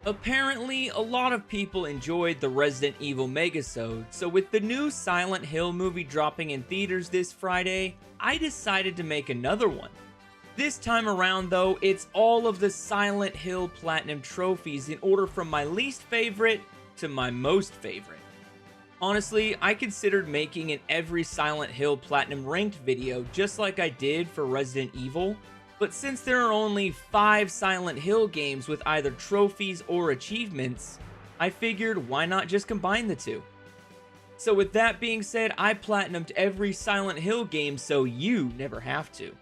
Apparently, a lot of people enjoyed the Resident Evil Megasode, so with the new Silent Hill movie dropping in theaters this Friday, I decided to make another one. This time around though, it's all of the Silent Hill Platinum trophies in order from my least favorite to my most favorite. Honestly, I considered making an every Silent Hill Platinum ranked video just like I did for Resident Evil, but since there are only 5 Silent Hill games with either trophies or achievements, I figured why not just combine the two. So with that being said, I platinumed every Silent Hill game so you never have to.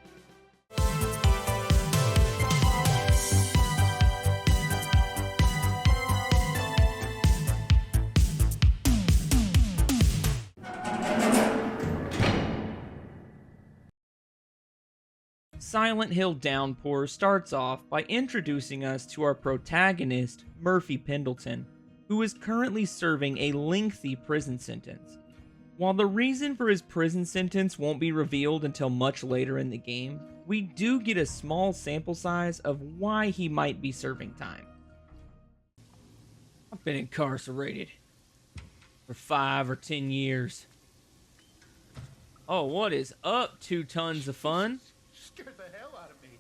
Silent Hill Downpour starts off by introducing us to our protagonist, Murphy Pendleton, who is currently serving a lengthy prison sentence. While the reason for his prison sentence won't be revealed until much later in the game, we do get a small sample size of why he might be serving time. I've been incarcerated for 5 or 10 years. Oh, what is up, 2 tons of fun? Scared the hell out of me.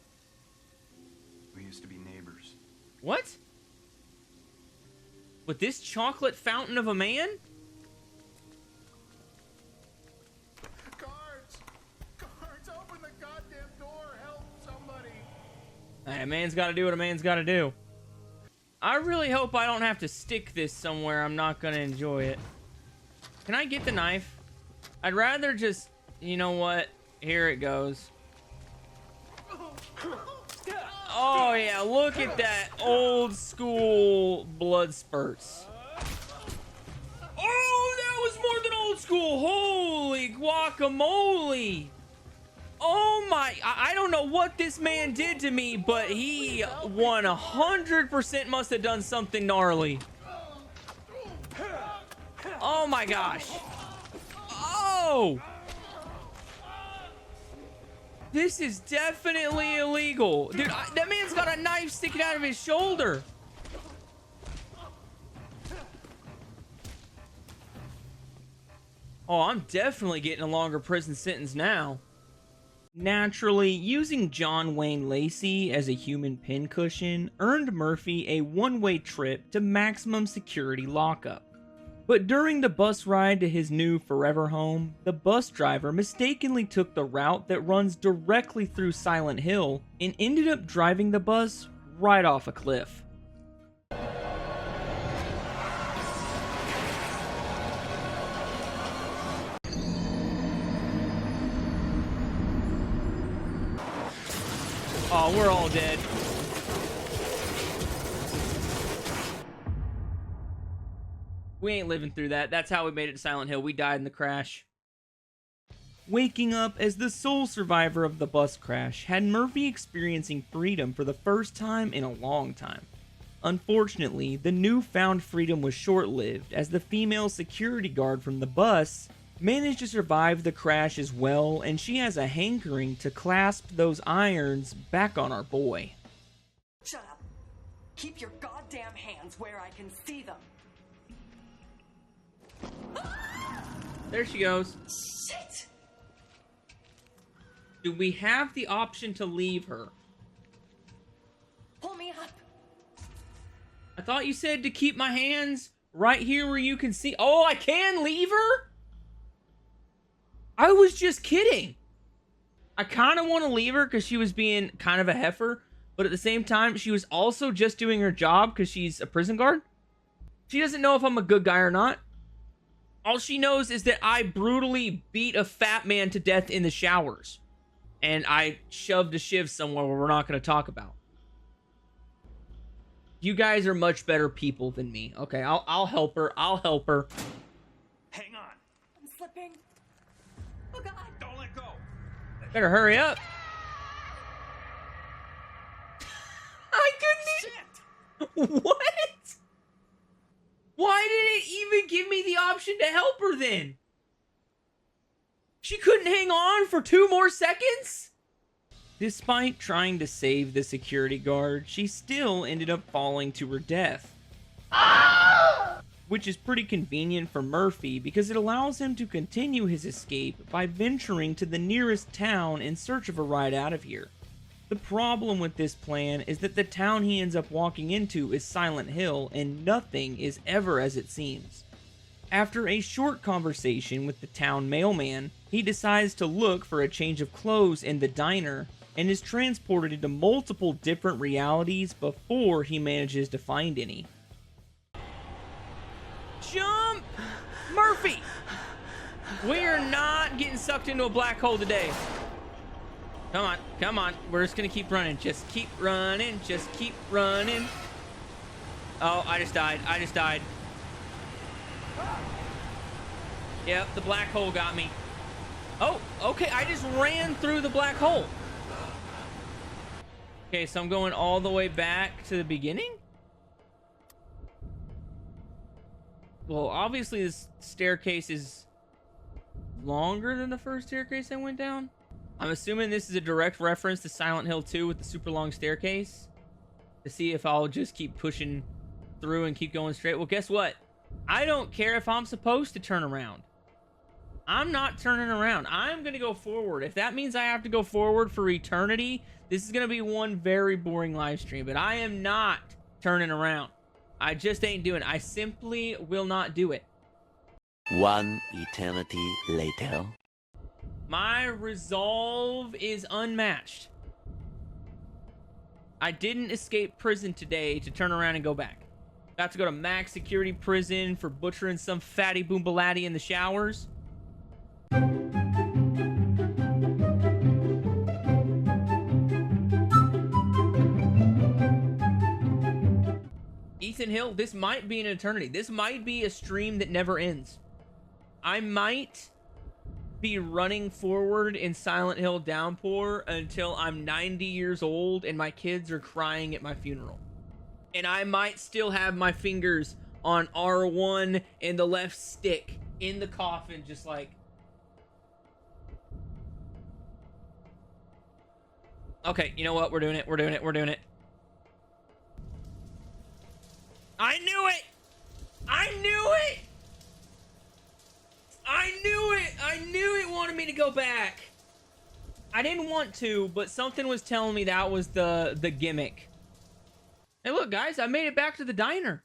We used to be neighbors. What? With this chocolate fountain of a man? Guards! Guards, open the goddamn door! Help somebody! Hey, a man's gotta do what a man's gotta do. I really hope I don't have to stick this somewhere I'm not gonna enjoy it. Can I get the knife? I'd rather just... You know what? Here it goes. Oh yeah, look at that old school blood spurts. Oh, that was more than old school. Holy guacamole. Oh my, I don't know what this man did to me, but he 100% must have done something gnarly. Oh my gosh. Oh! This is definitely illegal. Dude, that man's got a knife sticking out of his shoulder. Oh, I'm definitely getting a longer prison sentence now. Naturally, using John Wayne Lacy as a human pincushion earned Murphy a one-way trip to maximum security lockup. But during the bus ride to his new forever home, the bus driver mistakenly took the route that runs directly through Silent Hill and ended up driving the bus right off a cliff. Oh, we're all dead. We ain't living through that. That's how we made it to Silent Hill. We died in the crash. Waking up as the sole survivor of the bus crash had Murphy experiencing freedom for the first time in a long time. Unfortunately, the newfound freedom was short-lived as the female security guard from the bus managed to survive the crash as well, and she has a hankering to clasp those irons back on our boy. Shut up. Keep your goddamn hands where I can see them. There she goes. Shit! Do we have the option to leave her? Pull me up. I thought you said to keep my hands right here where you can see. Oh, I can leave her? I was just kidding. I kind of want to leave her because she was being kind of a heifer, but at the same time, she was also just doing her job because she's a prison guard. She doesn't know if I'm a good guy or not. All she knows is that I brutally beat a fat man to death in the showers. And I shoved a shiv somewhere where we're not going to talk about. You guys are much better people than me. Okay, I'll help her. I'll help her. Hang on. I'm slipping. Oh God. Don't let go. Better hurry up. I couldn't. What? Why did it even give me the option to help her then? She couldn't hang on for 2 more seconds? Despite trying to save the security guard, she still ended up falling to her death. Which is pretty convenient for Murphy because it allows him to continue his escape by venturing to the nearest town in search of a ride out of here. The problem with this plan is that the town he ends up walking into is Silent Hill, and nothing is ever as it seems. After a short conversation with the town mailman, he decides to look for a change of clothes in the diner and is transported into multiple different realities before he manages to find any. Jump! Murphy! We're not getting sucked into a black hole today. Come on, come on. We're just gonna keep running. Just keep running. Just keep running. Oh, I just died. I just died. Yep, the black hole got me. Oh, okay. I just ran through the black hole. Okay, so I'm going all the way back to the beginning? Well, obviously this staircase is longer than the first staircase I went down. I'm assuming this is a direct reference to Silent Hill 2 with the super long staircase. To see if I'll just keep pushing through and keep going straight. Well, guess what? I don't care if I'm supposed to turn around. I'm not turning around. I'm going to go forward. If that means I have to go forward for eternity, this is going to be one very boring live stream. But I am not turning around. I just ain't doing it. I simply will not do it. One eternity later. My resolve is unmatched. I didn't escape prison today to turn around and go back. Got to go to max security prison for butchering some fatty boombalatti in the showers. Ethan Hill, this might be an eternity. This might be a stream that never ends. I might be running forward in Silent Hill Downpour until I'm 90 years old and my kids are crying at my funeral. And I might still have my fingers on R1 and the left stick in the coffin, just like... Okay, you know what? We're doing it. We're doing it. We're doing it. I knew it! I knew it! I knew it! I knew it wanted me to go back. I didn't want to, but something was telling me that was the gimmick. Hey, look, guys, I made it back to the diner.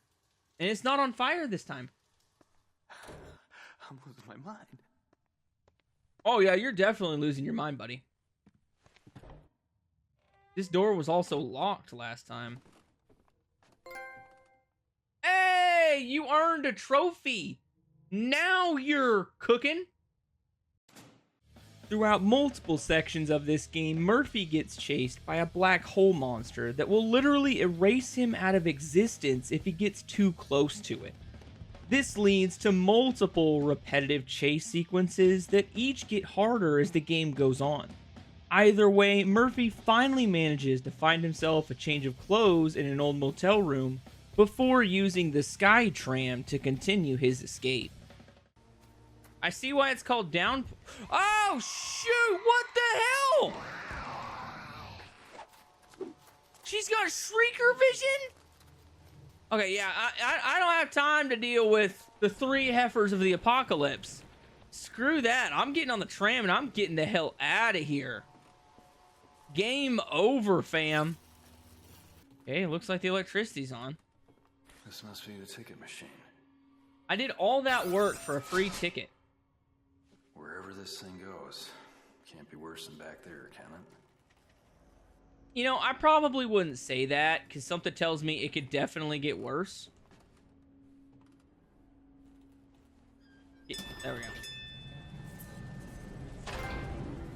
And it's not on fire this time. I'm losing my mind. Oh, yeah, you're definitely losing your mind, buddy. This door was also locked last time. Hey, you earned a trophy. Now you're cooking. Throughout multiple sections of this game, Murphy gets chased by a black hole monster that will literally erase him out of existence if he gets too close to it. This leads to multiple repetitive chase sequences that each get harder as the game goes on. Either way, Murphy finally manages to find himself a change of clothes in an old motel room before using the Sky Tram to continue his escape. I see why it's called Downpour. Oh, shoot! What the hell? She's got shrieker vision? Okay, yeah, I don't have time to deal with the three heifers of the apocalypse. Screw that. I'm getting on the tram and I'm getting the hell out of here. Game over, fam. Okay, looks like the electricity's on. This must be the ticket machine. I did all that work for a free ticket. Wherever this thing goes, can't be worse than back there, can it? You know, I probably wouldn't say that, because something tells me it could definitely get worse. Yeah, there we go.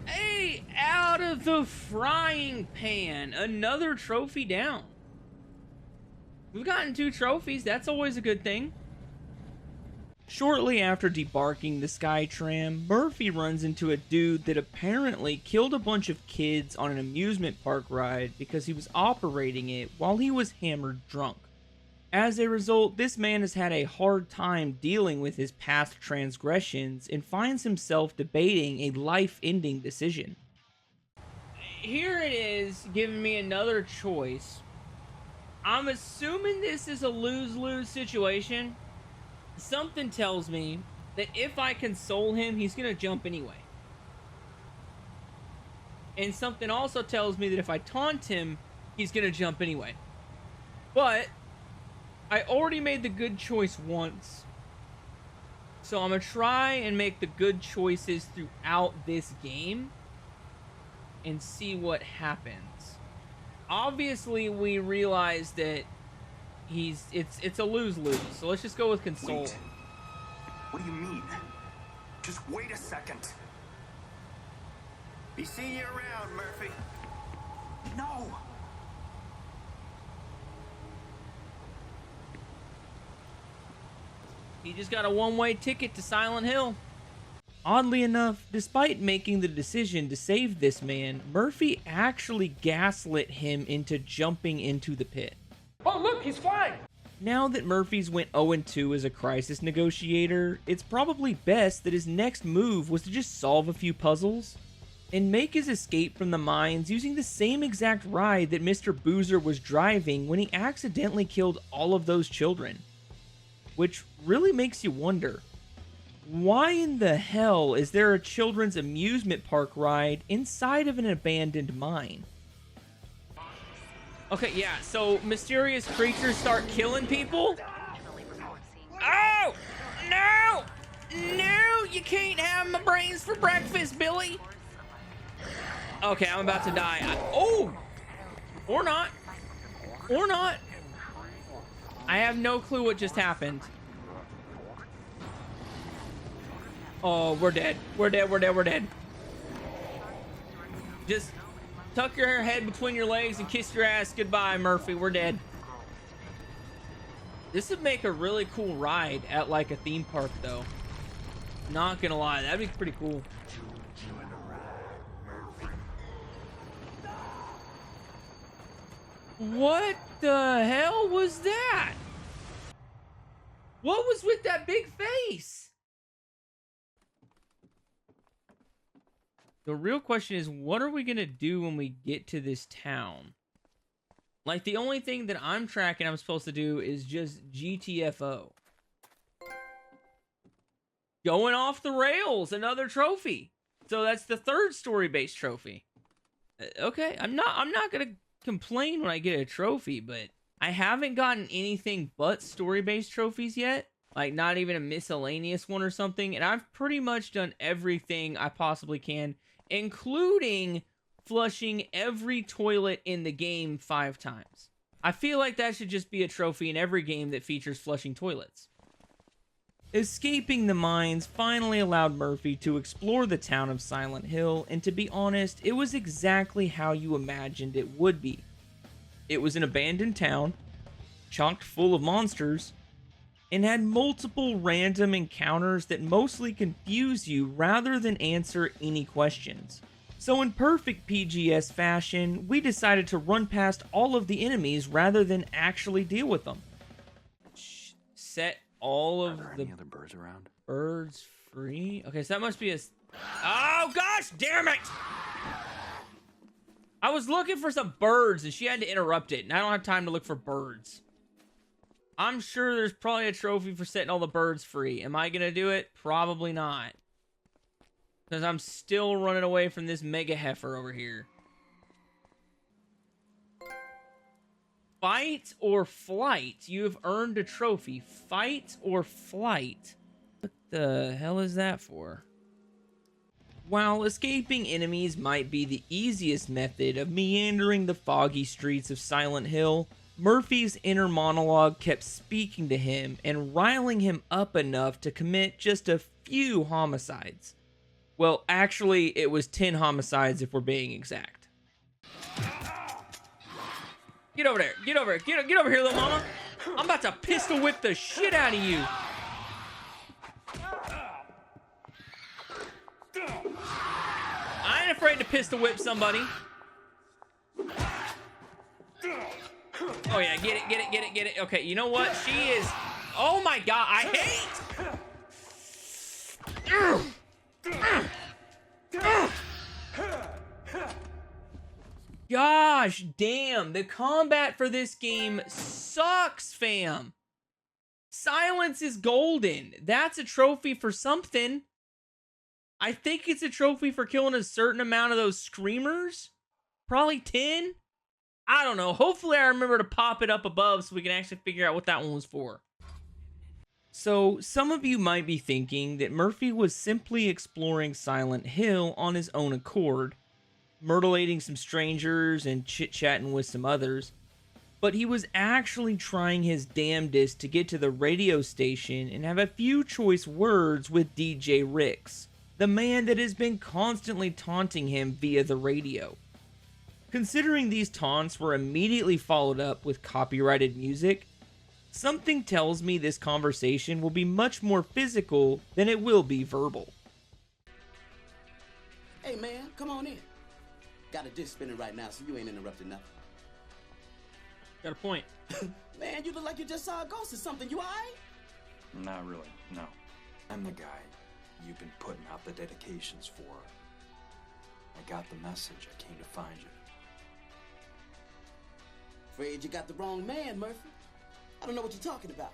Hey, out of the frying pan. Another trophy down. We've gotten 2 trophies. That's always a good thing. Shortly after debarking the Sky Tram, Murphy runs into a dude that apparently killed a bunch of kids on an amusement park ride because he was operating it while he was hammered drunk. As a result, this man has had a hard time dealing with his past transgressions and finds himself debating a life-ending decision. here it is giving me another choice. I'm assuming this is a lose-lose situation. Something tells me that if I console him, he's gonna jump anyway. And something also tells me that if I taunt him, he's gonna jump anyway. But I already made the good choice once. So I'm gonna try and make the good choices throughout this game and see what happens. Obviously, we realize that it's a lose-lose. So let's just go with console. Wait. What do you mean? Just wait a second. Be seeing you around, Murphy. No! He just got a one-way ticket to Silent Hill. Oddly enough, despite making the decision to save this man, Murphy actually gaslit him into jumping into the pit. Oh, look, he's flying! Now that Murphy's went 0-2 as a crisis negotiator, it's probably best that his next move was to just solve a few puzzles and make his escape from the mines using the same exact ride that Mr. Boozer was driving when he accidentally killed all of those children. Which really makes you wonder, why in the hell is there a children's amusement park ride inside of an abandoned mine? Okay, yeah, so mysterious creatures start killing people? Oh! No! No! You can't have my brains for breakfast, Billy! Okay, I'm about to die. Oh! Or not. Or not. I have no clue what just happened. Oh, we're dead. We're dead, we're dead, we're dead. Just tuck your head between your legs and kiss your ass goodbye, Murphy. We're dead. This would make a really cool ride at like a theme park, though. Not gonna lie, that'd be pretty cool. What the hell was that? What was with that big face? The real question is, what are we gonna do when we get to this town? Like, the only thing that I'm tracking I'm supposed to do is just GTFO. Going off the rails, another trophy. So that's the third story-based trophy. Okay, I'm not gonna complain when I get a trophy, but I haven't gotten anything but story-based trophies yet. Like, not even a miscellaneous one or something. And I've pretty much done everything I possibly can, including flushing every toilet in the game 5 times. I feel like that should just be a trophy in every game that features flushing toilets. Escaping the mines finally allowed Murphy to explore the town of Silent Hill, and to be honest, it was exactly how you imagined it would be. It was an abandoned town, chocked full of monsters, and had multiple random encounters that mostly confuse you rather than answer any questions. So in perfect PGS fashion, we decided to run past all of the enemies rather than actually deal with them. Set all of the any other birds around? Birds free? Okay, so that must be a... Oh, gosh damn it! I was looking for some birds and she had to interrupt it, and I don't have time to look for birds. I'm sure there's probably a trophy for setting all the birds free. Am I gonna do it? Probably not. Because I'm still running away from this mega heifer over here. Fight or flight? You have earned a trophy. Fight or flight? What the hell is that for? While escaping enemies might be the easiest method of meandering the foggy streets of Silent Hill, Murphy's inner monologue kept speaking to him and riling him up enough to commit just a few homicides. Well, actually, it was 10 homicides if we're being exact. Get over there. Get over here. Get over here, little mama. I'm about to pistol whip the shit out of you. I ain't afraid to pistol whip somebody. Oh yeah, get it. Okay, you know what? She is... Oh my god, I hate... Gosh damn, the combat for this game sucks, fam. Silence is golden. That's a trophy for something. I think it's a trophy for killing a certain amount of those screamers. Probably 10. I don't know. Hopefully I remember to pop it up above so we can actually figure out what that one was for. So, some of you might be thinking that Murphy was simply exploring Silent Hill on his own accord, mutilating some strangers and chit-chatting with some others, but he was actually trying his damnedest to get to the radio station and have a few choice words with DJ Ricks, the man that has been constantly taunting him via the radio. Considering these taunts were immediately followed up with copyrighted music, something tells me this conversation will be much more physical than it will be verbal. Hey man, come on in. Got a disc spinning right now, so you ain't interrupting nothing. Got a point. Man, you look like you just saw a ghost or something. You alright? Not really, no. I'm the guy you've been putting out the dedications for. I got the message. I came to find you. Afraid you got the wrong man, Murphy. I don't know what you're talking about.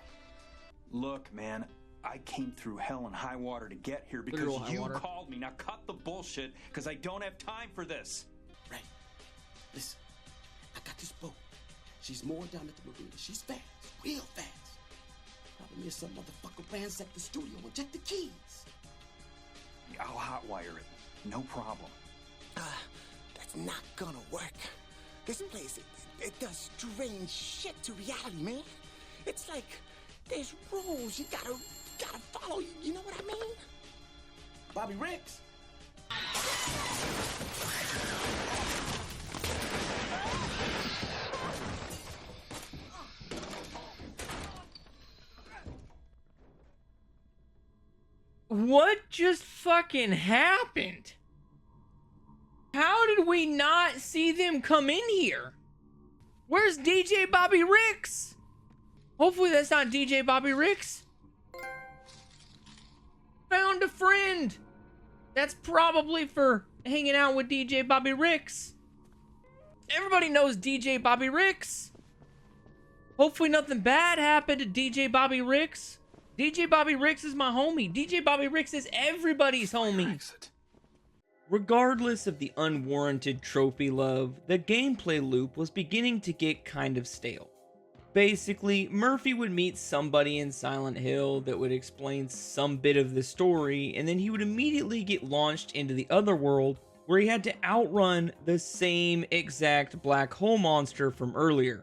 Look, man, I came through hell and high water to get here because you called me. Now cut the bullshit, because I don't have time for this. Right. Listen, I got this boat. She's moored down at the marina. She's fast, real fast. Problem is some motherfucker ransacked the studio and checked the keys. I'll hotwire it. No problem. That's not gonna work. This place, it does strange shit to reality, man. It's like there's rules you gotta follow. You know what I mean? Bobby Ricks. What just fucking happened? How did we not see them come in here? Where's DJ Bobby Ricks? Hopefully that's not DJ Bobby Ricks. Found a friend. That's probably for hanging out with DJ Bobby Ricks. Everybody knows DJ Bobby Ricks. Hopefully nothing bad happened to DJ Bobby Ricks. DJ Bobby Ricks is my homie. DJ Bobby Ricks is everybody's homie. Regardless of the unwarranted trophy love, the gameplay loop was beginning to get kind of stale. Basically, Murphy would meet somebody in Silent Hill that would explain some bit of the story, and then he would immediately get launched into the other world where he had to outrun the same exact black hole monster from earlier.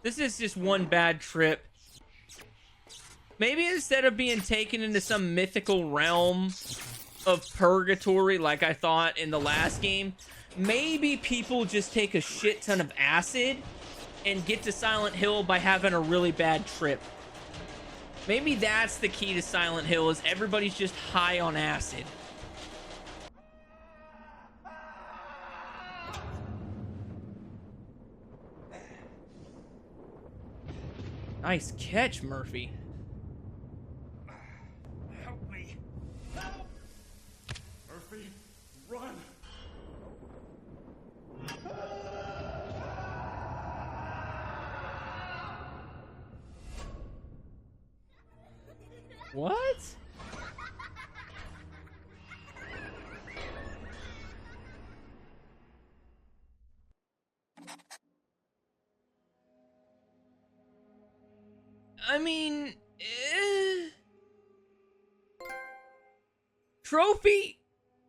This is just one bad trip. Maybe instead of being taken into some mythical realm of purgatory like I thought in the last game, maybe people just take a shit ton of acid and get to Silent Hill by having a really bad trip. Maybe that's the key to Silent Hill, is everybody's just high on acid. Nice catch, Murphy. Help me. Help! Murphy, run! What? I mean, trophy,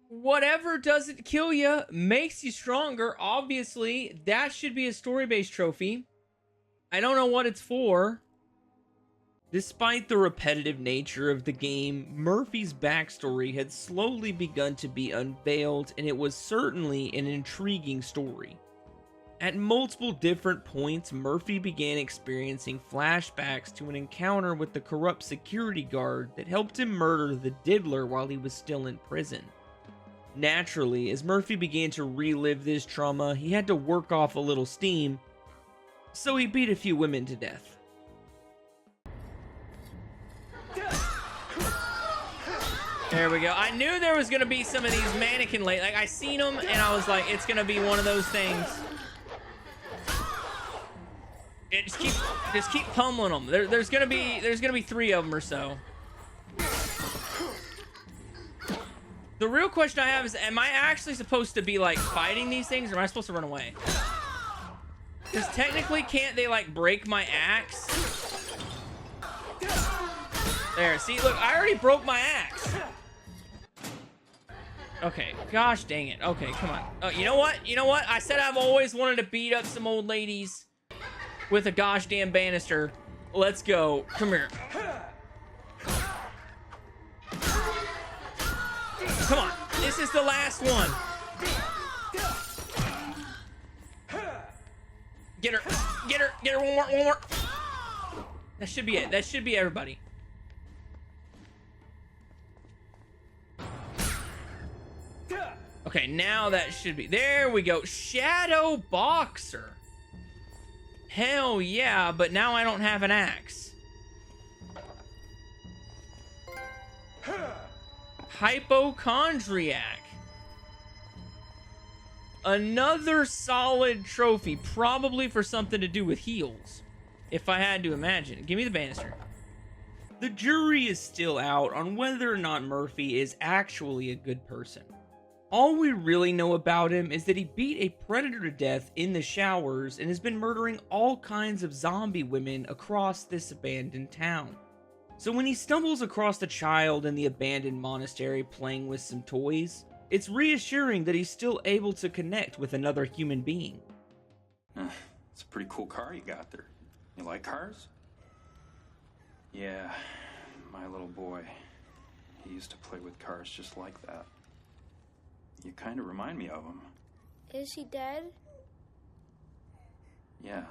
whatever doesn't kill you makes you stronger. Obviously, that should be a story-based trophy. I don't know what it's for. Despite the repetitive nature of the game, Murphy's backstory had slowly begun to be unveiled, and it was certainly an intriguing story. At multiple different points, Murphy began experiencing flashbacks to an encounter with the corrupt security guard that helped him murder the diddler while he was still in prison. Naturally, as Murphy began to relive this trauma, he had to work off a little steam, so he beat a few women to death. There we go. I knew there was gonna be some of these mannequin like I seen them and I was like, it's gonna be one of those things. It just keep pummeling them. There's gonna be 3 of them or so. The real question I have is, am I actually supposed to be like fighting these things, or am I supposed to run away? Because technically, can't they like break my axe? There, see, look, I already broke my axe. Okay, gosh dang it. Okay, come on. Oh, you know what? You know what? I said I've always wanted to beat up some old ladies with a gosh damn banister. Let's go. Come here. Come on. This is the last one. Get her. Get her. Get her. One more. That should be it. That should be everybody. Okay, now that should be... There we go. Shadow Boxer. Hell yeah, but now I don't have an axe. Hypochondriac. Another solid trophy, probably for something to do with heals, if I had to imagine. Give me the banister. The jury is still out on whether or not Murphy is actually a good person. All we really know about him is that he beat a predator to death in the showers and has been murdering all kinds of zombie women across this abandoned town. So when he stumbles across a child in the abandoned monastery playing with some toys, it's reassuring that he's still able to connect with another human being. It's a pretty cool car you got there. You like cars? Yeah, my little boy. He used to play with cars just like that. You kind of remind me of him. Is he dead? Yeah.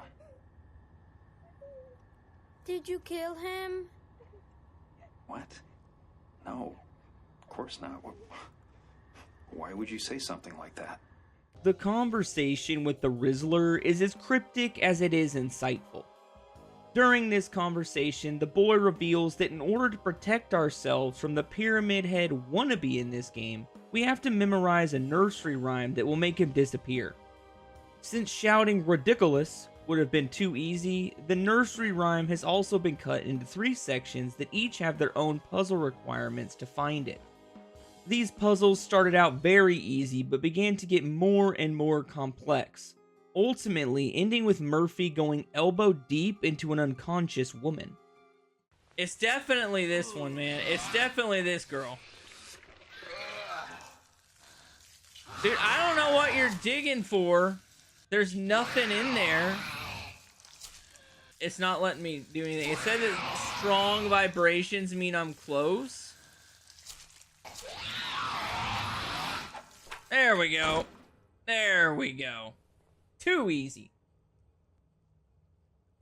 Did you kill him? What? No, of course not. Why would you say something like that? The conversation with the Rizzler is as cryptic as it is insightful. During this conversation, the boy reveals that in order to protect ourselves from the Pyramid Head wannabe in this game, we have to memorize a nursery rhyme that will make him disappear. Since shouting "ridiculous" would have been too easy, the nursery rhyme has also been cut into 3 sections that each have their own puzzle requirements to find it. These puzzles started out very easy but began to get more and more complex, ultimately ending with Murphy going elbow deep into an unconscious woman. It's definitely this one, man. It's definitely this girl. Dude, I don't know what you're digging for. There's nothing in there. It's not letting me do anything. It said that strong vibrations mean I'm close. There we go. There we go. Too easy.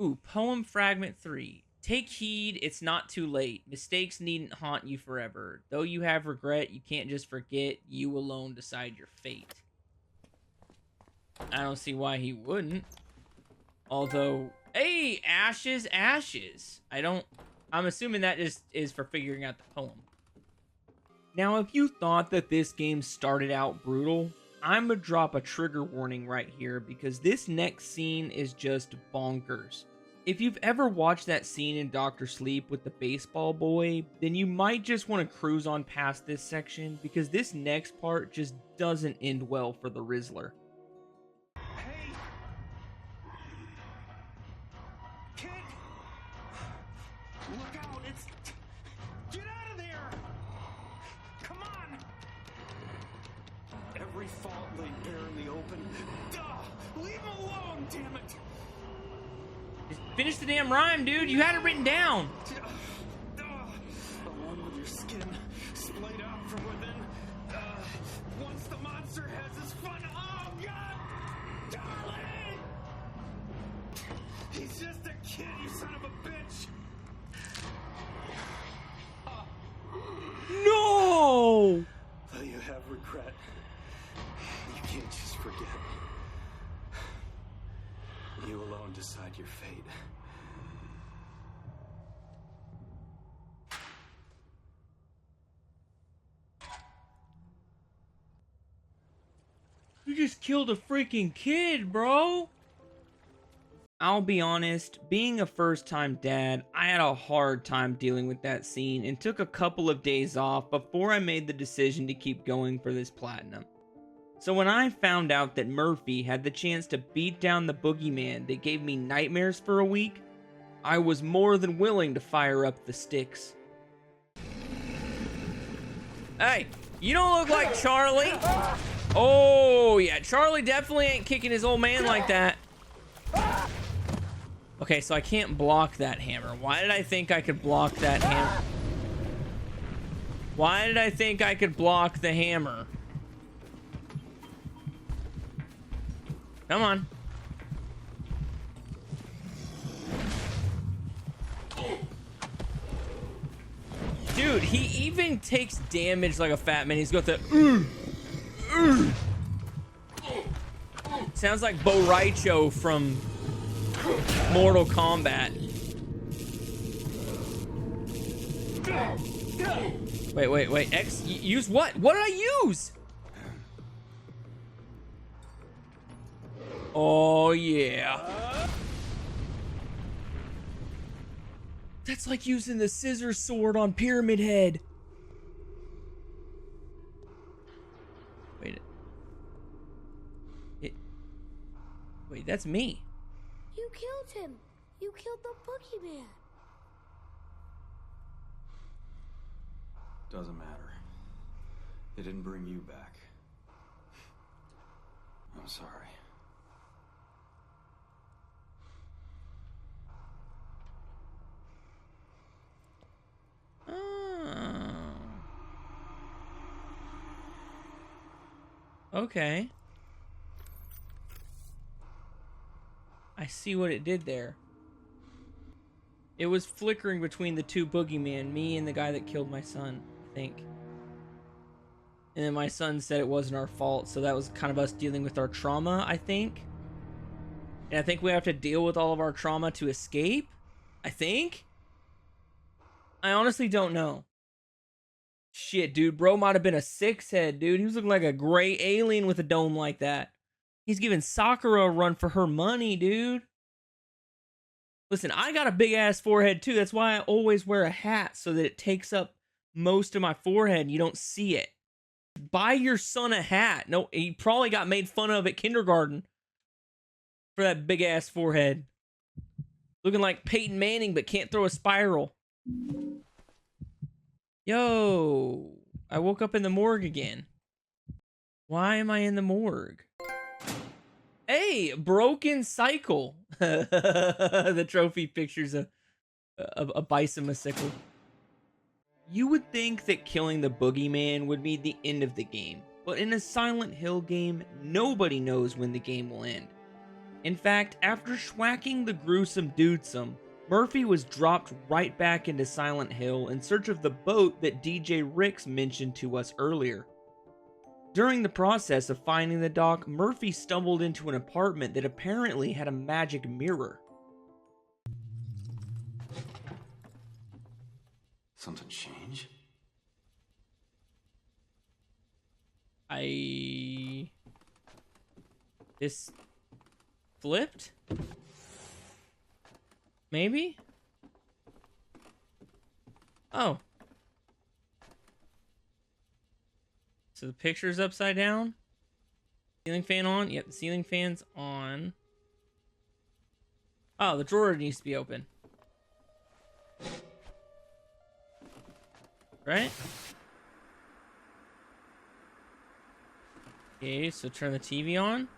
Ooh, poem fragment 3. Take heed, it's not too late. Mistakes needn't haunt you forever. Though you have regret, you can't just forget. You alone decide your fate. I don't see why he wouldn't. Although, hey, ashes, ashes. I'm assuming that just is for figuring out the poem. Now, if you thought that this game started out brutal, I'm gonna drop a trigger warning right here because this next scene is just bonkers. If you've ever watched that scene in Dr. Sleep with the baseball boy, then you might just want to cruise on past this section because this next part just doesn't end well for the Rizzler. Hey! Kid! Look out! It's... Get out of there! Come on! Every fault laid bare in the open. Duh! Leave him alone, damn it! Just finish the damn rhyme, dude. You had it written down. Along with your skin splayed out from within. Once the monster has his fun. Oh, God! Darling! He's just a kid, you son of a bitch! No! Though you have regret, you can't just forget. You alone decide your fate. killed a freaking kid, bro. I'll be honest, being a first-time dad, I had a hard time dealing with that scene and took a couple of days off before I made the decision to keep going for this platinum. So when I found out that Murphy had the chance to beat down the boogeyman that gave me nightmares for a week, I was more than willing to fire up the sticks. Hey, you don't look like Charlie. Oh yeah, Charlie definitely ain't kicking his old man like that. Okay, so I can't block that hammer. Why did I think I could block that hammer? Why did I think I could block the hammer? Come on. Dude, he even takes damage like a fat man. He's got the sounds like Bo Raicho from Mortal Kombat. Wait. X, use what? What did I use? Oh, yeah. That's like using the scissor sword on Pyramid Head. Wait, that's me. You killed him. You killed the boogeyman. Doesn't matter. It didn't bring you back. I'm sorry. Oh. Okay. I see what it did there. It was flickering between the two boogeymen, me and the guy that killed my son, I think. And then my son said it wasn't our fault, so that was kind of us dealing with our trauma, I think. And I think we have to deal with all of our trauma to escape, I think. I honestly don't know. Shit, dude, bro might have been a six head, dude. He was looking like a gray alien with a dome like that. He's giving Sakura a run for her money, dude. Listen, I got a big ass forehead too. That's why I always wear a hat, so that it takes up most of my forehead and you don't see it. Buy your son a hat. No, he probably got made fun of at kindergarten for that big ass forehead. Looking like Peyton Manning, but can't throw a spiral. Yo, I woke up in the morgue again. Why am I in the morgue? Hey, broken cycle. The trophy pictures a bicycle. You would think that killing the boogeyman would be the end of the game, but in a Silent Hill game, nobody knows when the game will end. In fact, after schwacking the gruesome dudesome, Murphy was dropped right back into Silent Hill in search of the boat that DJ Ricks mentioned to us earlier. During the process of finding the dock, Murphy stumbled into an apartment that apparently had a magic mirror. Something change? This flipped? Maybe? Oh. So the picture's upside down? Ceiling fan on? Yep, the ceiling fan's on. Oh, the drawer needs to be open. Right? Okay, so turn the TV on.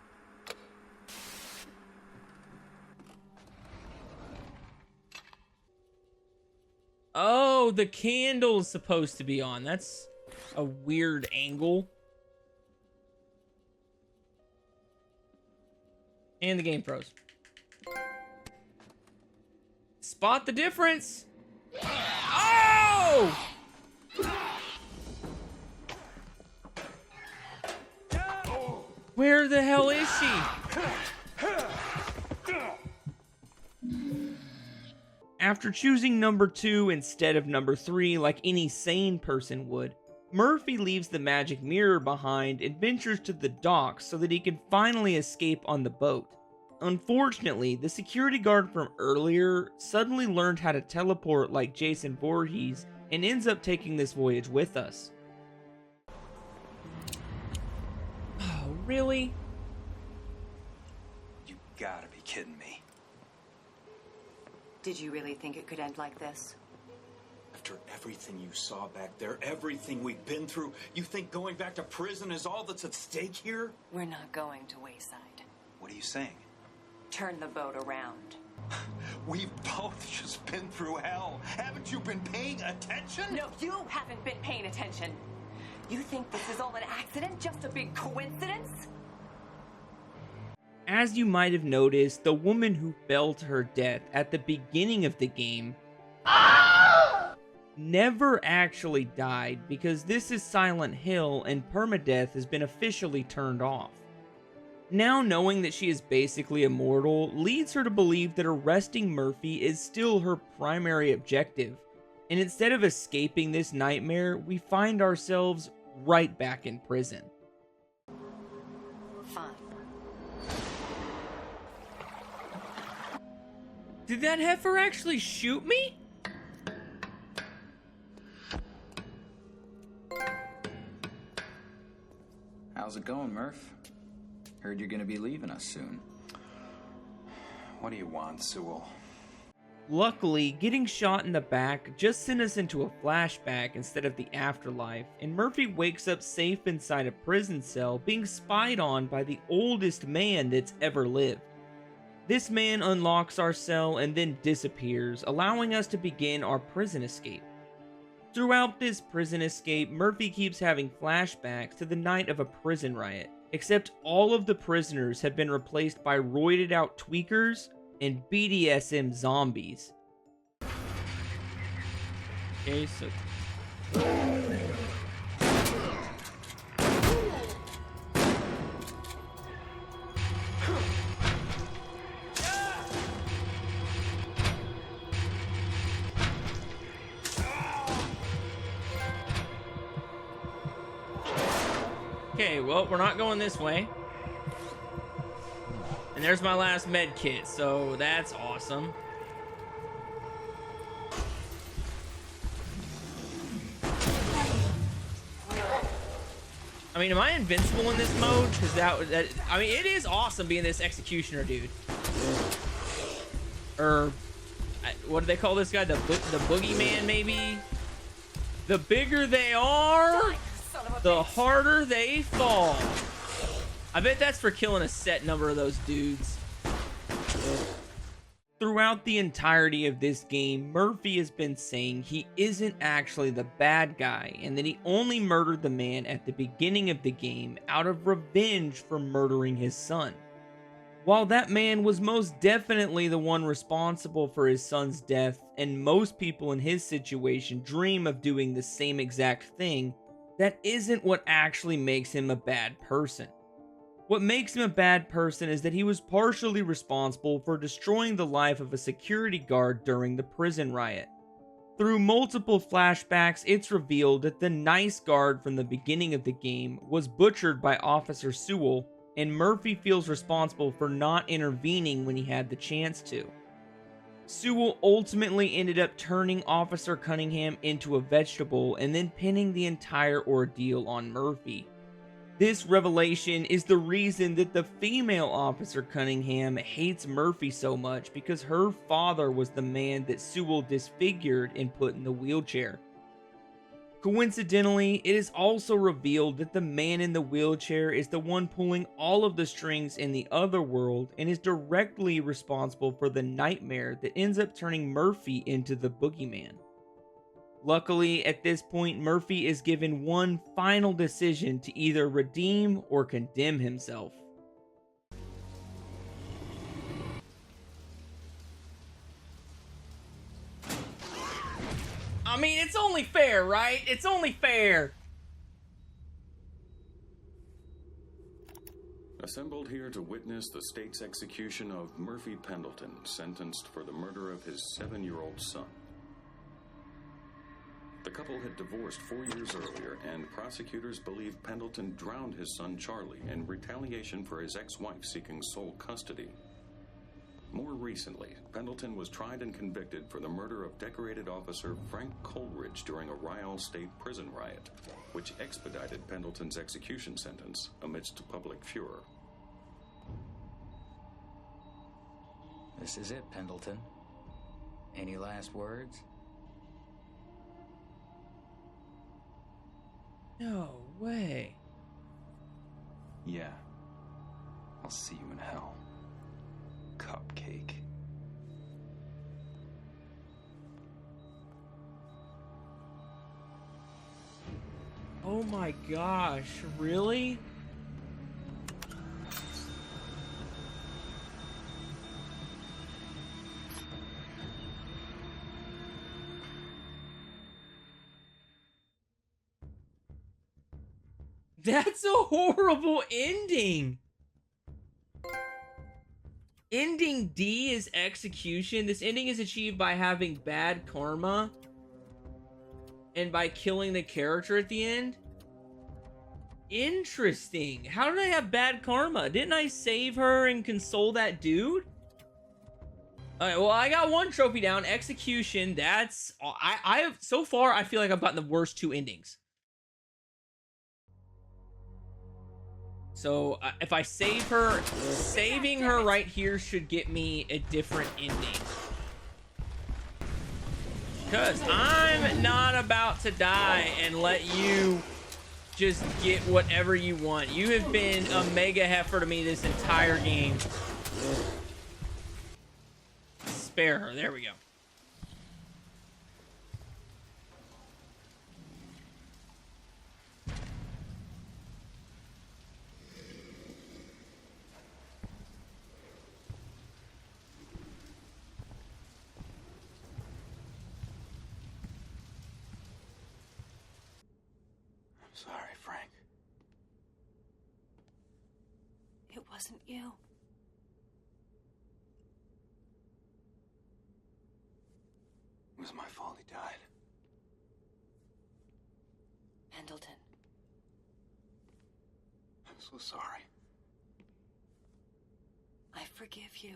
Oh, the candle's supposed to be on. That's a weird angle. And the game froze. Spot the difference. Oh! Where the hell is she? After choosing number 2 instead of number 3, like any sane person would, Murphy leaves the magic mirror behind and ventures to the docks so that he can finally escape on the boat. Unfortunately, the security guard from earlier suddenly learned how to teleport like Jason Voorhees and ends up taking this voyage with us. Oh, really? You gotta be kidding me. Did you really think it could end like this? After everything you saw back there, everything we've been through, you think going back to prison is all that's at stake here? We're not going to Wayside. What are you saying? Turn the boat around. We've both just been through hell. Haven't you been paying attention? No, you haven't been paying attention. You think this is all an accident? Just a big coincidence? As you might have noticed, the woman who fell to her death at the beginning of the game never actually died, because this is Silent Hill and permadeath has been officially turned off. Now knowing that she is basically immortal leads her to believe that arresting Murphy is still her primary objective, and instead of escaping this nightmare, we find ourselves right back in prison. Fine. Did that heifer actually shoot me? How's it going, Murph? Heard you're gonna be leaving us soon. What do you want, Sewell? Luckily, getting shot in the back just sent us into a flashback instead of the afterlife, and Murphy wakes up safe inside a prison cell being spied on by the oldest man that's ever lived. This man unlocks our cell and then disappears, allowing us to begin our prison escape. Throughout this prison escape, Murphy keeps having flashbacks to the night of a prison riot, except all of the prisoners have been replaced by roided out tweakers and BDSM zombies. Okay, so... Okay, well, we're not going this way. And there's my last med kit, so that's awesome. I mean, am I invincible in this mode? Because I mean, it is awesome being this executioner dude. Or, what do they call this guy? The boogeyman, maybe? The bigger they are, the harder they fall. I bet that's for killing a set number of those dudes. Throughout the entirety of this game, Murphy has been saying he isn't actually the bad guy, and that he only murdered the man at the beginning of the game out of revenge for murdering his son. While that man was most definitely the one responsible for his son's death, and most people in his situation dream of doing the same exact thing, that isn't what actually makes him a bad person. What makes him a bad person is that he was partially responsible for destroying the life of a security guard during the prison riot. Through multiple flashbacks, it's revealed that the nice guard from the beginning of the game was butchered by Officer Sewell, and Murphy feels responsible for not intervening when he had the chance to. Sewell ultimately ended up turning Officer Cunningham into a vegetable and then pinning the entire ordeal on Murphy. This revelation is the reason that the female Officer Cunningham hates Murphy so much, because her father was the man that Sewell disfigured and put in the wheelchair. Coincidentally, it is also revealed that the man in the wheelchair is the one pulling all of the strings in the other world and is directly responsible for the nightmare that ends up turning Murphy into the boogeyman. Luckily, at this point, Murphy is given one final decision to either redeem or condemn himself. I mean, it's only fair, right? It's only fair. Assembled here to witness the state's execution of Murphy Pendleton, sentenced for the murder of his 7-year-old son. The couple had divorced 4 years earlier, and prosecutors believe Pendleton drowned his son Charlie in retaliation for his ex-wife seeking sole custody. More recently, Pendleton was tried and convicted for the murder of decorated officer Frank Coleridge during a Ryall State prison riot, which expedited Pendleton's execution sentence amidst public furor. This is it, Pendleton. Any last words? No way. Yeah. I'll see you in hell. Cupcake. Oh my gosh, really? That's a horrible ending. Ending D is execution. This ending is achieved by having bad karma and by killing the character at the end. Interesting. How did I have bad karma? Didn't I save her and console that dude? Alright, well, I got one trophy down. Execution. That's... I have... So far, I feel like I've gotten the worst two endings. So, if I save her, saving her right here should get me a different ending. Because I'm not about to die and let you just get whatever you want. You have been a mega heifer to me this entire game. Spare her. There we go. Sorry, Frank. It wasn't you. It was my fault he died. Pendleton. I'm so sorry. I forgive you.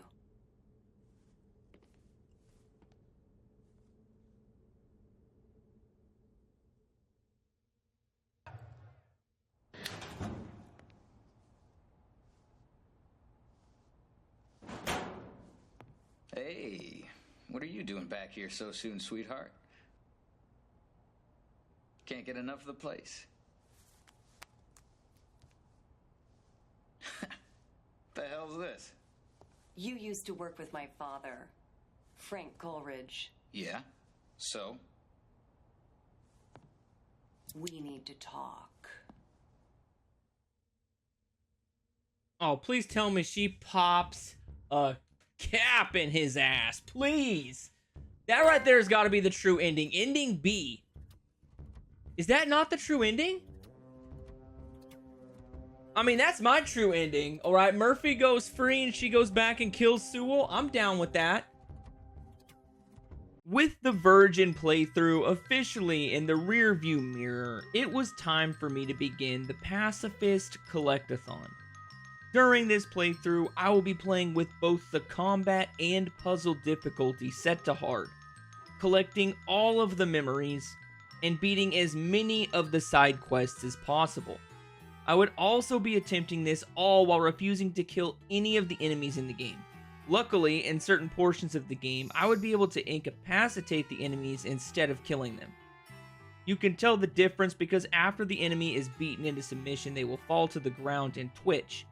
Hey, what are you doing back here so soon, sweetheart? Can't get enough of the place. The hell's this? You used to work with my father, Frank Coleridge. Yeah? So? We need to talk. Oh, please tell me she pops a cap in his ass. Please. That right there has got to be the true ending. Ending B. Is that not the true ending? I mean, that's my true ending. All right, Murphy goes free and she goes back and kills Sewell. I'm down with that. With the Virgin playthrough officially in the rearview mirror, it was time for me to begin the Pacifist Collectathon. During this playthrough, I will be playing with both the combat and puzzle difficulty set to hard, collecting all of the memories, and beating as many of the side quests as possible. I would also be attempting this all while refusing to kill any of the enemies in the game. Luckily, in certain portions of the game, I would be able to incapacitate the enemies instead of killing them. You can tell the difference because after the enemy is beaten into submission, they will fall to the ground and twitch,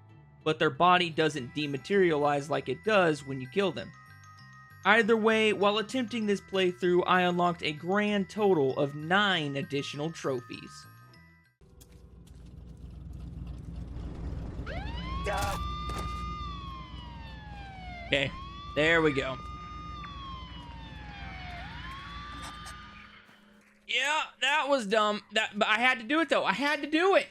but their body doesn't dematerialize like it does when you kill them. Either way, while attempting this playthrough, I unlocked a grand total of 9 additional trophies. Okay, there we go. Yeah, that was dumb. But I had to do it though. I had to do it.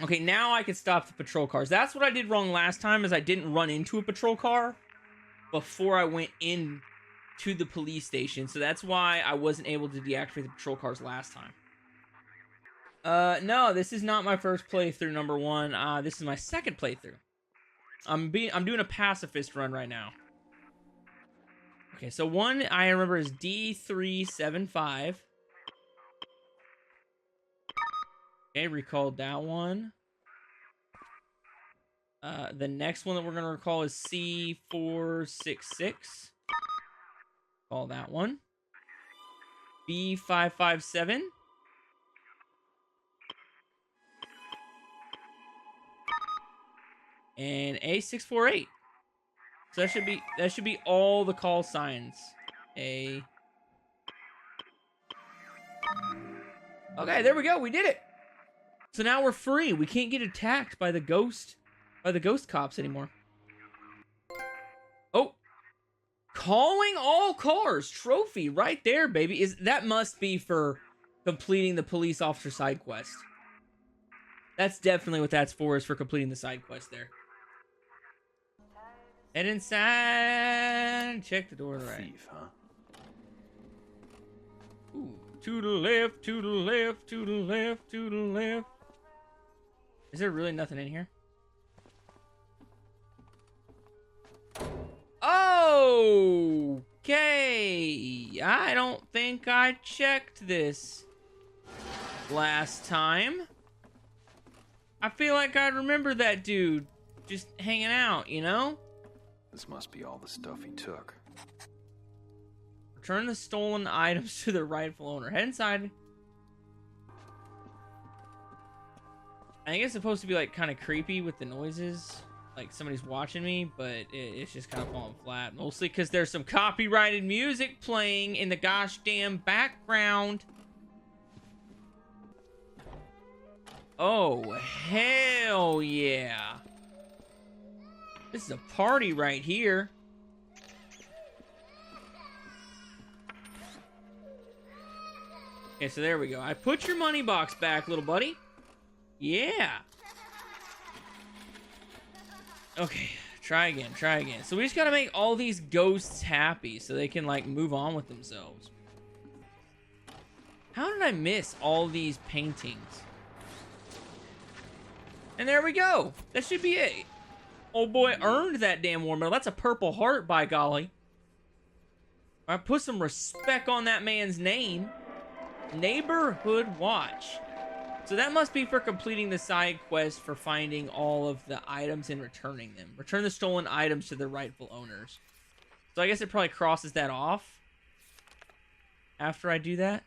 Okay, now I can stop the patrol cars. That's what I did wrong last time, is I didn't run into a patrol car before I went in to the police station, so that's why I wasn't able to deactivate the patrol cars last time. No, this is not my first playthrough, number one. This is my second playthrough. I'm doing a pacifist run right now. Okay, so one I remember is D375. Okay, recalled that one. The next one that we're gonna recall is C466. Call that one. B557. And A648. So that should be all the call signs. A. Okay, there we go. We did it. So now we're free. We can't get attacked by the ghost cops anymore. Oh. Calling all cars. Trophy right there, baby. That must be for completing the police officer side quest. That's definitely what that's for, is for completing the side quest there. Head inside. Check the door right. Thief, huh? Ooh. To the left, to the left, to the left, to the left. Is there really nothing in here? Okay. I don't think I checked this last time. I feel like I remember that dude just hanging out, you know? This must be all the stuff he took. Return the stolen items to the rightful owner. Head inside. I think it's supposed to be like kind of creepy with the noises. Like somebody's watching me, but it's just kind of falling flat. Mostly because there's some copyrighted music playing in the gosh damn background. Oh, hell yeah. This is a party right here. Okay, so there we go. I put your money box back, little buddy. Yeah. Okay, try again, try again. So we just gotta make all these ghosts happy so they can, like, move on with themselves. How did I miss all these paintings? And there we go. That should be it. Old boy earned that damn war medal. That's a purple heart, by golly. I put some respect on that man's name. Neighborhood Watch. So that must be for completing the side quest for finding all of the items and returning them. Return the stolen items to their rightful owners. So I guess it probably crosses that off after I do that.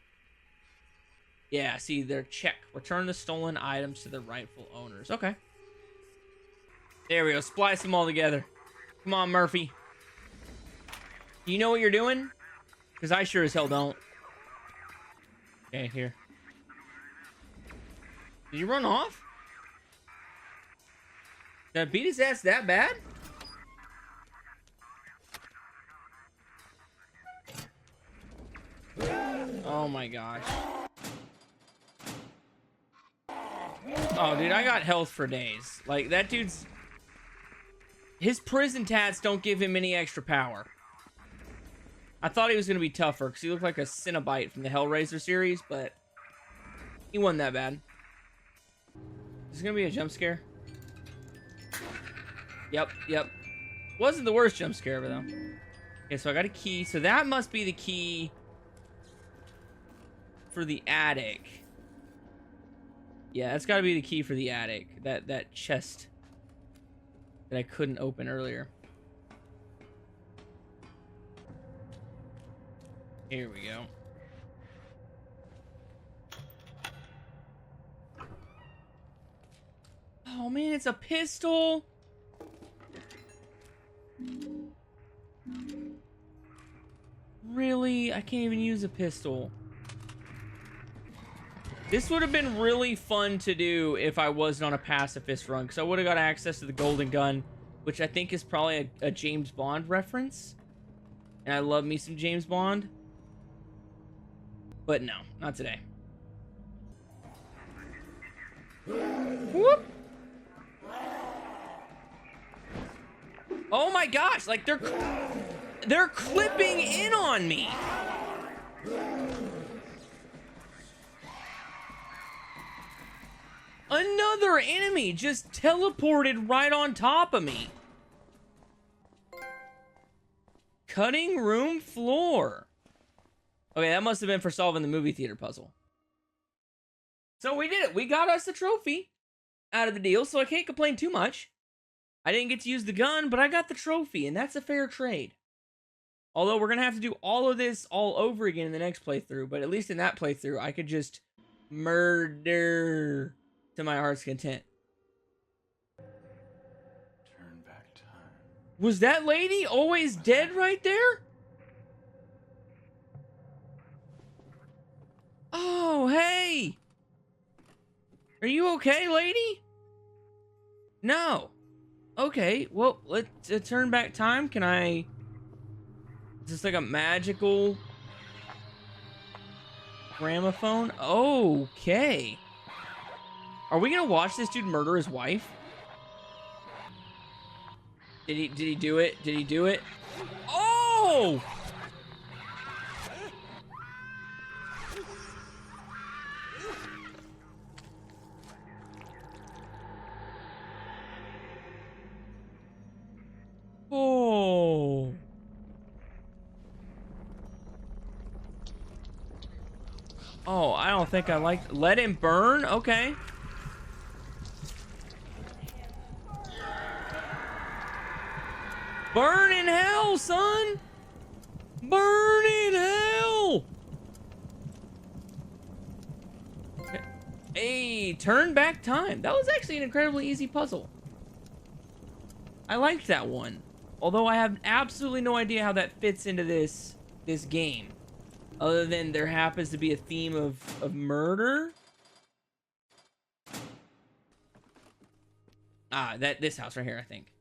Yeah, see, they're check. Return the stolen items to their rightful owners. Okay. There we go. Splice them all together. Come on, Murphy. You know what you're doing? Because I sure as hell don't. Okay, here. Did you run off? Did I beat his ass that bad? Oh my gosh. Oh, dude, I got health for days. Like, that dude's... His prison tats don't give him any extra power. I thought he was going to be tougher, because he looked like a Cenobite from the Hellraiser series, but... He wasn't that bad. Is this going to be a jump scare? Yep. Wasn't the worst jump scare ever, though. Okay, so I got a key. So that must be the key... for the attic. Yeah, that's got to be the key for the attic. That chest that I couldn't open earlier. Here we go. Oh man, it's a pistol. Really? I can't even use a pistol. This would have been really fun to do if I wasn't on a pacifist run, because I would have got access to the golden gun, which I think is probably a James Bond reference. And I love me some James Bond. But no, not today. Whoop! Oh my gosh, like they're... They're clipping in on me. Another enemy just teleported right on top of me. Cutting room floor. Okay, that must have been for solving the movie theater puzzle. So we did it. We got us the trophy out of the deal, so I can't complain too much. I didn't get to use the gun, but I got the trophy, and that's a fair trade. Although we're going to have to do all of this all over again in the next playthrough, but at least in that playthrough, I could just murder to my heart's content. Turn back time. Was that lady always dead right there? Oh, hey! Are you okay, lady? No. Okay, well, let's turn back time. Can I... Is this like a magical gramophone? Okay. Are we gonna watch this dude murder his wife? Did he do it? Did he do it? Oh! Oh. Oh, I don't think I like... Let him burn? Okay. Burn in hell, son! Burn in hell! Okay. Hey, turn back time. That was actually an incredibly easy puzzle. I liked that one. Although I have absolutely no idea how that fits into this game. Other than there happens to be a theme of murder. Ah, this house right here, I think.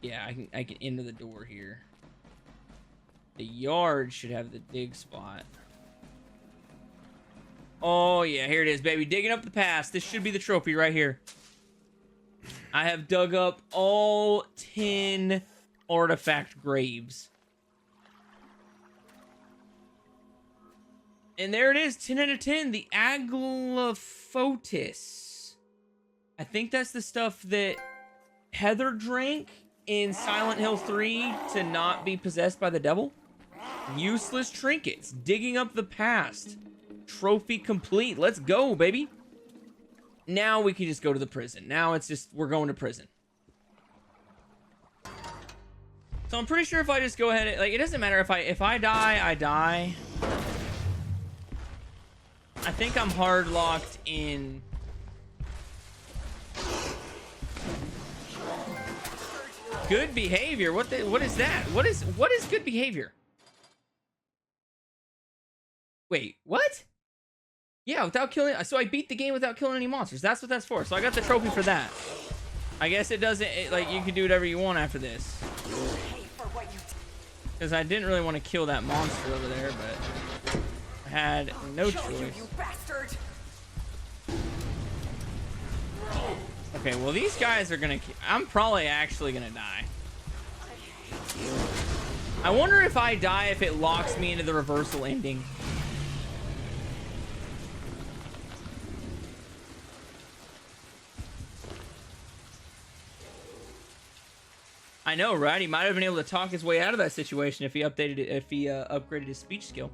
Yeah, I can enter the door here. The yard should have the dig spot. Oh yeah, here it is, baby. Digging up the past. This should be the trophy right here. I have dug up all 10 artifact graves. And there it is, 10 out of 10, the Aglyphotis. I think that's the stuff that Heather drank in Silent Hill 3 to not be possessed by the devil. Useless trinkets, digging up the past. Trophy complete, let's go, baby. Now we can just go to the prison. Now it's just, we're going to prison. So I'm pretty sure if I just go ahead, like, it doesn't matter if I die, I die. I think I'm hard locked in. Good behavior. What is that? What is good behavior? Wait, what? Yeah, without killing. So I beat the game without killing any monsters. That's what that's for. So I got the trophy for that. I guess it doesn't. Like, you can do whatever you want after this. Because I didn't really want to kill that monster over there, but I had no choice. You bastard! Okay, well, these guys are gonna... I'm probably actually gonna die. I wonder if I die if it locks me into the reversal ending. I know, right? He might have been able to talk his way out of that situation if he updated it, if he upgraded his speech skill.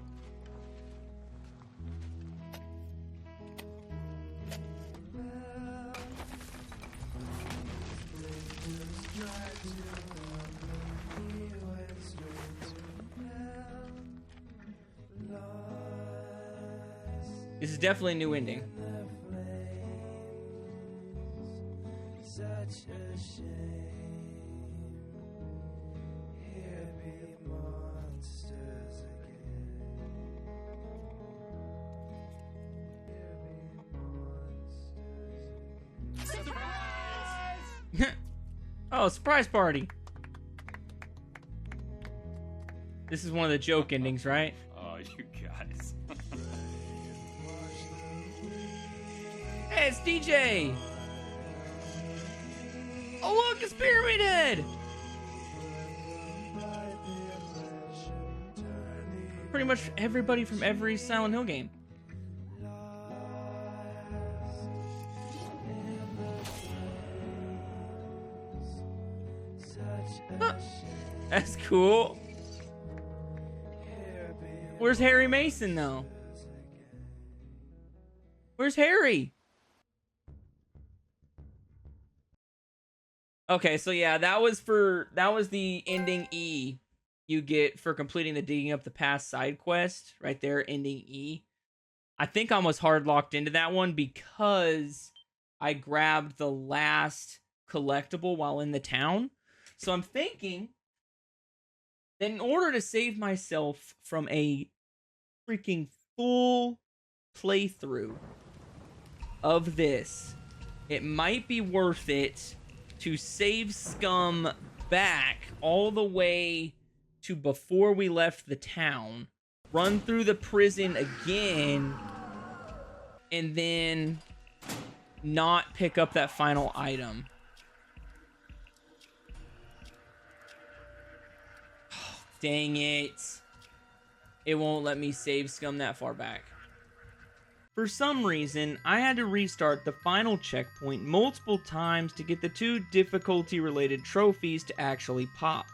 This is definitely a new ending. Oh, surprise party. This is one of the joke endings, right? Oh, you guys. Hey, it's DJ. Oh, look, it's Pyramid Head. pretty much everybody from every Silent Hill game. Huh. That's cool. Where's Harry Mason, though? Where's Harry? Okay, so yeah, that was the ending E you get for completing the digging up the past side quest. Right there, ending E. I think I was hard locked into that one because I grabbed the last collectible while in the town. So I'm thinking that in order to save myself from a freaking full playthrough of this, it might be worth it to save Scum back all the way to before we left the town, run through the prison again, and then not pick up that final item. Dang it. It won't let me save Scum that far back. For some reason, I had to restart the final checkpoint multiple times to get the 2 difficulty-related trophies to actually pop.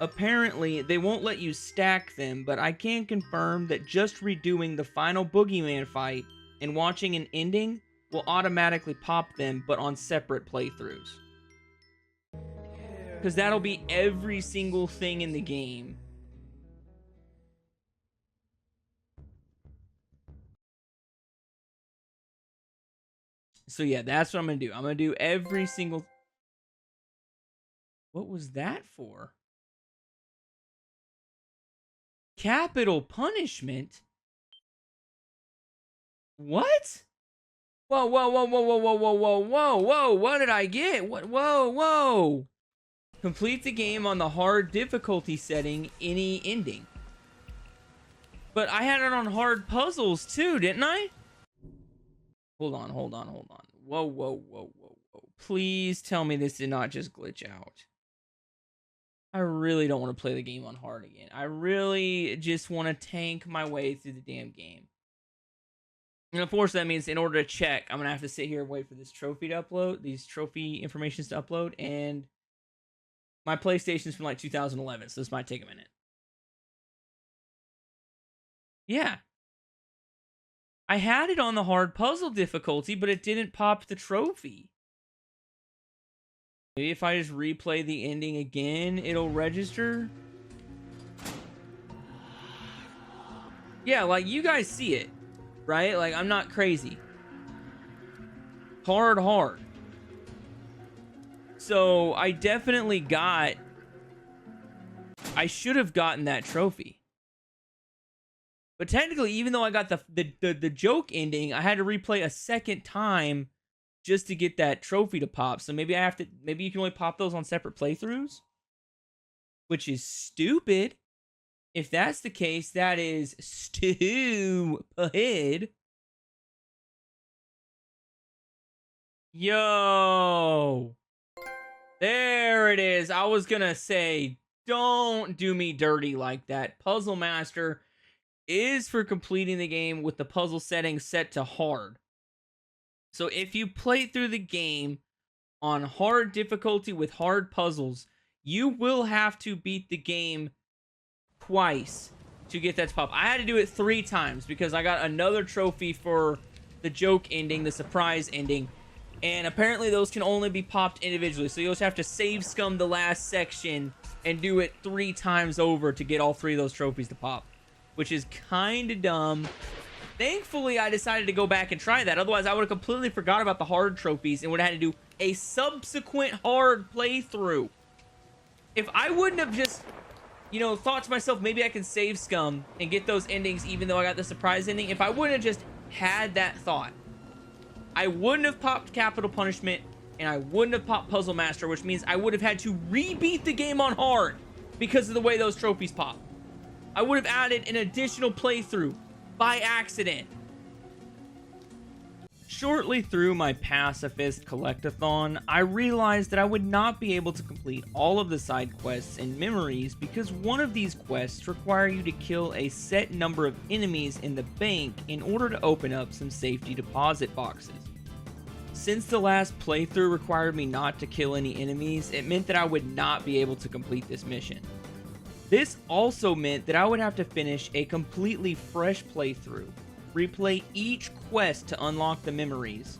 Apparently, they won't let you stack them, but I can confirm that just redoing the final boogeyman fight and watching an ending will automatically pop them, but on separate playthroughs. Because that'll be every single thing in the game. So yeah, that's what I'm going to do. I'm going to do every single... What was that for? Capital punishment? What? Whoa, whoa, whoa, whoa, whoa, whoa, whoa, whoa, whoa, whoa, what did I get? What? Whoa, whoa. Complete the game on the hard difficulty setting, any ending. But I had it on hard puzzles too, didn't I? Hold on, hold on, hold on. Whoa, whoa, whoa, whoa, whoa. Please tell me this did not just glitch out. I really don't want to play the game on hard again. I really just want to tank my way through the damn game. And of course, that means in order to check, I'm going to have to sit here and wait for this trophy to upload, these trophy informations to upload, and my PlayStation's from like 2011, so this might take a minute. Yeah. I had it on the hard puzzle difficulty, but it didn't pop the trophy. Maybe if I just replay the ending again, it'll register. Yeah, like you guys see it, right? Like I'm not crazy. Hard. So I definitely I should have gotten that trophy. But technically, even though I got the joke ending, I had to replay a second time just to get that trophy to pop. So maybe maybe you can only pop those on separate playthroughs, which is stupid. If that's the case, that is stupid. Yo. There it is. I was gonna say, don't do me dirty like that. Puzzle Master is for completing the game with the puzzle settings set to hard. So if you play through the game on hard difficulty with hard puzzles, you will have to beat the game twice to get that to pop. I had to do it 3 times because I got another trophy for the joke ending, the surprise ending. And apparently those can only be popped individually. So you just have to save Scum the last section and do it 3 times over to get all 3 of those trophies to pop, which is kind of dumb. Thankfully, I decided to go back and try that. Otherwise, I would have completely forgot about the hard trophies and would have had to do a subsequent hard playthrough. If I wouldn't have just, you know, thought to myself, maybe I can save Scum and get those endings even though I got the surprise ending. If I wouldn't have just had that thought, I wouldn't have popped Capital Punishment and I wouldn't have popped Puzzle Master, which means I would have had to rebeat the game on hard because of the way those trophies pop. I would have added an additional playthrough by accident. Shortly through my pacifist collectathon, I realized that I would not be able to complete all of the side quests and memories because one of these quests require you to kill a set number of enemies in the bank in order to open up some safety deposit boxes. Since the last playthrough required me not to kill any enemies, it meant that I would not be able to complete this mission. This also meant that I would have to finish a completely fresh playthrough, replay each quest to unlock the memories,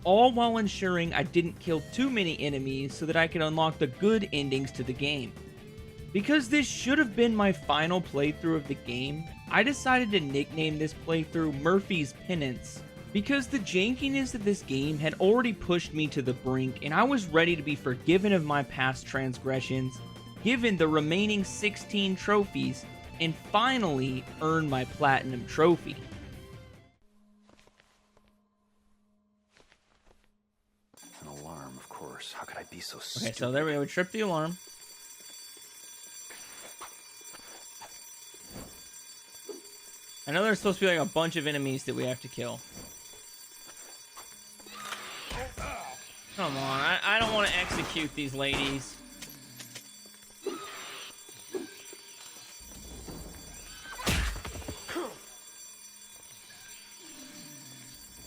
all while ensuring I didn't kill too many enemies so that I could unlock the good endings to the game. Because this should have been my final playthrough of the game, I decided to nickname this playthrough Murphy's Penance, because the jankiness of this game had already pushed me to the brink and I was ready to be forgiven of my past transgressions, given the remaining 16 trophies, and finally earn my platinum trophy. How could I be so Okay, so there we go. We tripped the alarm. I know there's supposed to be like a bunch of enemies that we have to kill. Come on, I don't want to execute these ladies.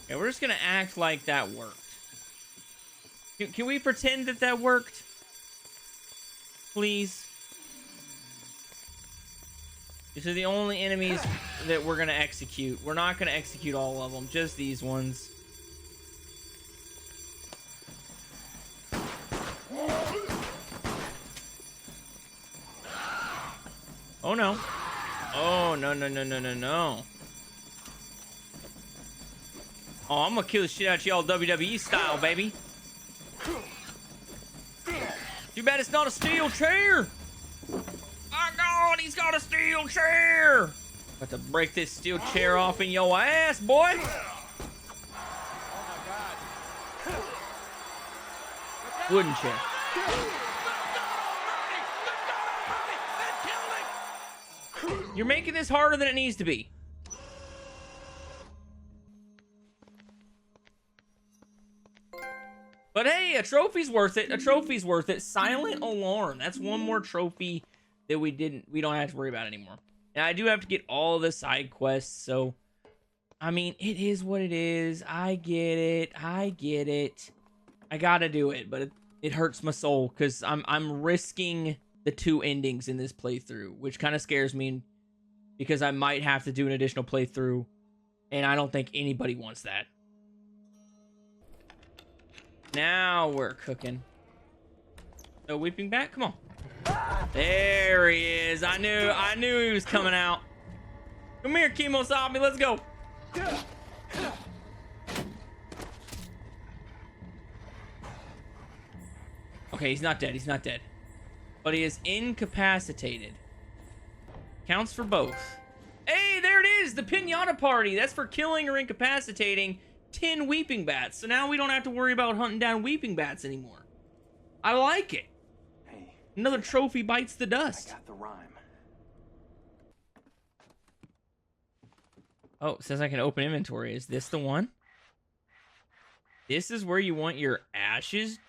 Okay, we're just gonna act like that worked. Can we pretend that that worked? Please? These are the only enemies that we're gonna execute. We're not gonna execute all of them, just these ones. Oh no. Oh, no, no, no, no, no, no. Oh, I'm gonna kill the shit out of y'all WWE style, baby. Too bad it's not a steel chair. Oh God, he's got a steel chair. About to break this steel chair off in your ass, boy. Wooden chair. You're making this harder than it needs to be. But hey, a trophy's worth it. A trophy's worth it. Silent Alarm. That's one more trophy that we don't have to worry about anymore. And I do have to get all the side quests, so I mean, it is what it is. I get it. I get it. I gotta do it, but it hurts my soul because I'm risking the 2 endings in this playthrough, which kind of scares me because I might have to do an additional playthrough, and I don't think anybody wants that. Now we're cooking. So Weeping Bat, come on. There he is. I knew he was coming out. Come here, Kemosabe, let's go. Okay, he's not dead. He's not dead. But he is incapacitated. Counts for both. Hey, there it is! The Pinata Party! That's for killing or incapacitating 10 Weeping Bats. So now we don't have to worry about hunting down Weeping Bats anymore. I like it. Hey. Another trophy bites the dust. I got the rhyme. Oh, it says I can open inventory. Is this the one? This is where you want your ashes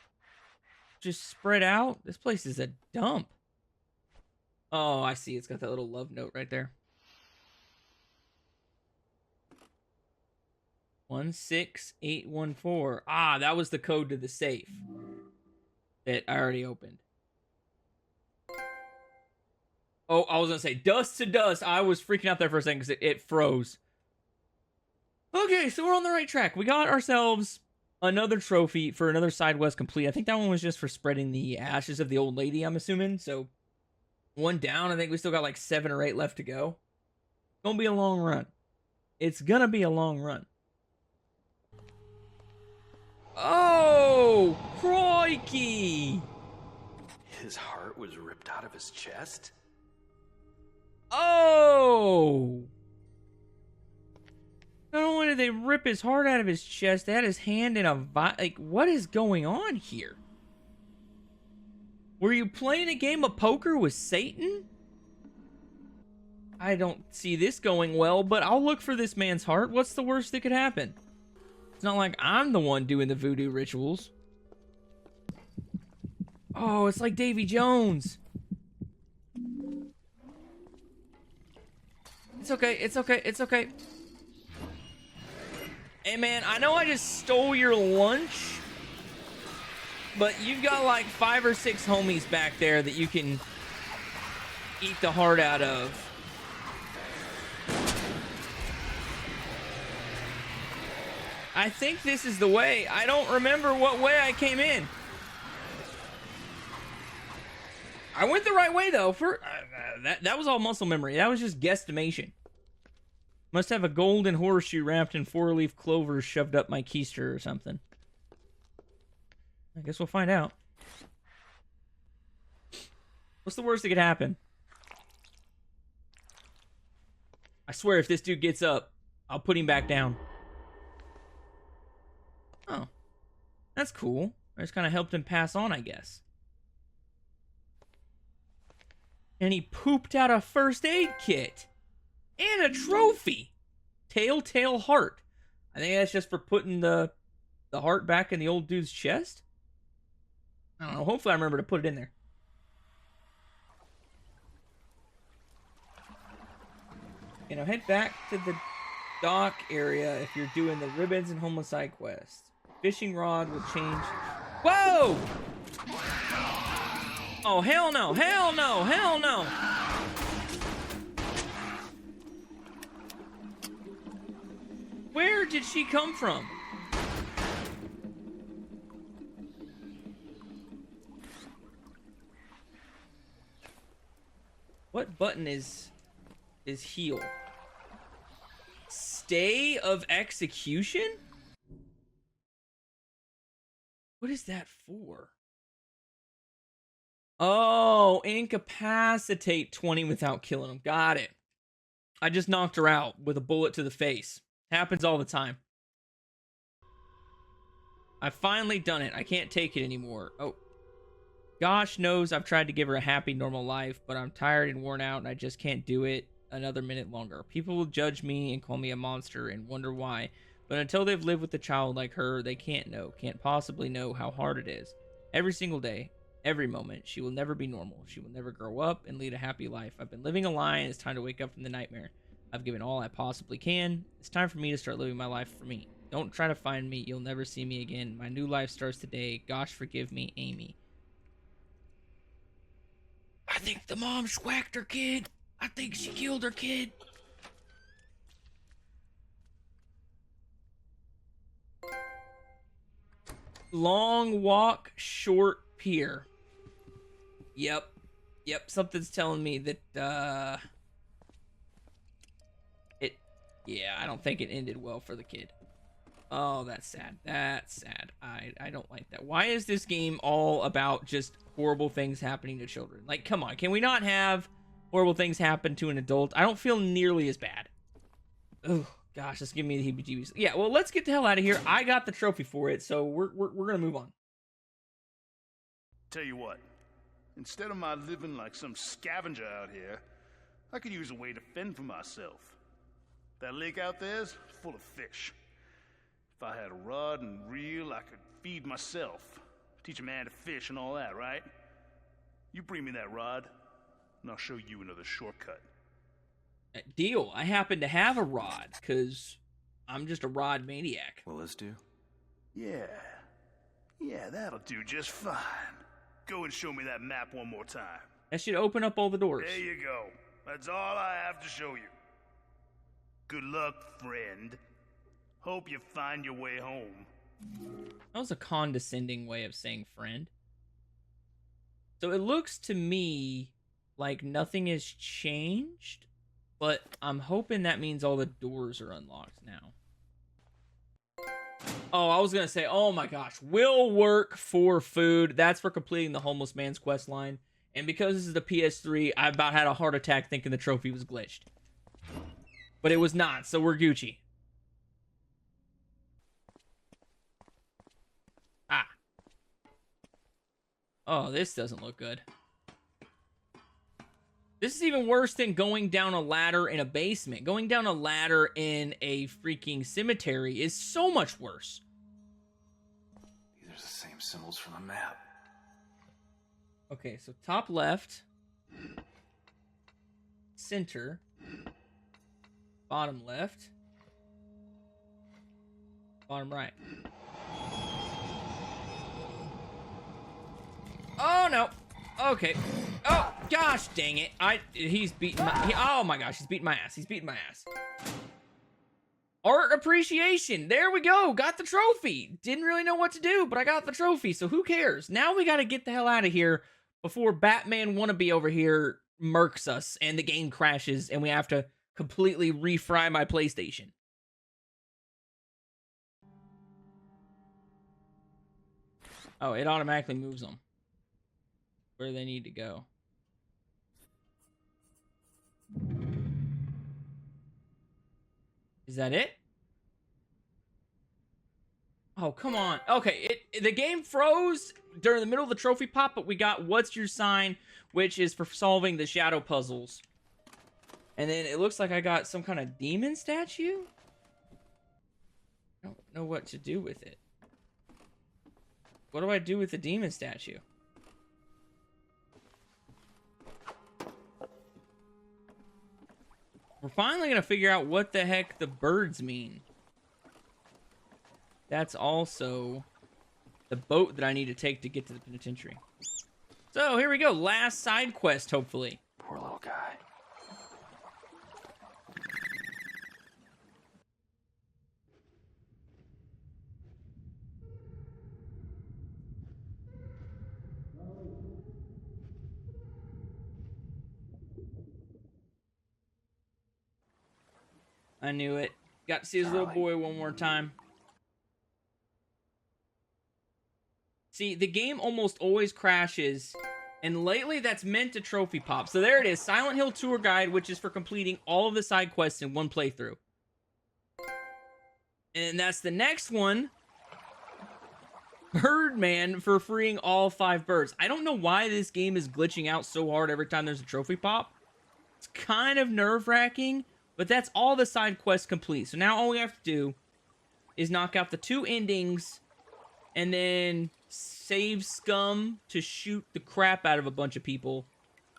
just spread out? This place is a dump. Oh, I see. It's got that little love note right there. 16814. Ah, that was the code to the safe that I already opened. Oh, I was gonna say dust to dust. I was freaking out there for a second because it froze. Okay, so we're on the right track. We got ourselves another trophy for another side quest complete. I think that one was just for spreading the ashes of the old lady, I'm assuming. So one down. I think we still got like 7 or 8 left to go. Gonna be a long run. It's gonna be a long run. Oh, crikey! His heart was ripped out of his chest? Oh! Not only did they rip his heart out of his chest, they had his hand in a like, what is going on here? Were you playing a game of poker with Satan? I don't see this going well, but I'll look for this man's heart. What's the worst that could happen? It's not like I'm the one doing the voodoo rituals. Oh, it's like Davy Jones. It's okay, it's okay, it's okay. Hey man, I know I just stole your lunch, but you've got like 5 or 6 homies back there that you can eat the heart out of. I think this is the way. I don't remember what way I came in. I went the right way though. That was all muscle memory. That was just guesstimation. Must have a golden horseshoe wrapped in 4-leaf clovers shoved up my keister or something. I guess we'll find out. What's the worst that could happen? I swear if this dude gets up, I'll put him back down. Oh. That's cool. I just kind of helped him pass on, I guess. And he pooped out a first aid kit. And a trophy. Telltale heart. I think that's just for putting the heart back in the old dude's chest. I don't know. Hopefully I remember to put it in there. You know, head back to the dock area if you're doing the ribbons and homicide quest. Fishing rod will change. Whoa! Oh, hell no! Hell no! Hell no! Where did she come from? What button is heal? Stay of execution? What is that for? Oh, incapacitate 20 without killing him. Got it. I just knocked her out with a bullet to the face. Happens all the time. I've finally done it. I can't take it anymore. Oh. Gosh knows I've tried to give her a happy, normal life, but I'm tired and worn out and I just can't do it another minute longer. People will judge me and call me a monster and wonder why, but until they've lived with a child like her, they can't possibly know how hard it is. Every single day, every moment, she will never be normal. She will never grow up and lead a happy life. I've been living a lie and it's time to wake up from the nightmare. I've given all I possibly can. It's time for me to start living my life for me. Don't try to find me. You'll never see me again. My new life starts today. Gosh, forgive me, Amy. I think the mom schwacked her kid. I think she killed her kid. Long walk, short pier. Yep. Something's telling me that, yeah, I don't think it ended well for the kid. Oh, that's sad. That's sad. I don't like that. Why is this game all about just horrible things happening to children? Like, come on. Can we not have horrible things happen to an adult? I don't feel nearly as bad. Oh, gosh, just give me the heebie-jeebies. Yeah, well, let's get the hell out of here. I got the trophy for it, so we're going to move on. Tell you what. Instead of my living like some scavenger out here, I could use a way to fend for myself. That lake out there's full of fish. If I had a rod and reel, I could feed myself. Teach a man to fish and all that, right? You bring me that rod, and I'll show you another shortcut. Deal. I happen to have a rod, because I'm just a rod maniac. Will this do? Yeah, that'll do just fine. Go and show me that map one more time. That should open up all the doors. There you go. That's all I have to show you. Good luck, friend. Hope you find your way home. That was a condescending way of saying friend. So it looks to me like nothing has changed, but I'm hoping that means all the doors are unlocked now. Oh, I was going to say, oh my gosh, will work for food. That's for completing the homeless man's quest line. And because this is the PS3, I about had a heart attack thinking the trophy was glitched. But it was not, so we're Gucci. Ah. Oh, this doesn't look good. This is even worse than going down a ladder in a basement. Going down a ladder in a freaking cemetery is so much worse. These are the same symbols from the map. Okay, so top left, center, bottom left, bottom right. Oh no. Okay. Oh gosh, dang it! He's beating my. Oh my gosh, he's beating my ass. He's beating my ass. Art appreciation. There we go. Got the trophy. Didn't really know what to do, but I got the trophy. So who cares? Now we got to get the hell out of here before Batman wannabe over here murks us and the game crashes and we have to completely refry my PlayStation. Oh, it automatically moves them where they need to go. Is that it? Oh, come on. Okay, the game froze during the middle of the trophy pop, but we got What's Your Sign, which is for solving the shadow puzzles. And then it looks like I got some kind of demon statue? I don't know what to do with it. What do I do with the demon statue? We're finally gonna figure out what the heck the birds mean. That's also the boat that I need to take to get to the penitentiary. So here we go, last side quest, hopefully. Poor little guy. I knew it. Got to see his little boy one more time. See, the game almost always crashes, and lately that's meant to trophy pop. So there it is, Silent Hill Tour Guide, which is for completing all of the side quests in one playthrough. And that's the next one, Birdman, for freeing all 5 birds. I don't know why this game is glitching out so hard every time there's a trophy pop. It's kind of nerve-wracking, but that's all the side quests complete. So now all we have to do is knock out the 2 endings and then save scum to shoot the crap out of a bunch of people.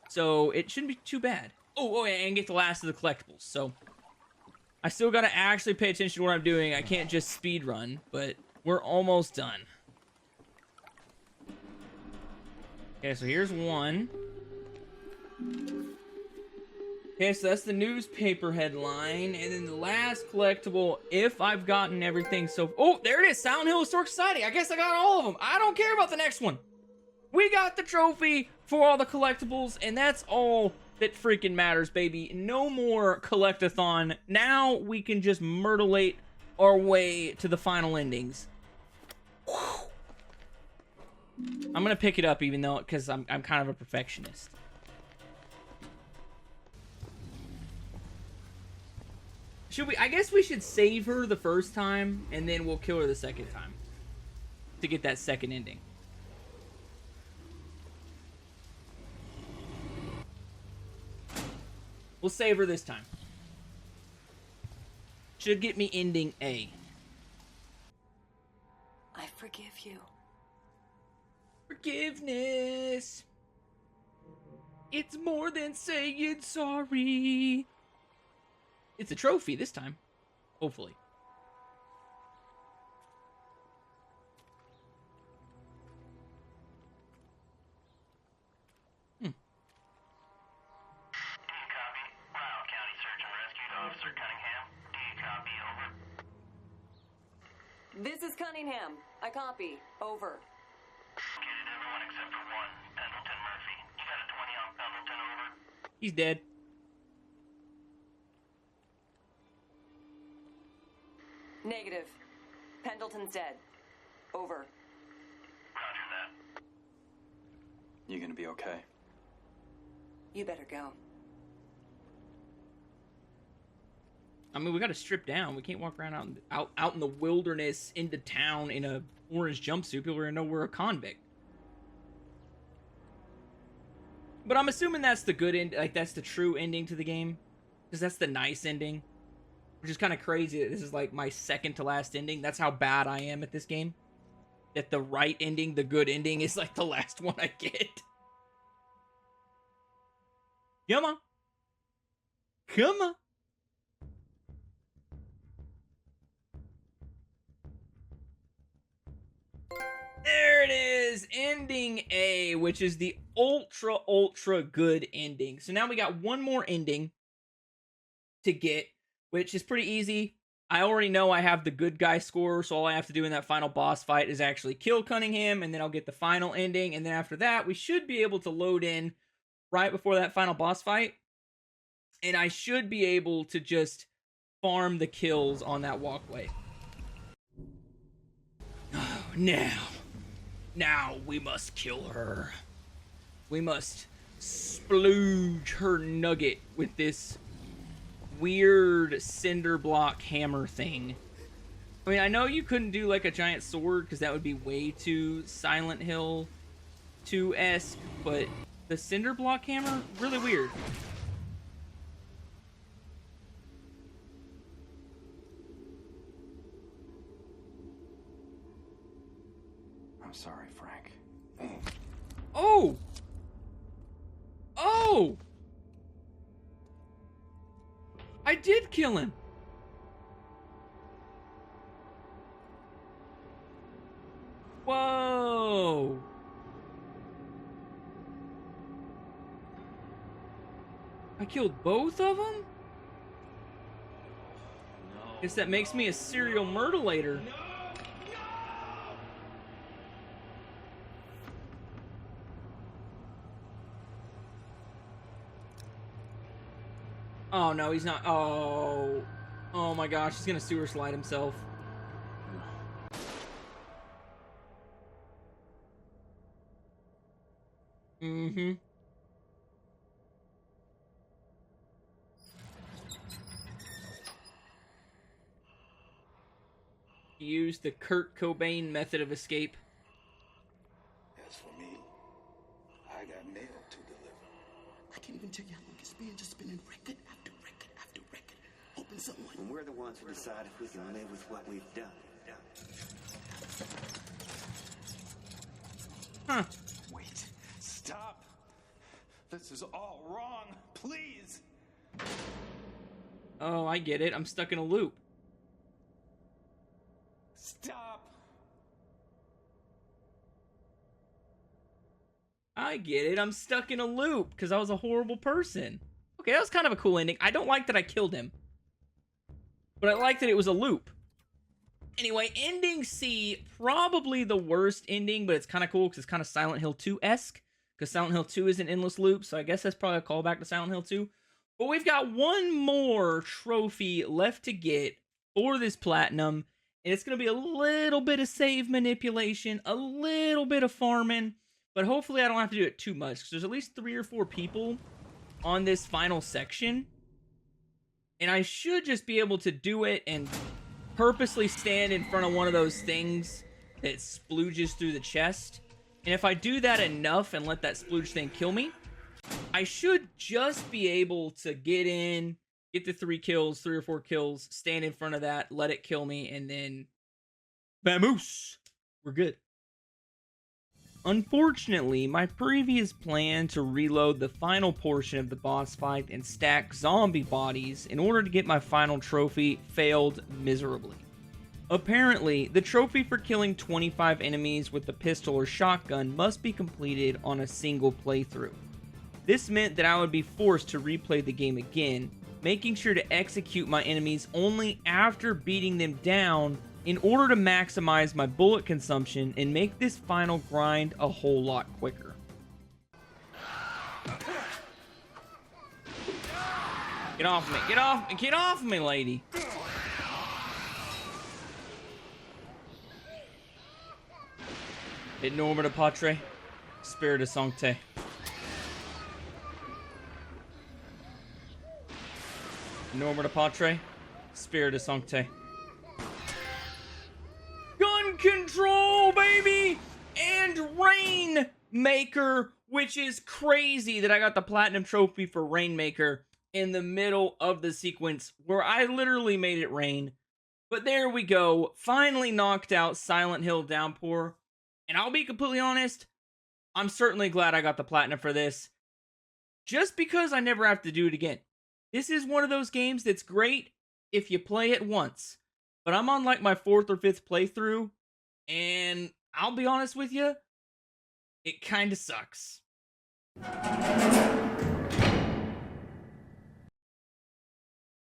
So it shouldn't be too bad. Oh, and get the last of the collectibles. So I still got to actually pay attention to what I'm doing. I can't just speed run, but we're almost done. Okay, so here's one. Okay, so that's the newspaper headline. And then the last collectible, if I've gotten everything so... Oh, there it is! Silent Hill Historic Society! I guess I got all of them! I don't care about the next one! We got the trophy for all the collectibles, and that's all that freaking matters, baby. No more collectathon. Now we can just myrtlate our way to the final endings. Whew. I'm gonna pick it up even though, because I'm kind of a perfectionist. Should we? I guess we should save her the first time, and then we'll kill her the second time to get that second ending. We'll save her this time. Should get me ending A. I forgive you. Forgiveness. It's more than saying sorry. It's a trophy this time. Hopefully. This is Cunningham. I copy. Over. Located everyone except for one, Pendleton Murphy. You got a 20 on Pendleton, over. He's dead. Negative. Pendleton's dead. Over. Roger that. You gonna be okay? You better go. I mean, we gotta strip down. We can't walk around out in the wilderness into town in a orange jumpsuit. People are gonna know we're a convict. But I'm assuming that's the good end, like that's the true ending to the game, because that's the nice ending, which is kind of crazy that this is like my second to last ending. That's how bad I am at this game. That the right ending, the good ending, is like the last one I get. Come on. Come on. There it is, ending A, which is the ultra good ending. So now we got one more ending to get, which is pretty easy. I already know I have the good guy score, so all I have to do in that final boss fight is actually kill Cunningham, and then I'll get the final ending, and then after that, we should be able to load in right before that final boss fight, and I should be able to just farm the kills on that walkway. Oh, now we must kill her. We must splooge her nugget with this weird cinder block hammer thing. I mean, I know you couldn't do like a giant sword because that would be way too Silent Hill 2-esque, but the cinder block hammer, really weird. I'm sorry, Frank. Oh! Oh! I did kill him. Whoa. I killed both of them? No. Guess that makes me a serial murderlator. No. Oh, no, he's not. Oh. Oh, my gosh. He's going to sewer slide himself. Mm-hmm. Use the Kurt Cobain method of escape. As for me, I got mail to deliver. I can't even tell you how long it's been just spinning record after record after record, hoping someone. And we're the ones who decide if we can live with what we've done. Huh. Wait. Stop. This is all wrong. Please. Oh, I get it. I'm stuck in a loop. Stop. I get it. I'm stuck in a loop because I was a horrible person. Okay, that was kind of a cool ending. I don't like that I killed him, but I like that it was a loop. Anyway, ending C, probably the worst ending, but it's kind of cool because it's kind of Silent Hill 2-esque, because Silent Hill 2 is an endless loop, so I guess that's probably a callback to Silent Hill 2. But we've got one more trophy left to get for this platinum, and it's going to be a little bit of save manipulation, a little bit of farming, but hopefully I don't have to do it too much, because there's at least 3 or 4 people on this final section, and I should just be able to do it and purposely stand in front of one of those things that splooges through the chest. And if I do that enough and let that splooge thing kill me, I should just be able to get in, get the 3 kills, 3 or 4 kills, stand in front of that, let it kill me, and then vamoose, we're good. Unfortunately, my previous plan to reload the final portion of the boss fight and stack zombie bodies in order to get my final trophy failed miserably. Apparently, the trophy for killing 25 enemies with the pistol or shotgun must be completed on a single playthrough. This meant that I would be forced to replay the game again, making sure to execute my enemies only after beating them down in order to maximize my bullet consumption and make this final grind a whole lot quicker. Get off me, get off me, lady. Et norma de patre, spirit de sancte. Norma de patre, spirit de sancte. Gun control, baby! And Rainmaker which is crazy that I got the platinum trophy for Rainmaker in the middle of the sequence where I literally made it rain. But there we go, finally knocked out Silent Hill Downpour. And I'll be completely honest, I'm certainly glad I got the platinum for this, just because I never have to do it again. This is one of those games that's great if you play it once, but I'm on like my 4th or 5th playthrough, and I'll be honest with you, it kind of sucks.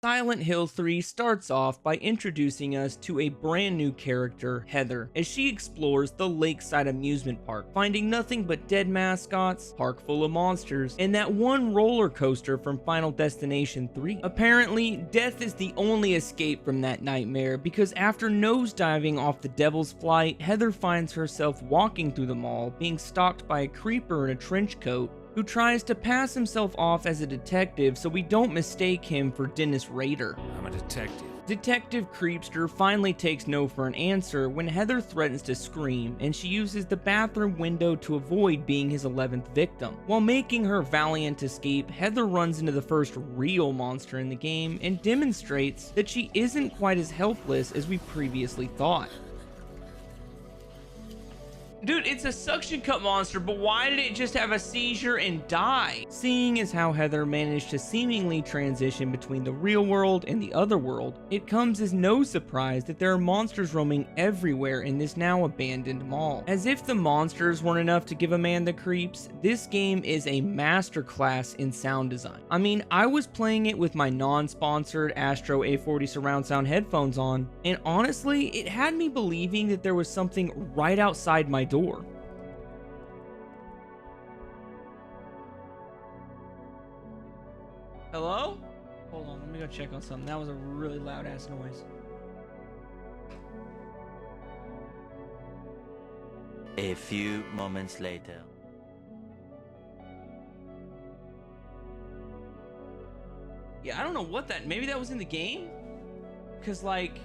Silent Hill 3 starts off by introducing us to a brand new character, Heather, as she explores the lakeside amusement park, finding nothing but dead mascots, park full of monsters, and that one roller coaster from Final Destination 3. Apparently, death is the only escape from that nightmare, because after nosediving off the Devil's Flight, Heather finds herself walking through the mall, being stalked by a creeper in a trench coat, who tries to pass himself off as a detective so we don't mistake him for Dennis Rader. I'm a detective. Detective Creepster finally takes no for an answer when Heather threatens to scream, and she uses the bathroom window to avoid being his 11th victim. While making her valiant escape, Heather runs into the first real monster in the game and demonstrates that she isn't quite as helpless as we previously thought. Dude, it's a suction cup monster, but why did it just have a seizure and die? Seeing as how Heather managed to seemingly transition between the real world and the other world, it comes as no surprise that there are monsters roaming everywhere in this now abandoned mall. As if the monsters weren't enough to give a man the creeps, this game is a masterclass in sound design. I mean, I was playing it with my non-sponsored Astro A40 surround sound headphones on, and honestly, it had me believing that there was something right outside my door. Hello? Hold on, let me go check on something. That was a really loud ass noise. A few moments later. Yeah, I don't know what that, maybe that was in the game? Because like,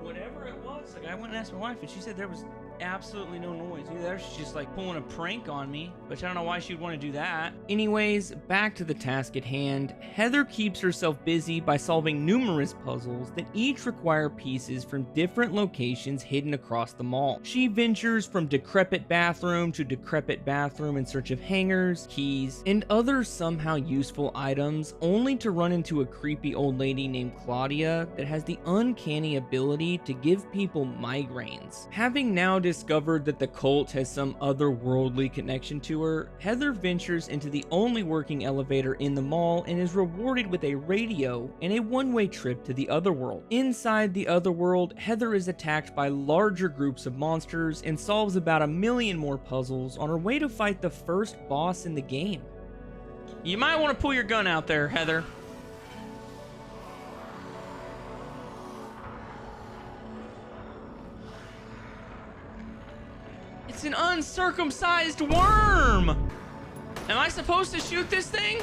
whatever it was, like I went and asked my wife and she said there was absolutely no noise. Either she's just like pulling a prank on me, which I don't know why she'd want to do that. Anyways, back to the task at hand. Heather keeps herself busy by solving numerous puzzles that each require pieces from different locations hidden across the mall. She ventures from decrepit bathroom to decrepit bathroom in search of hangers, keys, and other somehow useful items, only to run into a creepy old lady named Claudia that has the uncanny ability to give people migraines. Having now discovered that the cult has some otherworldly connection to her, Heather ventures into the only working elevator in the mall and is rewarded with a radio and a one-way trip to the otherworld. Inside the otherworld, Heather is attacked by larger groups of monsters and solves about 1 million more puzzles on her way to fight the first boss in the game. You might want to pull your gun out there, Heather. It's an uncircumcised worm! Am I supposed to shoot this thing?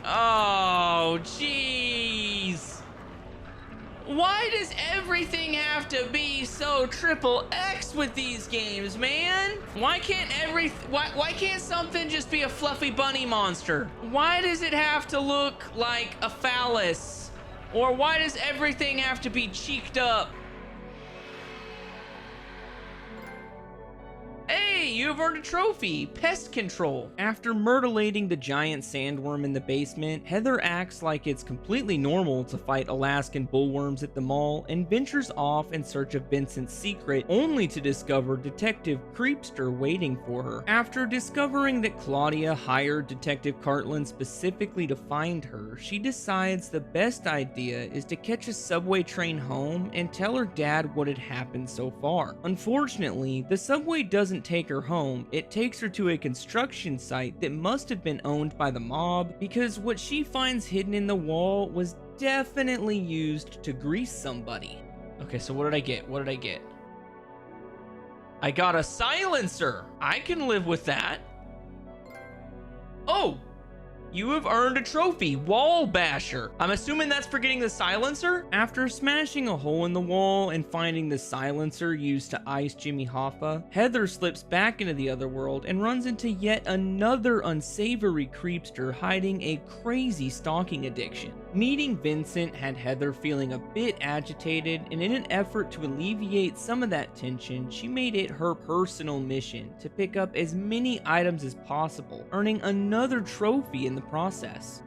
Oh, jeez. Why does everything have to be so triple X with these games, man? Why can't why can't something just be a fluffy bunny monster? Why does it have to look like a phallus? Or why does everything have to be cheeked up? Hey, you've earned a trophy, Pest Control. After mutilating the giant sandworm in the basement, Heather acts like it's completely normal to fight Alaskan bullworms at the mall and ventures off in search of Vincent's secret, only to discover Detective Creepster waiting for her. After discovering that Claudia hired Detective Cartland specifically to find her, she decides the best idea is to catch a subway train home and tell her dad what had happened so far. Unfortunately, the subway doesn't take her home, it takes her to a construction site that must have been owned by the mob, because what she finds hidden in the wall was definitely used to grease somebody. Okay, so what did I get? What did I get? I got a silencer. I can live with that. Oh, You have earned a trophy, Wall Basher. I'm assuming that's for getting the silencer? After smashing a hole in the wall and finding the silencer used to ice Jimmy Hoffa, Heather slips back into the other world and runs into yet another unsavory creepster hiding a crazy stalking addiction. Meeting Vincent had Heather feeling a bit agitated, and in an effort to alleviate some of that tension, she made it her personal mission to pick up as many items as possible, earning another trophy in the process.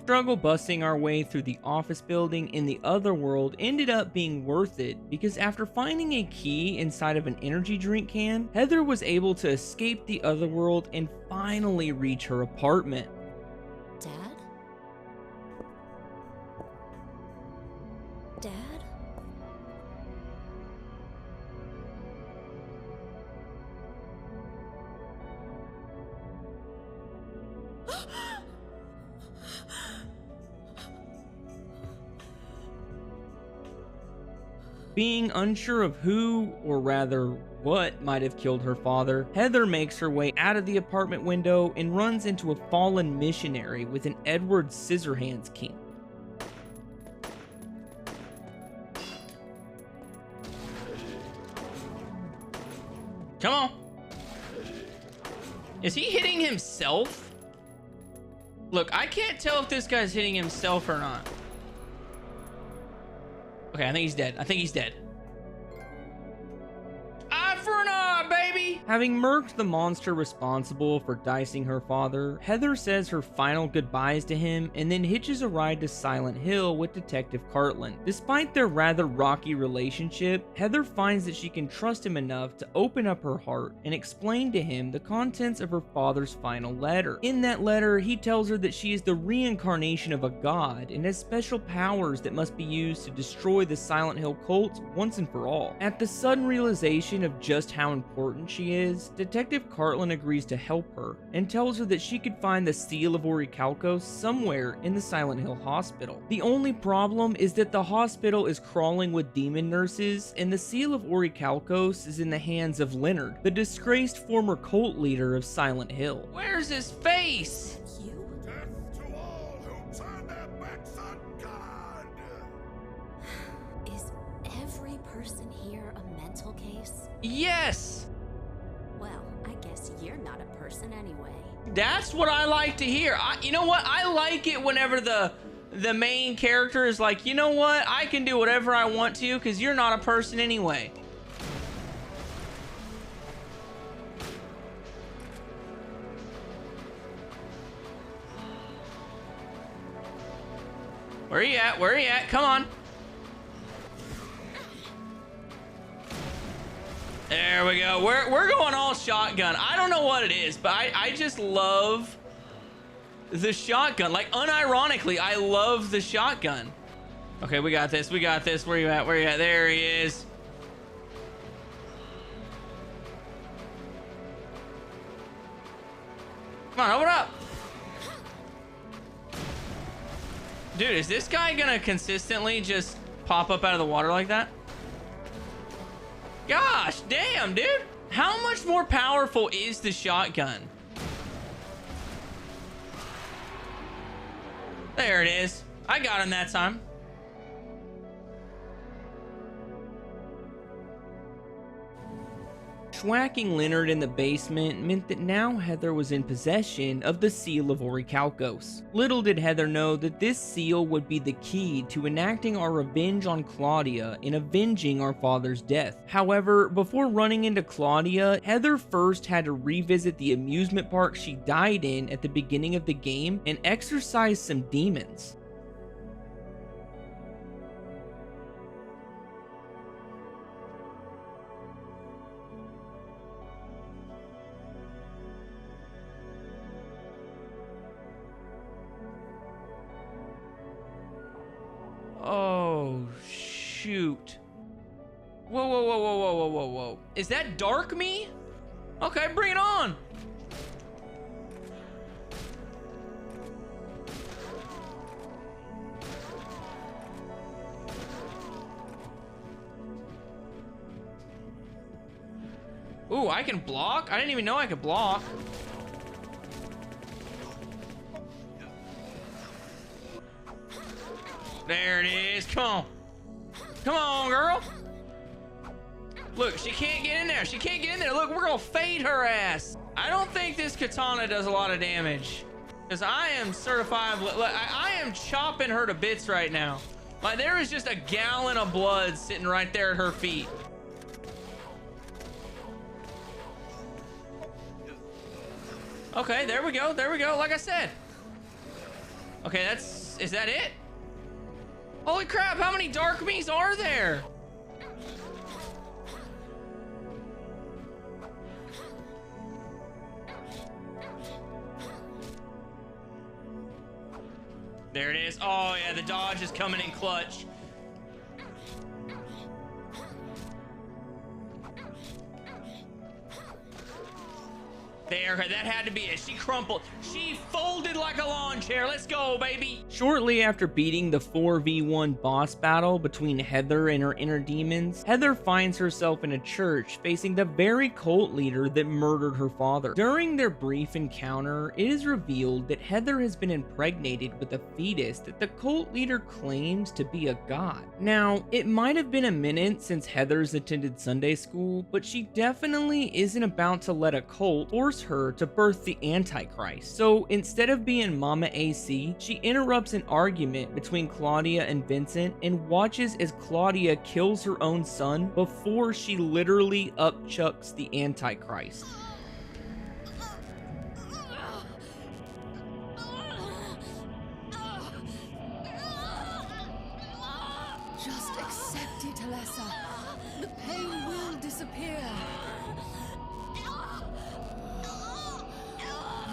Struggle busting our way through the office building in the other world ended up being worth it, because after finding a key inside of an energy drink can, Heather was able to escape the other world and finally reach her apartment. Dad? Dad? Being unsure of who, or rather what, might have killed her father, Heather makes her way out of the apartment window and runs into a fallen missionary with an Edward Scissorhands kink. Come on. Is he hitting himself? Look, I can't tell if this guy's hitting himself or not. Okay, I think he's dead. I think he's dead. Eye for an eye, baby! Having murked the monster responsible for dicing her father, Heather says her final goodbyes to him and then hitches a ride to Silent Hill with Detective Cartland. Despite their rather rocky relationship, Heather finds that she can trust him enough to open up her heart and explain to him the contents of her father's final letter. In that letter, he tells her that she is the reincarnation of a god and has special powers that must be used to destroy the Silent Hill cult once and for all. At the sudden realization of just how important she is, Detective Cartland agrees to help her and tells her that she could find the Seal of Orichalcos somewhere in the Silent Hill hospital. The only problem is that the hospital is crawling with demon nurses, and the Seal of Orichalcos is in the hands of Leonard, the disgraced former cult leader of Silent Hill. Where's his face? Is every person here a mental case? Yes! Well, I guess you're not a person anyway. That's what I like to hear. You know what? I like it whenever the main character is like, you know what? I can do whatever I want to because you're not a person anyway. Where are you at? Where are you at? Come on. There we go. We're going all shotgun. I don't know what it is, but I just love the shotgun. Like, unironically, I love the shotgun. Okay, we got this. We got this. Where you at? Where you at? There he is. Come on, open up. Dude, is this guy gonna consistently just pop up out of the water like that? Gosh, damn, dude. How much more powerful is the shotgun? There it is. I got him that time. Schwacking Leonard in the basement meant that now Heather was in possession of the Seal of Orichalcos. Little did Heather know that this seal would be the key to enacting our revenge on Claudia and avenging our father's death. However, before running into Claudia, Heather first had to revisit the amusement park she died in at the beginning of the game and exorcise some demons. Oh, shoot. Whoa, whoa, whoa, whoa, whoa, whoa, whoa, whoa. Is that Dark Me? Okay, bring it on. Ooh, I can block? I didn't even know I could block. There it is. Come on. Come on, girl. Look, she can't get in there. She can't get in there. Look, we're gonna fade her ass. I don't think this katana does a lot of damage. Because I am certified. I am chopping her to bits right now. Like, there is just a gallon of blood sitting right there at her feet. Okay, there we go. There we go. Like I said. Okay, is that it? Holy crap, how many dark me's are there? There it is. Oh yeah, the dodge is coming in clutch. There, that had to be it. She crumpled. She folded like a lawn chair. Let's go, baby. Shortly after beating the 4v1 boss battle between Heather and her inner demons, Heather finds herself in a church facing the very cult leader that murdered her father. During their brief encounter, it is revealed that Heather has been impregnated with a fetus that the cult leader claims to be a god. Now, it might have been a minute since Heather's attended Sunday school, but she definitely isn't about to let a cult force her to birth the Antichrist. So instead of being Mama AC, she interrupts an argument between Claudia and Vincent and watches as Claudia kills her own son before she literally upchucks the Antichrist. Just accept it, Alessa. The pain will disappear.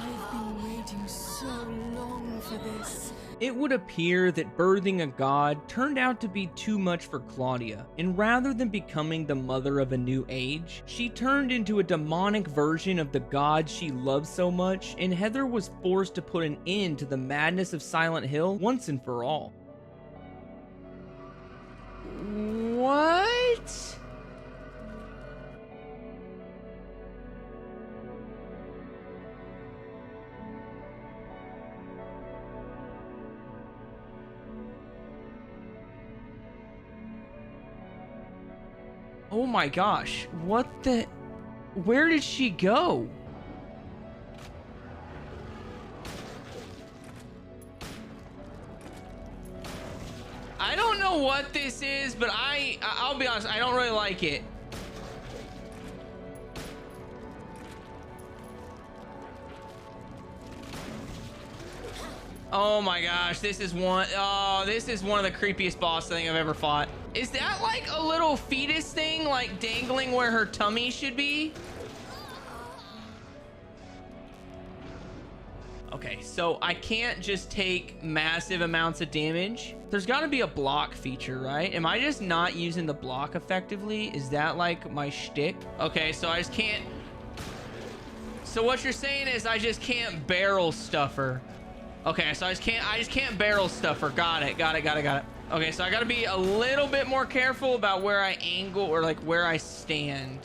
I've been waiting so long for this. It would appear that birthing a god turned out to be too much for Claudia, and rather than becoming the mother of a new age, she turned into a demonic version of the god she loved so much, and Heather was forced to put an end to the madness of Silent Hill once and for all. What? Oh my gosh, what the... Where did she go? I don't know what this is, but I'll be honest, I don't really like it. Oh my gosh, this is one of the creepiest boss thing I've ever fought. Is that like a little fetus thing, like dangling where her tummy should be? Okay, so I can't just take massive amounts of damage. There's got to be a block feature, right? Am I just not using the block effectively? Is that like my shtick? Okay, so I just can't... So what you're saying is I just can't barrel stuff her. Okay, so I just can't barrel stuff her. Got it. Okay, so I gotta be a little bit more careful about where I angle or like where I stand.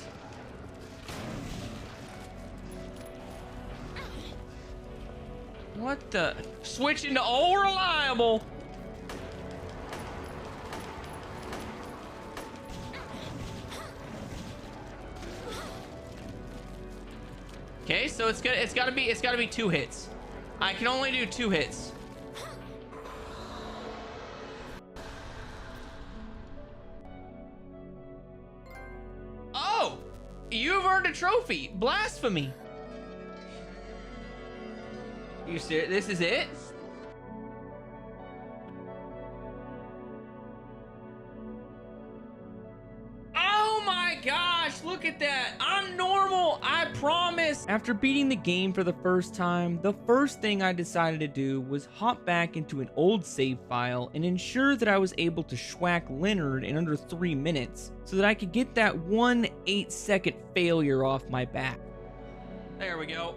What the? Switching to old reliable. Okay, so it's gotta be 2 hits. I can only do 2 hits. Oh! You've earned a trophy! Blasphemy! You serious? This is it? Oh my gosh, look at that. I'm normal, I promise. After beating the game for the first time, the first thing I decided to do was hop back into an old save file and ensure that I was able to schwack Leonard in under 3 minutes so that I could get that 1 8-second failure off my back. There we go.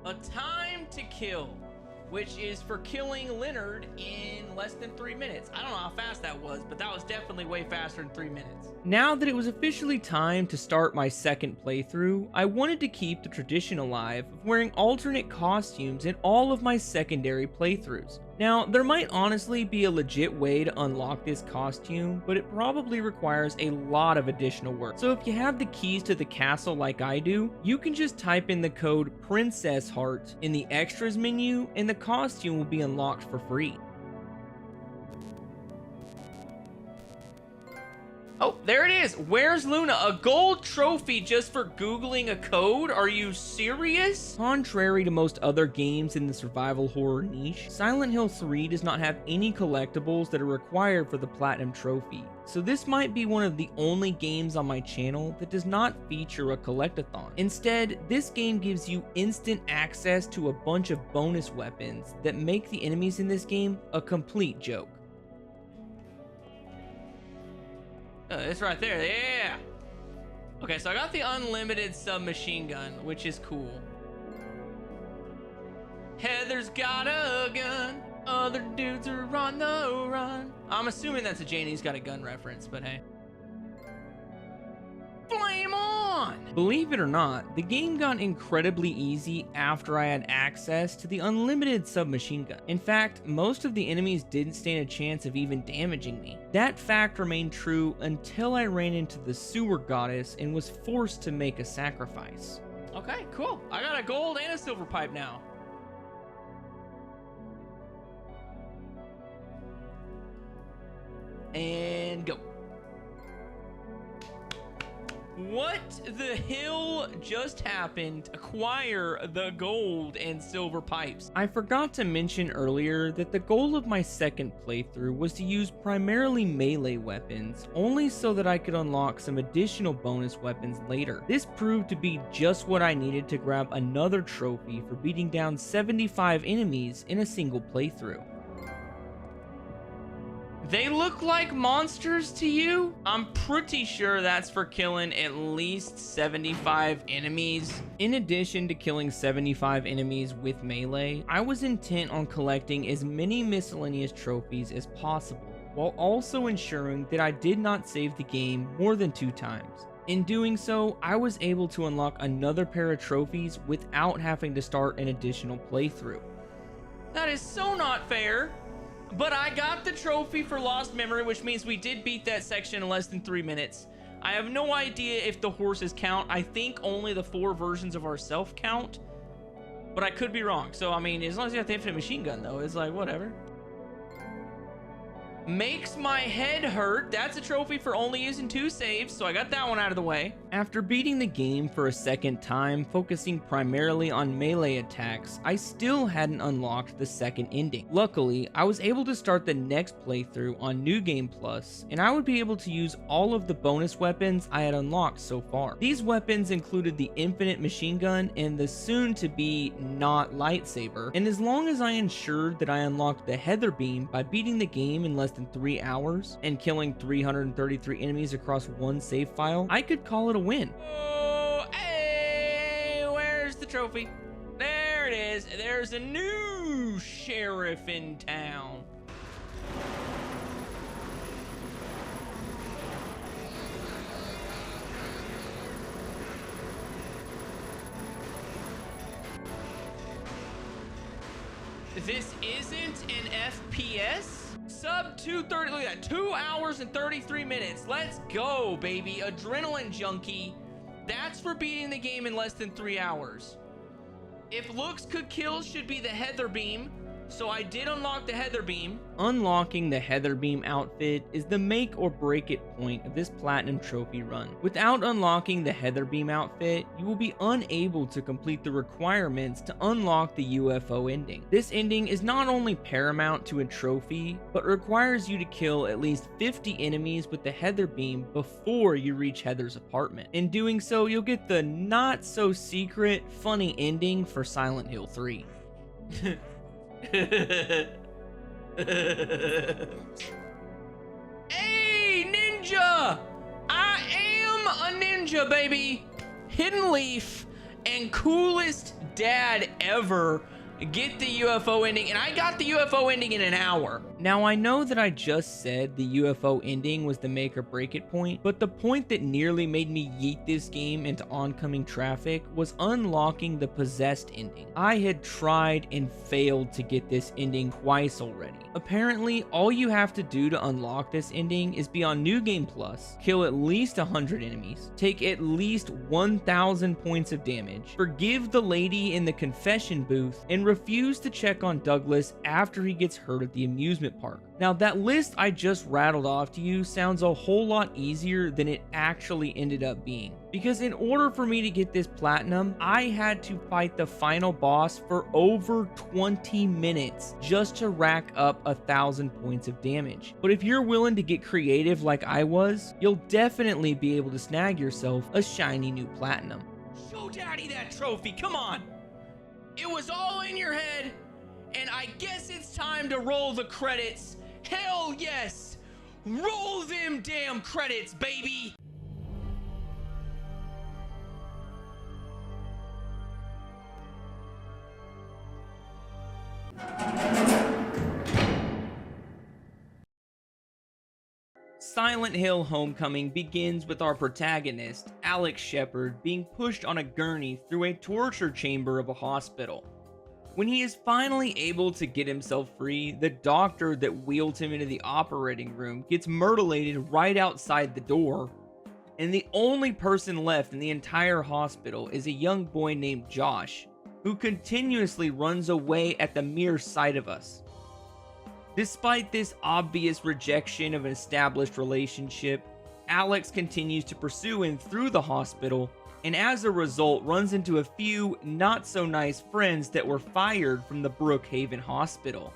A time to kill. which is for killing Leonard in less than 3 minutes. I don't know how fast that was, but that was definitely way faster than 3 minutes. Now that it was officially time to start my second playthrough, I wanted to keep the tradition alive of wearing alternate costumes in all of my secondary playthroughs. Now, there might honestly be a legit way to unlock this costume, but it probably requires a lot of additional work. So if you have the keys to the castle like I do, you can just type in the code Princess Heart in the extras menu and the costume will be unlocked for free. Oh, there it is. Where's Luna? A gold trophy just for Googling a code? Are you serious? Contrary to most other games in the survival horror niche, Silent Hill 3 does not have any collectibles that are required for the Platinum Trophy. So this might be one of the only games on my channel that does not feature a collectathon. Instead, this game gives you instant access to a bunch of bonus weapons that make the enemies in this game a complete joke. It's right there, yeah! Okay, so I got the unlimited submachine gun, which is cool. Heather's got a gun, other dudes are on the run. I'm assuming that's a Janie's Got a Gun reference, but hey. Flame on! Believe it or not, the game got incredibly easy after I had access to the unlimited submachine gun. In fact, most of the enemies didn't stand a chance of even damaging me. That fact remained true until I ran into the sewer goddess and was forced to make a sacrifice. Okay, cool. I got a gold and a silver pipe now. And go. What the hell just happened? Acquire the gold and silver pipes. I forgot to mention earlier that the goal of my second playthrough was to use primarily melee weapons, only so that I could unlock some additional bonus weapons later. This proved to be just what I needed to grab another trophy for beating down 75 enemies in a single playthrough. They look like monsters to you? I'm pretty sure that's for killing at least 75 enemies. In addition to killing 75 enemies with melee, I was intent on collecting as many miscellaneous trophies as possible, while also ensuring that I did not save the game more than 2 times. In doing so, I was able to unlock another pair of trophies without having to start an additional playthrough. That is so not fair! But I got the trophy for Lost Memory, which means we did beat that section in less than 3 minutes. I have no idea if the horses count. I think only the 4 versions of ourself count. But I could be wrong. So, I mean, as long as you have the infinite machine gun, though, it's like, whatever. Makes my head hurt. That's a trophy for only using 2 saves, so I got that one out of the way. After beating the game for a second time, focusing primarily on melee attacks, I still hadn't unlocked the second ending. Luckily, I was able to start the next playthrough on New Game Plus, and I would be able to use all of the bonus weapons I had unlocked so far. These weapons included the infinite machine gun and the soon-to-be not lightsaber, and as long as I ensured that I unlocked the Heather Beam by beating the game in less than 3 hours and killing 333 enemies across 1 save file, I could call it a win. Oh, hey, where's the trophy? There it is. There's a new sheriff in town. This isn't an FPS? Sub 230, look at that, 2 hours and 33 minutes. Let's go, baby. Adrenaline junkie. That's for beating the game in less than 3 hours. If looks could kill, should be the Heather Beam. So I did unlock the Heather Beam. Unlocking the Heather Beam outfit is the make or break it point of this Platinum Trophy run. Without unlocking the Heather Beam outfit, you will be unable to complete the requirements to unlock the UFO ending. This ending is not only paramount to a trophy, but requires you to kill at least 50 enemies with the Heather Beam before you reach Heather's apartment. In doing so, you'll get the not so secret, funny ending for Silent Hill 3. Hey, ninja! I am a ninja, baby! Hidden Leaf and coolest dad ever. get the UFO ending, and I got the UFO ending in an hour. Now, I know that I just said the UFO ending was the make or break it point, but the point that nearly made me yeet this game into oncoming traffic was unlocking the possessed ending. I had tried and failed to get this ending twice already. Apparently, all you have to do to unlock this ending is be on New Game Plus, kill at least 100 enemies, take at least 1,000 points of damage, forgive the lady in the confession booth, and refuse to check on Douglas after he gets hurt at the amusement park. Now, that list I just rattled off to you sounds a whole lot easier than it actually ended up being. Because in order for me to get this platinum, I had to fight the final boss for over 20 minutes just to rack up 1,000 points of damage. But if you're willing to get creative like I was, you'll definitely be able to snag yourself a shiny new platinum. Show Daddy that trophy, come on! It was all in your head, and I guess it's time to roll the credits. Hell yes! Roll them damn credits, baby! Silent Hill Homecoming begins with our protagonist, Alex Shepard, being pushed on a gurney through a torture chamber of a hospital. When he is finally able to get himself free, the doctor that wheeled him into the operating room gets mutilated right outside the door, and the only person left in the entire hospital is a young boy named Josh, who continuously runs away at the mere sight of us. Despite this obvious rejection of an established relationship, Alex continues to pursue him through the hospital, and as a result runs into a few not so nice friends that were fired from the Brookhaven Hospital.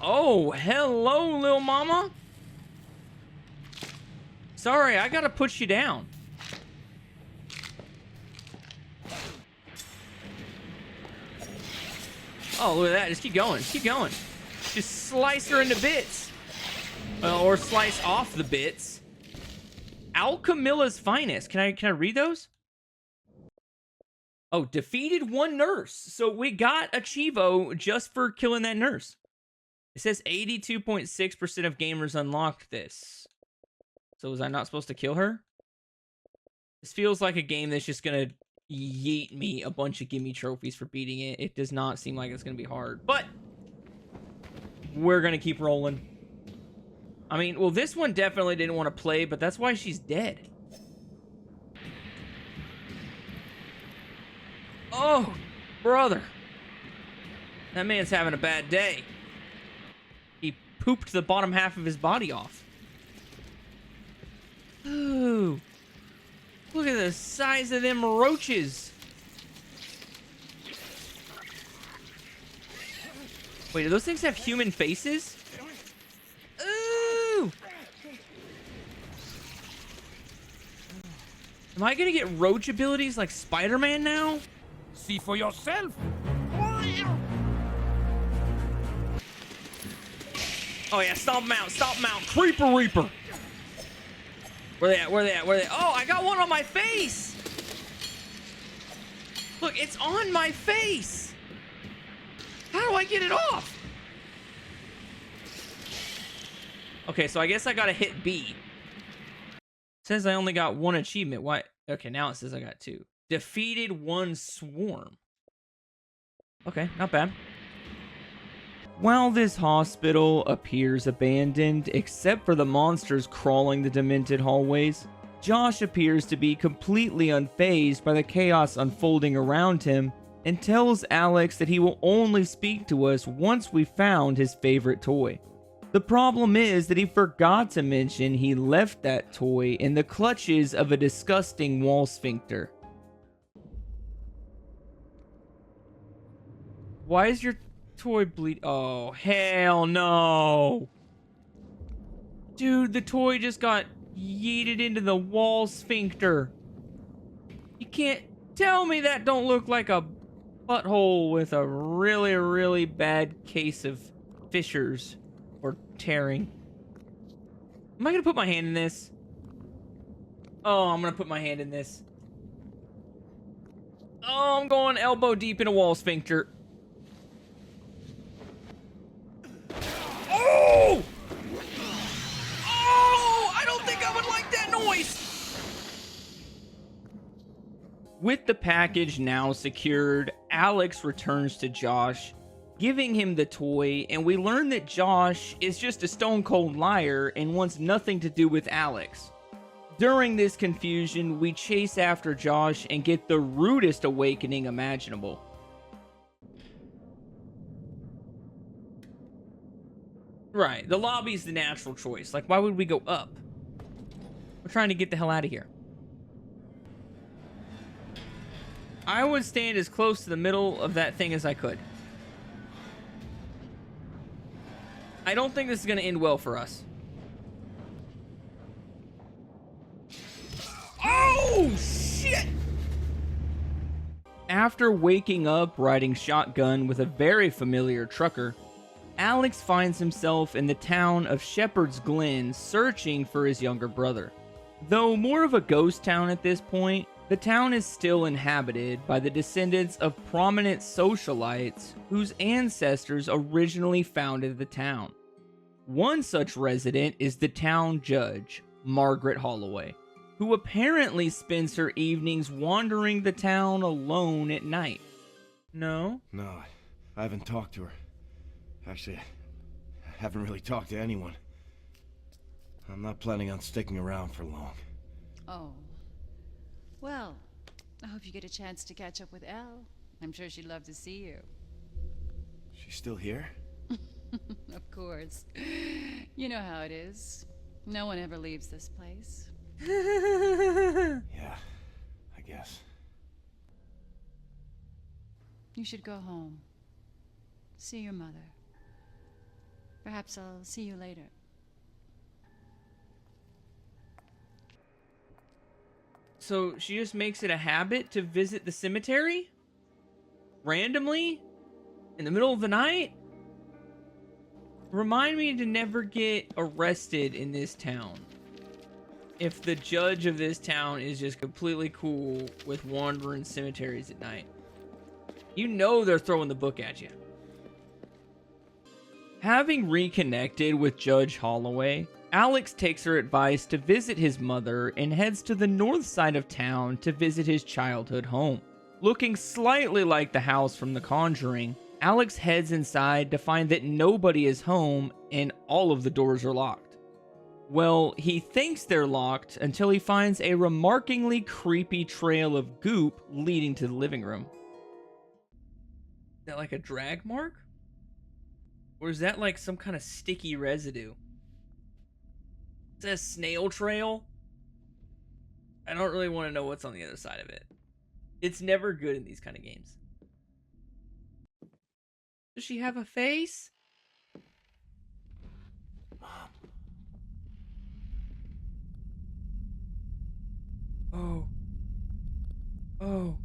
Oh, hello, little mama. Sorry, I gotta put you down. Oh, look at that. Just keep going. Just keep going. Just slice her into bits. Or slice off the bits. Alchemilla's finest. Can I read those? Oh, defeated one nurse. So we got a Chivo just for killing that nurse. It says 82.6% of gamers unlocked this. So was I not supposed to kill her? This feels like a game that's just gonna yeet me a bunch of gimme trophies for beating it. It does not seem like it's gonna be hard, but we're gonna keep rolling. I mean, well, this one definitely didn't want to play, but that's why she's dead. Oh, brother. That man's having a bad day. He pooped the bottom half of his body off. Ooh. Look at the size of them roaches. Wait, do those things have human faces? Ooh! Am I gonna get roach abilities like Spider-Man now? See for yourself. Oh yeah, stomp them out, stomp them out. Creeper Reaper. Where they at? Where they at? Where they at? Oh, I got one on my face. Look, it's on my face. How do I get it off? Okay, so I guess I gotta hit B. It says I only got one achievement. Why? Okay, now it says I got two. Defeated one swarm. Okay, not bad. While this hospital appears abandoned, except for the monsters crawling the demented hallways, Josh appears to be completely unfazed by the chaos unfolding around him and tells Alex that he will only speak to us once we found his favorite toy. The problem is that he forgot to mention he left that toy in the clutches of a disgusting wall sphincter. Why is your toy bleed? Oh, hell no. Dude, the toy just got yeeted into the wall sphincter. You can't tell me that don't look like a butthole with a really, really bad case of fissures or tearing. Am I gonna put my hand in this? Oh, I'm gonna put my hand in this. Oh, I'm going elbow deep in a wall sphincter. Oh! Oh! I don't think I would like that noise! With the package now secured, Alex returns to Josh, giving him the toy, and we learn that Josh is just a stone cold liar and wants nothing to do with Alex. During this confusion, we chase after Josh and get the rudest awakening imaginable. Right, the lobby's the natural choice. Like, why would we go up? We're trying to get the hell out of here. I would stand as close to the middle of that thing as I could. I don't think this is going to end well for us. Oh, shit! After waking up riding shotgun with a very familiar trucker, Alex finds himself in the town of Shepherd's Glen searching for his younger brother. Though more of a ghost town at this point, the town is still inhabited by the descendants of prominent socialites whose ancestors originally founded the town. One such resident is the town judge, Margaret Holloway, who apparently spends her evenings wandering the town alone at night. No? No, I haven't talked to her. Actually, I haven't really talked to anyone. I'm not planning on sticking around for long. Oh. Well, I hope you get a chance to catch up with Elle. I'm sure she'd love to see you. She's still here? Of course. You know how it is. No one ever leaves this place. Yeah, I guess. You should go home. See your mother. Perhaps I'll see you later. So she just makes it a habit to visit the cemetery? Randomly? In the middle of the night? Remind me to never get arrested in this town. If the judge of this town is just completely cool with wandering cemeteries at night. You know they're throwing the book at you. Having reconnected with Judge Holloway, Alex takes her advice to visit his mother and heads to the north side of town to visit his childhood home. Looking slightly like the house from The Conjuring, Alex heads inside to find that nobody is home and all of the doors are locked. Well, he thinks they're locked until he finds a remarkably creepy trail of goop leading to the living room. Is that like a drag mark? Or is that like some kind of sticky residue? Is that a snail trail? I don't really want to know what's on the other side of it. It's never good in these kind of games. Does she have a face? Oh. Oh.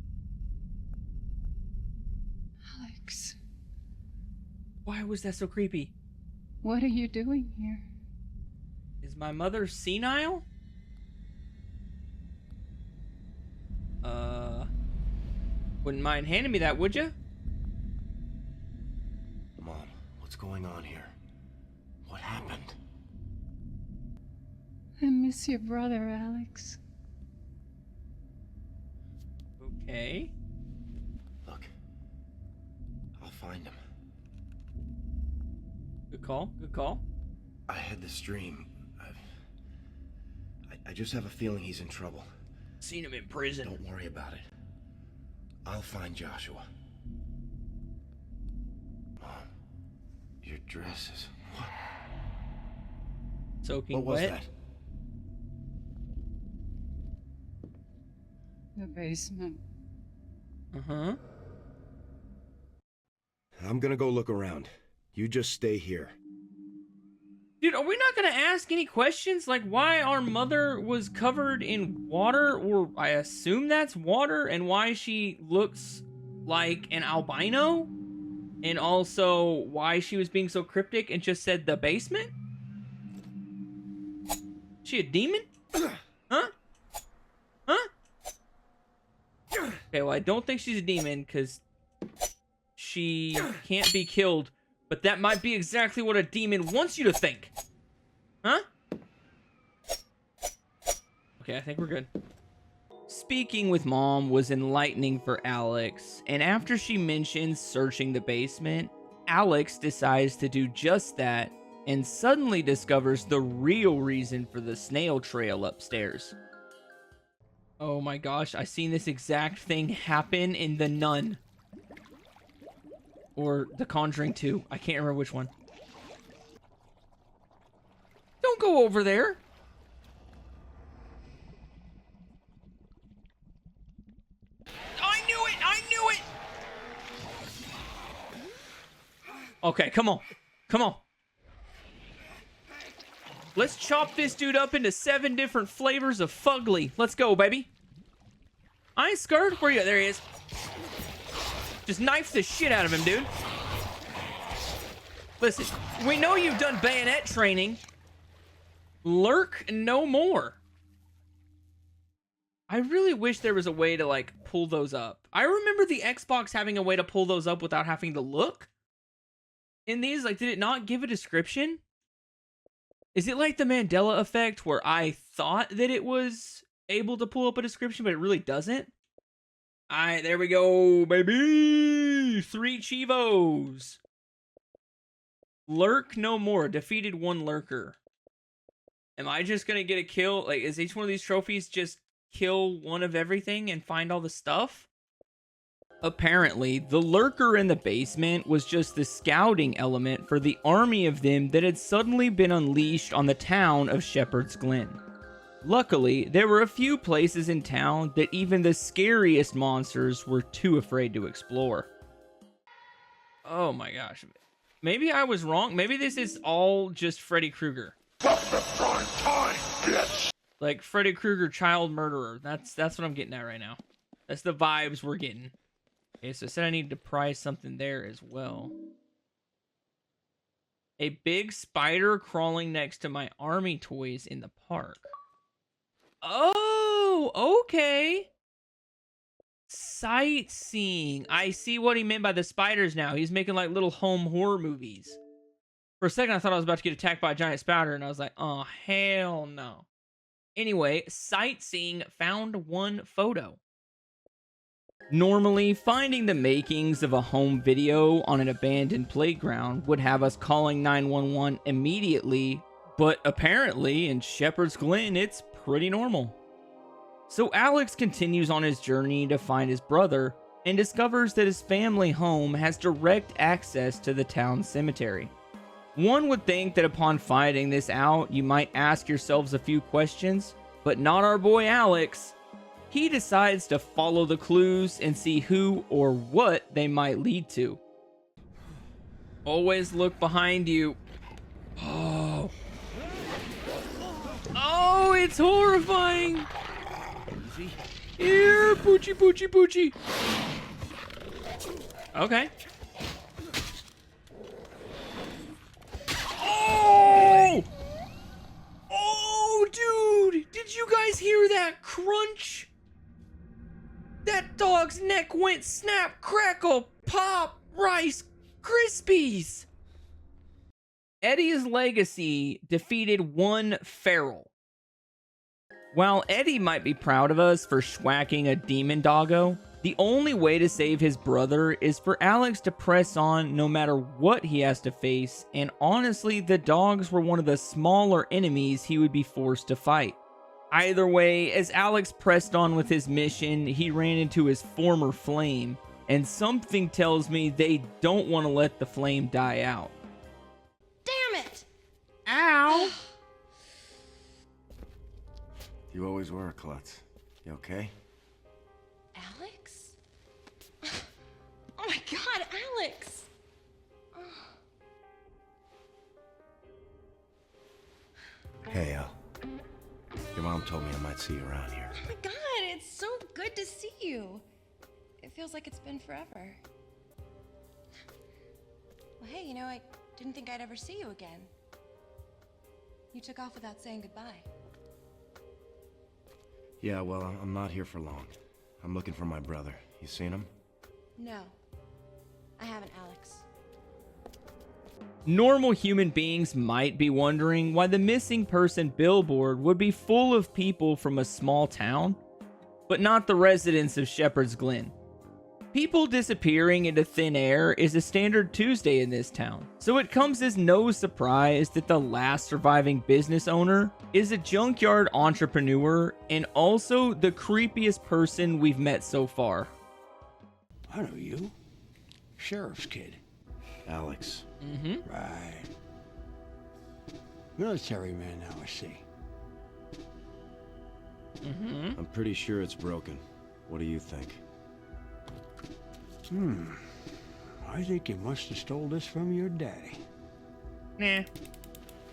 Alex. Why was that so creepy? What are you doing here? Is my mother senile? Wouldn't mind handing me that, would you? Mom, what's going on here? What happened? I miss your brother, Alex. Okay. Look, I'll find him. Good call, good call. I had this dream. I just have a feeling he's in trouble. Seen him in prison. Don't worry about it. I'll find Joshua. Mom, your dress is... What? Soaking what was wet. That? The basement. Uh-huh. I'm gonna go look around. You just stay here. Dude, are we not gonna ask any questions? Like why our mother was covered in water, or I assume that's water, and why she looks like an albino? And also why she was being so cryptic and just said the basement? She a demon? Huh? Okay, well, I don't think she's a demon because she can't be killed. But that might be exactly what a demon wants you to think. Huh? Okay, I think we're good. Speaking with Mom was enlightening for Alex, and after she mentions searching the basement, Alex decides to do just that and suddenly discovers the real reason for the snail trail upstairs. Oh my gosh, I seen this exact thing happen in The Nun. Or The Conjuring 2. I can't remember which one. Don't go over there. I knew it! I knew it! Okay, come on. Come on. Let's chop this dude up into 7 different flavors of fugly. Let's go, baby. I ain't scared. Where you at? There he is. Just knife the shit out of him, dude. Listen, we know you've done bayonet training. Lurk no more. I really wish there was a way to, like, pull those up. I remember the Xbox having a way to pull those up without having to look. In these, like, did it not give a description? Is it like the Mandela effect where I thought that it was able to pull up a description, but it really doesn't? Alright, there we go, baby! 3 Chivos! Lurk no more. Defeated 1 lurker. Am I just gonna get a kill? Like, is each one of these trophies just kill one of everything and find all the stuff? Apparently, the lurker in the basement was just the scouting element for the army of them that had suddenly been unleashed on the town of Shepherd's Glen. Luckily, there were a few places in town that even the scariest monsters were too afraid to explore. Oh my gosh. Maybe I was wrong. Maybe this is all just Freddy Krueger. Like Freddy Krueger child murderer. That's what I'm getting at right now. That's the vibes we're getting. Okay, so I said I need to prize something there as well. A big spider crawling next to my army toys in the park. Oh, okay. Sightseeing. I see what he meant by the spiders now. He's making like little home horror movies. For a second, I thought I was about to get attacked by a giant spider, and I was like, oh, hell no. Anyway, sightseeing found 1 photo. Normally, finding the makings of a home video on an abandoned playground would have us calling 911 immediately, but apparently in Shepherd's Glen, it's pretty normal. So Alex continues on his journey to find his brother and discovers that his family home has direct access to the town cemetery. One would think that upon finding this out, you might ask yourselves a few questions, but not our boy Alex. He decides to follow the clues and see who or what they might lead to. Always look behind you. Oh. Oh, it's horrifying. Here, poochie, poochie, poochie. Okay. Oh! Oh, dude! Did you guys hear that crunch? That dog's neck went snap, crackle, pop, Rice Krispies. Eddie's legacy defeated 1 feral. While Eddie might be proud of us for schwacking a demon doggo, the only way to save his brother is for Alex to press on no matter what he has to face, and honestly, the dogs were one of the smaller enemies he would be forced to fight. Either way, as Alex pressed on with his mission, he ran into his former flame, and something tells me they don't want to let the flame die out. Damn it! Ow! You always were a klutz. You okay? Alex? Oh my god, Alex! Hey, Al. Your mom told me I might see you around here. Oh my god, it's so good to see you. It feels like it's been forever. Well, hey, you know, I didn't think I'd ever see you again. You took off without saying goodbye. Yeah, well, I'm not here for long. I'm looking for my brother. You seen him? No. I haven't, Alex. Normal human beings might be wondering why the missing person billboard would be full of people from a small town, but not the residents of Shepherd's Glen. People disappearing into thin air is a standard Tuesday in this town, so it comes as no surprise that the last surviving business owner is a junkyard entrepreneur and also the creepiest person we've met so far. I know you. Sheriff's kid. Alex. Mm-hmm. Right. Military man now, I see. Mm-hmm. I'm pretty sure it's broken. What do you think? I think you must have stole this from your daddy. Nah.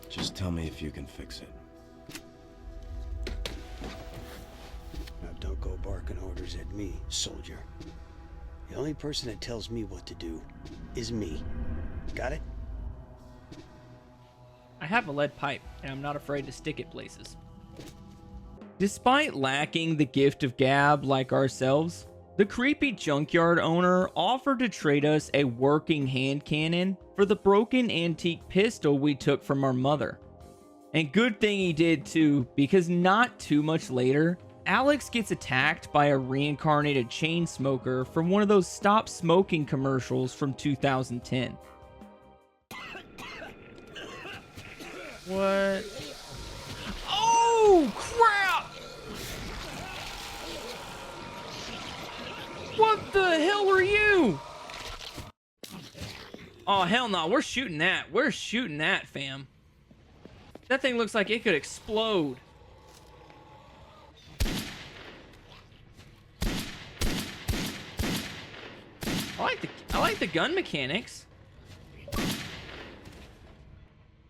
Just tell me if you can fix it. Now don't go barking orders at me, soldier. The only person that tells me what to do is me. Got it? I have a lead pipe, and I'm not afraid to stick it places. Despite lacking the gift of gab like ourselves, the creepy junkyard owner offered to trade us a working hand cannon for the broken antique pistol we took from our mother. And good thing he did too, because not too much later, Alex gets attacked by a reincarnated chain smoker from one of those stop smoking commercials from 2010. What? Oh, crap! What the hell are you? Oh, hell no. We're shooting that. We're shooting that, fam. That thing looks like it could explode. I like the gun mechanics.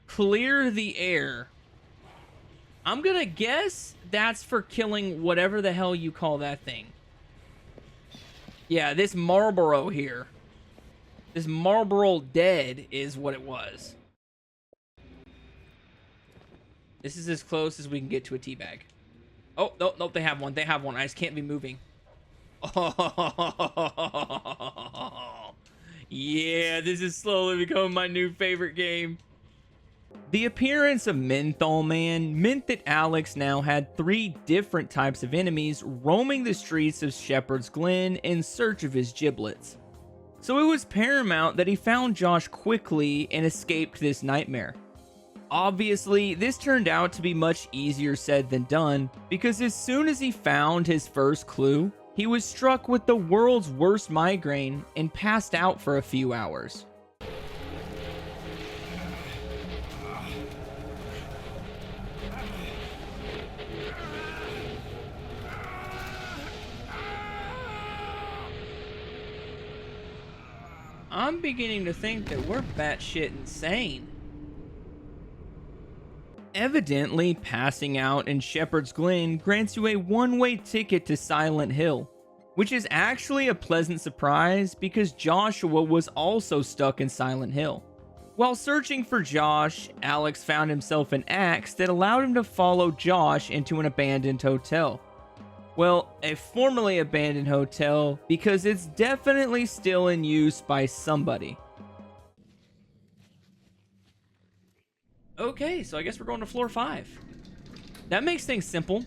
Clear the air. I'm gonna guess that's for killing whatever the hell you call that thing. Yeah, this Marlboro here. This Marlboro dead is what it was. This is as close as we can get to a teabag. Oh, no, nope, they have one. They have one. I just can't be moving. Oh, yeah, this is slowly becoming my new favorite game. The appearance of Menthol Man meant that Alex now had 3 different types of enemies roaming the streets of Shepherd's Glen in search of his giblets. So it was paramount that he found Josh quickly and escaped this nightmare. Obviously, this turned out to be much easier said than done, because as soon as he found his first clue, he was struck with the world's worst migraine and passed out for a few hours. I'm beginning to think that we're batshit insane. Evidently, passing out in Shepherd's Glen grants you a one-way ticket to Silent Hill, which is actually a pleasant surprise because Joshua was also stuck in Silent Hill. While searching for Josh, Alex found himself an axe that allowed him to follow Josh into an abandoned hotel. Well, a formerly abandoned hotel, because it's definitely still in use by somebody. Okay, so I guess we're going to floor 5. That makes things simple.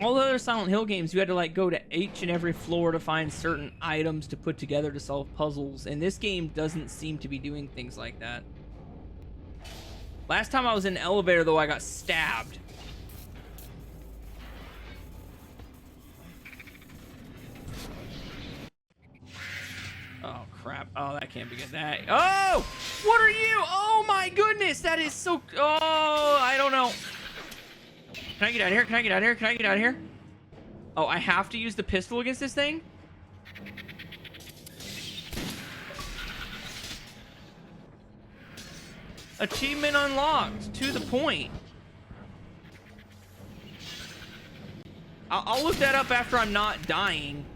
All the other Silent Hill games, you had to like go to each and every floor to find certain items to put together to solve puzzles, and this game doesn't seem to be doing things like that. Last time I was in an elevator, though, I got stabbed. Oh, crap. Oh, that can't be good. That. Oh! What are you? Oh, my goodness. That is so. Oh, I don't know. Can I get out of here? Can I get out of here? Can I get out of here? Oh, I have to use the pistol against this thing? Achievement unlocked. To the point. I'll look that up after I'm not dying.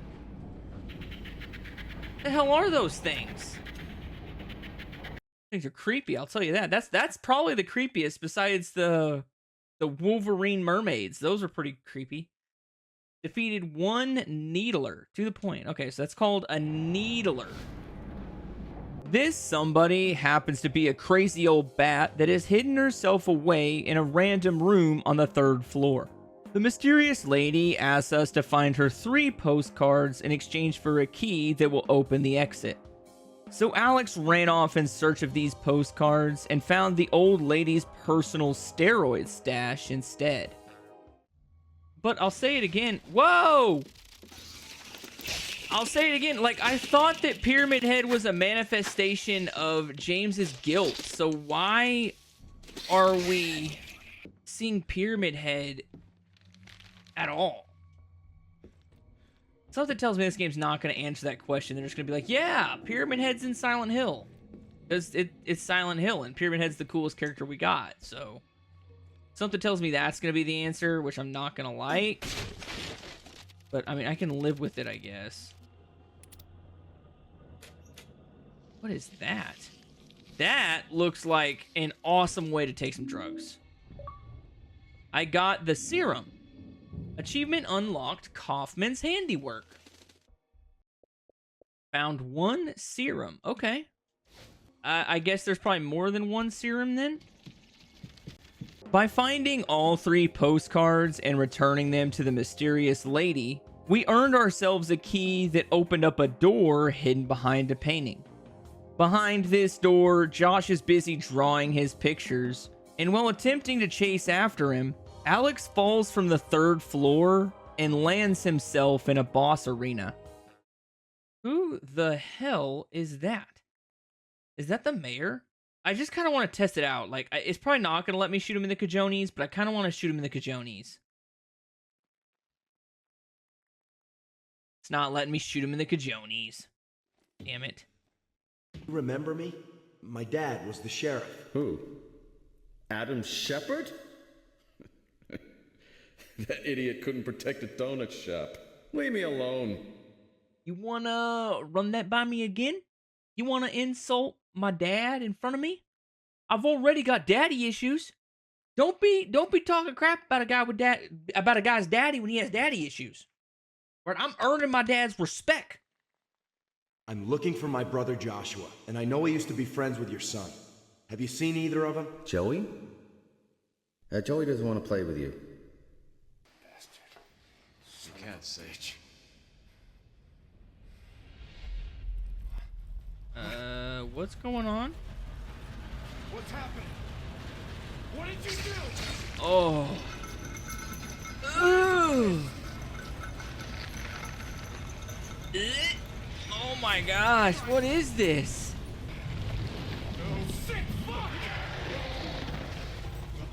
The hell are those things? Things are creepy, I'll tell you that. That's probably the creepiest besides the Wolverine mermaids. Those are pretty creepy. Defeated one needler. To the point. Okay, so that's called a needler. This somebody happens to be a crazy old bat that has hidden herself away in a random room on the 3rd floor. The mysterious lady asks us to find her 3 postcards in exchange for a key that will open the exit. So Alex ran off in search of these postcards and found the old lady's personal steroid stash instead. But I'll say it again. Whoa! I'll say it again. Like, I thought that Pyramid Head was a manifestation of James's guilt. So why are we seeing Pyramid Head at all? Something tells me this game's not going to answer that question. They're just going to be like, yeah, Pyramid Head's in Silent Hill. Because it's Silent Hill, and Pyramid Head's the coolest character we got, so... Something tells me that's going to be the answer, which I'm not going to like. But, I mean, I can live with it, I guess. What is that? That looks like an awesome way to take some drugs. I got the serum. Achievement unlocked, Kaufman's handiwork. Found 1 serum. Okay. I guess there's probably more than 1 serum then? By finding all 3 postcards and returning them to the mysterious lady, we earned ourselves a key that opened up a door hidden behind a painting. Behind this door, Josh is busy drawing his pictures, and while attempting to chase after him, Alex falls from the 3rd floor and lands himself in a boss arena. Who the hell is that? Is that the mayor? I just kind of want to test it out. Like, it's probably not going to let me shoot him in the Kajonies, but I kind of want to shoot him in the Kajonies. It's not letting me shoot him in the Kajonies. Damn it. Remember me? My dad was the sheriff. Who? Adam Shepard? That idiot couldn't protect a donut shop. Leave me alone. You wanna run that by me again? You wanna insult my dad in front of me? I've already got daddy issues. Don't be talking crap about a guy's daddy when he has daddy issues. Right? I'm earning my dad's respect. I'm looking for my brother Joshua, and I know he used to be friends with your son. Have you seen either of them? Joey? Joey doesn't want to play with you. You can't, Sage. What's going on? What's happening? What did you do? Oh. Ooh. Oh my gosh, what is this? Oh, sick fuck!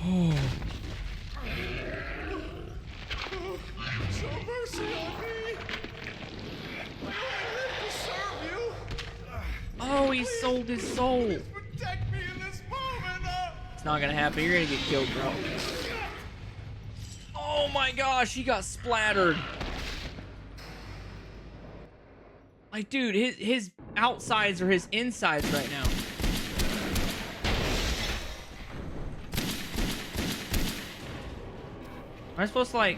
Oh. Show mercy on me! I only to serve you! Oh, he sold his soul. Please protect me in this moment! It's not gonna happen. You're gonna get killed, bro. Oh my gosh, he got splattered. Like, dude, his outsides are his insides right now. Am I supposed to, like...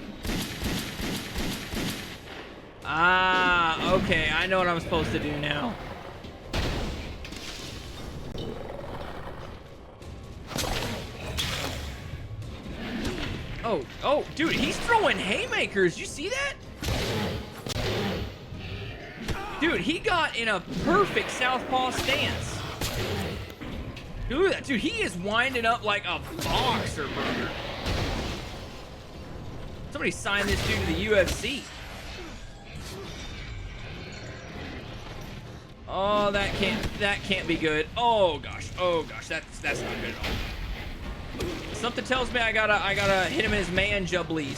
Ah, okay. I know what I'm supposed to do now. Oh, dude, he's throwing haymakers. You see that? Dude, he got in a perfect southpaw stance. Dude, he is winding up like a boxer, brother. Somebody signed this dude to the UFC. Oh, that can't be good. Oh gosh, that's not good at all. Something tells me I gotta hit him in his man jubblies.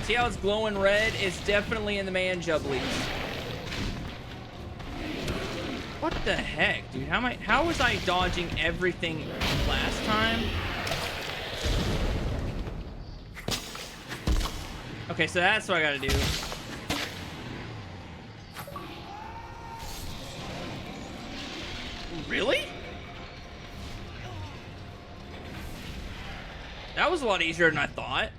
See how it's glowing red? It's definitely in the man jubblies. What the heck, dude? How was I dodging everything last time? Okay, so that's what I gotta do. Really? That was a lot easier than I thought.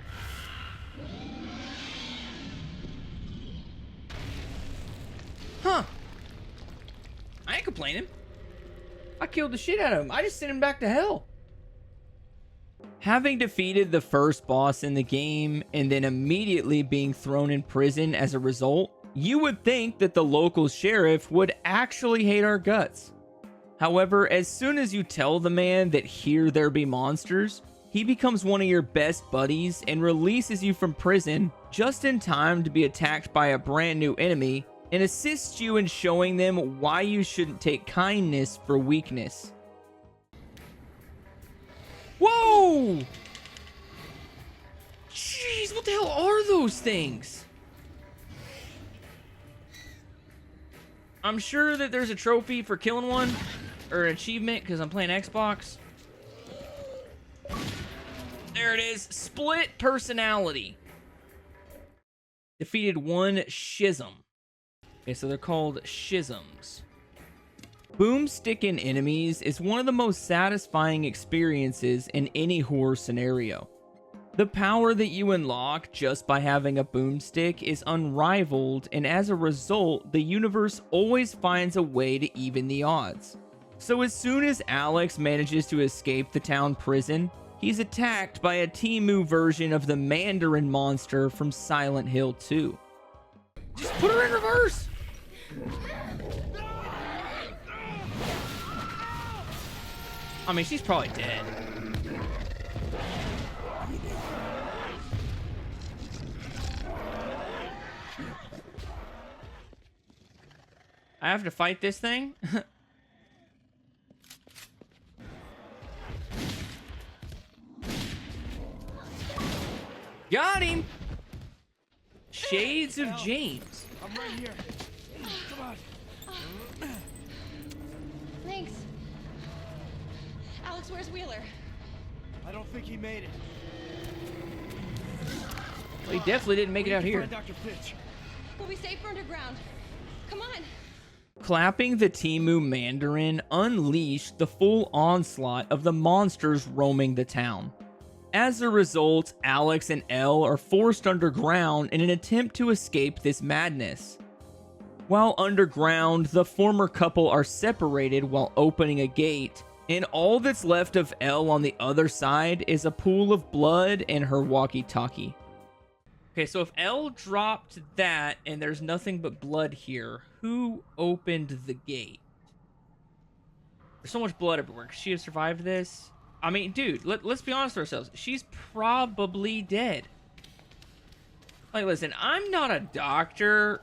complaining. I killed the shit out of him. I just sent him back to hell. Having defeated the first boss in the game and then immediately being thrown in prison as a result, you would think that the local sheriff would actually hate our guts. However, as soon as you tell the man that here there be monsters, he becomes one of your best buddies and releases you from prison just in time to be attacked by a brand new enemy and assists you in showing them why you shouldn't take kindness for weakness. Whoa! Jeez, what the hell are those things? I'm sure that there's a trophy for killing one, or an achievement, because I'm playing Xbox. There it is. Split personality. Defeated one schism. Okay, so they're called schisms. Boomsticking enemies is one of the most satisfying experiences in any horror scenario. The power that you unlock just by having a boomstick is unrivaled, and as a result, the universe always finds a way to even the odds. So as soon as Alex manages to escape the town prison, he's attacked by a Temu version of the Mandarin monster from Silent Hill 2. Just put her in reverse! I mean, she's probably dead. I have to fight this thing? Got him! Shades of James. I'm right here. Come on. Thanks. Alex, where's Wheeler? I don't think he made it. Well, he definitely didn't make it out here. Dr. Fitch. We'll be safe underground. Come on. Clapping the Temu Mandarin unleashed the full onslaught of the monsters roaming the town. As a result, Alex and Elle are forced underground in an attempt to escape this madness. While underground, the former couple are separated while opening a gate, and all that's left of Elle on the other side is a pool of blood and her walkie-talkie. Okay, so if Elle dropped that and there's nothing but blood here, who opened the gate? There's so much blood everywhere. Could she have survived this? I mean, dude, let's be honest with ourselves. She's probably dead. Like, listen, I'm not a doctor,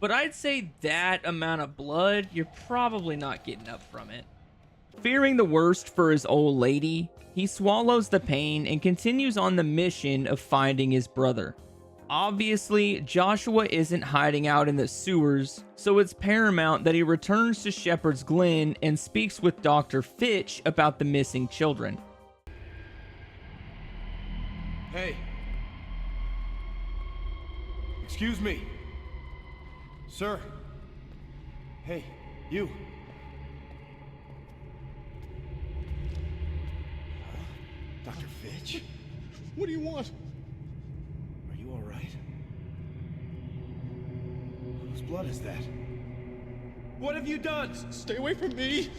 but I'd say that amount of blood, you're probably not getting up from it. Fearing the worst for his old lady, he swallows the pain and continues on the mission of finding his brother. Obviously, Joshua isn't hiding out in the sewers, so it's paramount that he returns to Shepherd's Glen and speaks with Dr. Fitch about the missing children. Hey. Excuse me. Sir. Hey, you. Dr. Fitch? What do you want? Are you all right? Whose blood is that? What have you done? Stay away from me.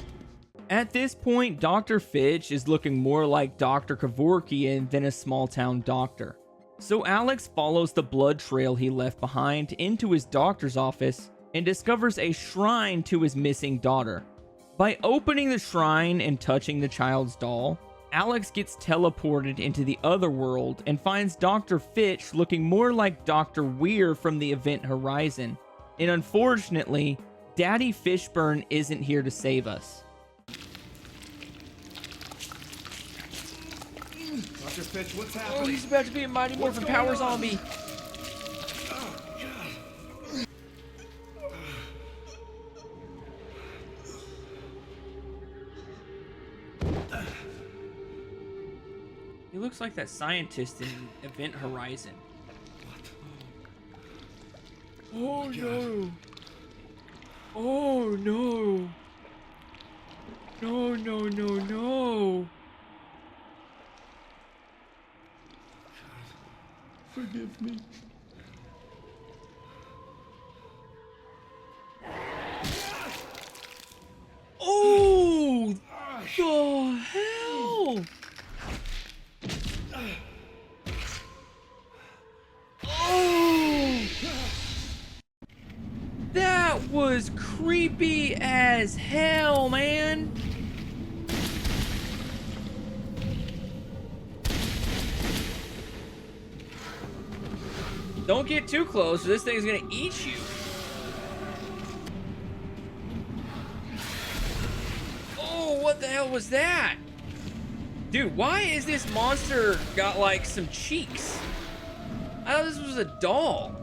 At this point, Dr. Fitch is looking more like Dr. Kevorkian than a small-town doctor. So Alex follows the blood trail he left behind into his doctor's office and discovers a shrine to his missing daughter. By opening the shrine and touching the child's doll, Alex gets teleported into the other world and finds Dr. Fitch looking more like Dr. Weir from the Event Horizon. And unfortunately, Daddy Fishburne isn't here to save us. Dr. Fitch, what's happening? Oh, he's about to be a Mighty Morphin Power zombie. He looks like that scientist in Event Horizon. Oh no. Oh no. No, no, no, no. Forgive me. was creepy as hell, man. Don't get too close, or this thing's gonna eat you. Oh, what the hell was that? Dude, why is this monster got like some cheeks? I thought this was a doll.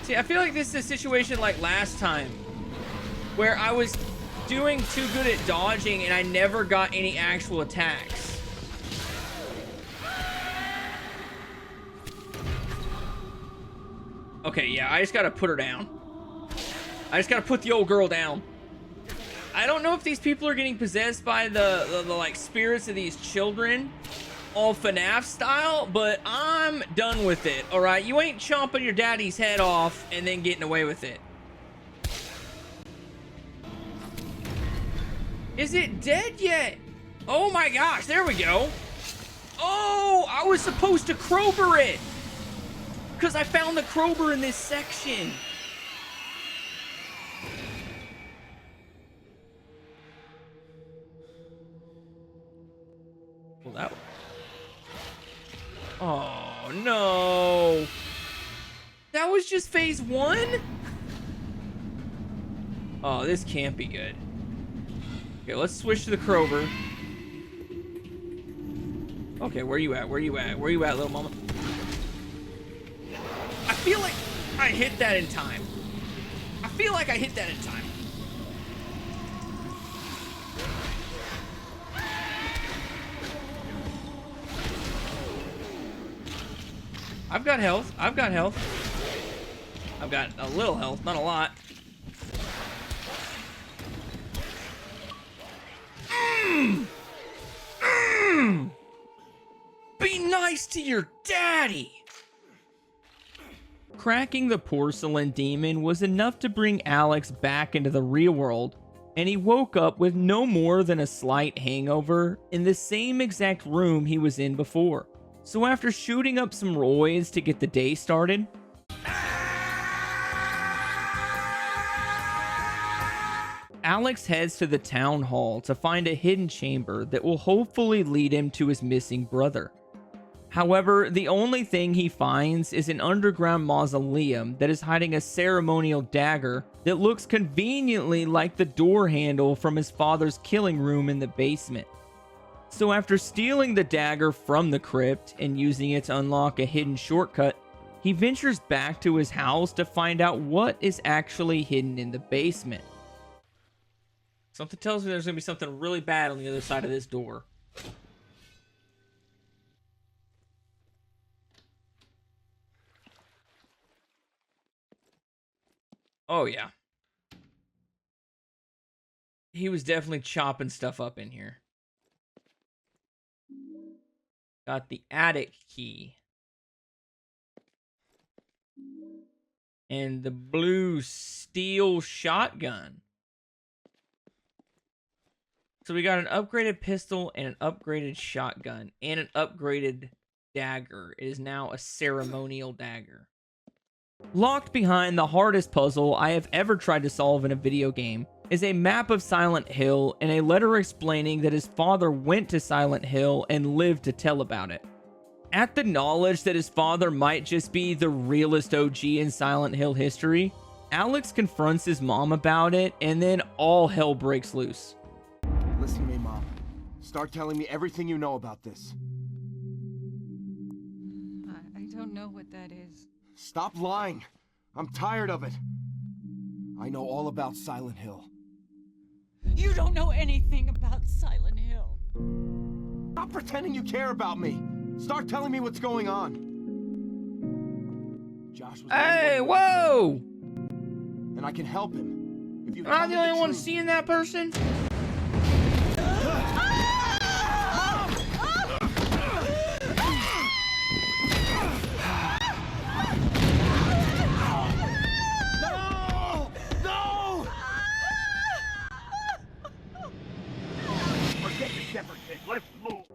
See, I feel like this is a situation like last time, where I was doing too good at dodging and I never got any actual attacks. Okay, yeah, I just gotta put her down. I just gotta put the old girl down. I don't know if these people are getting possessed by the like spirits of these children, all FNAF style, but I'm done with it. All right, you ain't chomping your daddy's head off and then getting away with it. Is it dead yet? Oh my gosh, there we go. Oh, I was supposed to crowbar it because I found the crowbar in this section. Well, that... Oh, no. That was just phase 1? Oh, this can't be good. Okay, let's switch to the crowbar. Okay, where you at? Where you at? Where you at, little mama? I feel like I hit that in time. I feel like I hit that in time. I've got health. I've got health. I've got a little health, not a lot. Be nice to your daddy. Cracking the porcelain demon was enough to bring Alex back into the real world, and he woke up with no more than a slight hangover in the same exact room he was in before. So after shooting up some roids to get the day started, Alex heads to the town hall to find a hidden chamber that will hopefully lead him to his missing brother. However, the only thing he finds is an underground mausoleum that is hiding a ceremonial dagger that looks conveniently like the door handle from his father's killing room in the basement. So after stealing the dagger from the crypt and using it to unlock a hidden shortcut, he ventures back to his house to find out what is actually hidden in the basement. Something tells me there's going to be something really bad on the other side of this door. Oh, yeah. He was definitely chopping stuff up in here. Got the attic key. And the blue steel shotgun. So we got an upgraded pistol and an upgraded shotgun and an upgraded dagger. It is now a ceremonial dagger. Locked behind the hardest puzzle I have ever tried to solve in a video game is a map of Silent Hill and a letter explaining that his father went to Silent Hill and lived to tell about it. At the knowledge that his father might just be the realest OG in Silent Hill history, Alex confronts his mom about it, and then all hell breaks loose. Listen to me, Mom. Start telling me everything you know about this. I don't know what that is. Stop lying. I'm tired of it. I know all about Silent Hill. You don't know anything about Silent Hill. Stop pretending you care about me. Start telling me what's going on. Josh was Hey, whoa! And I can help him. If you Am I the only one seeing that person?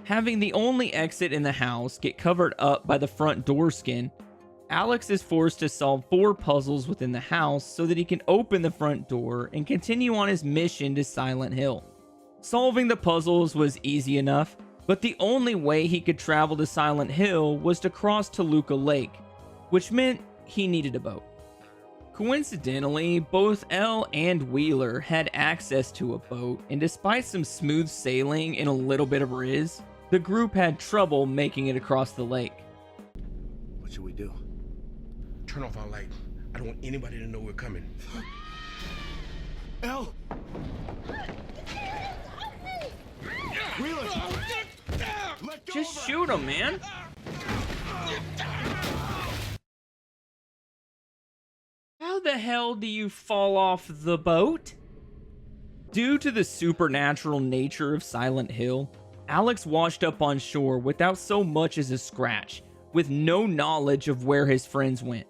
Having the only exit in the house get covered up by the front door skin, Alex is forced to solve 4 puzzles within the house so that he can open the front door and continue on his mission to Silent Hill. Solving the puzzles was easy enough, but the only way he could travel to Silent Hill was to cross Toluca Lake, which meant he needed a boat. Coincidentally, both Elle and Wheeler had access to a boat, and despite some smooth sailing and a little bit of riz, the group had trouble making it across the lake. What should we do? Turn off our light. I don't want anybody to know we're coming. Elle! Wheeler! Just shoot him, man. How the hell do you fall off the boat? Due to the supernatural nature of Silent Hill, Alex washed up on shore without so much as a scratch, with no knowledge of where his friends went.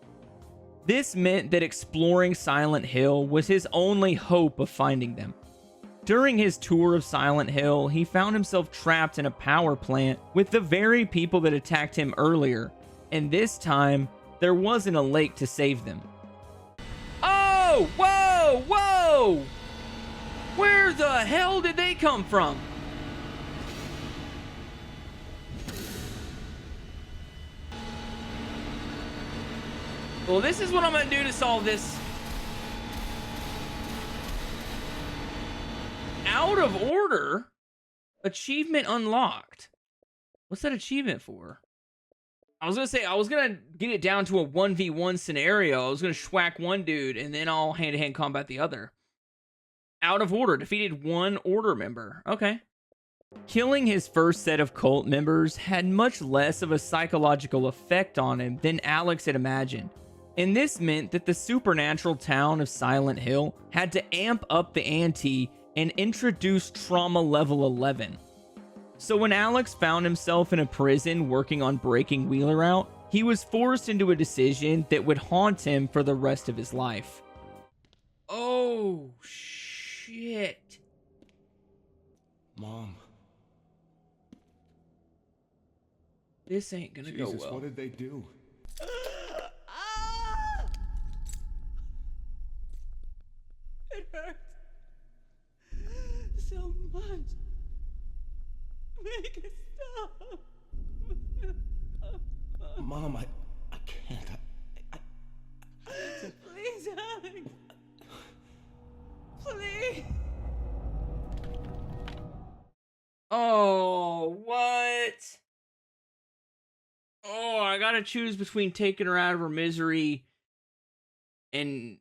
This meant that exploring Silent Hill was his only hope of finding them. During his tour of Silent Hill, he found himself trapped in a power plant with the very people that attacked him earlier, and this time, there wasn't a lake to save them. Oh! Whoa! Whoa! Where the hell did they come from? Well, this is what I'm gonna do to solve this. Out of order? Achievement unlocked. What's that achievement for? I was gonna say, I was gonna get it down to a 1v1 scenario. I was gonna schwack one dude, and then I'll hand-to-hand combat the other. Out of order. Defeated 1 order member. Okay. Killing his first set of cult members had much less of a psychological effect on him than Alex had imagined. And this meant that the supernatural town of Silent Hill had to amp up the ante and introduce trauma level 11. So when Alex found himself in a prison working on breaking Wheeler out, he was forced into a decision that would haunt him for the rest of his life. Oh, shit. Mom. This ain't gonna go well. What did they do? It hurts so much. Make it stop. Mom, I can't. Please, Alex. Please. Oh, what? Oh, I gotta choose between taking her out of her misery and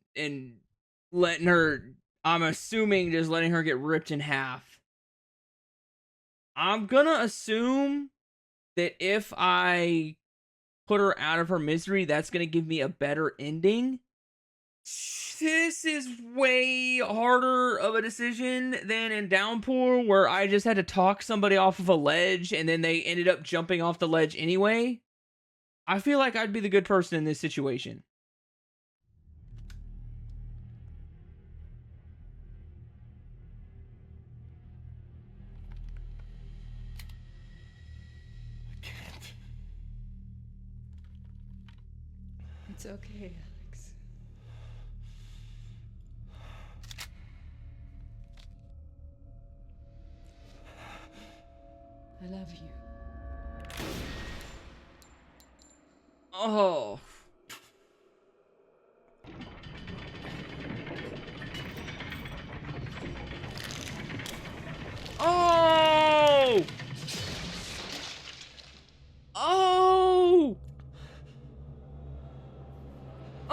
letting her, I'm assuming just letting her get ripped in half. I'm gonna assume that if I put her out of her misery, that's gonna give me a better ending. This is way harder of a decision than in Downpour, where I just had to talk somebody off of a ledge and then they ended up jumping off the ledge anyway. I feel like I'd be the good person in this situation. It's okay, Alex. I love you. Oh. Oh! Oh!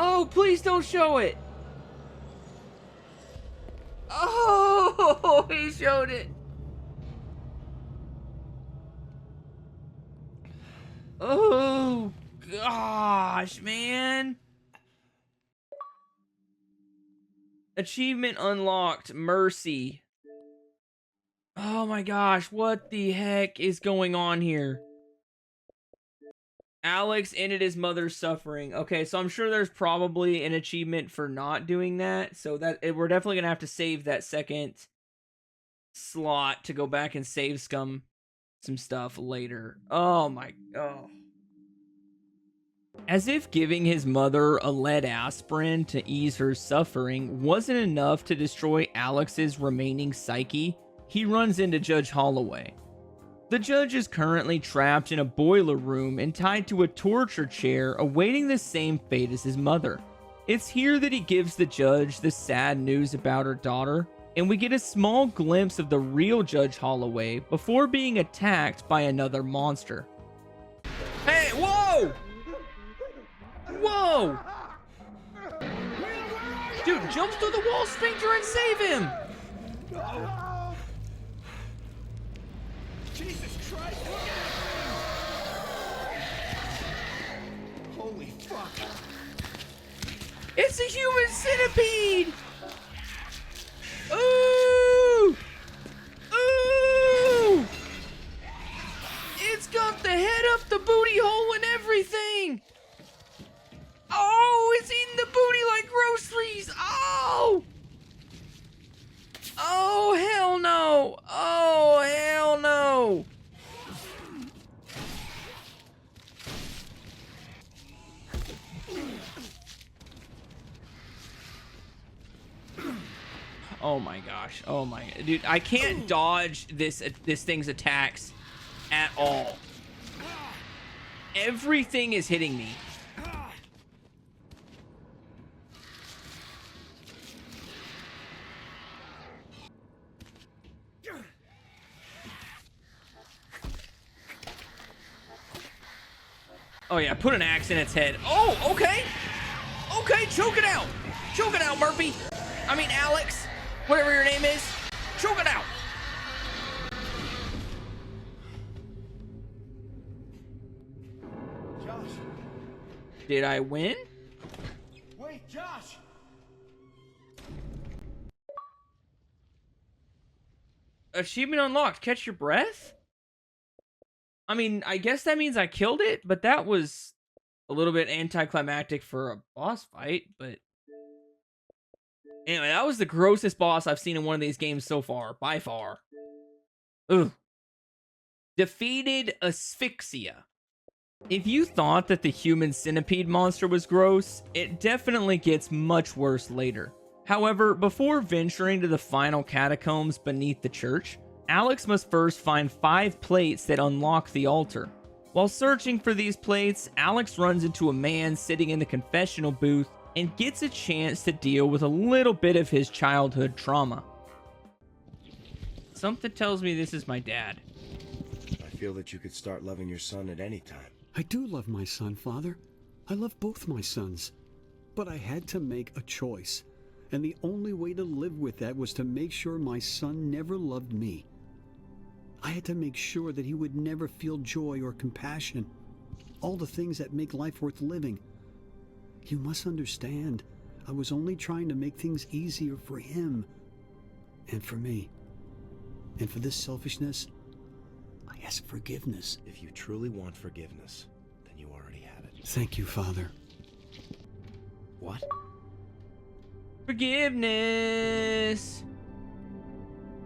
Oh, please don't show it. Oh, he showed it. Oh, gosh, man. Achievement unlocked, Mercy. Oh my gosh, what the heck is going on here? Alex ended his mother's suffering. Okay, so I'm sure there's probably an achievement for not doing that. So that we're definitely going to have to save that second slot to go back and save some stuff later. Oh my, oh. As if giving his mother a lead aspirin to ease her suffering wasn't enough to destroy Alex's remaining psyche, he runs into Judge Holloway. The judge is currently trapped in a boiler room and tied to a torture chair, awaiting the same fate as his mother. It's here that he gives the judge the sad news about her daughter, and we get a small glimpse of the real Judge Holloway before being attacked by another monster. Hey, whoa! Whoa! Dude, jumps through the wall, Sphincter, and save him! Jesus Christ! Holy fuck! It's a human centipede! Ooh! Ooh! It's got the head up the booty hole and everything! Oh, it's eating the booty like groceries! Oh! Oh, hell no! Oh, hell no! Oh my gosh. Oh my, dude, I can't dodge this thing's attacks at all. Everything is hitting me. Oh yeah, put an axe in its head. Oh, okay. Okay, choke it out. Choke it out, Murphy. I mean, Alex. Whatever your name is. Choke it out. Josh. Did I win? Wait, Josh. Achievement unlocked. Catch your breath? I mean, I guess that means I killed it, but that was a little bit anticlimactic for a boss fight, but anyway, that was the grossest boss I've seen in one of these games so far, by far. Ugh. Defeated Asphyxia. If you thought that the human centipede monster was gross, it definitely gets much worse later. However, before venturing to the final catacombs beneath the church, Alex must first find 5 plates that unlock the altar. While searching for these plates, Alex runs into a man sitting in the confessional booth and gets a chance to deal with a little bit of his childhood trauma. Something tells me this is my dad. I feel that you could start loving your son at any time. I do love my son, Father. I love both my sons. But I had to make a choice. And the only way to live with that was to make sure my son never loved me. I had to make sure that he would never feel joy or compassion. All the things that make life worth living. You must understand, I was only trying to make things easier for him. And for me. And for this selfishness, I ask forgiveness. If you truly want forgiveness, then you already have it. Thank you, Father. What? Forgiveness.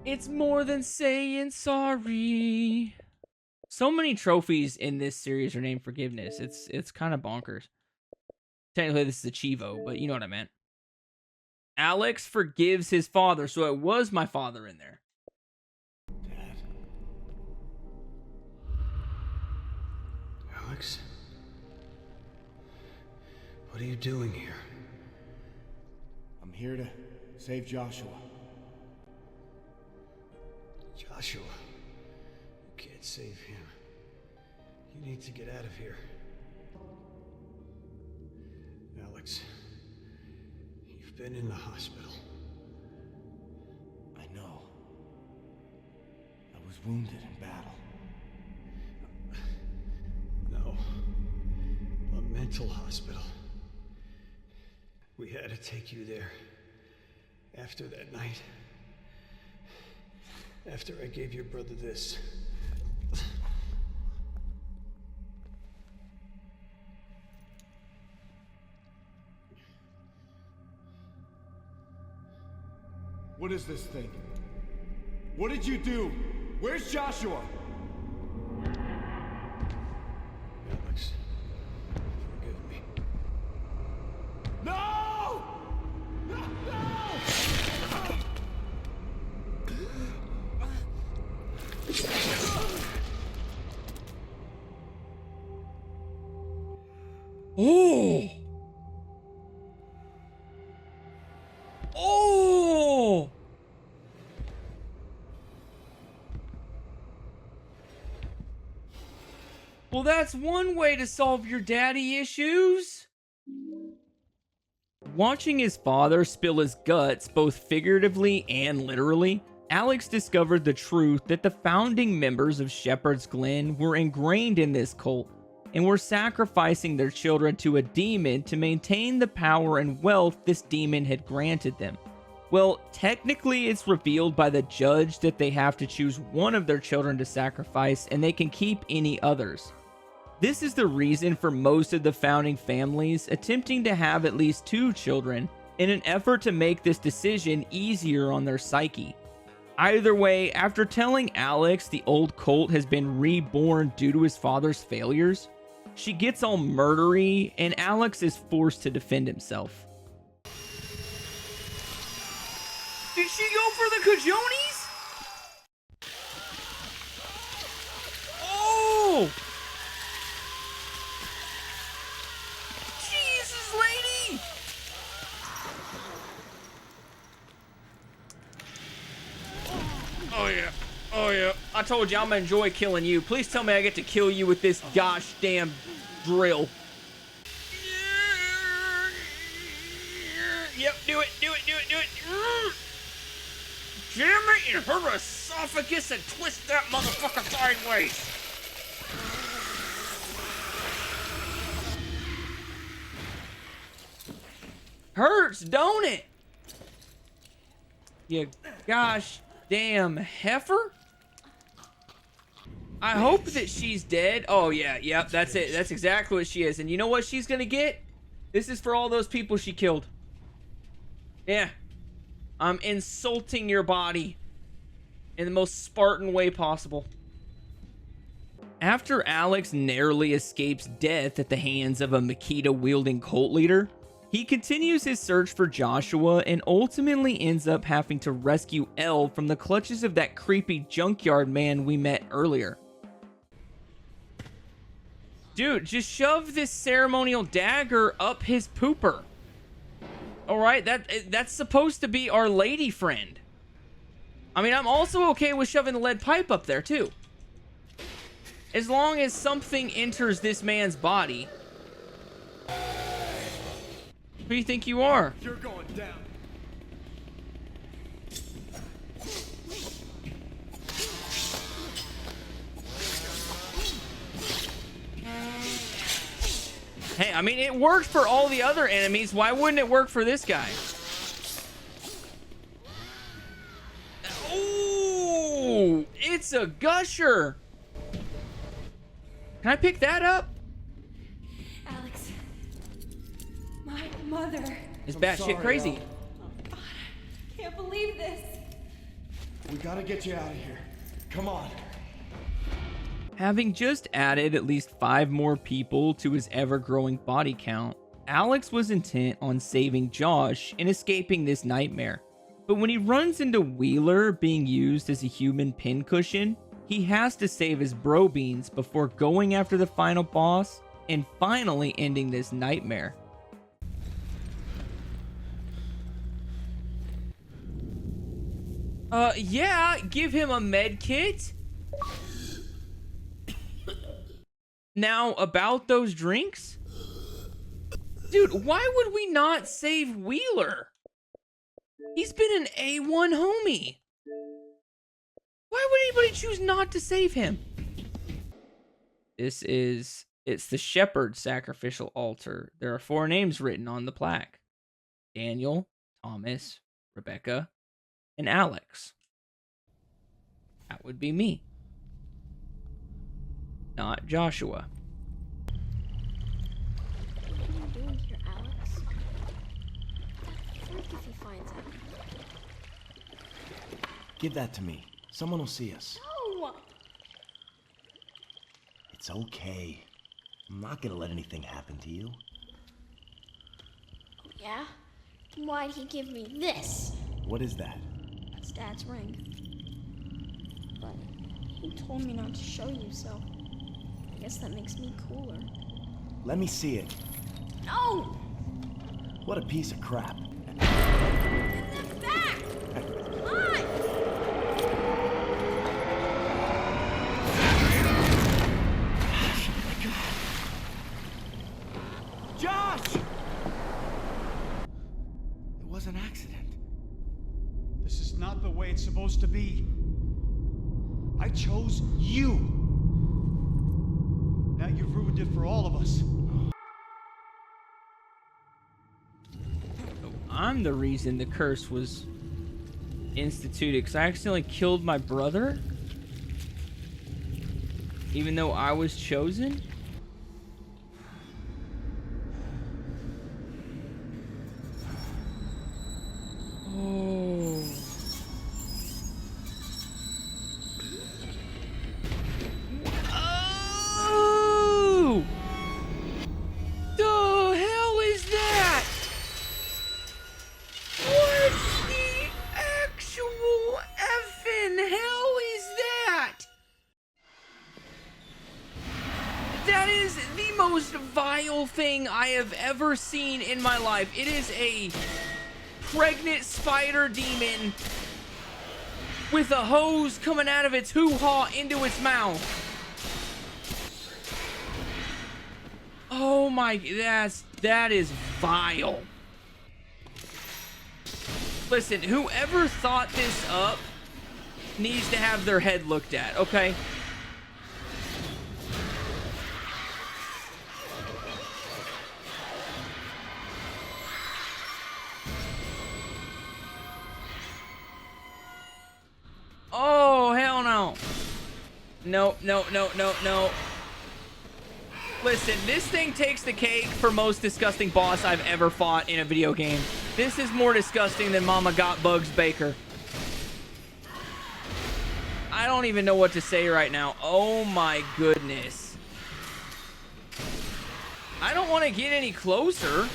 It's more than saying sorry. So many trophies in this series are named Forgiveness. It's kind of bonkers. Technically, this is a Chivo, but you know what I meant. Alex forgives his father, so it was my father in there. Dad. Alex? What are you doing here? I'm here to save Joshua. Joshua, you can't save him. You need to get out of here. Alex, you've been in the hospital. I know. I was wounded in battle. No. A mental hospital. We had to take you there. After that night. After I gave your brother this. What is this thing? What did you do? Where's Joshua? Alex, forgive me. Oh! Oh! Well, that's one way to solve your daddy issues. Watching his father spill his guts, both figuratively and literally, Alex discovered the truth that the founding members of Shepherd's Glen were ingrained in this cult and were sacrificing their children to a demon to maintain the power and wealth this demon had granted them. Well, technically it's revealed by the judge that they have to choose one of their children to sacrifice and they can keep any others. This is the reason for most of the founding families attempting to have at least 2 children in an effort to make this decision easier on their psyche. Either way, after telling Alex the old cult has been reborn due to his father's failures, she gets all murdery and Alex is forced to defend himself. Did she go for the Cajonis? Oh! Jesus, lady! Oh yeah. Oh yeah. I told you I'm gonna enjoy killing you. Please tell me I get to kill you with this gosh damn drill. Yep, do it. Jam it in her esophagus and twist that motherfucker sideways. Hurts, don't it? You gosh damn heifer. I hope that she's dead. Oh yeah, yep, that's it. That's exactly what she is. And you know what she's gonna get? This is for all those people she killed. Yeah. I'm insulting your body in the most Spartan way possible. After Alex narrowly escapes death at the hands of a Makita-wielding cult leader, he continues his search for Joshua and ultimately ends up having to rescue Elle from the clutches of that creepy junkyard man we met earlier. Dude, just shove this ceremonial dagger up his pooper. Alright, that's supposed to be our lady friend. I mean, I'm also okay with shoving the lead pipe up there, too. As long as something enters this man's body. Who do you think you are? You're going down. Hey, I mean, it worked for all the other enemies. Why wouldn't it work for this guy? Ooh, it's a gusher. Can I pick that up? Alex, my mother. It's batshit crazy. God, I can't believe this. We gotta get you out of here. Come on. Having just added at least 5 more people to his ever-growing body count, Alex was intent on saving Josh and escaping this nightmare. But when he runs into Wheeler being used as a human pincushion, he has to save his bro beans before going after the final boss and finally ending this nightmare. Yeah, give him a med kit. Now, about those drinks? Dude, why would we not save Wheeler? He's been an A1 homie. Why would anybody choose not to save him? It's the Shepherd sacrificial altar. There are 4 names written on the plaque. Daniel, Thomas, Rebecca, and Alex. That would be me. Not Joshua. What are you doing here, Alex? What if he finds out? Give that to me. Someone will see us. No! It's okay. I'm not gonna let anything happen to you. Oh, yeah? Why'd he give me this? What is that? That's Dad's ring. But You told me not to show you, so I guess that makes me cooler. Let me see it. No! What a piece of crap. Get them back! Come on! Josh! It was an accident. This is not the way it's supposed to be. I chose you. Now you've ruined it for all of us. I'm the reason the curse was instituted because I accidentally killed my brother, even though I was chosen. Oh. Oh! The hell is that? What the actual effing hell is that? That is the most vile thing I have ever seen in my life. It is a pregnant spider demon with a hose coming out of its hoo-ha into its mouth. Oh my, that is vile. Listen, whoever thought this up needs to have their head looked at, okay? Oh, hell no. No, no, no, no, no. Listen, this thing takes the cake for most disgusting boss I've ever fought in a video game. This is more disgusting than Mama Got Bugs Baker. I don't even know what to say right now. Oh my goodness. I don't want to get any closer.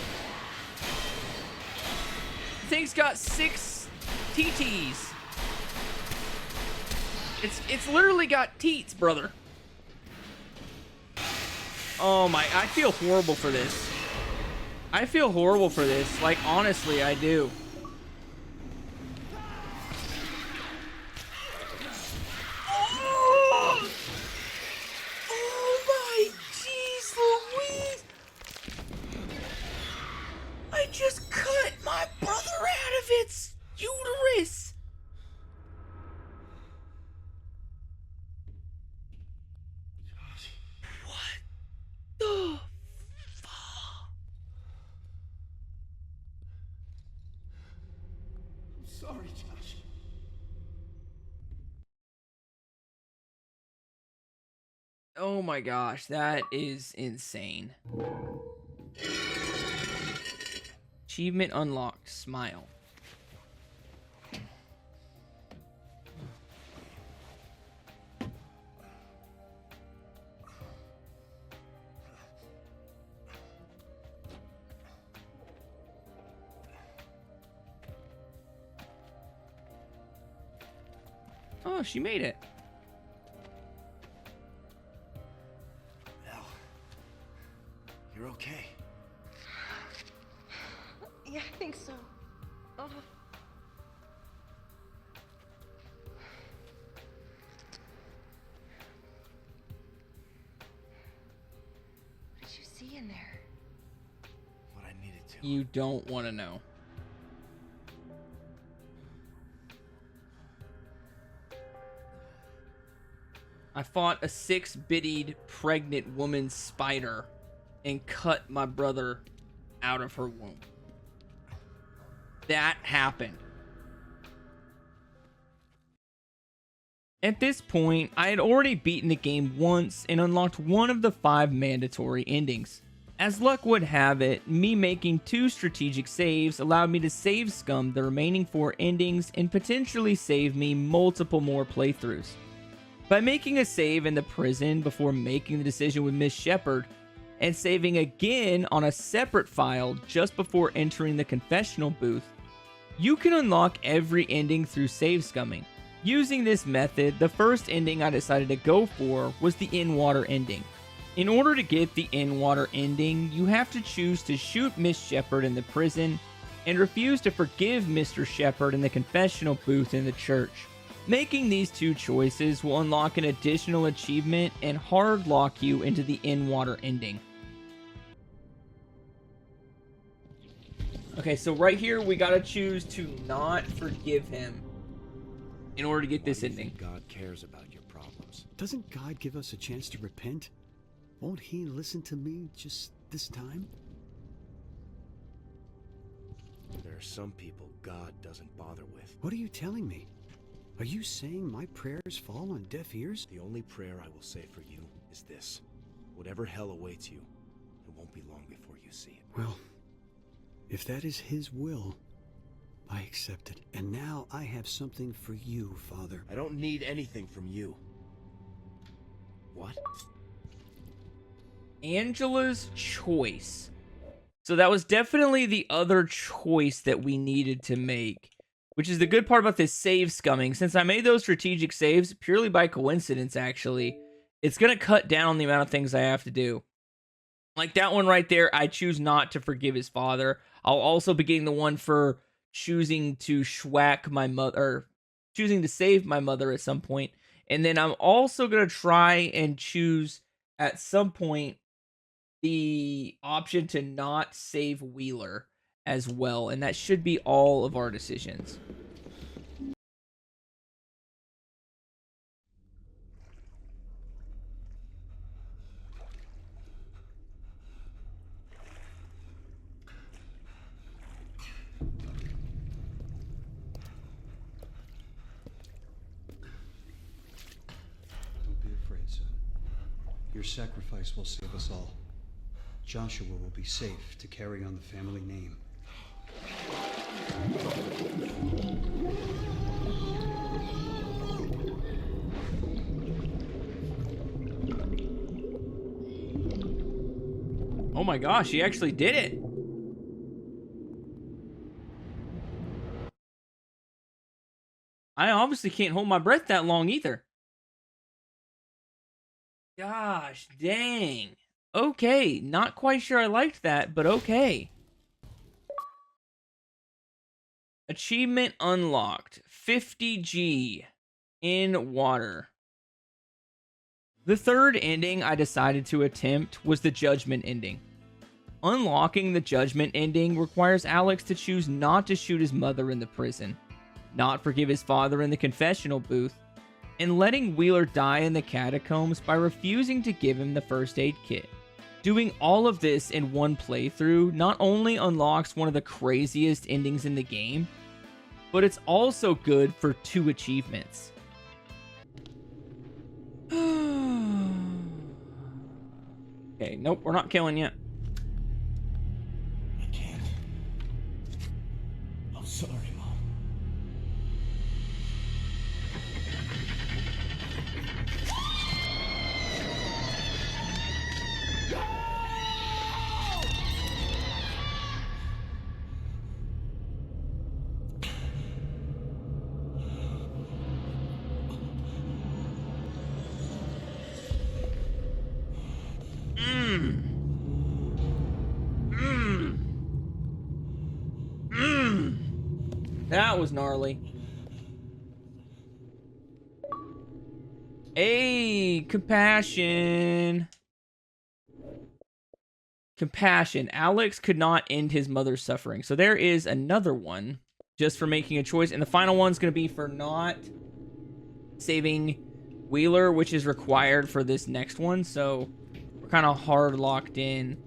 The thing's got 6 TTs. It's literally got teats, brother. Oh my, I feel horrible for this. I feel horrible for this. Like, honestly, I do. Oh, oh my jeez Louise. I just cut my brother out of its uterus. The fuck? I'm sorry, Josh. Oh my gosh, that is insane. Achievement unlocked. Smile. Oh, she made it. Elle, you're okay. Yeah, I think so. Oh. What did you see in there? What I needed to. You don't want to know. I fought a 6-bittied pregnant woman spider and cut my brother out of her womb. That happened. At this point, I had already beaten the game once and unlocked one of the 5 mandatory endings. As luck would have it, me making 2 strategic saves allowed me to save scum the remaining 4 endings and potentially save me multiple more playthroughs. By making a save in the prison before making the decision with Miss Shepherd, and saving again on a separate file just before entering the confessional booth, you can unlock every ending through save scumming. Using this method, the first ending I decided to go for was the in-water ending. In order to get the in-water ending, you have to choose to shoot Miss Shepard in the prison and refuse to forgive Mr. Shepard in the confessional booth in the church. Making these two choices will unlock an additional achievement and hard lock you into the in-water ending. Okay, so right here we gotta choose to not forgive him in order to get this ending. God cares about your problems. Doesn't God give us a chance to repent? Won't he listen to me just this time? There are some people God doesn't bother with. What are you telling me? Are you saying my prayers fall on deaf ears? The only prayer I will say for you is this. Whatever hell awaits you, it won't be long before you see it. Well, if that is his will, I accept it. And now I have something for you, Father. I don't need anything from you. What? Angela's choice. So that was definitely the other choice that we needed to make, which is the good part about this save scumming. Since I made those strategic saves purely by coincidence, actually, it's going to cut down on the amount of things I have to do. Like that one right there, I choose not to forgive his father. I'll also be getting the one for choosing to schwack my mother, or choosing to save my mother at some point. And then I'm also going to try and choose at some point the option to not save Wheeler as well. And that should be all of our decisions. Don't be afraid, son. Your sacrifice will save us all. Joshua will be safe to carry on the family name. Oh my gosh, he actually did it. I obviously can't hold my breath that long either. Gosh, dang. Okay, not quite sure I liked that, but okay. Achievement unlocked. 50G in water. The third ending I decided to attempt was the Judgment ending. Unlocking the Judgment ending requires Alex to choose not to shoot his mother in the prison, not forgive his father in the confessional booth, and letting Wheeler die in the catacombs by refusing to give him the first aid kit. Doing all of this in one playthrough not only unlocks one of the craziest endings in the game, but it's also good for 2 achievements. Okay, nope, we're not killing yet. I can't. I'm sorry, Mom. That was gnarly. Hey, compassion. Compassion. Alex could not end his mother's suffering. So there is another one just for making a choice. And the final one's going to be for not saving Wheeler, which is required for this next one. So we're kind of hard locked in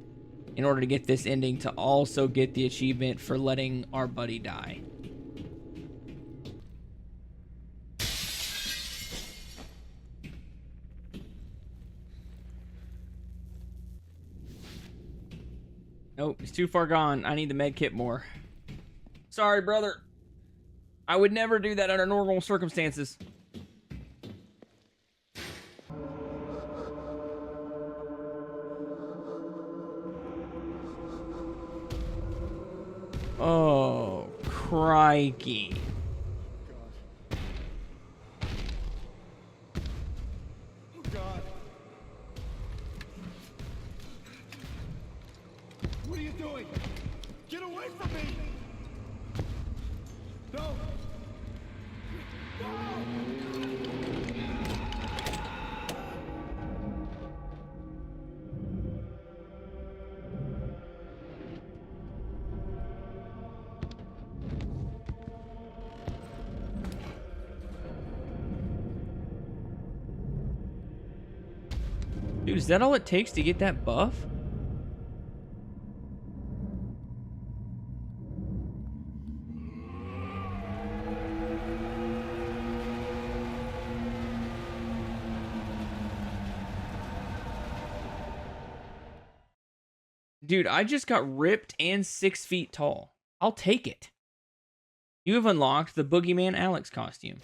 order to get this ending to also get the achievement for letting our buddy die. Nope, he's too far gone. I need the med kit more. Sorry, brother. I would never do that under normal circumstances. Oh, crikey. God. What are you doing? Get away from me! No! Dude, is that all it takes to get that buff? Dude, I just got ripped and 6 feet tall. I'll take it. You have unlocked the Boogeyman Alex costume.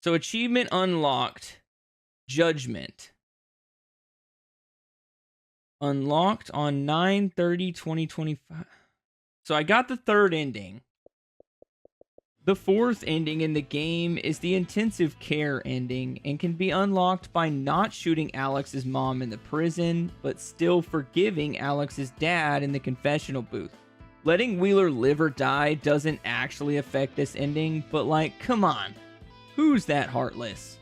So achievement unlocked. Judgment. Unlocked on 9/30/2025. So I got the 3rd ending. The 4th ending in the game is the intensive care ending and can be unlocked by not shooting Alex's mom in the prison, but still forgiving Alex's dad in the confessional booth. Letting Wheeler live or die doesn't actually affect this ending, but like, come on. Who's that heartless?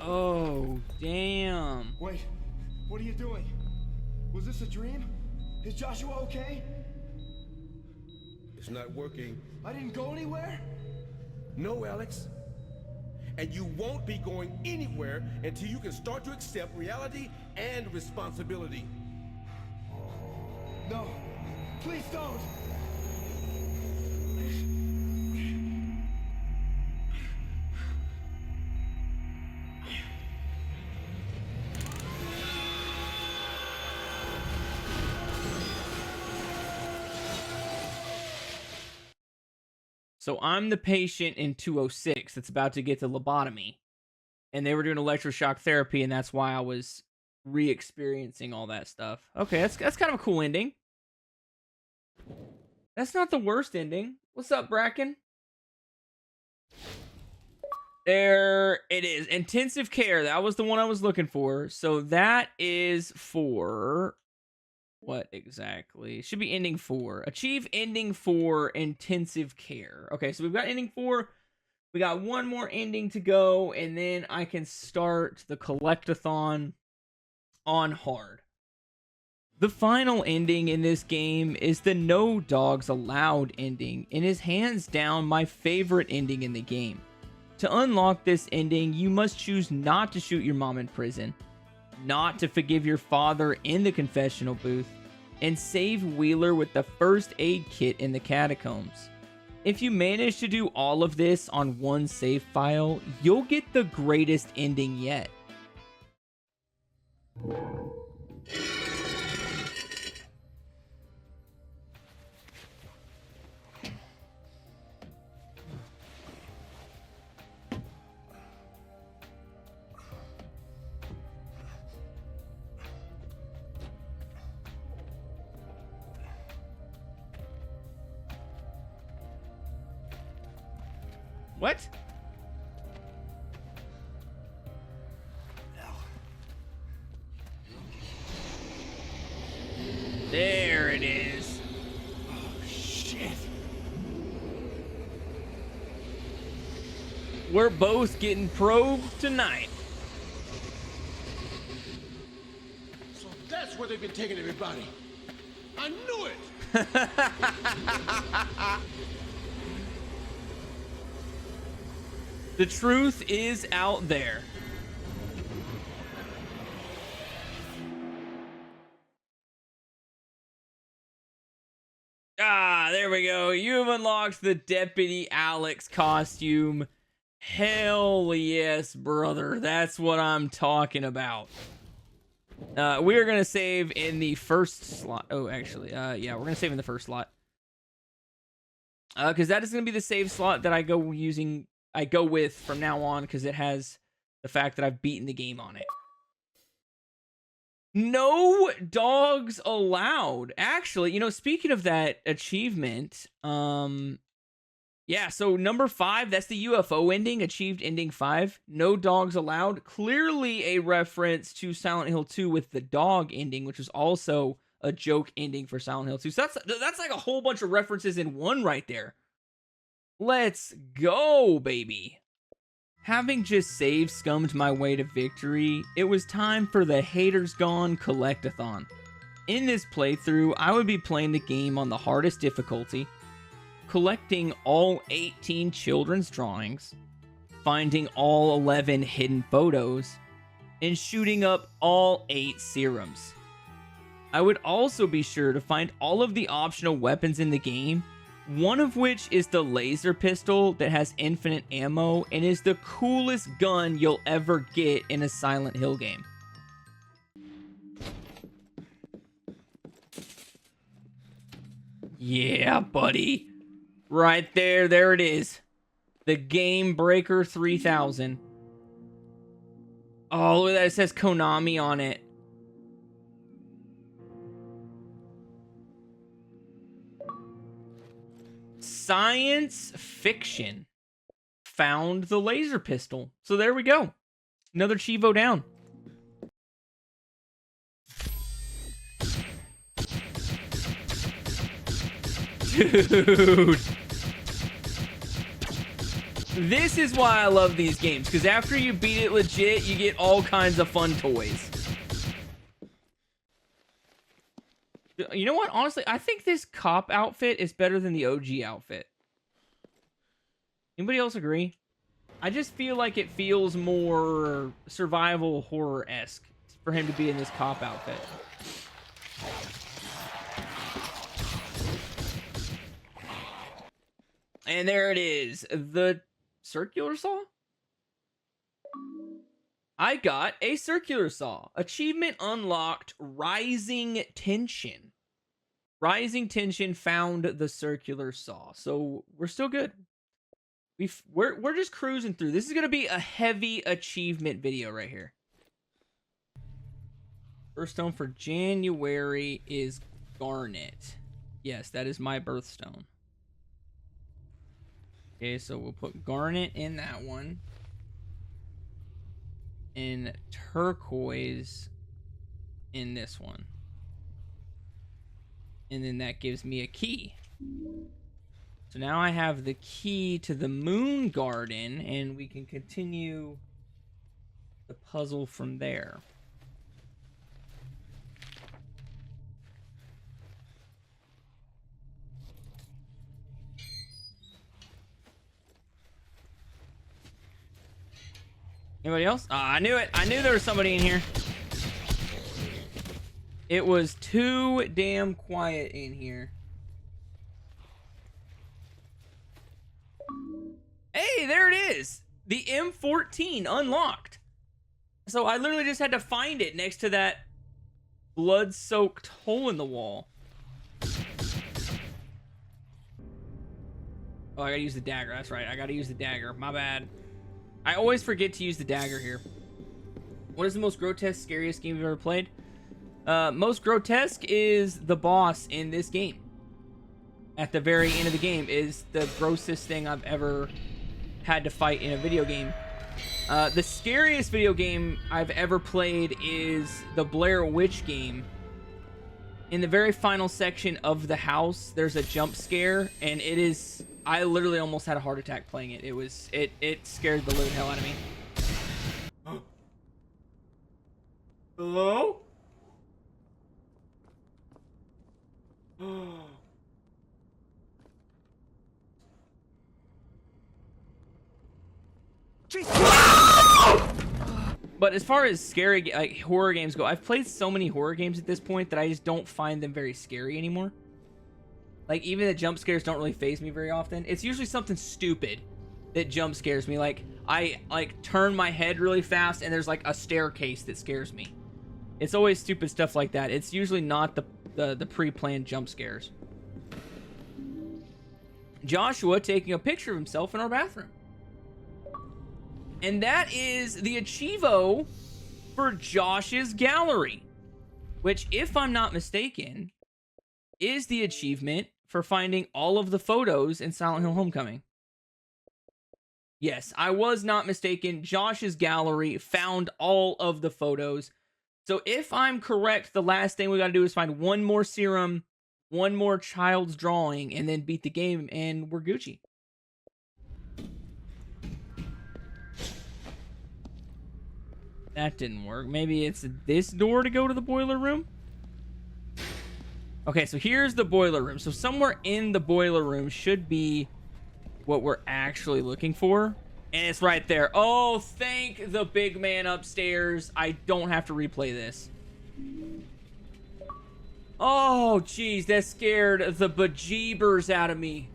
Oh, damn. Wait, what are you doing? Was this a dream? Is Joshua okay? It's not working. I didn't go anywhere? No, Alex. And you won't be going anywhere until you can start to accept reality and responsibility. No, please don't! So I'm the patient in 206 that's about to get the lobotomy. And they were doing electroshock therapy, and that's why I was re-experiencing all that stuff. Okay, that's kind of a cool ending. That's not the worst ending. What's up, Bracken? There it is. Intensive care. That was the one I was looking for. So that is for... what exactly? Should be ending 4. Achieve ending 4 intensive care. Okay, so we've got ending 4. We got one more ending to go, and then I can start the collectathon on hard. The final ending in this game is the No Dogs Allowed ending, and is hands down my favorite ending in the game. To unlock this ending, you must choose not to shoot your mom in prison, not to forgive your father in the confessional booth, and save Wheeler with the first aid kit in the catacombs. If you manage to do all of this on one save file, you'll get the greatest ending yet. What? There it is. Oh, shit. We're both getting probed tonight. So that's where they've been taking everybody. I knew it! The truth is out there. Ah, there we go. You have unlocked the Deputy Alex costume. Hell yes, brother. That's what I'm talking about. We are going to save in the first slot. Oh, actually, yeah, we're going to save in the first slot. Because that is going to be the save slot that I go with from now on, because it has the fact that I've beaten the game on it. No dogs allowed. Actually, you know, speaking of that achievement, yeah, so number 5, that's the UFO ending, achieved ending 5. No dogs allowed. Clearly a reference to Silent Hill 2 with the dog ending, which was also a joke ending for Silent Hill 2. So that's like a whole bunch of references in one right there. Let's go, baby. Having just save scummed my way to victory, it was time for the Haters Gone Collectathon. In this playthrough, I would be playing the game on the hardest difficulty, collecting all 18 children's drawings, finding all 11 hidden photos, and shooting up all 8 serums. I would also be sure to find all of the optional weapons in the game, one of which is the laser pistol that has infinite ammo and is the coolest gun you'll ever get in a Silent Hill game. Yeah, buddy. Right there, there it is. The Game Breaker 3000. Oh, look at that, it says Konami on it. Science fiction found the laser pistol. So there we go. Another Chivo down. Dude. This is why I love these games, because after you beat it legit, you get all kinds of fun toys. You know what? Honestly, I think this cop outfit is better than the OG outfit. Anybody else agree? I just feel like it feels more survival horror-esque for him to be in this cop outfit. And there it is. The circular saw? I got a circular saw. Achievement unlocked, Rising Tension. Rising Tension found the circular saw. So we're still good. We're just cruising through. This is going to be a heavy achievement video right here. First stone for January is Garnet. Yes, that is my birthstone. Okay, so we'll put Garnet in that one. And Turquoise in this one. And then that gives me a key. So now I have the key to the Moon Garden, and we can continue the puzzle from there. Anybody else? I knew it. I knew there was somebody in here. It was too damn quiet in here. Hey, there it is. The M14 unlocked. So I literally just had to find it next to that blood-soaked hole in the wall. Oh, I gotta use the dagger. That's right. I gotta use the dagger. My bad. I always forget to use the dagger here. What is the most grotesque, scariest game you've ever played? Most grotesque is the boss in this game. At the very end of the game is the grossest thing I've ever had to fight in a video game. The scariest video game I've ever played is the Blair Witch game. In the very final section of the house, there's a jump scare, and it is... I literally almost had a heart attack playing it. It scared the living hell out of me. Hello? But as far as scary, like, horror games go, I've played so many horror games at this point that I just don't find them very scary anymore. Like, even the jump scares don't really faze me very often. It's usually something stupid. that jump scares me. Like, I like turn my head really fast and there's like a staircase that scares me. It's always stupid stuff like that. It's usually not the pre-planned jump scares. Joshua taking a picture of himself in our bathroom. And that is the Achievo for Josh's gallery, which, if I'm not mistaken, is the achievement for finding all of the photos in Silent Hill Homecoming. Yes, I was not mistaken. Josh's gallery found all of the photos. So if I'm correct, the last thing we got to do is find one more serum, one more child's drawing, and then beat the game, and we're Gucci. That didn't work. Maybe it's this door to go to the boiler room? Okay, so here's the boiler room. So somewhere in the boiler room should be what we're actually looking for. And it's right there. Oh, thank the big man upstairs. I don't have to replay this. Oh, jeez, that scared the bejeebers out of me.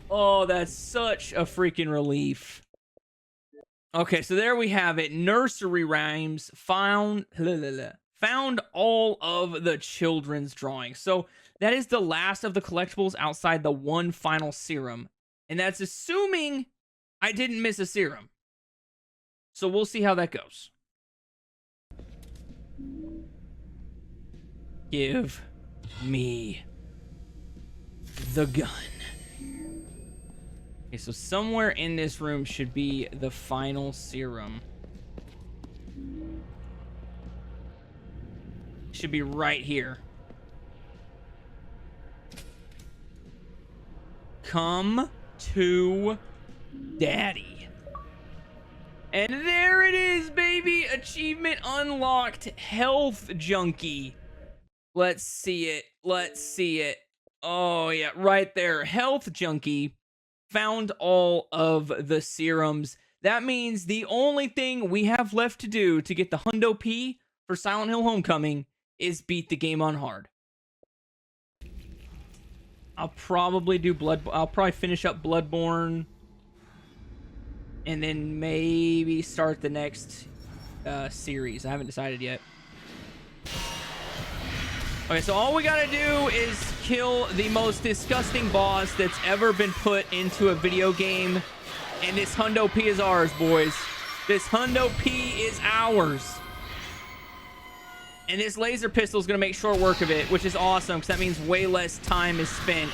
Oh, that's such a freaking relief. Okay, so there we have it. Nursery rhymes found all of the children's drawings. So that is the last of the collectibles outside the one final serum. And that's assuming I didn't miss a serum. So we'll see how that goes. Give me the gun. Okay, so somewhere in this room should be the final serum. Should be right here. Come to Daddy. And there it is, baby! Achievement unlocked. Health Junkie. Let's see it. Let's see it. Oh, yeah, right there. Health Junkie found all of the serums. That means the only thing we have left to do to get the Hundo P for Silent Hill Homecoming is beat the game on hard. I'll probably do I'll probably finish up Bloodborne and then maybe start the next series. I haven't decided yet. Okay, so all we gotta do is kill the most disgusting boss that's ever been put into a video game. And this Hundo P is ours, boys. This Hundo P is ours. And this laser pistol is gonna make short work of it, which is awesome, because that means way less time is spent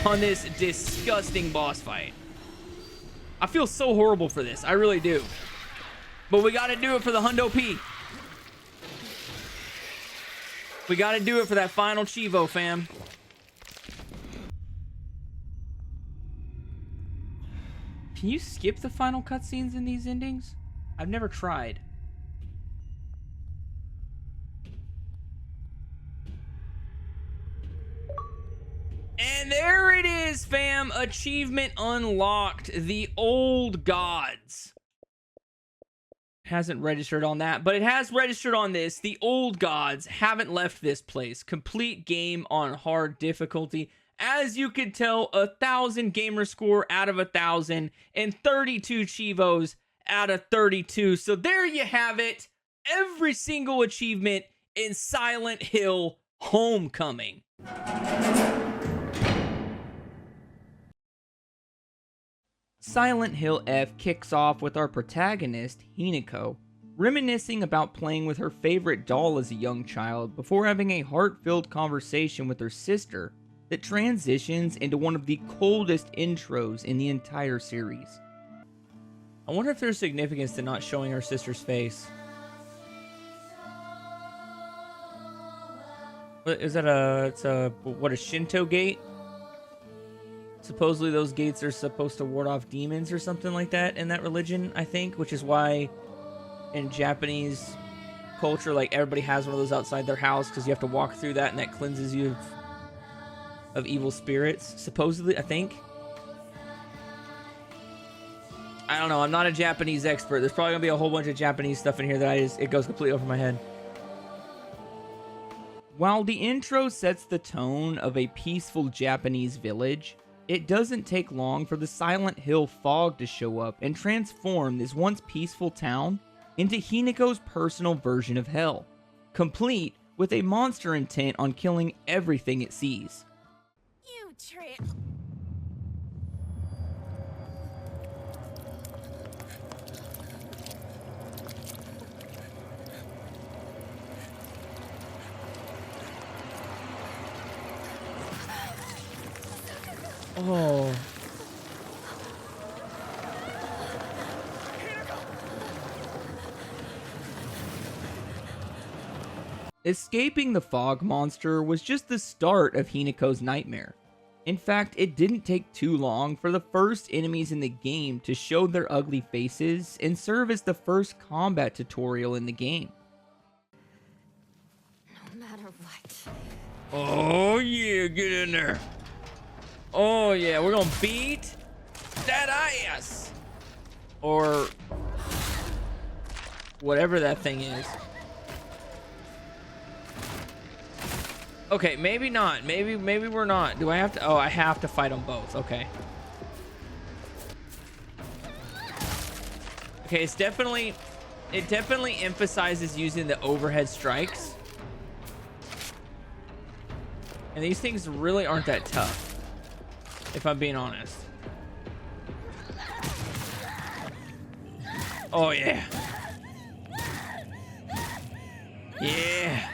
on this disgusting boss fight. I feel so horrible for this. I really do. But we gotta do it for the Hundo P. We gotta do it for that final Chivo, fam. Can you skip the final cutscenes in these endings? I've never tried. And there it is, fam. Achievement unlocked. The Old Gods. Hasn't registered on that, but it has registered on this. The Old Gods haven't left this place. Complete game on hard difficulty. As you can tell, 1,000 gamer score out of 1,000 and 32 Chivos out of 32. So there you have it. Every single achievement in Silent Hill Homecoming. Silent Hill F kicks off with our protagonist, Hinako, reminiscing about playing with her favorite doll as a young child before having a heart-filled conversation with her sister that transitions into one of the coldest intros in the entire series. I wonder if there's significance to not showing her sister's face. What is that? A Shinto gate? Supposedly those gates are supposed to ward off demons or something like that in that religion, I think, which is why in Japanese culture, like, everybody has one of those outside their house because you have to walk through that and that cleanses you of evil spirits, supposedly, I think. I don't know, I'm not a Japanese expert. There's probably gonna be a whole bunch of Japanese stuff in here that it goes completely over my head. While the intro sets the tone of a peaceful Japanese village, it doesn't take long for the Silent Hill fog to show up and transform this once peaceful town into Hinako's personal version of hell, complete with a monster intent on killing everything it sees. You trip. Oh. Escaping the fog monster was just the start of Hinako's nightmare. In fact, it didn't take too long for the first enemies in the game to show their ugly faces and serve as the first combat tutorial in the game. No matter what. Oh yeah, get in there. Oh yeah, we're gonna beat that ass. Or whatever that thing is. Okay, maybe not. Maybe we're not. Do I have to? Oh, I have to fight them both. Okay. Okay, it definitely emphasizes using the overhead strikes. And these things really aren't that tough, if I'm being honest. Oh yeah. Yeah.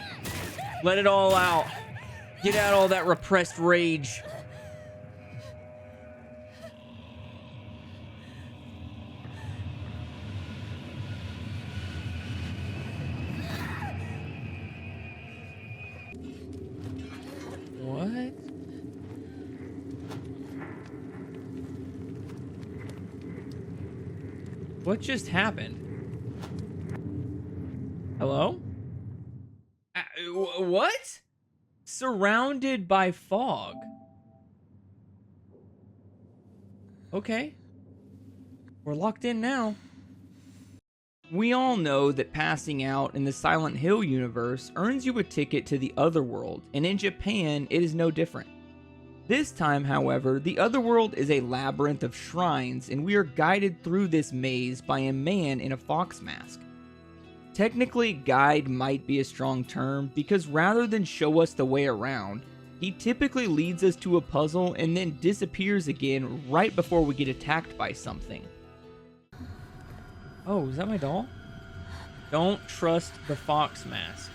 Let it all out. Get out all that repressed rage. What? What just happened? Hello? What? Surrounded by fog. Okay. We're locked in now. We all know that passing out in the Silent Hill universe earns you a ticket to the Otherworld, and in Japan, it is no different. This time, however, the Otherworld is a labyrinth of shrines, and we are guided through this maze by a man in a fox mask. Technically, guide might be a strong term, because rather than show us the way around, he typically leads us to a puzzle and then disappears again right before we get attacked by something. Oh, is that my doll? Don't trust the fox mask.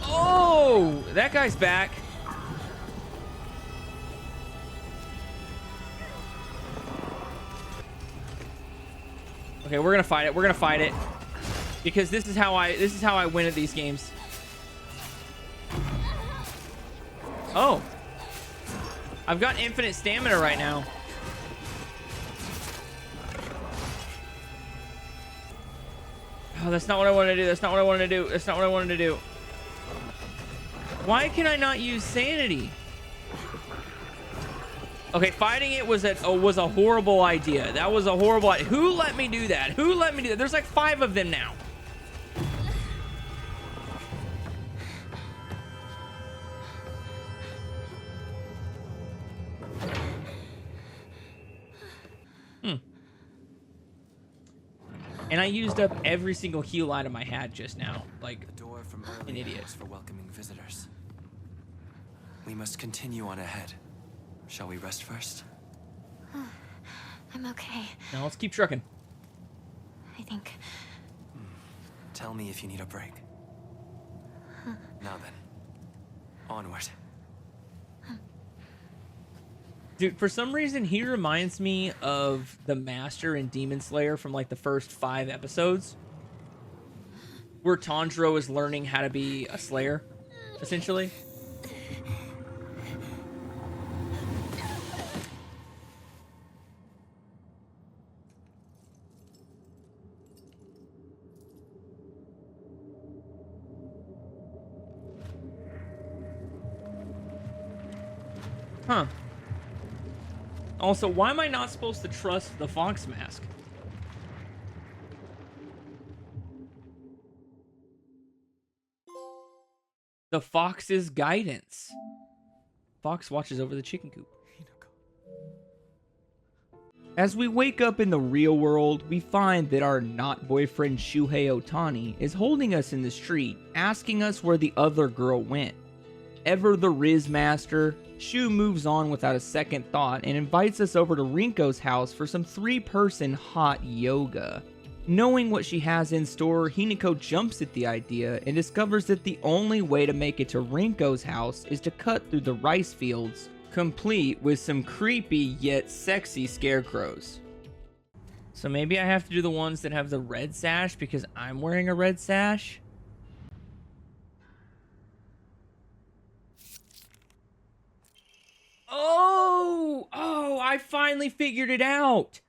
Oh, that guy's back. Okay, we're gonna fight it. We're gonna fight it because this is how I win at these games. Oh, I've got infinite stamina right now. Oh, that's not what I wanted to do. That's not what I wanted to do. That's not what I wanted to do. Why can I not use sanity? Okay, fighting it was a horrible idea. That was a horrible idea. Who let me do that? Who let me do that? There's like 5 of them now. And I used up every single heal item I had just now. Like, the door from an idiot. For welcoming visitors. We must continue on ahead. Shall we rest first? I'm okay. Now let's keep trucking. I think. Tell me if you need a break. Now then, onward. Dude, for some reason, he reminds me of the Master in Demon Slayer from like the first 5 episodes, where Tanjiro is learning how to be a Slayer, essentially. Huh. Also, why am I not supposed to trust the fox mask? The fox's guidance. Fox watches over the chicken coop. As we wake up in the real world, we find that our not boyfriend Shuhei Otani is holding us in the street, asking us where the other girl went. Ever the Riz master, Shu moves on without a second thought and invites us over to Rinko's house for some 3-person hot yoga. Knowing what she has in store, Hinako jumps at the idea and discovers that the only way to make it to Rinko's house is to cut through the rice fields, complete with some creepy yet sexy scarecrows. So maybe I have to do the ones that have the red sash because I'm wearing a red sash? Oh, I finally figured it out.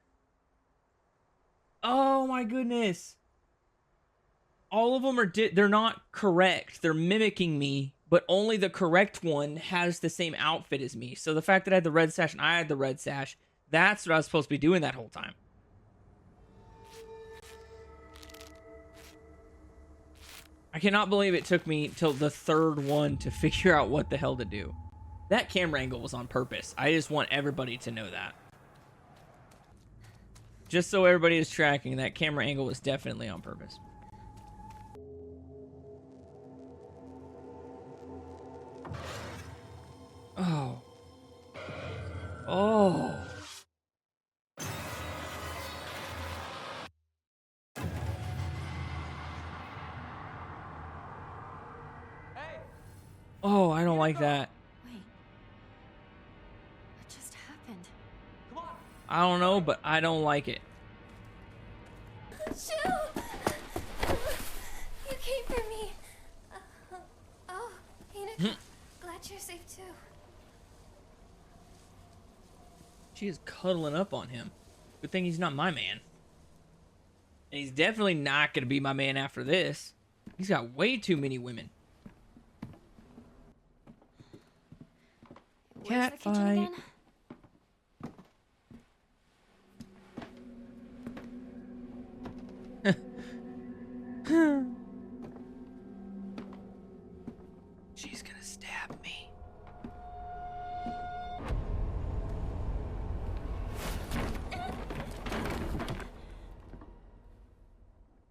Oh my goodness. All of them are, they're not correct. They're mimicking me, but only the correct one has the same outfit as me. So the fact that I had the red sash and I had the red sash, that's what I was supposed to be doing that whole time. I cannot believe it took me till the third one to figure out what the hell to do. That camera angle was on purpose. I just want everybody to know that. Just so everybody is tracking, that camera angle was definitely on purpose. Oh. Oh. Oh, I don't like that. Wait. What just happened? I don't know, but I don't like it. Shu! You came for me. Oh, Hinako. Glad you're safe too. She is cuddling up on him. Good thing he's not my man. And he's definitely not going to be my man after this. He's got way too many women. Cat fight. She's gonna stab me.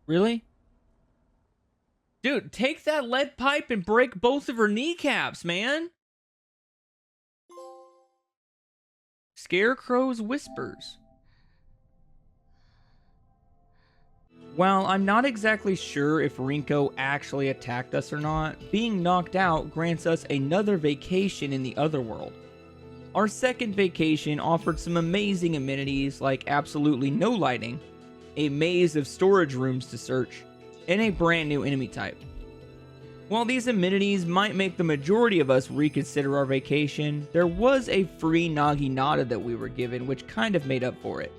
Really? Dude, take that lead pipe and break both of her kneecaps, man. Scarecrow's Whispers. While I'm not exactly sure if Rinko actually attacked us or not, being knocked out grants us another vacation in the other world. Our second vacation offered some amazing amenities like absolutely no lighting, a maze of storage rooms to search, and a brand new enemy type. While these amenities might make the majority of us reconsider our vacation, there was a free Naginata that we were given which kind of made up for it.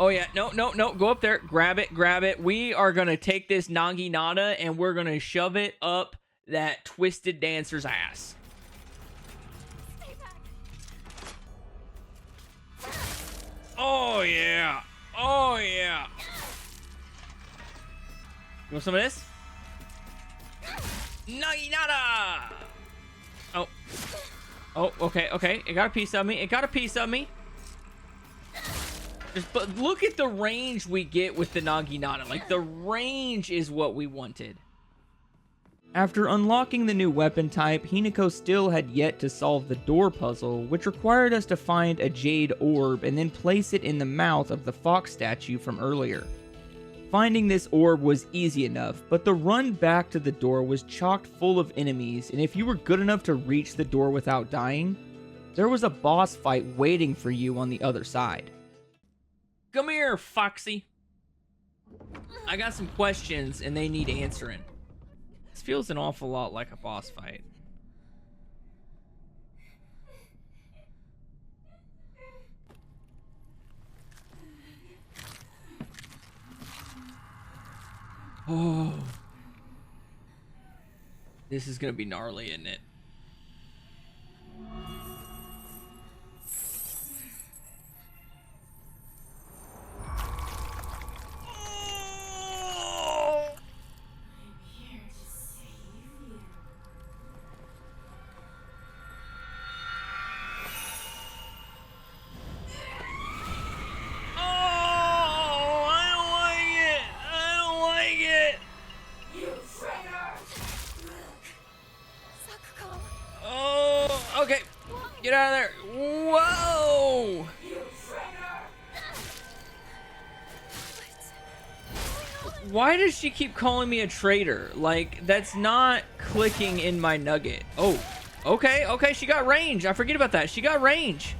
Oh yeah, no, go up there, grab it. We are gonna take this Naginata and we're gonna shove it up that Twisted Dancer's ass. Oh yeah, oh yeah. You want some of this? Naginata! Oh, okay. It got a piece of me. But look at the range we get with the Naginata. Like, the range is what we wanted. After unlocking the new weapon type, Hinako still had yet to solve the door puzzle, which required us to find a jade orb and then place it in the mouth of the fox statue from earlier. Finding this orb was easy enough, but the run back to the door was chocked full of enemies, and if you were good enough to reach the door without dying, there was a boss fight waiting for you on the other side. Come here, Foxy. I got some questions and they need answering. This feels an awful lot like a boss fight. Oh. This is gonna be gnarly, isn't it? Get out of there. Whoa! Why does she keep calling me a traitor? Like, that's not clicking in my nugget. Oh, okay, okay, she got range. I forget about that. She got range.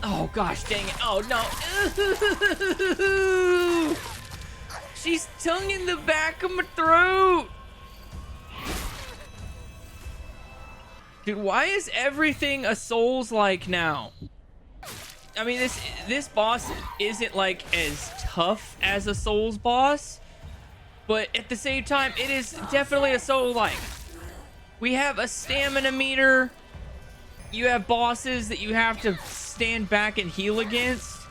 Oh, gosh, dang it. Oh, no. She's tongue in the back of my throat. Dude, why is everything a Souls-like now? I mean, this boss isn't like as tough as a Souls boss, but at the same time, it is definitely a Soul-like. We have a stamina meter. You have bosses that you have to stand back and heal against.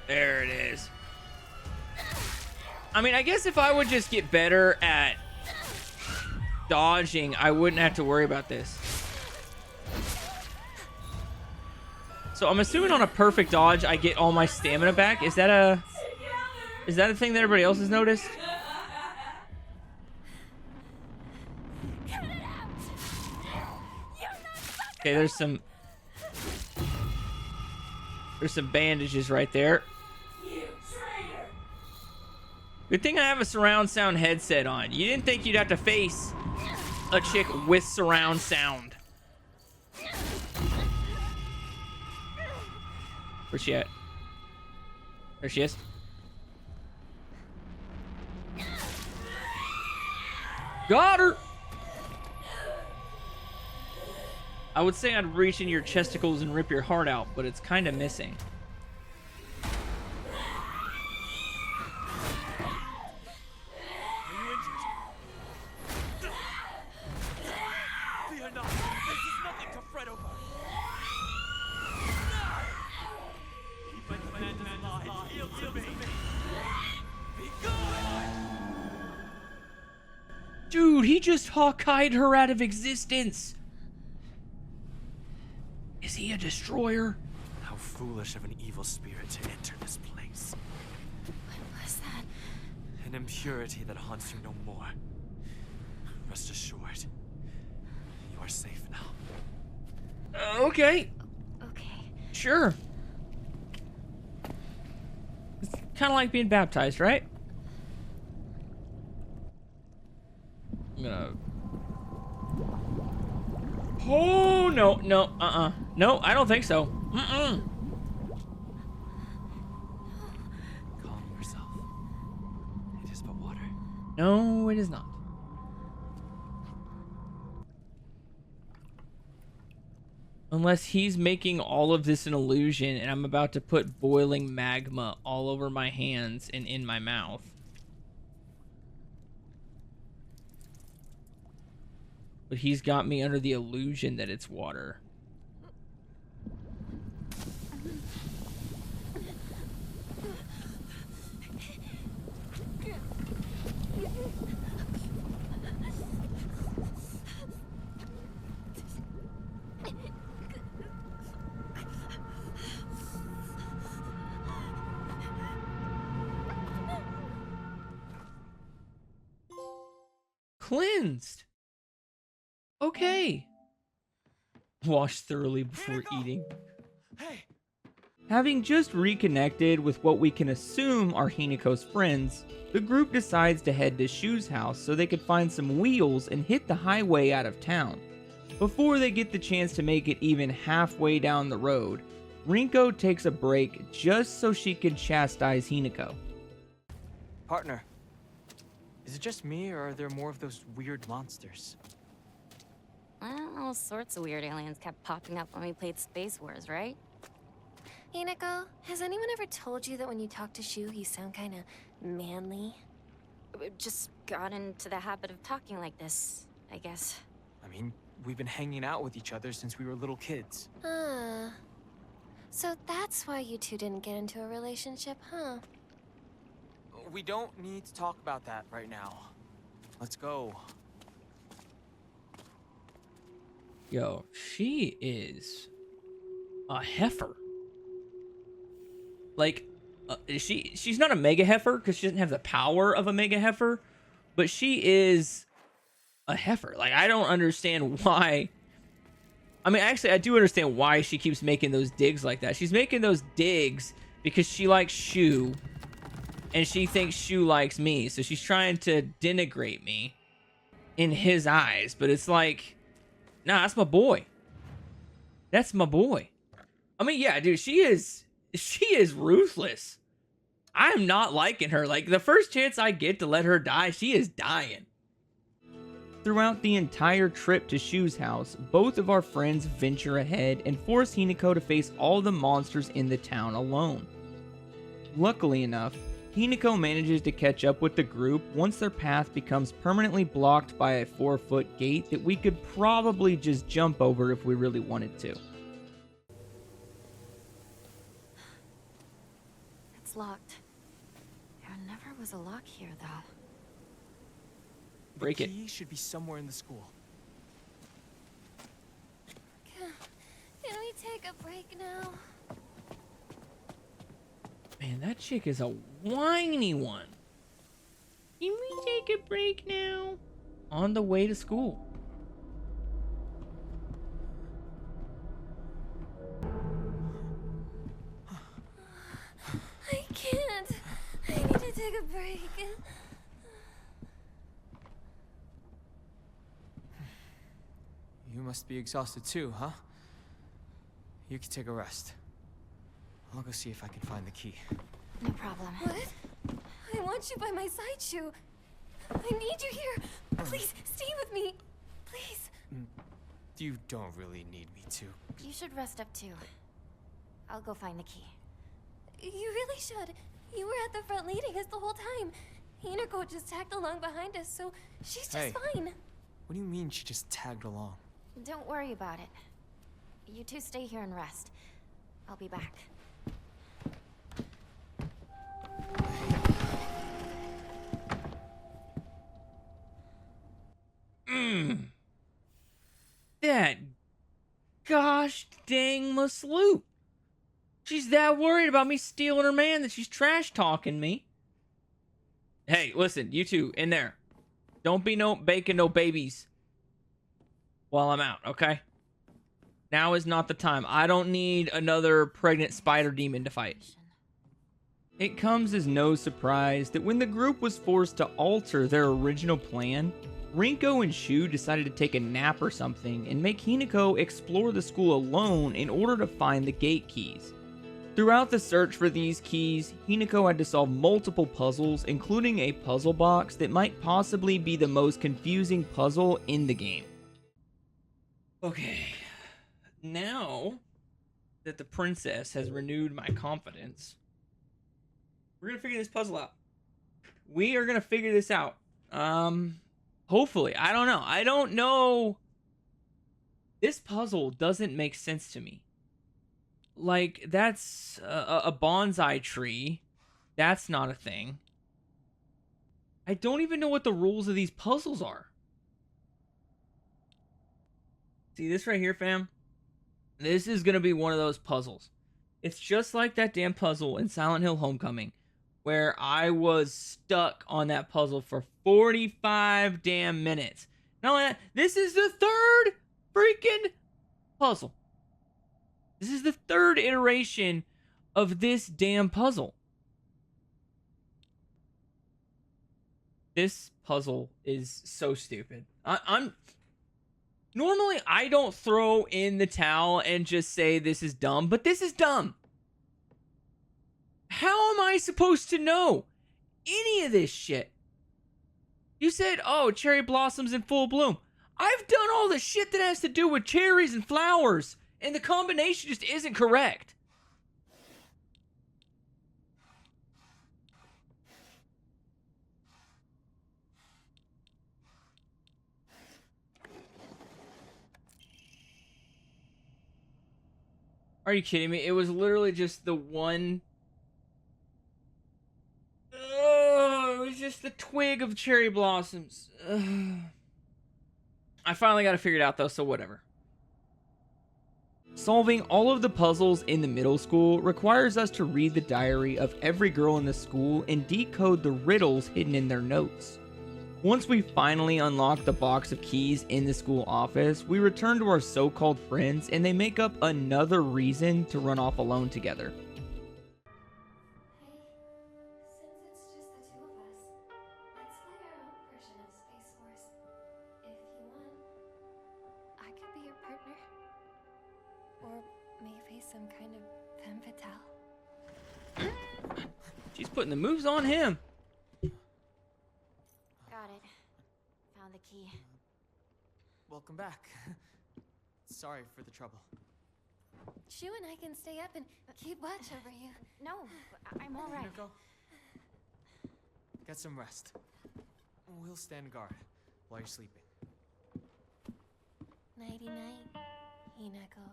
There it is. I mean, I guess if I would just get better at dodging, I wouldn't have to worry about this. So I'm assuming on a perfect dodge, I get all my stamina back. Is that a thing that everybody else has noticed? Okay, there's some bandages right there. Good thing I have a surround sound headset on. You didn't think you'd have to face a chick with surround sound. Where's she at? There she is. Got her! I would say I'd reach in your chesticles and rip your heart out, but it's kind of missing. Dude, he just Hawkeyed her out of existence. Is he a destroyer? How foolish of an evil spirit to enter this place. What was that? An impurity that haunts you no more. Rest assured, you are safe now. Okay. Okay. Sure. It's kind of like being baptized, right? I'm gonna... Oh, no, no, No, I don't think so. Calm yourself. It is but water. No, it is not. Unless he's making all of this an illusion and I'm about to put boiling magma all over my hands and in my mouth. But he's got me under the illusion that it's water. Cleansed. Okay. Wash thoroughly before eating. Hey. Having just reconnected with what we can assume are Hinako's friends, the group decides to head to Shu's house so they could find some wheels and hit the highway out of town. Before they get the chance to make it even halfway down the road, Rinko takes a break just so she can chastise Hinako. Partner, is it just me or are there more of those weird monsters? Well, all sorts of weird aliens kept popping up when we played Space Wars, right? Hinako, has anyone ever told you that when you talk to Shu, you sound kind of manly? Just got into the habit of talking like this, I guess. I mean, we've been hanging out with each other since we were little kids. So that's why you two didn't get into a relationship, huh? We don't need to talk about that right now. Let's go. Yo, she is a heifer. Like, she's not a mega heifer because she doesn't have the power of a mega heifer, but she is a heifer. Like, I don't understand why. I mean, actually, I do understand why she keeps making those digs like that. She's making those digs because she likes Shu, and she thinks Shu likes me. So she's trying to denigrate me in his eyes. But it's like, nah, that's my boy. That's my boy. I mean, yeah, dude, she is ruthless. I'm not liking her. Like, the first chance I get to let her die, she is dying. Throughout the entire trip to Shu's house, both of our friends venture ahead and force Hinako to face all the monsters in the town alone. Luckily enough, Hinako manages to catch up with the group once their path becomes permanently blocked by a 4-foot gate that we could probably just jump over if we really wanted to. It's locked. There never was a lock here, though. Break it. The key should be somewhere in the school. Can we take a break now? Man, that chick is a whiny one. Can we take a break now? On the way to school. I can't. I need to take a break. You must be exhausted too, huh? You can take a rest. I'll go see if I can find the key. No problem. What? I want you by my side, Shu. I need you here. Please, stay with me. Please. You don't really need me to. You should rest up too. I'll go find the key. You really should. You were at the front leading us the whole time. Hinako just tagged along behind us, so she's just fine. What do you mean she just tagged along? Don't worry about it. You two stay here and rest. I'll be back. That gosh dang Masloop. She's that worried about me stealing her man that she's trash talking me. Hey, listen, you two in there. Don't be baking no babies while I'm out, okay? Now is not the time. I don't need another pregnant spider demon to fight. It comes as no surprise that when the group was forced to alter their original plan, Rinko and Shu decided to take a nap or something and make Hinako explore the school alone in order to find the gate keys. Throughout the search for these keys, Hinako had to solve multiple puzzles, including a puzzle box that might possibly be the most confusing puzzle in the game. Okay, now that the princess has renewed my confidence, we're gonna figure this puzzle out. We are gonna figure this out. Hopefully. I don't know. I don't know. This puzzle doesn't make sense to me. Like, that's a bonsai tree. That's not a thing. I don't even know what the rules of these puzzles are. See this right here, fam? This is going to be one of those puzzles. It's just like that damn puzzle in Silent Hill Homecoming, where I was stuck on that puzzle for 45 damn minutes. Not only that, this is the third freaking puzzle. This is the third iteration of this damn puzzle. This puzzle is so stupid. Normally, I don't throw in the towel and just say this is dumb, but this is dumb. How am I supposed to know any of this shit? You said, oh, cherry blossoms in full bloom. I've done all the shit that has to do with cherries and flowers, and the combination just isn't correct. Are you kidding me? It was literally just the one... Oh, it was just the twig of cherry blossoms. Ugh. I finally got it figured out, though, so whatever. Solving all of the puzzles in the middle school requires us to read the diary of every girl in the school and decode the riddles hidden in their notes. Once we finally unlock the box of keys in the school office, we return to our so-called friends and they make up another reason to run off alone together. Some kind of femme fatale. She's putting the moves on him. Got it. Found the key. Welcome back. Sorry for the trouble. Shu and I can stay up and keep watch over you. No, I'm all right. Hinako, get some rest. We'll stand guard while you're sleeping. Nighty-night, Hinako.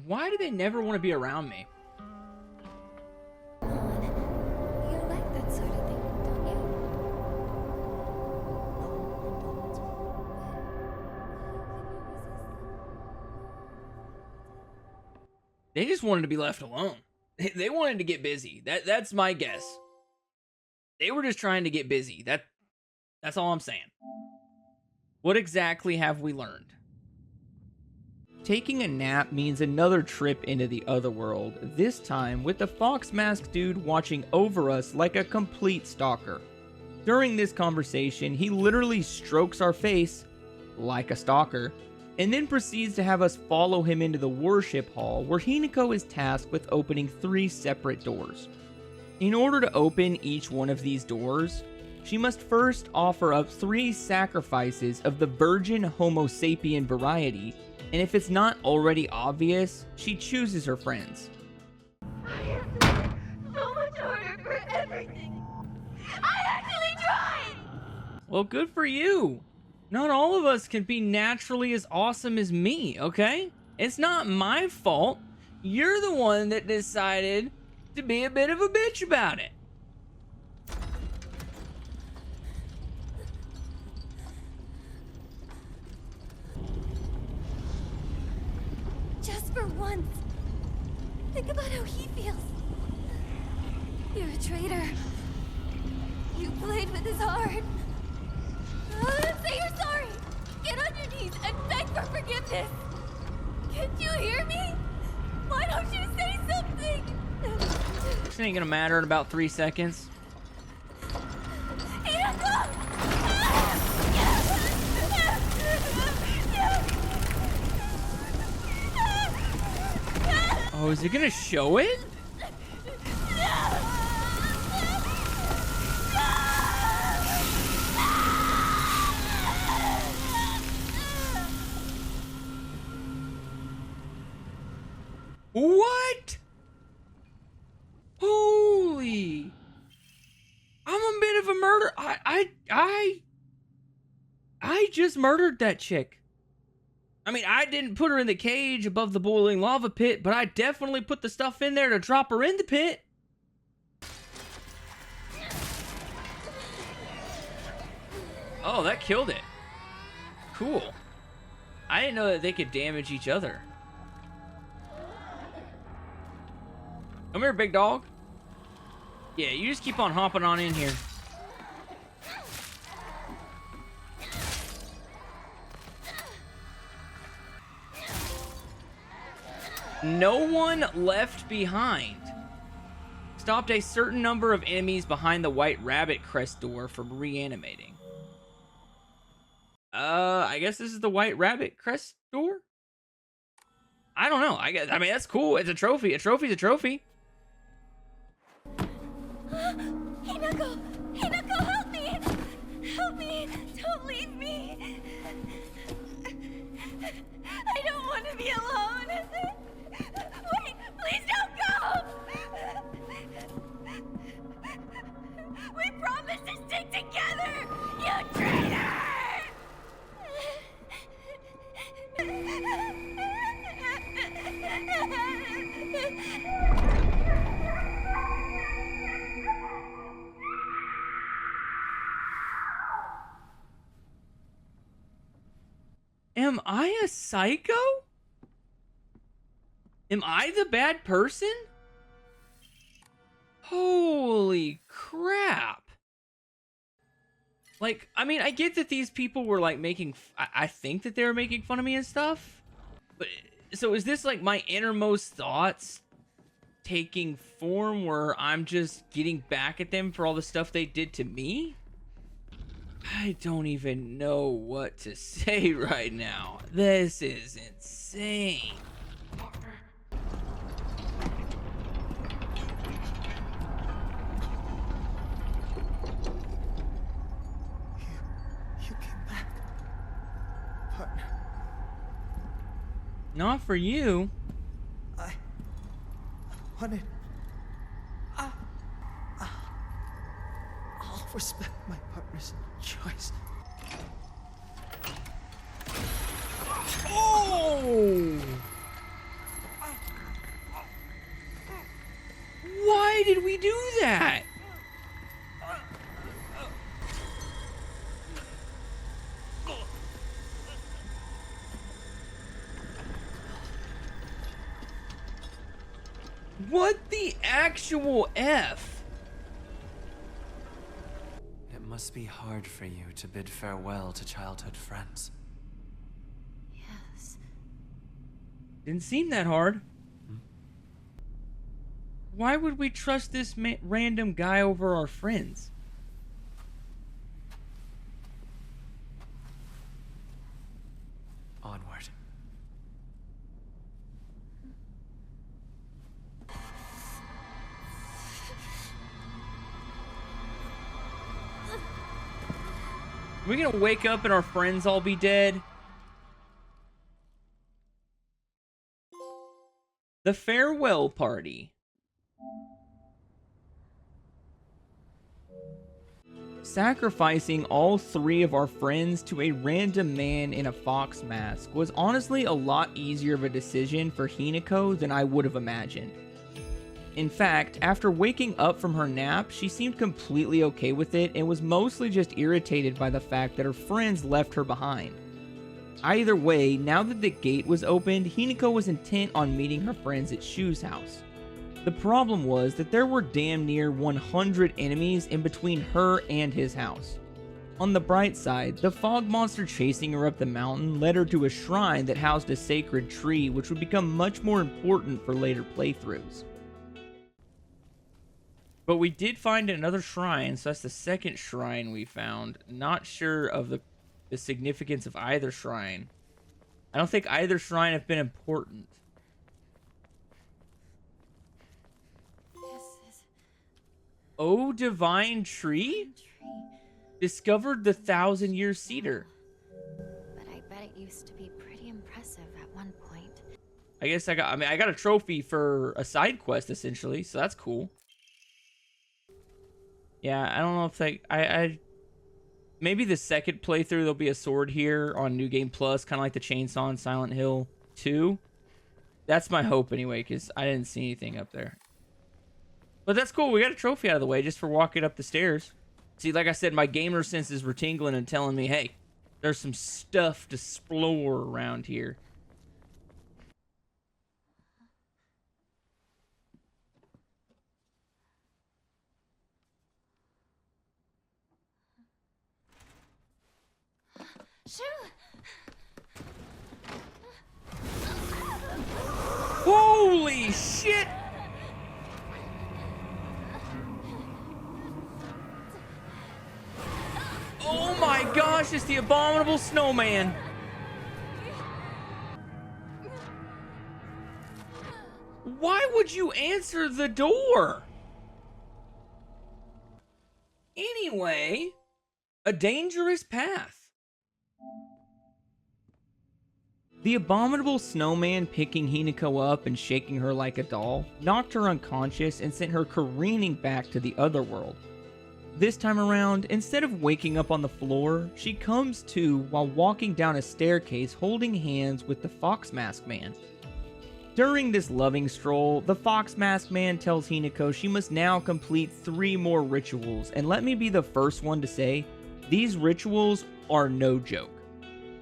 Why do they never want to be around me? You like that sort of thing, don't you? They just wanted to be left alone. They wanted to get busy. That's my guess. They were just trying to get busy. That's all I'm saying. What exactly have we learned? Taking a nap means another trip into the other world, this time with the fox mask dude watching over us like a complete stalker. During this conversation, he literally strokes our face like a stalker, and then proceeds to have us follow him into the worship hall where Hinako is tasked with opening 3 separate doors. In order to open each one of these doors, she must first offer up 3 sacrifices of the virgin Homo sapien variety, and if it's not already obvious, she chooses her friends. I have to work so much harder for everything. I actually tried! Well, good for you. Not all of us can be naturally as awesome as me, okay? It's not my fault. You're the one that decided to be a bit of a bitch about it. Just for once. Think about how he feels. You're a traitor. You played with his heart. Say you're sorry. Get on your knees and beg for forgiveness. Can't you hear me? Why don't you say something? This ain't gonna matter in about 3 seconds. Oh, is it gonna show it? What? Holy! I'm a bit of a murder. I just murdered that chick. I mean, I didn't put her in the cage above the boiling lava pit, but I definitely put the stuff in there to drop her in the pit. Oh, that killed it. Cool. I didn't know that they could damage each other. Come here, big dog. Yeah, you just keep on hopping on in here. No one left behind. Stopped a certain number of enemies behind the white rabbit crest door from reanimating. I guess this is the white rabbit crest door? I don't know. I mean, that's cool. It's a trophy. A trophy's a trophy. Hinako! Hinako, help me! Help me! Don't leave me! I don't want to be alone! Wait! Please don't go! We promised to stick together! You traitor! Am I a psycho? Am I the bad person? Holy crap. Like, I mean, I get that these people were like making, I think that they were making fun of me and stuff. But so is this like my innermost thoughts taking form where I'm just getting back at them for all the stuff they did to me? I don't even know what to say right now. This is insane. You came back, partner. Not for you. I wanted. I'll respect my partner's choice. Oh! Why did we do that? What the actual F? It must be hard for you to bid farewell to childhood friends. Yes. Didn't seem that hard. Why would we trust this random guy over our friends? Onward. Are we gonna wake up and our friends all be dead? The farewell party. Sacrificing all 3 of our friends to a random man in a fox mask was honestly a lot easier of a decision for Hinako than I would have imagined. In fact, after waking up from her nap, she seemed completely okay with it and was mostly just irritated by the fact that her friends left her behind. Either way, now that the gate was opened, Hinako was intent on meeting her friends at Shu's house. The problem was that there were damn near 100 enemies in between her and his house. On the bright side, the fog monster chasing her up the mountain led her to a shrine that housed a sacred tree, which would become much more important for later playthroughs. But we did find another shrine, so that's the second shrine we found. Not sure of the significance of either shrine. I don't think either shrine have been important. Oh, divine tree? Discovered the 1,000-year cedar. But I bet it used to be pretty impressive at one point. I guess I got a trophy for a side quest essentially, so that's cool. Yeah, I don't know if I maybe the second playthrough there'll be a sword here on New Game Plus, kind of like the chainsaw in Silent Hill 2. That's my hope anyway, because I didn't see anything up there. But that's cool. We got a trophy out of the way just for walking up the stairs. See, like I said, my gamer senses were tingling and telling me, hey, there's some stuff to explore around here. Shoo! Holy shit! Oh my gosh, it's the abominable snowman. Why would you answer the door? Anyway, a dangerous path. The abominable snowman picking Hinako up and shaking her like a doll knocked her unconscious and sent her careening back to the other world. This time around, instead of waking up on the floor, she comes to while walking down a staircase holding hands with the Fox Mask Man. During this loving stroll, the Fox Mask Man tells Hinako she must now complete 3 more rituals, and let me be the first one to say, these rituals are no joke.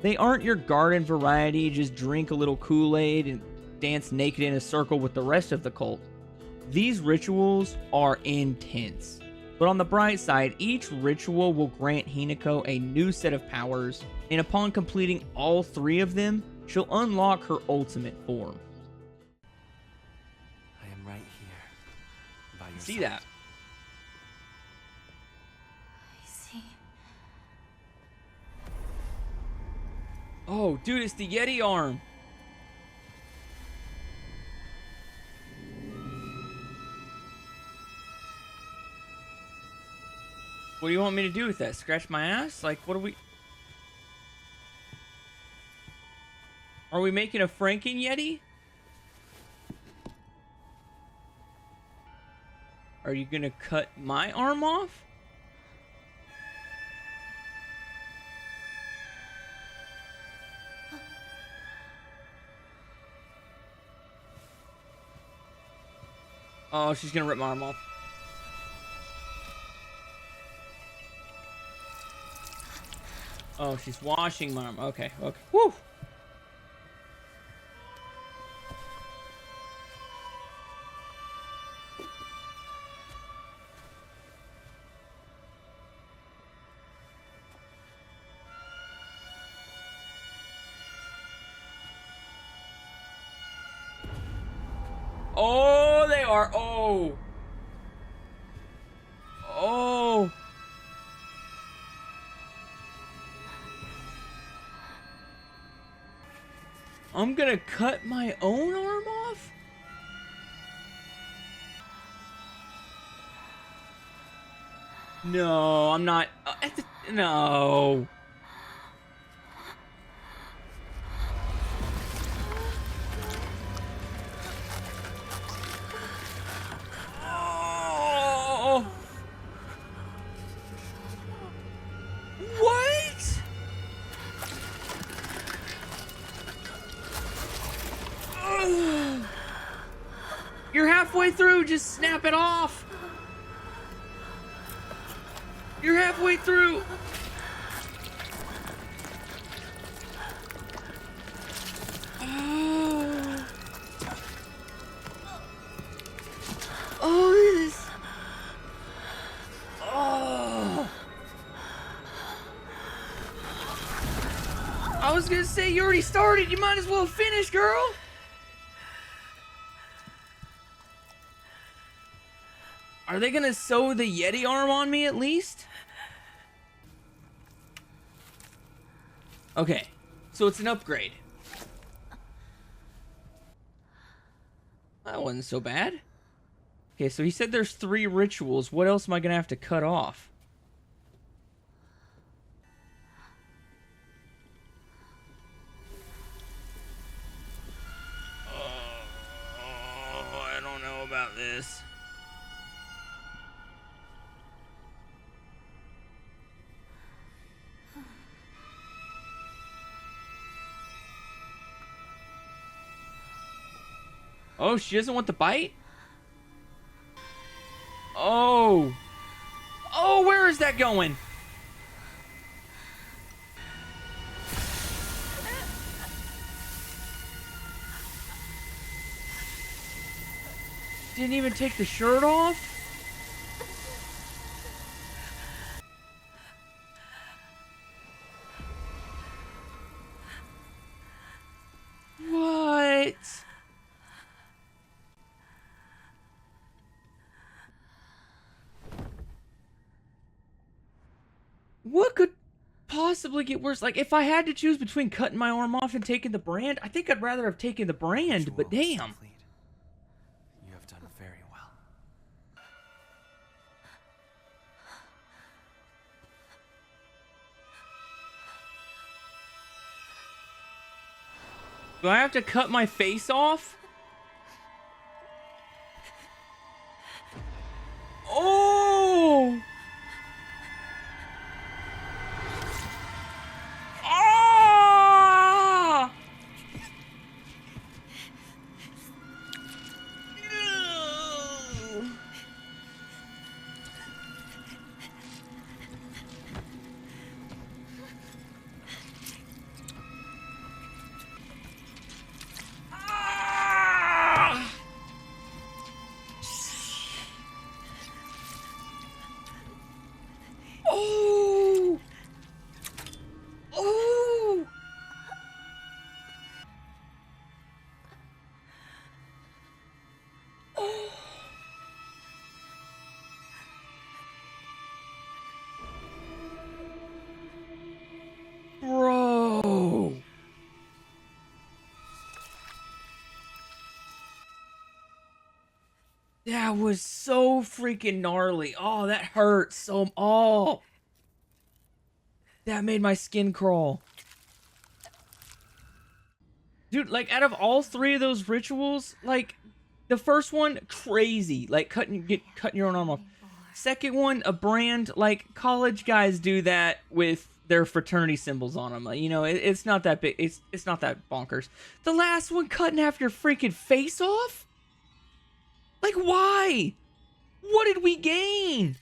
They aren't your garden variety, just drink a little Kool-Aid and dance naked in a circle with the rest of the cult. These rituals are intense. But on the bright side, each ritual will grant Hinako a new set of powers, and upon completing all 3 of them, she'll unlock her ultimate form. I am right here. By your See side. that? I see. Oh, dude, it's the Yeti arm. What do you want me to do with that? Scratch my ass? Like, what are we... Are we making a Franken Yeti? Are you gonna cut my arm off? Oh, she's gonna rip my arm off. Oh, she's washing my arm. Okay, okay. Woo! Oh, they are. Oh. Oh. I'm gonna cut my own arm off? No, I'm not. No. Oh. What? Ugh. You're halfway through, just snap it off. You're halfway through. Oh. Oh, look at this. Oh. I was gonna say, you already started. You might as well finish, girl. Are they gonna sew the Yeti arm on me at least? Okay, so it's an upgrade. That wasn't so bad. Okay, so he said there's 3 rituals. What else am I gonna have to cut off? Oh, I don't know about this. Oh, she doesn't want the bite? Oh. Oh, where is that going? Didn't even take the shirt off? What? What could possibly get worse? Like, if I had to choose between cutting my arm off and taking the brand, I think I'd rather have taken the brand, but damn. You have done very well. Do I have to cut my face off? Oh! Ah! That was so freaking gnarly. Oh, that hurt so. Oh, that made my skin crawl. Dude, like, out of all three of those rituals, like, the first one, crazy. Like, cutting your own arm off. Second one, a brand. Like, college guys do that with their fraternity symbols on them. You know, it's not that big. It's not that bonkers. The last one, cutting half your freaking face off? Like, why? What did we gain?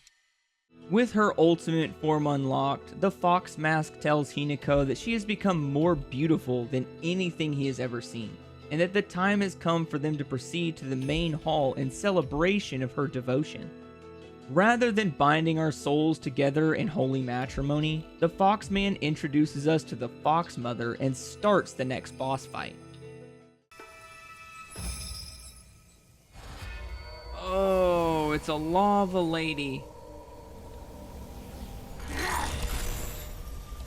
With her ultimate form unlocked, the Fox Mask tells Hinako that she has become more beautiful than anything he has ever seen, and that the time has come for them to proceed to the main hall in celebration of her devotion. Rather than binding our souls together in holy matrimony, the Foxman introduces us to the Fox Mother and starts the next boss fight. Oh, it's a lava lady.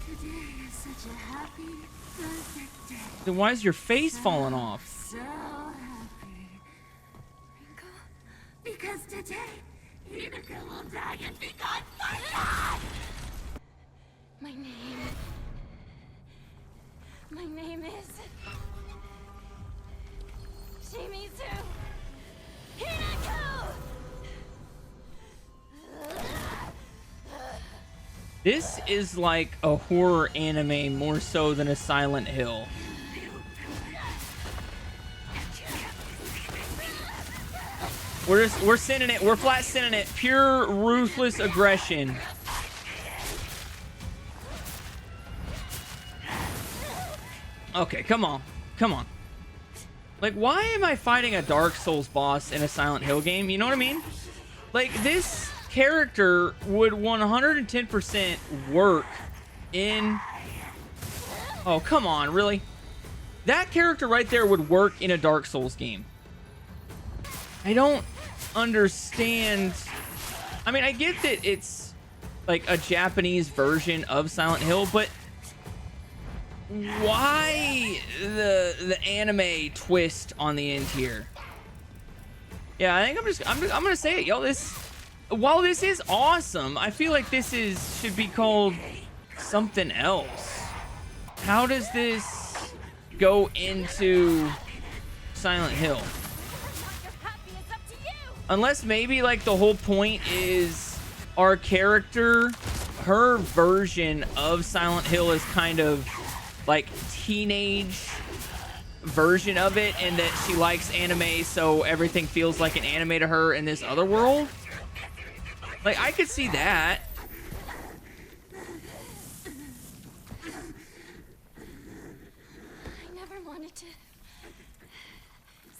Today is such a happy, perfect day. Then why is your face falling off? So happy. Rinko, because today, Hinako will die and be gone for God! My name is... Shimizu Hinako! This is like a horror anime more so than a Silent Hill. We're sending it. We're flat sending it. Pure ruthless aggression. Okay, come on. Come on. Like, why am I fighting a Dark Souls boss in a Silent Hill game? You know what I mean? Like, this character would 110% work in... Oh, come on, really? That character right there would work in a Dark Souls game. I don't understand... I mean, I get that it's like a Japanese version of Silent Hill, but why the anime twist on the end here? Yeah, I think I'm gonna say it, yo. While this is awesome, I feel like this should be called something else. How does this go into Silent Hill? Unless maybe like the whole point is our character, her version of Silent Hill is kind of like teenage version of it, and that she likes anime, so everything feels like an anime to her in this other world. Like, I could see that. I never wanted to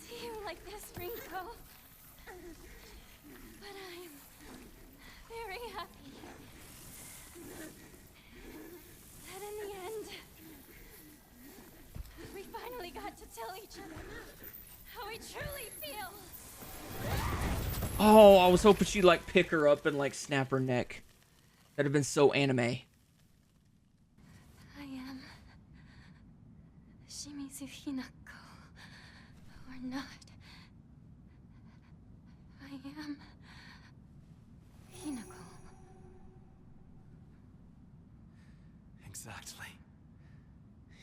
see you like this, Rinko. But I'm very happy that in the end, we finally got to tell each other how we truly feel. Oh, I was hoping she'd like pick her up and like snap her neck. That'd have been so anime. I am Shimizu Hinako, or not. I am Hinako. Exactly.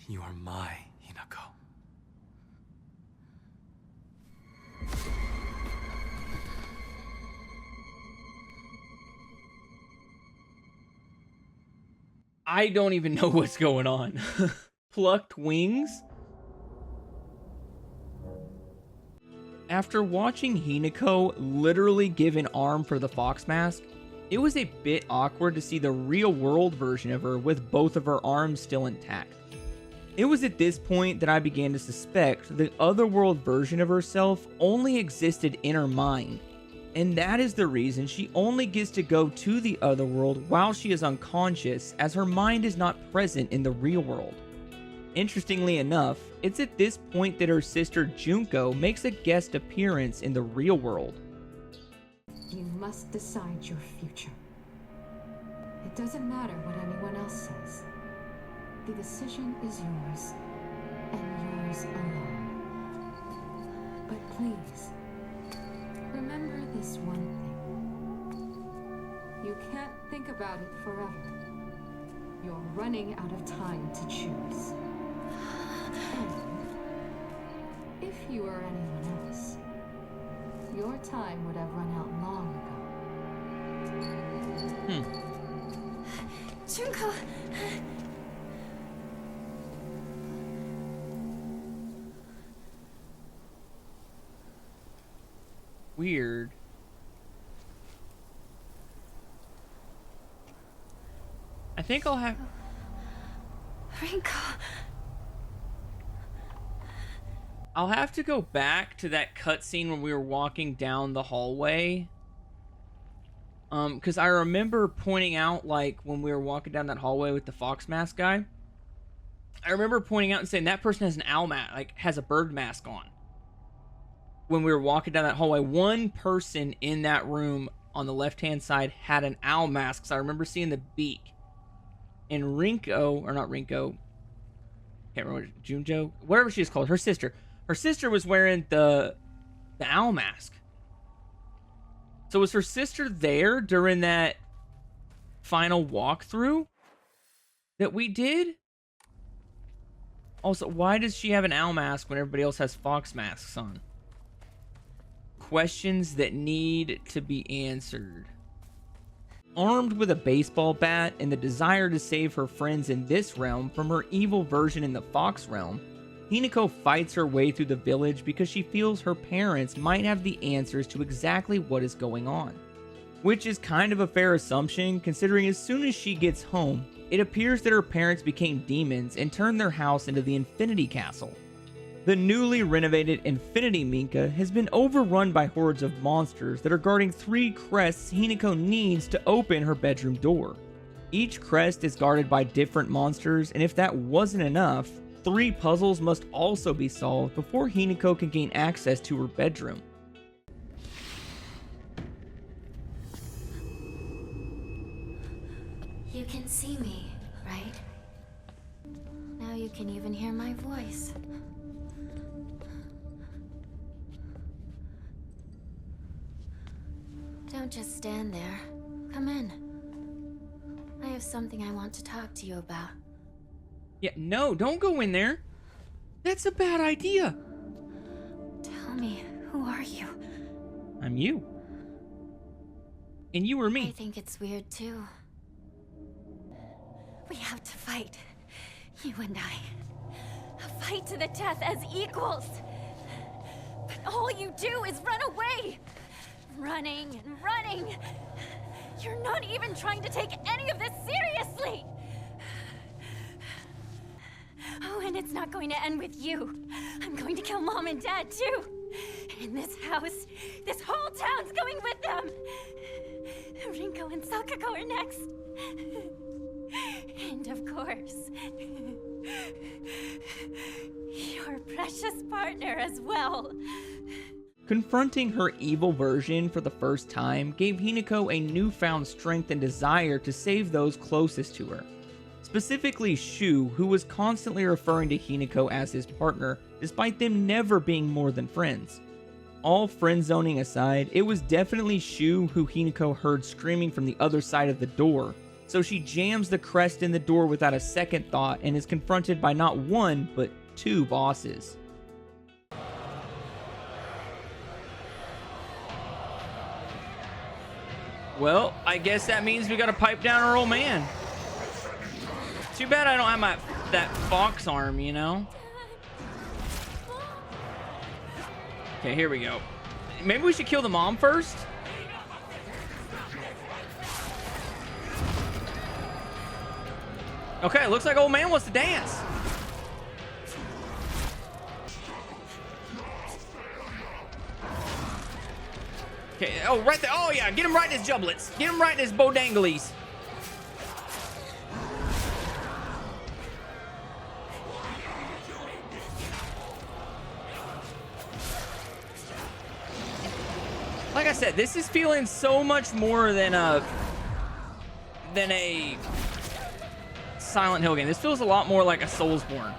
You are my Hinako. I don't even know what's going on. Plucked wings? After watching Hinako literally give an arm for the Fox Mask, it was a bit awkward to see the real-world version of her with both of her arms still intact. It was at this point that I began to suspect the otherworld version of herself only existed in her mind, and that is the reason she only gets to go to the otherworld while she is unconscious, as her mind is not present in the real world. Interestingly enough, it's at this point that her sister Junko makes a guest appearance in the real world. You must decide your future. It doesn't matter what anyone else says. The decision is yours, and yours alone. But please, remember this one thing. You can't think about it forever. You're running out of time to choose. And if you were anyone else, your time would have run out long ago. Junko! Weird. I think I'll have... Rinko. I'll have to go back to that cutscene when we were walking down the hallway. Because I remember pointing out, like, when we were walking down that hallway with the fox mask guy, I remember pointing out and saying that person has an owl mask, like, has a bird mask on. When we were walking down that hallway, one person in that room on the left-hand side had an owl mask, so I remember seeing the beak. And Rinko, or not Rinko, can't remember, Junjo, whatever she's called, her sister was wearing the owl mask. So was her sister there during that final walkthrough that we did? Also, why does she have an owl mask when everybody else has fox masks on? Questions that need to be answered. Armed with a baseball bat and the desire to save her friends in this realm from her evil version in the Fox realm, Hinako fights her way through the village because she feels her parents might have the answers to exactly what is going on. Which is kind of a fair assumption, considering as soon as she gets home, it appears that her parents became demons and turned their house into the Infinity Castle. The newly renovated Infinity Minka has been overrun by hordes of monsters that are guarding 3 crests Hinako needs to open her bedroom door. Each crest is guarded by different monsters, and if that wasn't enough, 3 puzzles must also be solved before Hinako can gain access to her bedroom. You can see me, right? Now you can even hear my voice. Don't just stand there. Come in. I have something I want to talk to you about. Yeah, no, don't go in there. That's a bad idea. Tell me, who are you? I'm you. And you are me. I think it's weird too. We have to fight. You and I. A fight to the death as equals. But all you do is run away. Running and running. You're not even trying to take any of this seriously. Oh, and it's not going to end with you. I'm going to kill Mom and Dad too. In this house, this whole town's going with them. Rinko and Sakako are next. And of course, your precious partner as well. Confronting her evil version for the first time gave Hinako a newfound strength and desire to save those closest to her. Specifically Shu, who was constantly referring to Hinako as his partner, despite them never being more than friends. All friend-zoning aside, it was definitely Shu who Hinako heard screaming from the other side of the door, so she jams the crest in the door without a second thought and is confronted by not one, but 2 bosses. Well, I guess that means we gotta pipe down our old man. Too bad I don't have that fox arm, you know? Okay, here we go. Maybe we should kill the mom first? Okay, looks like old man wants to dance. Okay, oh, right there. Oh, yeah, get him right in his jublets. Get him right in his bodanglies. Like I said, this is feeling so much more than a Silent Hill game. This feels a lot more like a Soulsborne.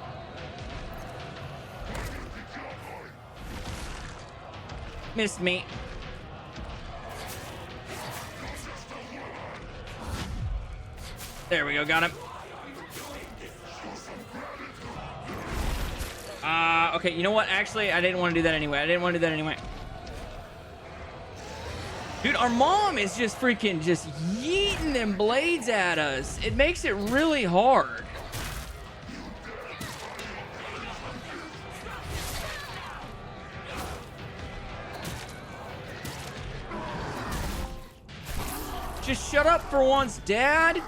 Missed me. There we go, got him. Okay, you know what? Actually, I didn't want to do that anyway. Dude, our mom is just freaking just yeeting them blades at us. It makes it really hard. Just shut up for once, Dad.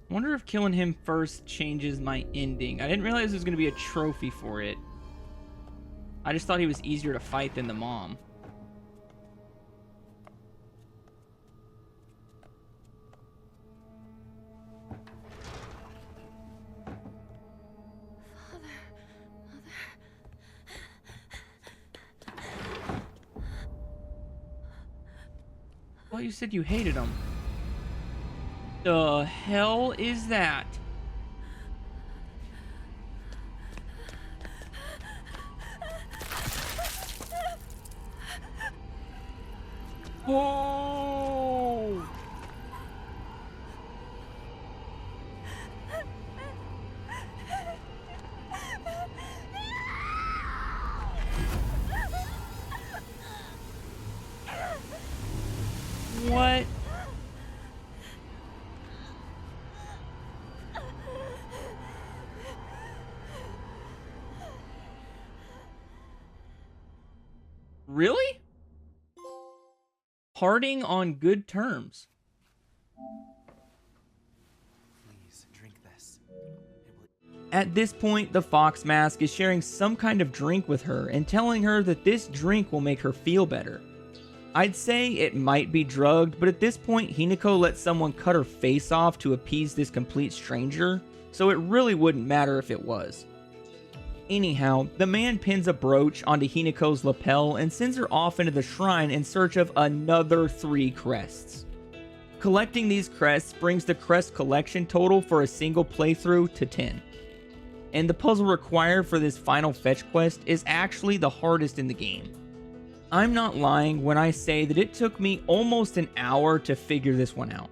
I wonder if killing him first changes my ending. I didn't realize there was going to be a trophy for it. I just thought he was easier to fight than the mom. Well, you said you hated him. The hell is that? Oh! What? Really? Parting on good terms. Please drink this. At this point, the Fox Mask is sharing some kind of drink with her and telling her that this drink will make her feel better. I'd say it might be drugged, but at this point, Hinako let someone cut her face off to appease this complete stranger, so it really wouldn't matter if it was. Anyhow, the man pins a brooch onto Hinako's lapel and sends her off into the shrine in search of another 3 crests. Collecting these crests brings the crest collection total for a single playthrough to 10. And the puzzle required for this final fetch quest is actually the hardest in the game. I'm not lying when I say that it took me almost an hour to figure this one out.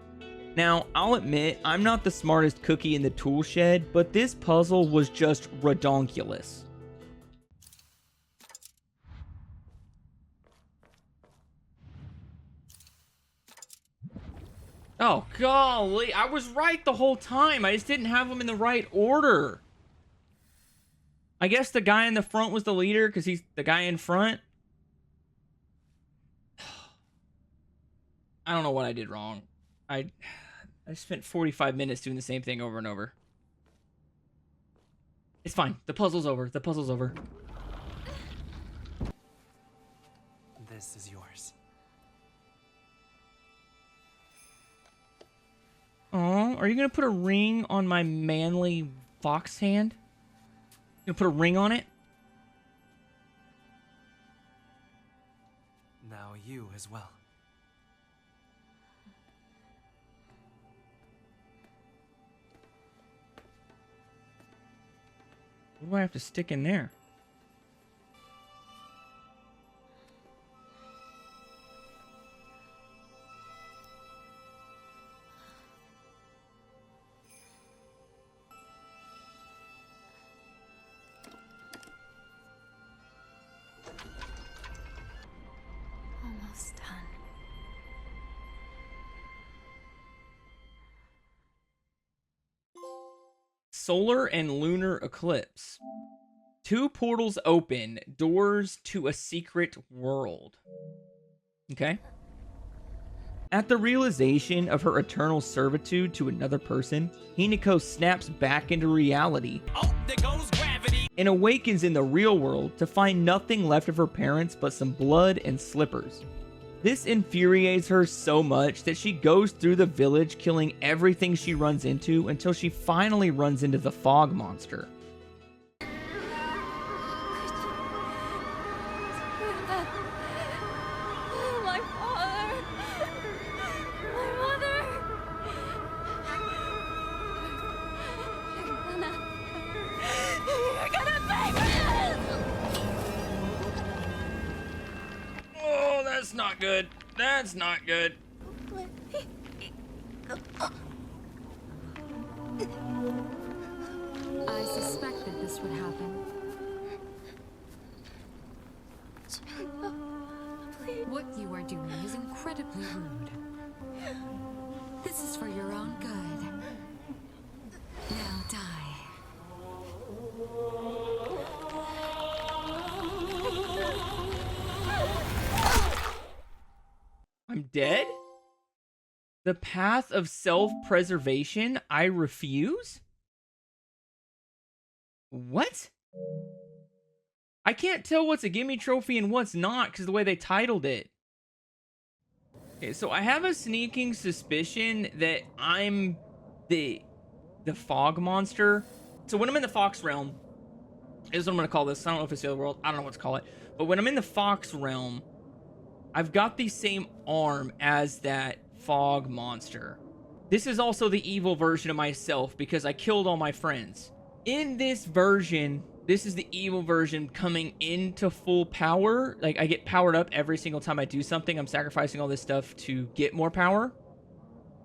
Now, I'll admit, I'm not the smartest cookie in the tool shed, but this puzzle was just redonkulous. Oh, golly, I was right the whole time. I just didn't have them in the right order. I guess the guy in the front was the leader because he's the guy in front. I don't know what I did wrong. I spent 45 minutes doing the same thing over and over. It's fine. The puzzle's over. The puzzle's over. This is yours. Oh, are you gonna put a ring on my manly fox hand? You gonna put a ring on it? Now you as well. What do I have to stick in there? Almost done. Solar and lunar eclipse. 2 portals open, doors to a secret world. Okay. At the realization of her eternal servitude to another person, Hinako snaps back into reality and awakens in the real world to find nothing left of her parents but some blood and slippers. This infuriates her so much that she goes through the village killing everything she runs into until she finally runs into the fog monster. My father. not good. That's not good. I suspected this would happen. What you are doing is incredibly rude. This is for your own good. Now die. I'm dead? The path of self-preservation, I refuse? What? I can't tell what's a gimme trophy and what's not because of the way they titled it. Okay, so I have a sneaking suspicion that I'm the fog monster. So when I'm in the Fox realm, is what I'm going to call this. I don't know if it's the other world. I don't know what to call it. But when I'm in the Fox realm, I've got the same arm as that fog monster. This is also the evil version of myself because I killed all my friends. In this version, this is the evil version coming into full power. Like, I get powered up every single time I do something. I'm sacrificing all this stuff to get more power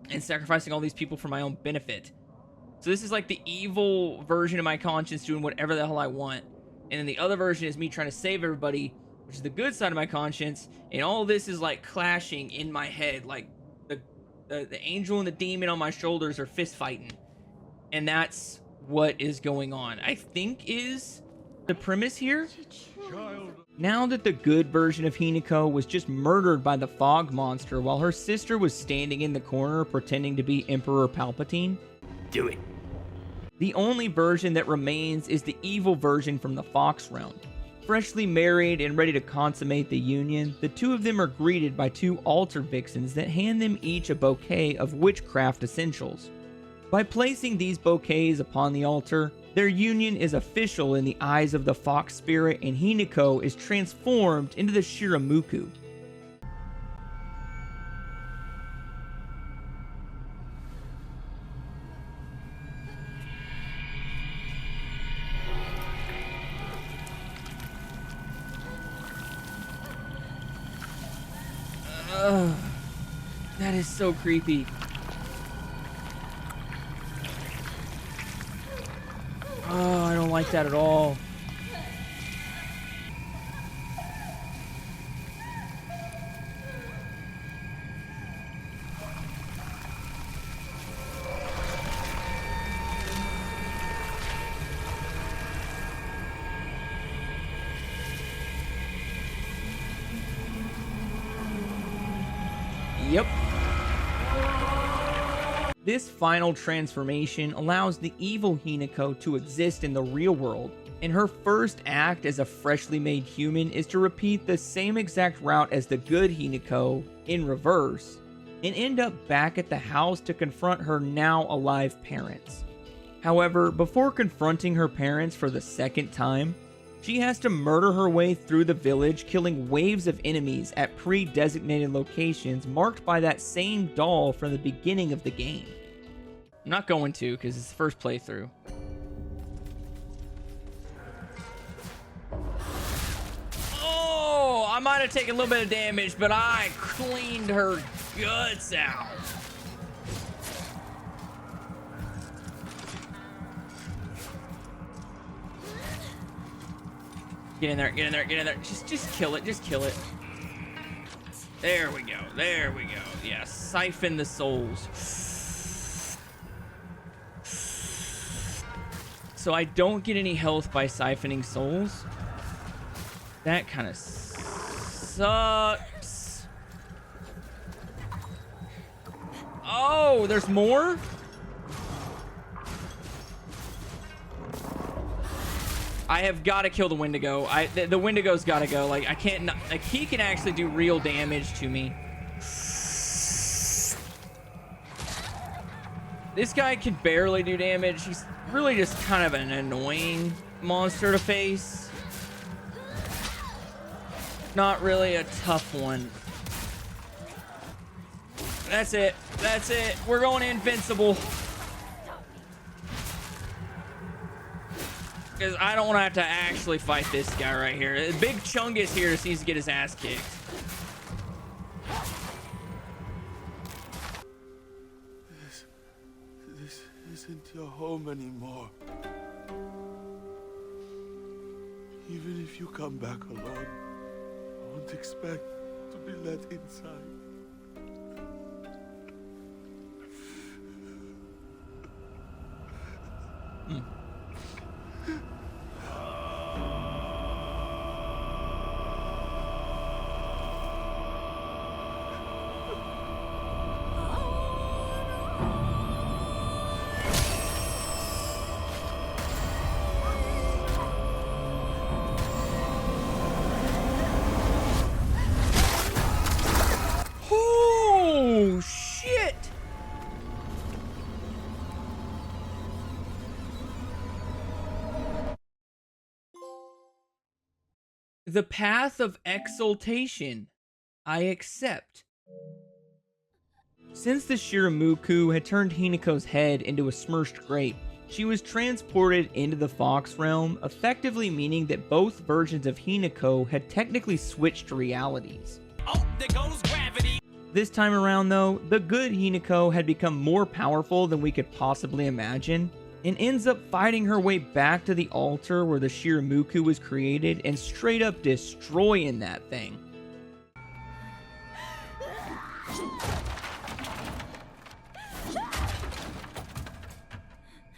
and sacrificing all these people for my own benefit. So this is like the evil version of my conscience doing whatever the hell I want. And then the other version is me trying to save everybody, which is the good side of my conscience. And all this is like clashing in my head. Like the angel and the demon on my shoulders are fist fighting. And that's what is going on. I think is the premise here. Now that the good version of Hinako was just murdered by the fog monster while her sister was standing in the corner pretending to be Emperor Palpatine. Do it. The only version that remains is the evil version from the Fox realm. Freshly married and ready to consummate the union, the two of them are greeted by two altar vixens that hand them each a bouquet of witchcraft essentials. By placing these bouquets upon the altar, their union is official in the eyes of the Fox spirit, and Hinako is transformed into the Shiramuku. That is so creepy. Oh, I don't like that at all. Yep. This final transformation allows the evil Hinako to exist in the real world, and her first act as a freshly made human is to repeat the same exact route as the good Hinako in reverse, and end up back at the house to confront her now alive parents. However, before confronting her parents for the second time, she has to murder her way through the village, killing waves of enemies at pre-designated locations marked by that same doll from the beginning of the game. I'm not going to, because it's the first playthrough. Oh, I might have taken a little bit of damage, but I cleaned her guts out. Get in there, get in there, get in there. Just kill it, just kill it. There we go, there we go. Yeah, siphon the souls. So I don't get any health by siphoning souls. That kind of sucks. Oh, there's more? I have got to kill the Wendigo. The Wendigo's got to go. Like, I can't... Like, he can actually do real damage to me. This guy can barely do damage. He's really just kind of an annoying monster to face. Not really a tough one. That's it. That's it. We're going invincible. Because I don't want to have to actually fight this guy right here. Big Chungus here just needs to get his ass kicked. so many more. Even if you come back alone, I won't expect to be let inside. Oh, shit! The path of exaltation. I accept. Since the Shiramuku had turned Hinako's head into a smirched grape, she was transported into the Fox realm, effectively meaning that both versions of Hinako had technically switched realities. Oh, there goes gravity. This time around, though, the good Hinako had become more powerful than we could possibly imagine, and ends up fighting her way back to the altar where the Shiramuku was created and straight up destroying that thing.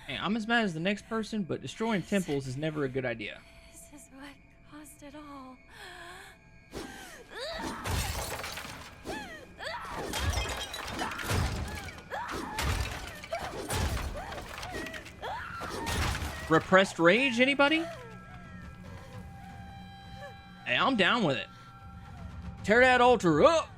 Hey, I'm as mad as the next person, but destroying temples is never a good idea. This is what caused it all. Repressed rage, anybody? Hey, I'm down with it. Tear that altar up!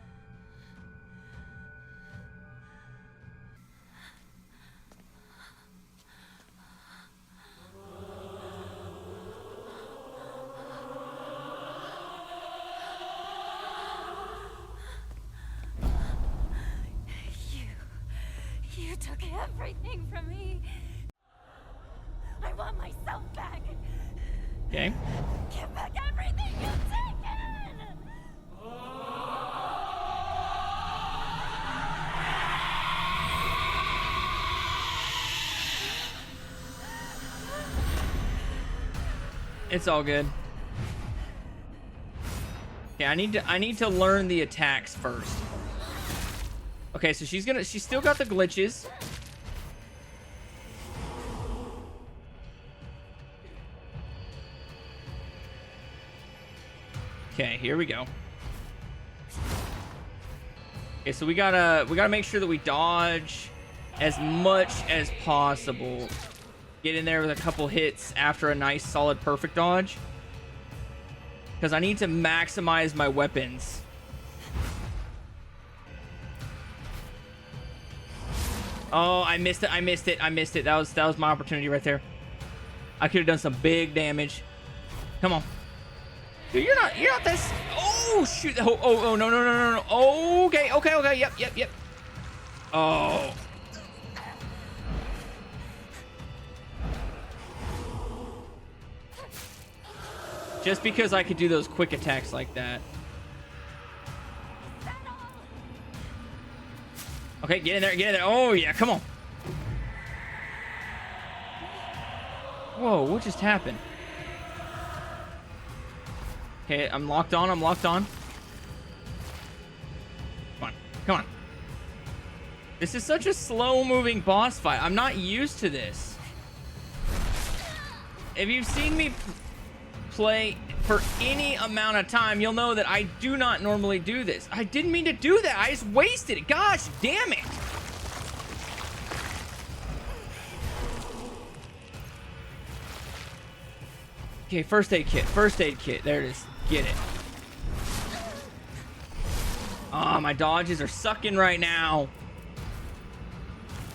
You took everything from me. I want myself back. Okay. Give back everything you've taken. It's all good. Okay, I need to learn the attacks first. Okay, so she's still got the glitches. Okay, here we go. Okay, so we gotta make sure that we dodge as much as possible. Get in there with a couple hits after a nice solid perfect dodge. Because I need to maximize my weapons. Oh, I missed it. I missed it. I missed it. That was my opportunity right there. I could have done some big damage. Come on. Dude, you're not this. Oh, shoot. Oh, no. Oh, okay. Yep. Oh. Just because I could do those quick attacks like that. Okay, get in there. Oh, yeah, come on. Whoa, what just happened? Okay, I'm locked on. Come on. This is such a slow-moving boss fight. I'm not used to this. If you've seen me play for any amount of time, you'll know that I do not normally do this. I didn't mean to do that. I just wasted it. Gosh, damn it. Okay, first aid kit. There it is. Get it. Ah, my dodges are sucking right now.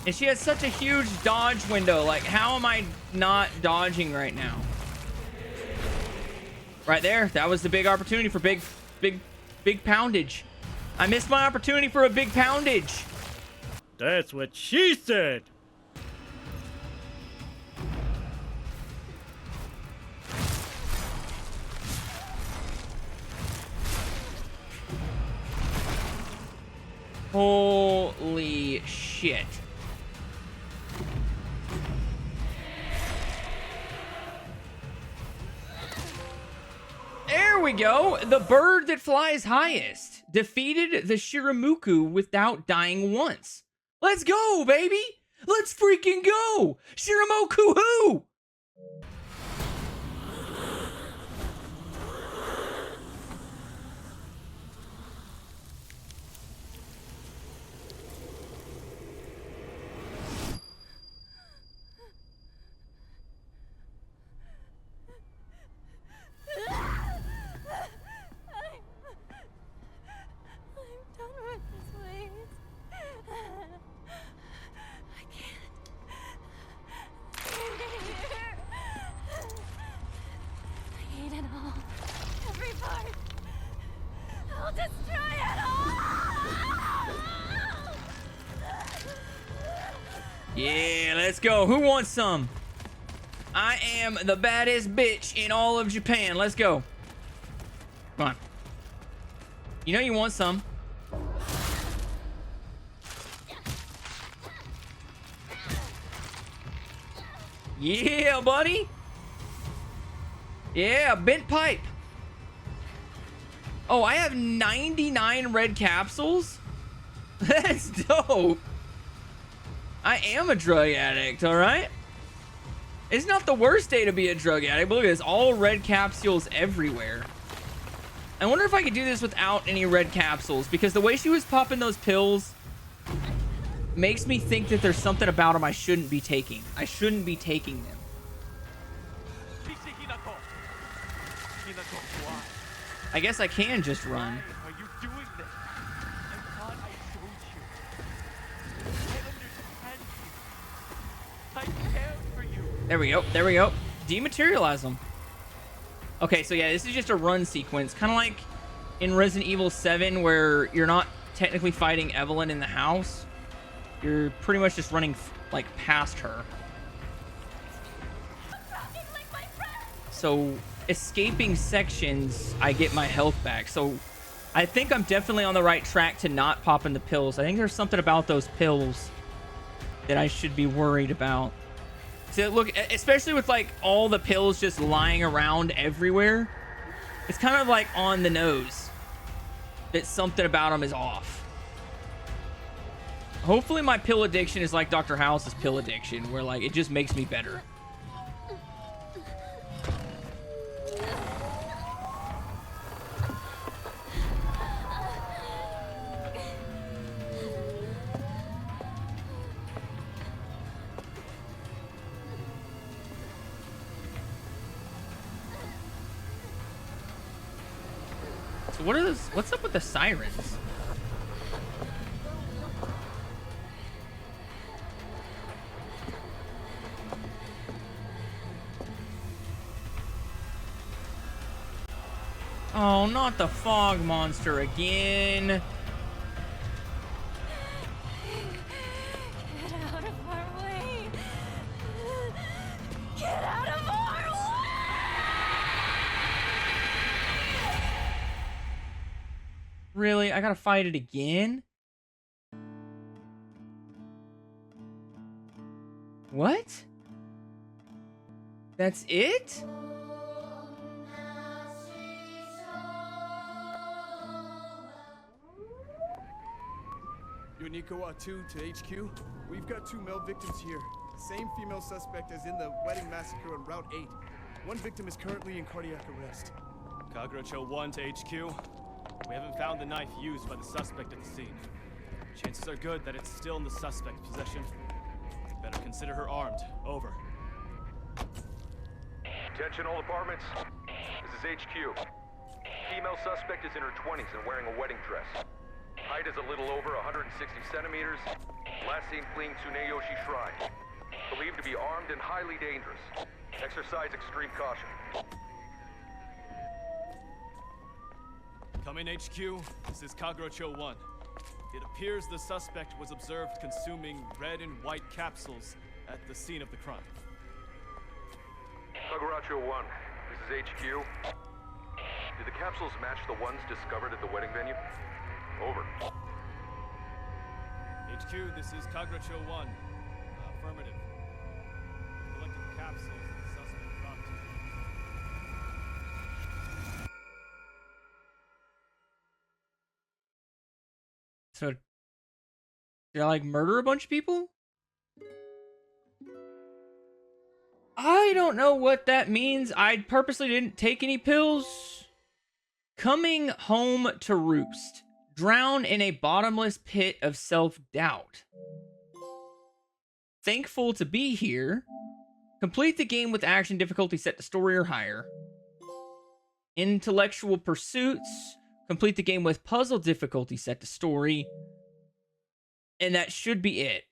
And she has such a huge dodge window. Like, how am I not dodging right now? Right there. That was the big opportunity for big poundage. I missed my opportunity for a big poundage. That's what she said. Holy shit. we go. The bird that flies highest defeated the Shiramuku without dying once. Let's go, baby. Let's freaking go. Shiramuku who? Yeah, let's go. Who wants some? I am the baddest bitch in all of Japan. Let's go. Come on. You know you want some. Yeah, buddy. Yeah, bent pipe. Oh, I have 99 red capsules? That's dope. I am a drug addict, all right? It's not the worst day to be a drug addict, but look at this. All red capsules everywhere. I wonder if I could do this without any red capsules, because the way she was popping those pills makes me think that there's something about them I shouldn't be taking. I shouldn't be taking them. I guess I can just run. Why are you doing this? I thought I showed you. I understand you. I care for you. There we go. There we go. Dematerialize them. Okay, so yeah, this is just a run sequence. Kind of like in Resident Evil 7 where you're not technically fighting Evelyn in the house. You're pretty much just running like past her. So escaping sections, I get my health back. So I think I'm definitely on the right track to not popping the pills. I think there's something about those pills that I should be worried about. So look, especially with like all the pills just lying around everywhere, it's kind of like on the nose that something about them is off. Hopefully my pill addiction is like Dr. House's pill addiction, where like it just makes me better. So what are those? What's up with the sirens? Oh, not the fog monster again. Get out of our way. Get out of our way. Really? I gotta fight it again? What? That's it? Yonikawa 2 to HQ. We've got 2 male victims here. Same female suspect as in the wedding massacre on Route 8. One victim is currently in cardiac arrest. Kagrocho 1 to HQ. We haven't found the knife used by the suspect at the scene. Chances are good that it's still in the suspect's possession. Better consider her armed. Over. Attention all departments. This is HQ. Female suspect is in her 20s and wearing a wedding dress. Height is a little over 160 centimeters. Last seen fleeing Tsuneyoshi Shrine. Believed to be armed and highly dangerous. Exercise extreme caution. Come in, HQ. This is Kagrocho 1. It appears the suspect was observed consuming red and white capsules at the scene of the crime. Kaguracho 1, this is HQ. Did the capsules match the ones discovered at the wedding venue? Over. HQ, this is Kagrocho 1. Affirmative. Collected capsules that the suspect dropped. So, did I, like, murder a bunch of people? I don't know what that means. I purposely didn't take any pills. Coming home to roost. Drown in a bottomless pit of self-doubt. Thankful to be here. Complete the game with action difficulty set to story or higher. Intellectual pursuits. Complete the game with puzzle difficulty set to story. And that should be it.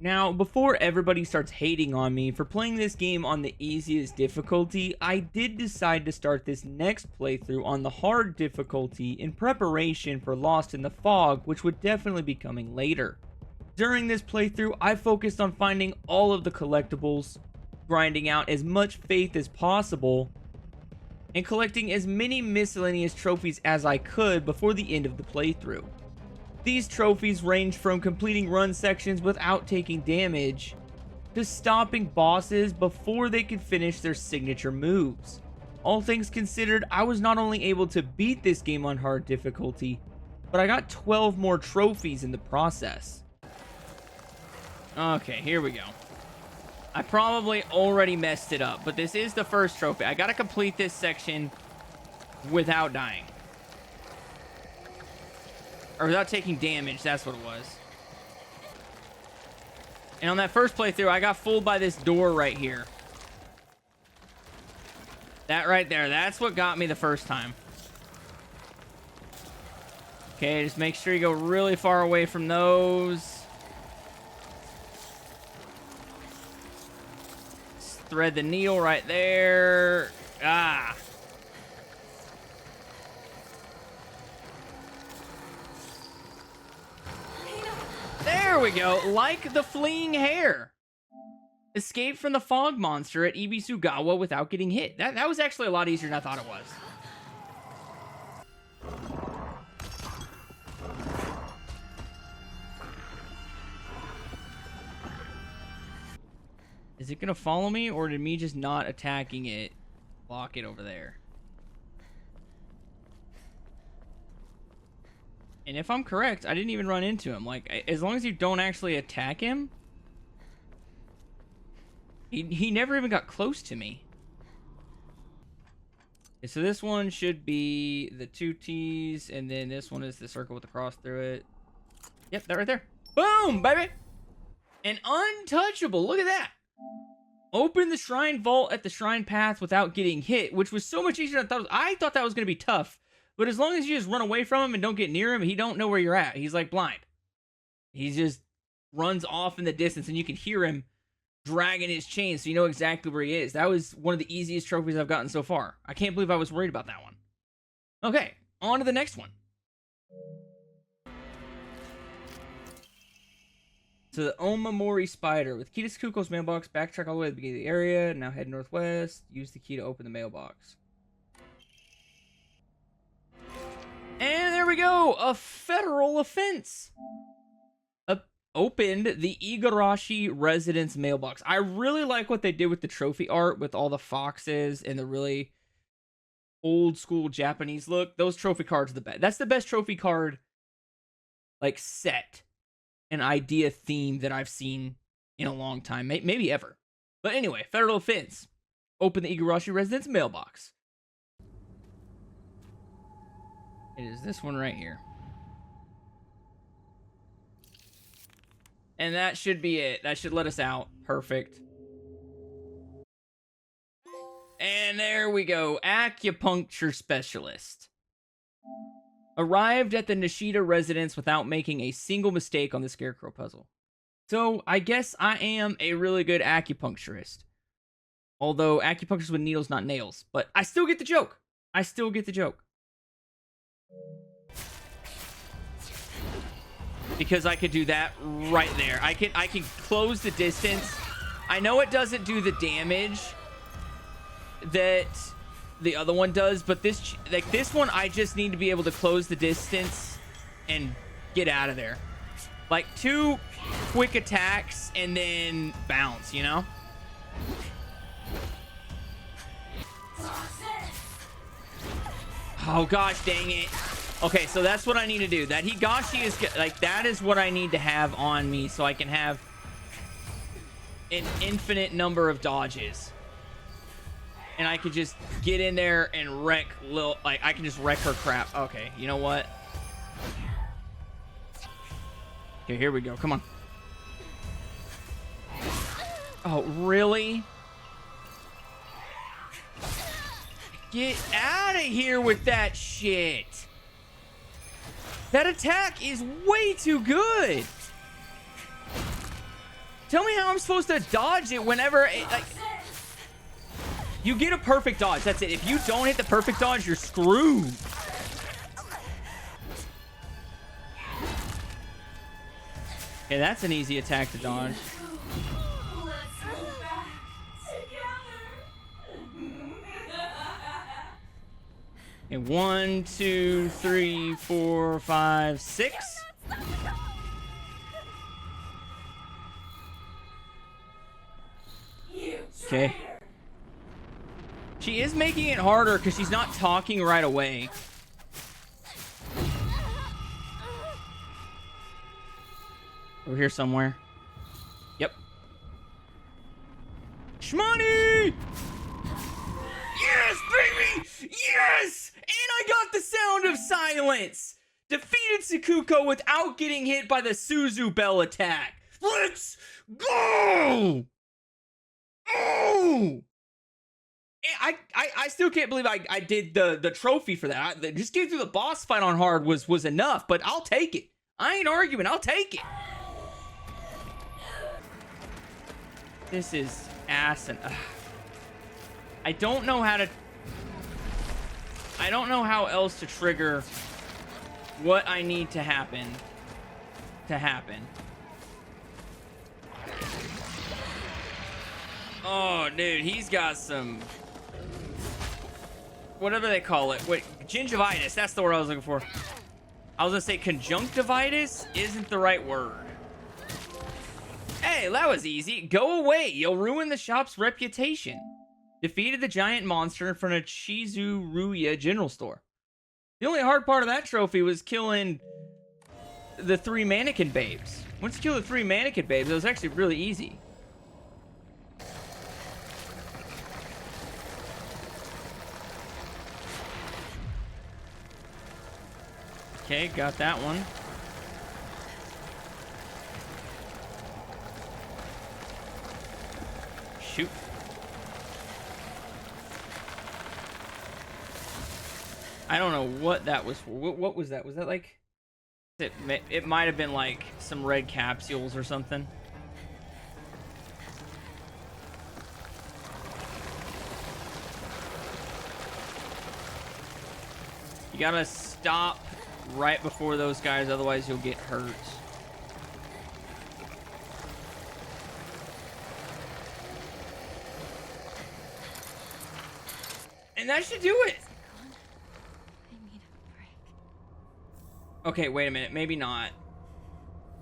Now, before everybody starts hating on me for playing this game on the easiest difficulty, I did decide to start this next playthrough on the hard difficulty in preparation for Lost in the Fog, which would definitely be coming later. During this playthrough, I focused on finding all of the collectibles, grinding out as much faith as possible, and collecting as many miscellaneous trophies as I could before the end of the playthrough. These trophies range from completing run sections without taking damage, to stopping bosses before they could finish their signature moves. All things considered, I was not only able to beat this game on hard difficulty, but I got 12 more trophies in the process. Okay, here we go. I probably already messed it up, but this is the first trophy. I gotta complete this section without dying. Or without taking damage, that's what it was. And on that first playthrough, I got fooled by this door right here. That right there, that's what got me the first time. Okay, just make sure you go really far away from those. Just thread the needle right there. Ah. There we go. Like the fleeing hare. Escape from the fog monster at Ibisugawa without getting hit. That was actually a lot easier than I thought it was. Is it gonna follow me, or did me just not attacking it block it over there? And if I'm correct, I didn't even run into him. Like, as long as you don't actually attack him, he never even got close to me. Okay, so this one should be the 2 T's, and then this one is the circle with the cross through it. Yep, that right there. Boom, baby! And untouchable, look at that! Open the shrine vault at the shrine path without getting hit, which was so much easier than I thought. I thought that was going to be tough. But as long as you just run away from him and don't get near him, he don't know where you're at. He's like blind. He just runs off in the distance, and you can hear him dragging his chain, so you know exactly where he is. That was one of the easiest trophies I've gotten so far. I can't believe I was worried about that one. Okay, on to the next one. So the Omamori Spider. With key to Kuko's mailbox, backtrack all the way to the beginning of the area. Now head northwest. Use the key to open the mailbox. And there we go! A federal offense! Opened the Igarashi residence mailbox. I really like what they did with the trophy art, with all the foxes and the really old school Japanese look. Those trophy cards are the best. That's the best trophy card, like, set and idea theme that I've seen in a long time. Maybe ever. But anyway, federal offense. Open the Igarashi residence mailbox. It is this one right here. And that should be it. That should let us out. Perfect. And there we go. Acupuncture specialist. Arrived at the Nishida residence without making a single mistake on the Scarecrow puzzle. So, I guess I am a really good acupuncturist. Although, acupuncture's with needles, not nails. But I still get the joke. I still get the joke. Because I could do that right there. I can close the distance. I know it doesn't do the damage that the other one does, but this one, I just need to be able to close the distance and get out of there. Like 2 quick attacks and then bounce, you know? Oh gosh, dang it. Okay, so that's what I need to do. That Higashi is like, that is what I need to have on me so I can have an infinite number of dodges. And I could just get in there and wreck like, I can just wreck her crap. Okay, you know what? Okay, here we go. Come on. Oh, really? Get out of here with that shit. That attack is way too good. Tell me how I'm supposed to dodge it whenever like, you get a perfect dodge. That's it. If you don't hit the perfect dodge, you're screwed. Okay, that's an easy attack to dodge. And 1, 2, 3, 4, 5, 6. Okay. She is making it harder because she's not talking right away. Over here somewhere. Yep. Shmoney! Yes, baby! Yes! And I got the sound of silence! Defeated Sakuko without getting hit by the Suzu Bell attack. Let's go! Oh! I still can't believe I did the trophy for that. Just getting through the boss fight on hard was enough, but I'll take it. I ain't arguing. I'll take it. This is ass and... I don't know how else to trigger what I need to happen. Oh, dude, he's got some... whatever they call it. Wait, gingivitis. That's the word I was looking for. I was gonna say conjunctivitis isn't the right word. Hey, that was easy. Go away. You'll ruin the shop's reputation. Defeated the giant monster in front of Chizuruya General Store. The only hard part of that trophy was killing the 3 mannequin babes. Once you kill the 3 mannequin babes, it was actually really easy. Okay, got that one. Shoot. I don't know what that was for. What was that? Was that like... It might have been like some red capsules or something. You gotta stop right before those guys, otherwise you'll get hurt. And that should do it. Okay, wait a minute. Maybe not.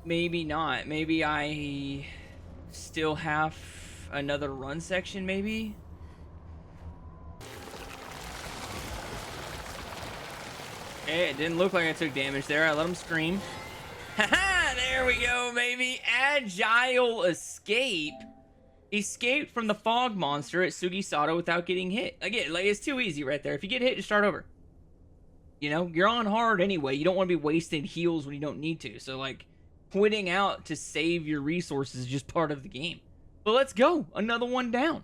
Maybe not. Maybe I still have another run section, maybe? Hey, it didn't look like I took damage there. I let him scream. Haha, there we go, baby. Agile escape. Escaped from the fog monster at Sugisado without getting hit. Again, like, it's too easy right there. If you get hit, just start over. You know, you're on hard anyway. You don't want to be wasting heals when you don't need to. So, like, quitting out to save your resources is just part of the game. But let's go. Another one down.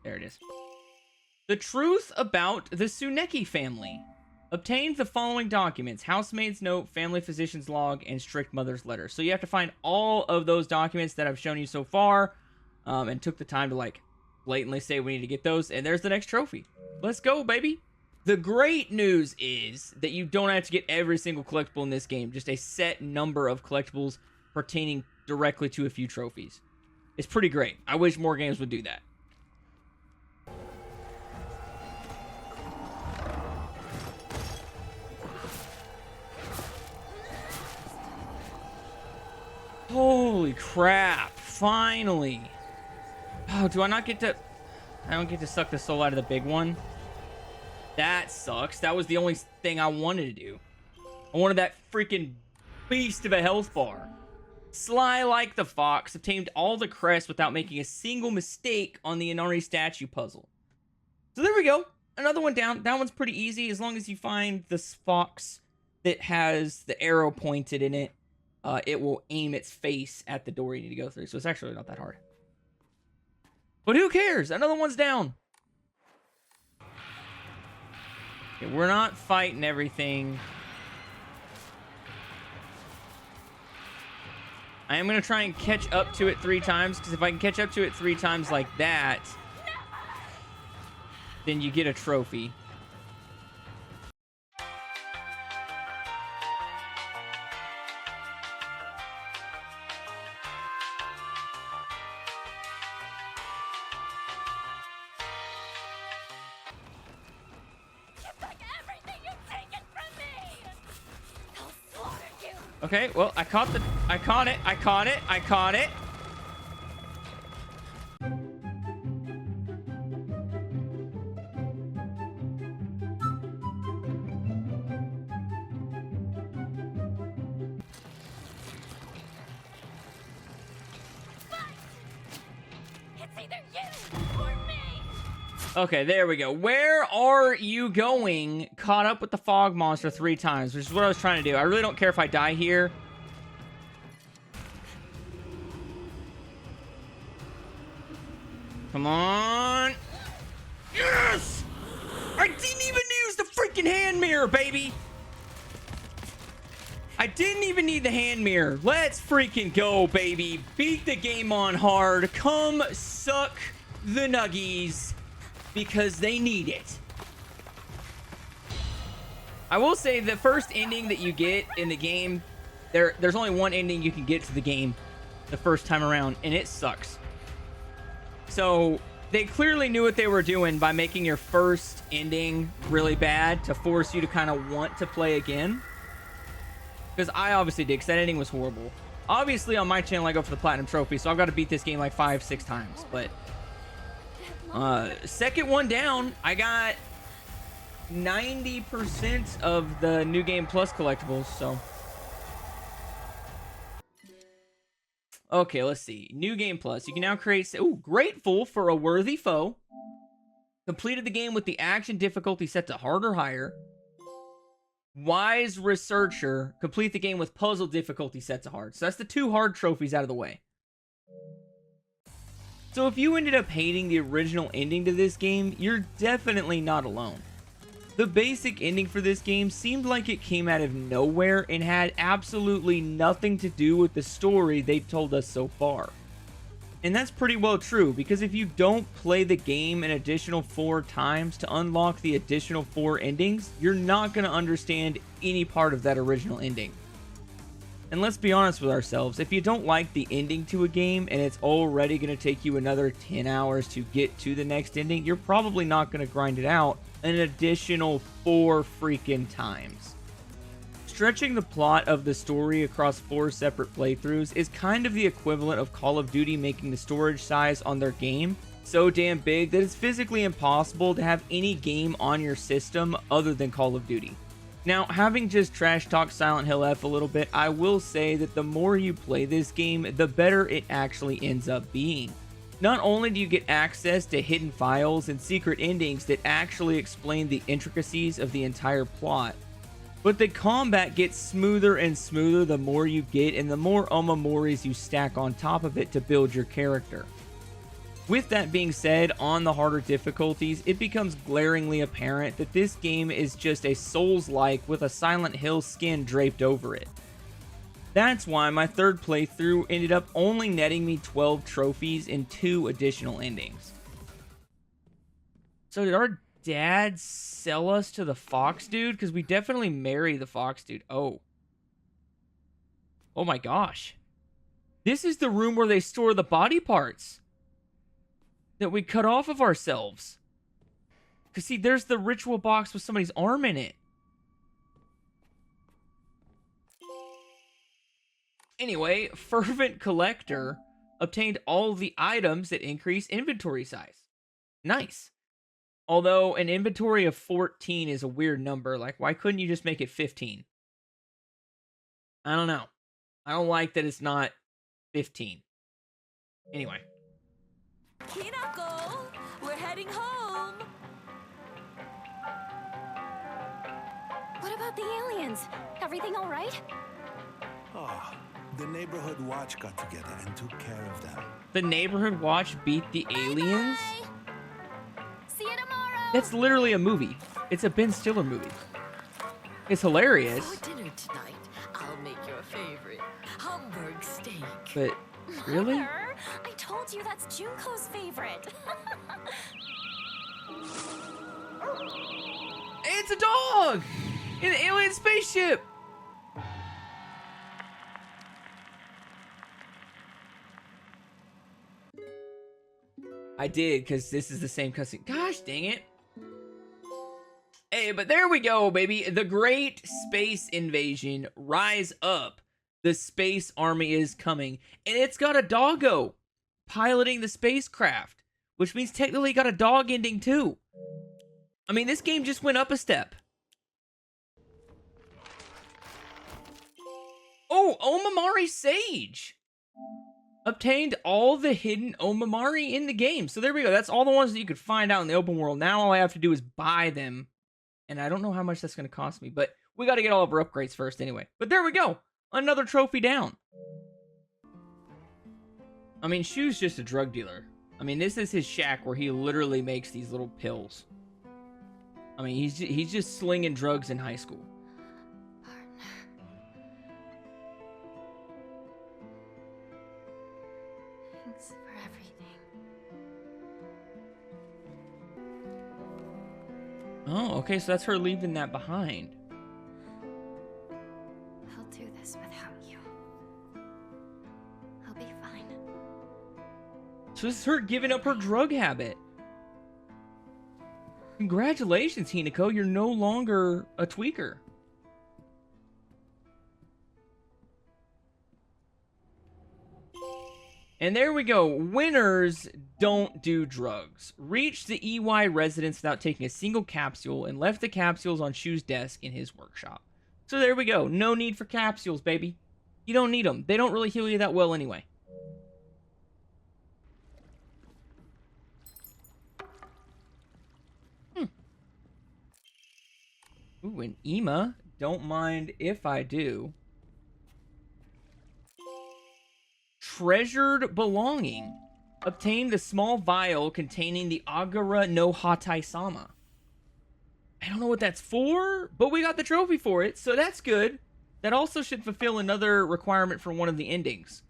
There it is. The truth about the Tsuneki family. Obtained the following documents: housemaid's note, family physician's log, and strict mother's letter. So you have to find all of those documents that I've shown you so far, and took the time to, like, blatantly say we need to get those, and there's the next trophy. Let's go, baby. The great news is that you don't have to get every single collectible in this game, just a set number of collectibles pertaining directly to a few trophies. It's pretty great. I wish more games would do that. Holy crap, finally. Oh, do I not get to... I don't get to suck the soul out of the big one? That sucks. That was the only thing I wanted to do. I wanted that freaking beast of a health bar. Sly like the fox obtained all the crests without making a single mistake on the Inari statue puzzle. So there we go. Another one down. That one's pretty easy as long as you find the fox that has the arrow pointed in it. It will aim its face at the door you need to go through. So it's actually not that hard. But who cares? Another one's down. Okay, we're not fighting everything. I am going to try and catch up to it 3 times, because if I can catch up to it 3 times like that, then you get a trophy. Okay, well, I caught it. I caught it. Okay, there we go. Where are you going? Caught up with the fog monster 3 times, which is what I was trying to do. I really don't care if I die here. Come on. Yes! I didn't even use the freaking hand mirror, baby. I didn't even need the hand mirror. Let's freaking go, baby. Beat the game on hard. Come suck the nuggies. Because they need it. I will say the first ending that you get in the game, there's only one ending you can get to the game the first time around, and it sucks. So they clearly knew what they were doing by making your first ending really bad to force you to kind of want to play again. Because I obviously did, because that ending was horrible. Obviously on my channel I go for the platinum trophy, so I've got to beat this game like 5-6 times, but second one down. I got 90% of the New Game Plus collectibles, so. Okay, let's see. New Game Plus. You can now create... Ooh, grateful for a worthy foe. Completed the game with the action difficulty set to hard or higher. Wise researcher. Complete the game with puzzle difficulty set to hard. So that's the 2 hard trophies out of the way. So if you ended up hating the original ending to this game, you're definitely not alone. The basic ending for this game seemed like it came out of nowhere and had absolutely nothing to do with the story they've told us so far. And that's pretty well true, because if you don't play the game an additional 4 times to unlock the additional 4 endings, you're not going to understand any part of that original ending. And let's be honest with ourselves, if you don't like the ending to a game and it's already going to take you another 10 hours to get to the next ending, you're probably not going to grind it out an additional 4 freaking times. Stretching the plot of the story across 4 separate playthroughs is kind of the equivalent of Call of Duty making the storage size on their game so damn big that it's physically impossible to have any game on your system other than Call of Duty. Now, having just trash talked Silent Hill F a little bit, I will say that the more you play this game, the better it actually ends up being. Not only do you get access to hidden files and secret endings that actually explain the intricacies of the entire plot, but the combat gets smoother and smoother the more you get and the more Omamoris you stack on top of it to build your character. With that being said, on the harder difficulties, it becomes glaringly apparent that this game is just a Souls-like with a Silent Hill skin draped over it. That's why my 3rd playthrough ended up only netting me 12 trophies and 2 additional endings. So did our dad sell us to the Fox dude? Because we definitely marry the Fox dude. Oh. Oh my gosh. This is the room where they store the body parts that we cut off of ourselves. Because see, there's the ritual box with somebody's arm in it. Anyway, Fervent Collector obtained all the items that increase inventory size. Nice. Although an inventory of 14 is a weird number. Like, why couldn't you just make it 15? I don't know. I don't like that it's not 15. Anyway. Kinako, we're heading home. What about the aliens? Everything all right? Oh, the neighborhood watch got together and took care of them. The neighborhood watch beat the aliens? See you tomorrow. That's literally a movie. It's a Ben Stiller movie. It's hilarious. For dinner tonight, I'll make your favorite Hamburg steak. But really? Mother, I told you that's Junko's favorite. It's a dog! In an alien spaceship! I did, because this is the same cussing. Gosh dang it. Hey, but there we go, baby. The Great Space Invasion. Rise up. The space army is coming. And it's got a doggo piloting the spacecraft. Which means technically got a dog ending too. I mean, this game just went up a step. Oh, Omamari Sage. Obtained all the hidden Omamari in the game. So there we go. That's all the ones that you could find out in the open world. Now all I have to do is buy them. And I don't know how much that's going to cost me. But we got to get all of our upgrades first anyway. But there we go. Another trophy down. I mean, Shu's just a drug dealer. I mean, this is his shack where he literally makes these little pills. I mean, he's just slinging drugs in high school. Thanks for everything. Oh, okay, so that's her leaving that behind. I'll do this without you. I'll be fine. So this is her giving up her drug habit. Congratulations, Hinako. You're no longer a tweaker. And there we go. Winners don't do drugs. Reached the EY residence without taking a single capsule and left the capsules on Shu's desk in his workshop. So there we go. No need for capsules, baby. You don't need them. They don't really heal you that well anyway. Ooh, and Ema. Don't mind if I do. Treasured belonging. Obtained the small vial containing the Agara no Hatai-sama. I don't know what that's for, but we got the trophy for it, so that's good. That also should fulfill another requirement for one of the endings.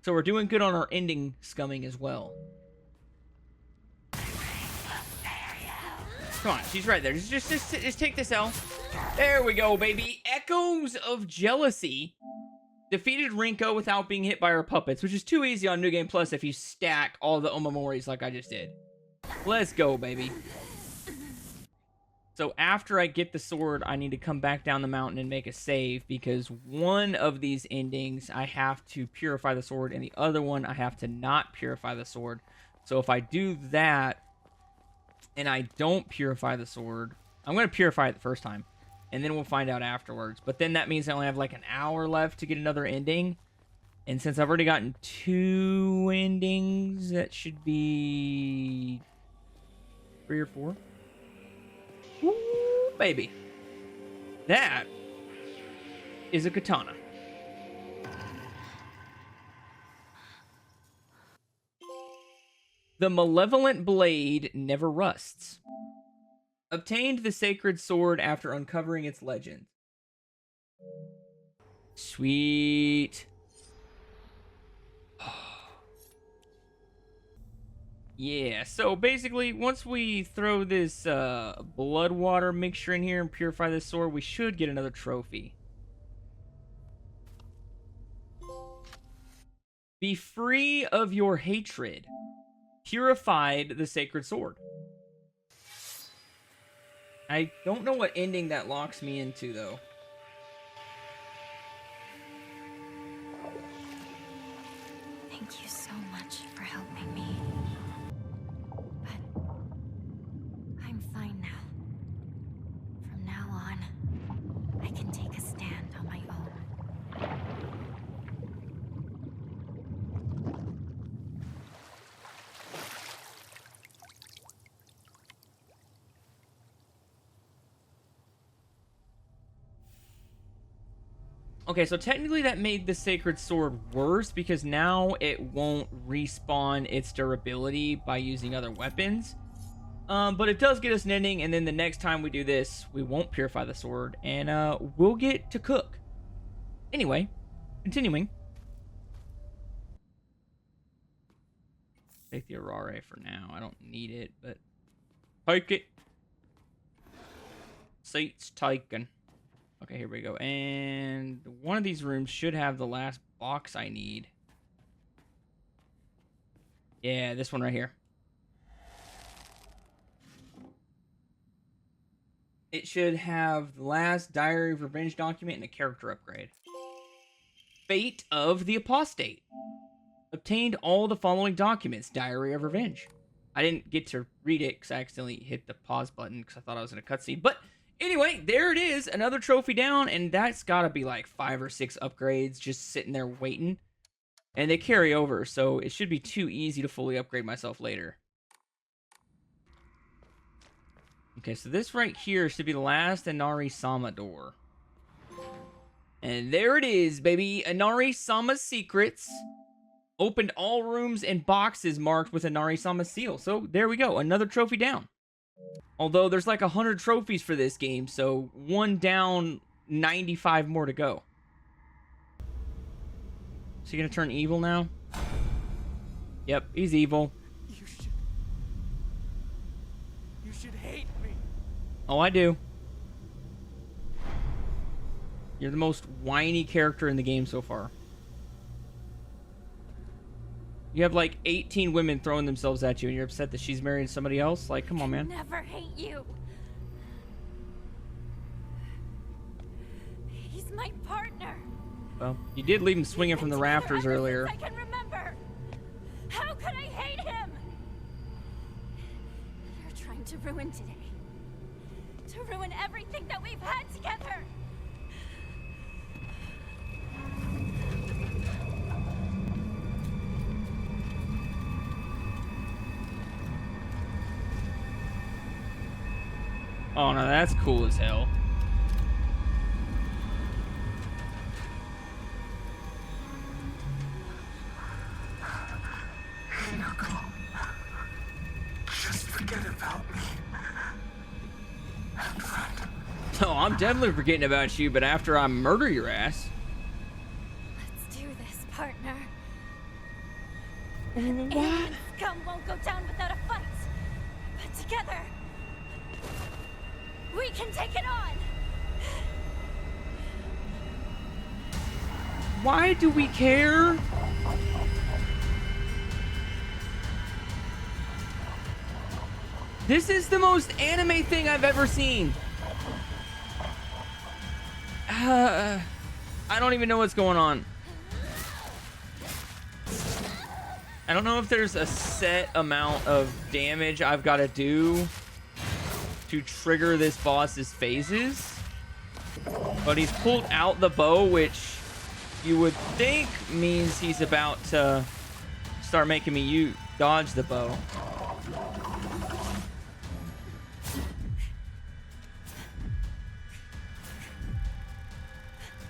So we're doing good on our ending scumming as well. Come on, she's right there. Just take this L. There we go, baby. Echoes of Jealousy. Defeated Rinko without being hit by her puppets, which is too easy on New Game Plus if you stack all the Omamoris like I just did. Let's go, baby. So after I get the sword, I need to come back down the mountain and make a save, because one of these endings, I have to purify the sword, and the other one, I have to not purify the sword. So if I do that, and I don't purify the sword, I'm going to purify it the first time, and then we'll find out afterwards. But then that means I only have like an hour left to get another ending. And since I've already gotten 2 endings, that should be 3 or 4. Ooh, baby. That is a katana. The malevolent blade never rusts. Obtained the sacred sword after uncovering its legend. Sweet. Yeah, so basically, once we throw this blood water mixture in here and purify this sword, we should get another trophy. Be free of your hatred. Purified the sacred sword. I don't know what ending that locks me into, though. Thank you so much for helping me. But I'm Okay, so technically that made the Sacred Sword worse because now it won't respawn its durability by using other weapons. But it does get us an ending, and then the next time we do this, we won't purify the sword, and we'll get to cook. Anyway, continuing. Take the Aurora for now. I don't need it, but take it. Seats taken. Okay, here we go. And one of these rooms should have the last box I need. Yeah, this one right here. It should have the last Diary of Revenge document and a character upgrade. Fate of the Apostate. Obtained all the following documents. Diary of Revenge. I didn't get to read it because I accidentally hit the pause button because I thought I was in a cutscene. But anyway, there it is. Another trophy down. And that's got to be like 5 or 6 upgrades just sitting there waiting. And they carry over. So it should be too easy to fully upgrade myself later. Okay, so this right here should be the last Inari Sama door. And there it is, baby. Inari Sama's secrets. Opened all rooms and boxes marked with Inari Sama's seal. So there we go. Another trophy down. Although there's like 100 trophies for this game. So 1 down, 95 more to go. Is he going to turn evil now? Yep, he's evil. You should hate me. Oh, I do. You're the most whiny character in the game so far. You have like 18 women throwing themselves at you and you're upset that she's marrying somebody else? Like, come on, man. Never hate you. He's my partner. Well, you did leave him swinging from the rafters earlier. I can remember. How could I hate him? You're trying to ruin today. To ruin everything that we've had together. Oh no, that's cool as hell. Just forget about me. And run. Oh, I'm definitely forgetting about you, but after I murder your ass. Let's do this, partner. What? Alien scum won't go down without a fight. But together, we can take it on. Why do we care? This is the most anime thing I've ever seen. I don't even know what's going on. I don't know if there's a set amount of damage I've got to do to trigger this boss's phases. But he's pulled out the bow, which you would think means he's about to start making me dodge the bow.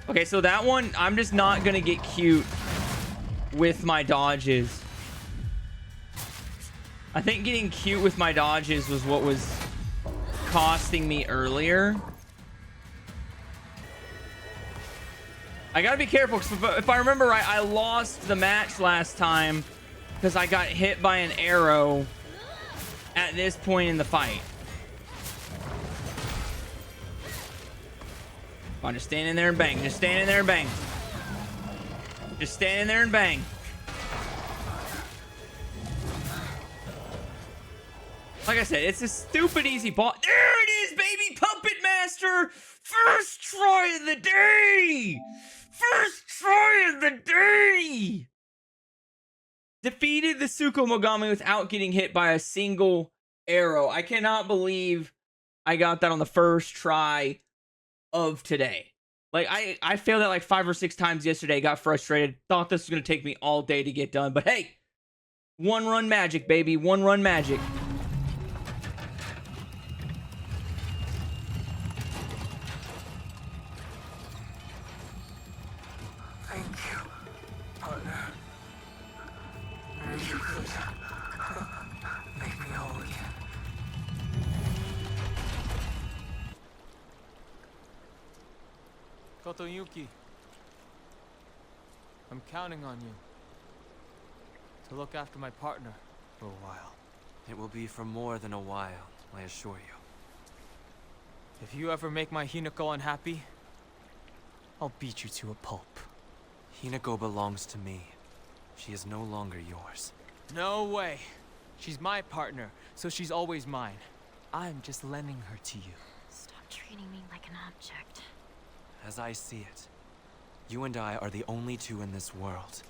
Okay, so that one, I'm just not gonna get cute with my dodges. I think getting cute with my dodges was what was costing me earlier. I gotta be careful, because if I remember right, I lost the match last time because I got hit by an arrow at this point in the fight. Come on, just stand in there and bang. Just stand in there and bang. Just stand in there and bang. Like I said, it's a stupid easy boss. There it is, baby! Puppet Master! First try of the day! First try of the day! Defeated the Tsuko Mogami without getting hit by a single arrow. I cannot believe I got that on the first try of today. Like, I failed that like 5 or 6 times yesterday, got frustrated, thought this was going to take me all day to get done, but hey, 1 run magic, baby, 1 run magic. you could make me whole again. Kotoyuki, I'm counting on you to look after my partner for a while. It will be for more than a while, I assure you. If you ever make my Hinako unhappy, I'll beat you to a pulp. Hinako belongs to me. She is no longer yours. No way. She's my partner, so she's always mine. I'm just lending her to you. Stop treating me like an object. As I see it, you and I are the only two in this world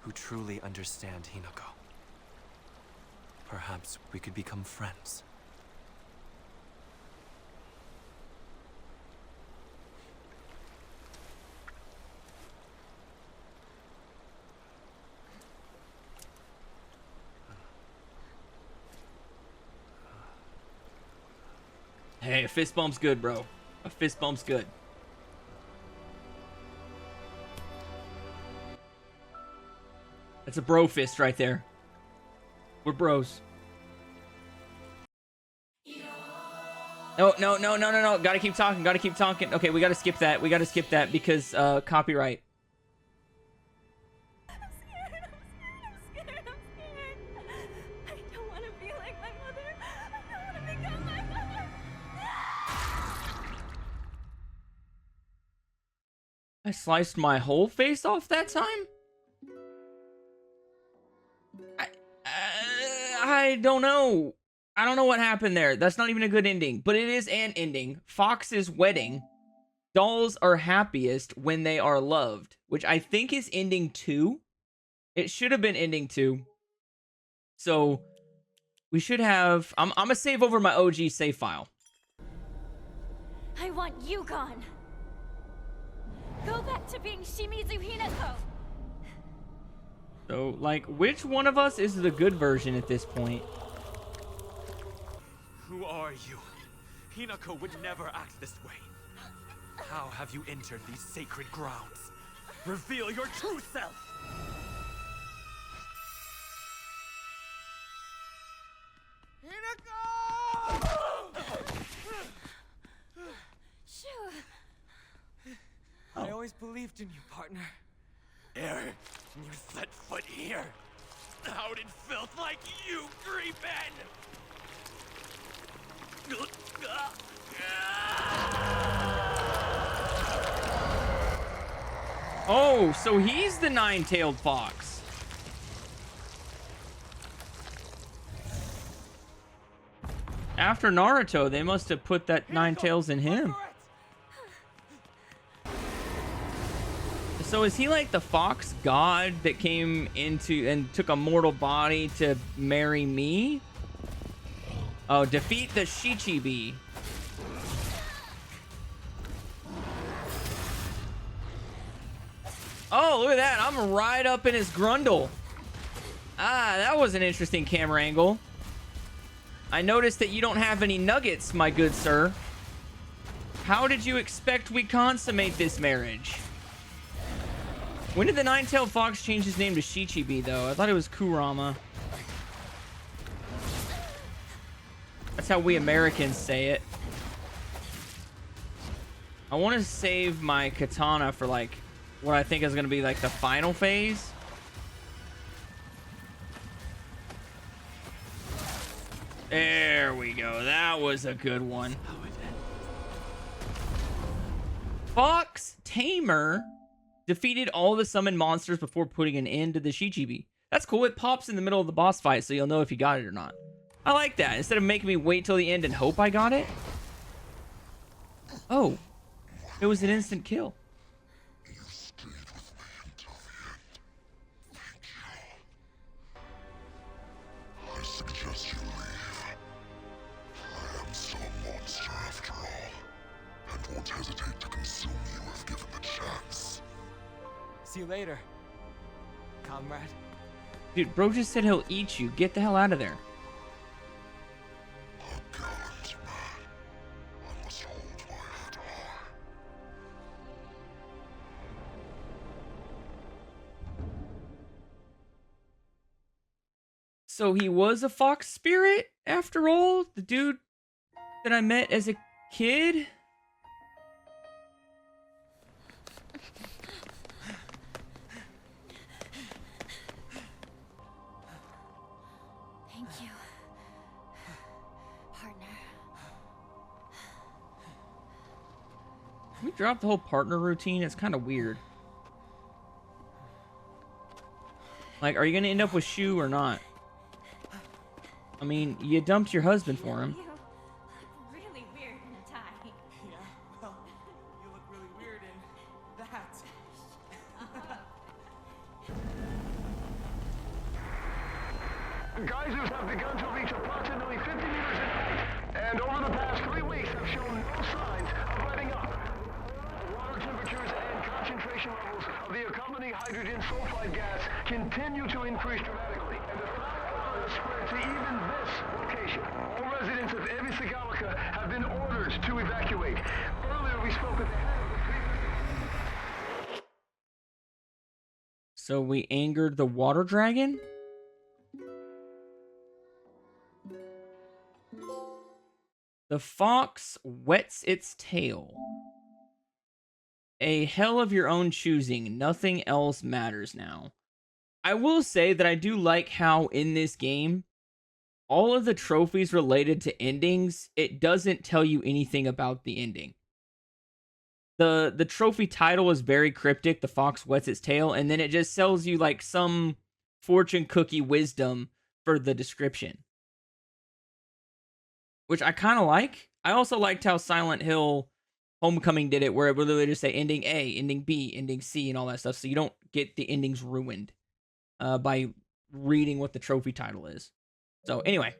who truly understand Hinako. Perhaps we could become friends. Hey, a fist bump's good, bro. A fist bump's good. That's a bro fist right there. We're bros. No. Gotta keep talking. Okay, we gotta skip that because copyright. I'm scared. I don't want to be like my mother. I don't want to become my mother. I sliced my whole face off that time? I don't know. I don't know what happened there. That's not even a good ending, but it is an ending. Fox's wedding. Dolls are happiest when they are loved, which I think is ending 2. It should have been ending 2. So we should have... I'm gonna save over my OG save file. I want you gone. Go back to being Shimizu Hinako. So, like, which one of us is the good version at this point? Who are you? Hinako would never act this way. How have you entered these sacred grounds? Reveal your true self! I always believed in you, partner. Ere you set foot here, how did filth like you creep in? Oh, so he's the nine-tailed fox. After Naruto, they must have put that nine tails in him. So is he like the fox god that came into and took a mortal body to marry me? Oh, defeat the Shichibi. Oh, look at that. I'm right up in his grundle. Ah, that was an interesting camera angle. I noticed that you don't have any nuggets, my good sir. How did you expect we consummate this marriage? When did the nine-tailed fox change his name to Shichibi, though? I thought it was Kurama. That's how we Americans say it. I want to save my katana for, like, what I think is going to be, like, the final phase. There we go. That was a good one. Fox Tamer defeated all the summoned monsters before putting an end to the Shichibi. That's cool. It pops in the middle of the boss fight, so you'll know if you got it or not. I like that. Instead of making me wait till the end and hope I got it. Oh, it was an instant kill. I suggest you leave. I am still a monster after all, and won't hesitate to consume you if given the chance. See you later, comrade. Dude, bro just said he'll eat you. Get the hell out of there. A gallant man. I must hold my head high. So he was a fox spirit after all? The dude that I met as a kid? Thank you, partner. Can we drop the whole partner routine? It's kind of weird. Like, are you going to end up with Shu or not? I mean, you dumped your husband for him. You look really weird in a tie. Yeah, well, you look really weird in that. Geysers have begun to reach approximately 50 meters in height, and over the past 3 weeks have shown no signs of letting up. Water temperatures and concentration levels of the accompanying hydrogen sulfide gas continue to increase dramatically, and the fire has spread to even this location. All residents of Evisagawaka have been ordered to evacuate. Earlier we spoke with the head of the So we angered the water dragon? The fox wets its tail. A hell of your own choosing. Nothing else matters now. I will say that I do like how in this game, all of the trophies related to endings, it doesn't tell you anything about the ending. The trophy title is very cryptic, the fox wets its tail, and then it just tells you like some fortune cookie wisdom for the description. Which I kind of like. I also liked how Silent Hill Homecoming did it, where it would literally just say ending A, ending B, ending C, and all that stuff, so you don't get the endings ruined by reading what the trophy title is. So anyway,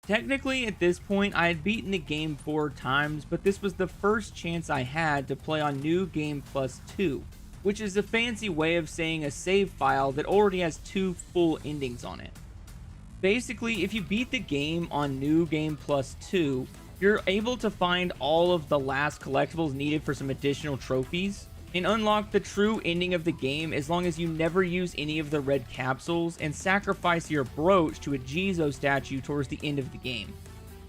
technically at this point I had beaten the game 4 times, but this was the first chance I had to play on New Game Plus 2, which is a fancy way of saying a save file that already has 2 full endings on it. Basically, if you beat the game on New Game Plus 2, you're able to find all of the last collectibles needed for some additional trophies, and unlock the true ending of the game as long as you never use any of the red capsules and sacrifice your brooch to a Jizo statue towards the end of the game.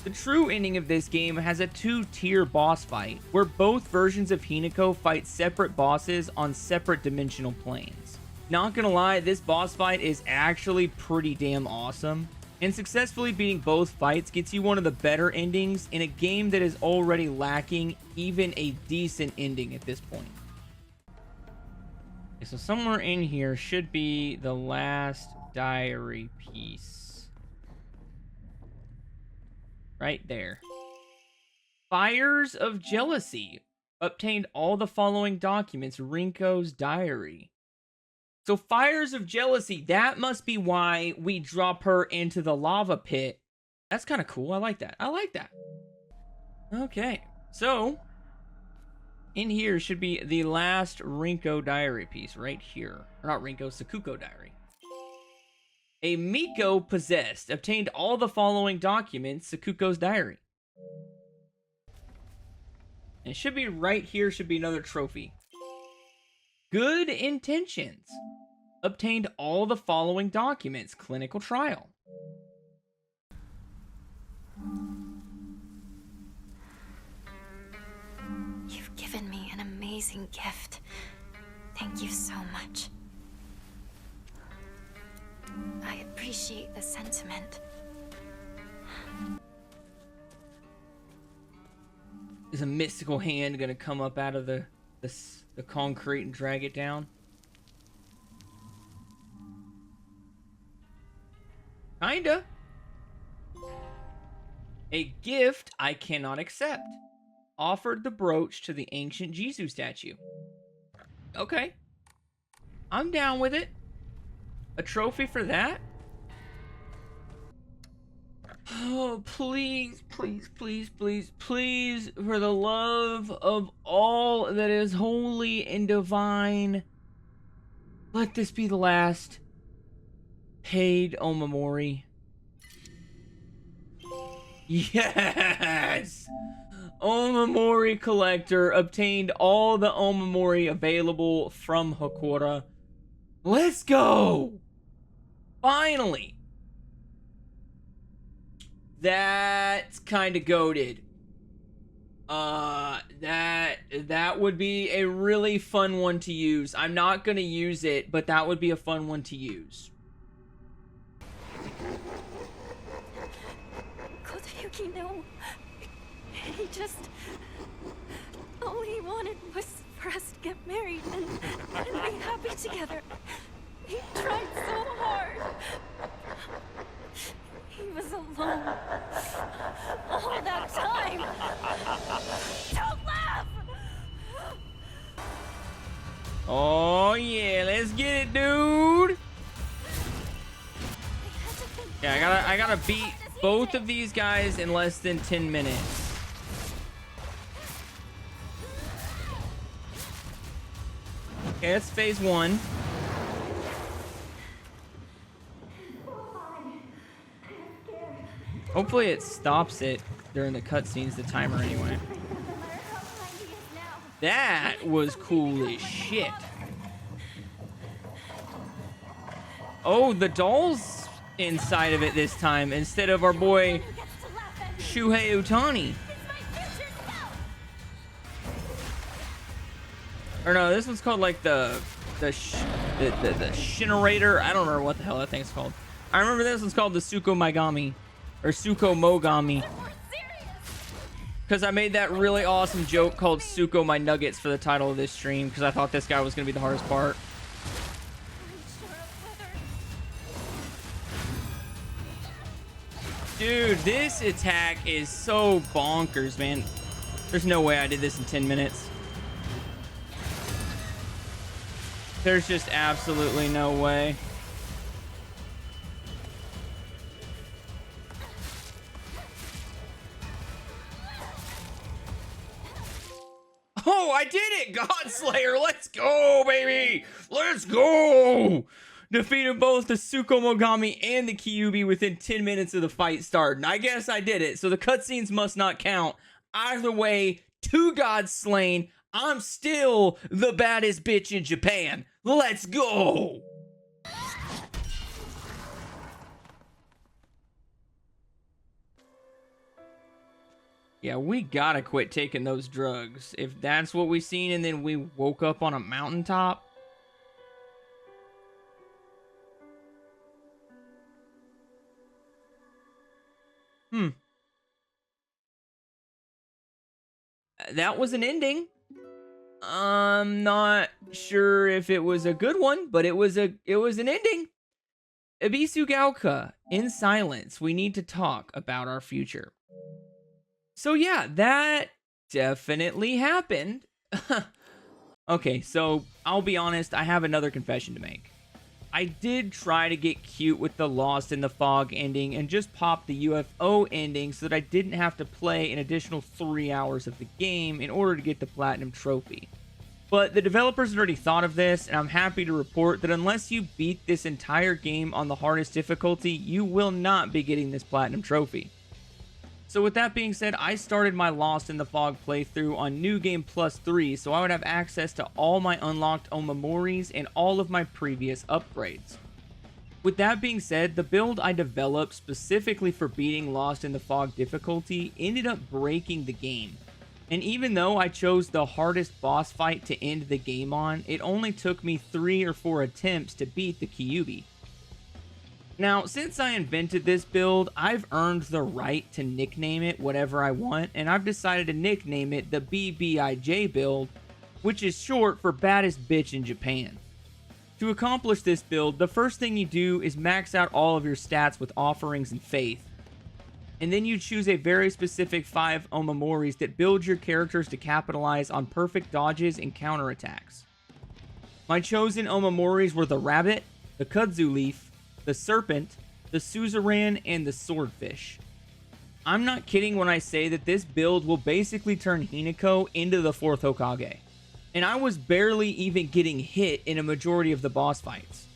The true ending of this game has a 2-tier boss fight, where both versions of Hinako fight separate bosses on separate dimensional planes. Not gonna lie, this boss fight is actually pretty damn awesome, and successfully beating both fights gets you one of the better endings in a game that is already lacking even a decent ending at this point. Okay, so somewhere in here should be the last diary piece. Right there. Fires of Jealousy. Obtained all the following documents. Rinko's diary. So Fires of Jealousy, that must be why we drop her into the lava pit. That's kind of cool. I like that. I like that. Okay, so in here should be the last Rinko diary piece right here. Or not Rinko, Sakuko diary. A Miko possessed. Obtained all the following documents. Sakuko's diary. And it should be right here, should be another trophy. Good intentions. Obtained all the following documents. Clinical trial. You've given me an amazing gift. Thank you so much. I appreciate the sentiment. Is a mystical hand gonna come up out of the concrete and drag it down? Kinda. A gift I cannot accept. Offered the brooch to the ancient Jizo statue. Okay. I'm down with it. A trophy for that? Oh, please, please, please, please, please, for the love of all that is holy and divine, let this be the last paid Omamori. Yes! Omamori collector obtained all the Omamori available from Hokora. Let's go! Finally! That's kind of goated. That would be a really fun one to use. I'm not gonna use it, but that would be a fun one to use. Kodayuki, no. He just... all he wanted was for us to get married and be happy together. He tried so hard. He was alone all that time. Don't laugh! Oh yeah, let's get it, dude. Yeah, I gotta beat both of these guys in less than 10 minutes. Okay, that's phase 1. Hopefully it stops it during the cutscenes, the timer anyway. That was cool as shit. Oh, the doll's inside of it this time instead of our boy Shuhei Utani. Or no, this one's called like the Shinerator. I don't remember what the hell that thing's called. I remember this one's called the Suko Megami. Or Suko Mogami. Because I made that really awesome joke called Suko My Nuggets for the title of this stream. Because I thought this guy was going to be the hardest part. Dude, this attack is so bonkers, man. There's no way I did this in 10 minutes. There's just absolutely no way. Oh, I did it! Godslayer, let's go, baby! Let's go! Defeated both the Suko Mogami and the Kyuubi within 10 minutes of the fight starting. I guess I did it, so the cutscenes must not count. Either way, 2 gods slain. I'm still the baddest bitch in Japan. Let's go! Yeah, we gotta quit taking those drugs. If that's what we seen and then we woke up on a mountaintop. That was an ending. I'm not sure if it was a good one, but it was an ending. Ebisu Gauka, in silence, we need to talk about our future. So yeah, that definitely happened. Okay, so I'll be honest, I have another confession to make. I did try to get cute with the Lost in the Fog ending and just pop the UFO ending so that I didn't have to play an additional 3 hours of the game in order to get the Platinum Trophy. But the developers had already thought of this, and I'm happy to report that unless you beat this entire game on the hardest difficulty, you will not be getting this Platinum Trophy. So with that being said, I started my Lost in the Fog playthrough on New Game Plus 3, so I would have access to all my unlocked Omamoris and all of my previous upgrades. With that being said, the build I developed specifically for beating Lost in the Fog difficulty ended up breaking the game. And even though I chose the hardest boss fight to end the game on, it only took me 3 or 4 attempts to beat the Kyuubi. Now, since I invented this build, I've earned the right to nickname it whatever I want, and I've decided to nickname it the BBIJ build, which is short for Baddest Bitch in Japan. To accomplish this build, the first thing you do is max out all of your stats with offerings and faith. And then you choose a very specific 5 Omamoris that build your characters to capitalize on perfect dodges and counterattacks. My chosen Omamoris were the Rabbit, the Kudzu Leaf, the Serpent, the Suzerain, and the Swordfish. I'm not kidding when I say that this build will basically turn Hinako into the 4th Hokage. And I was barely even getting hit in a majority of the boss fights.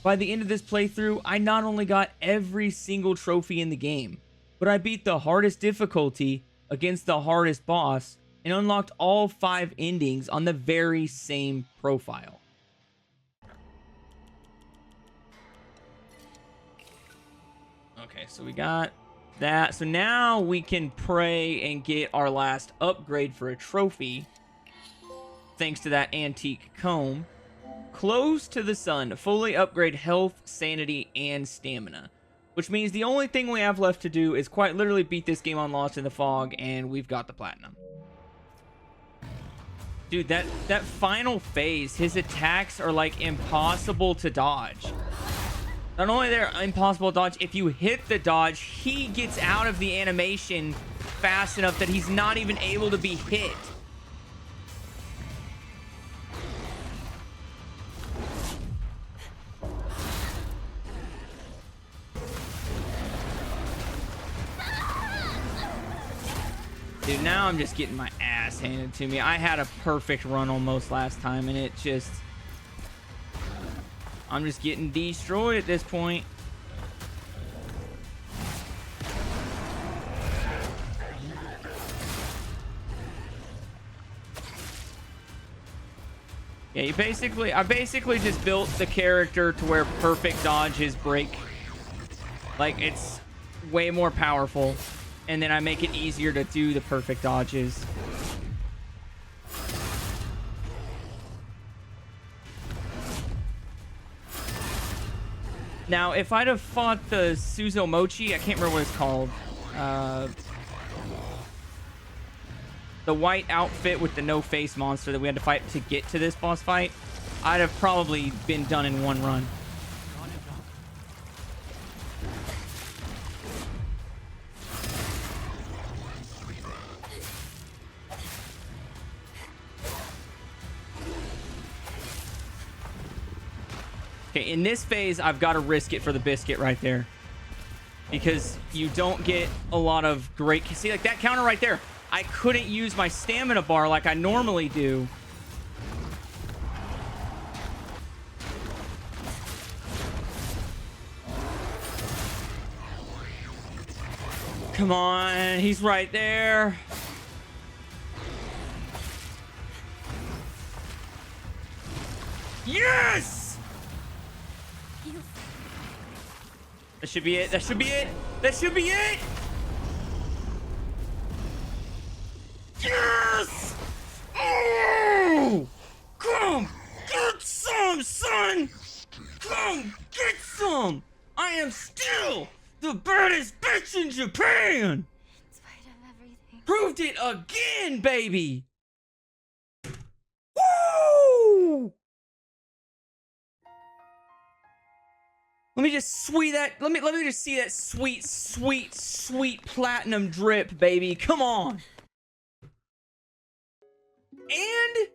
By the end of this playthrough, I not only got every single trophy in the game, but I beat the hardest difficulty against the hardest boss and unlocked all 5 endings on the very same profile. Okay, so we got that. So now we can pray and get our last upgrade for a trophy. Thanks to that antique comb. Close to the sun. Fully upgrade health, sanity, and stamina. Which means the only thing we have left to do is quite literally beat this game on Lost in the Fog, and we've got the platinum. Dude, that final phase, his attacks are like impossible to dodge. Not only they're impossible to dodge, if you hit the dodge, he gets out of the animation fast enough that he's not even able to be hit. Dude, now I'm just getting my ass handed to me. I had a perfect run almost last time, and it just... I'm just getting destroyed at this point. Yeah, I basically just built the character to where perfect dodges break. Like, it's way more powerful. And then I make it easier to do the perfect dodges. Now, if I'd have fought the Suzumochi, I can't remember what it's called. The white outfit with the no-face monster that we had to fight to get to this boss fight, I'd have probably been done in one run. Okay, in this phase, I've got to risk it for the biscuit right there. Because you don't get a lot of great... See, like that counter right there. I couldn't use my stamina bar like I normally do. Come on, he's right there. Yes! That should be it. That should be it. That should be it. Yes! Oh! Come get some, son! Come get some! I am still the baddest bitch in Japan! In spite of everything. Proved it again, baby! Woo! Let me just let me just see that sweet, sweet, sweet platinum drip, baby. Come on. And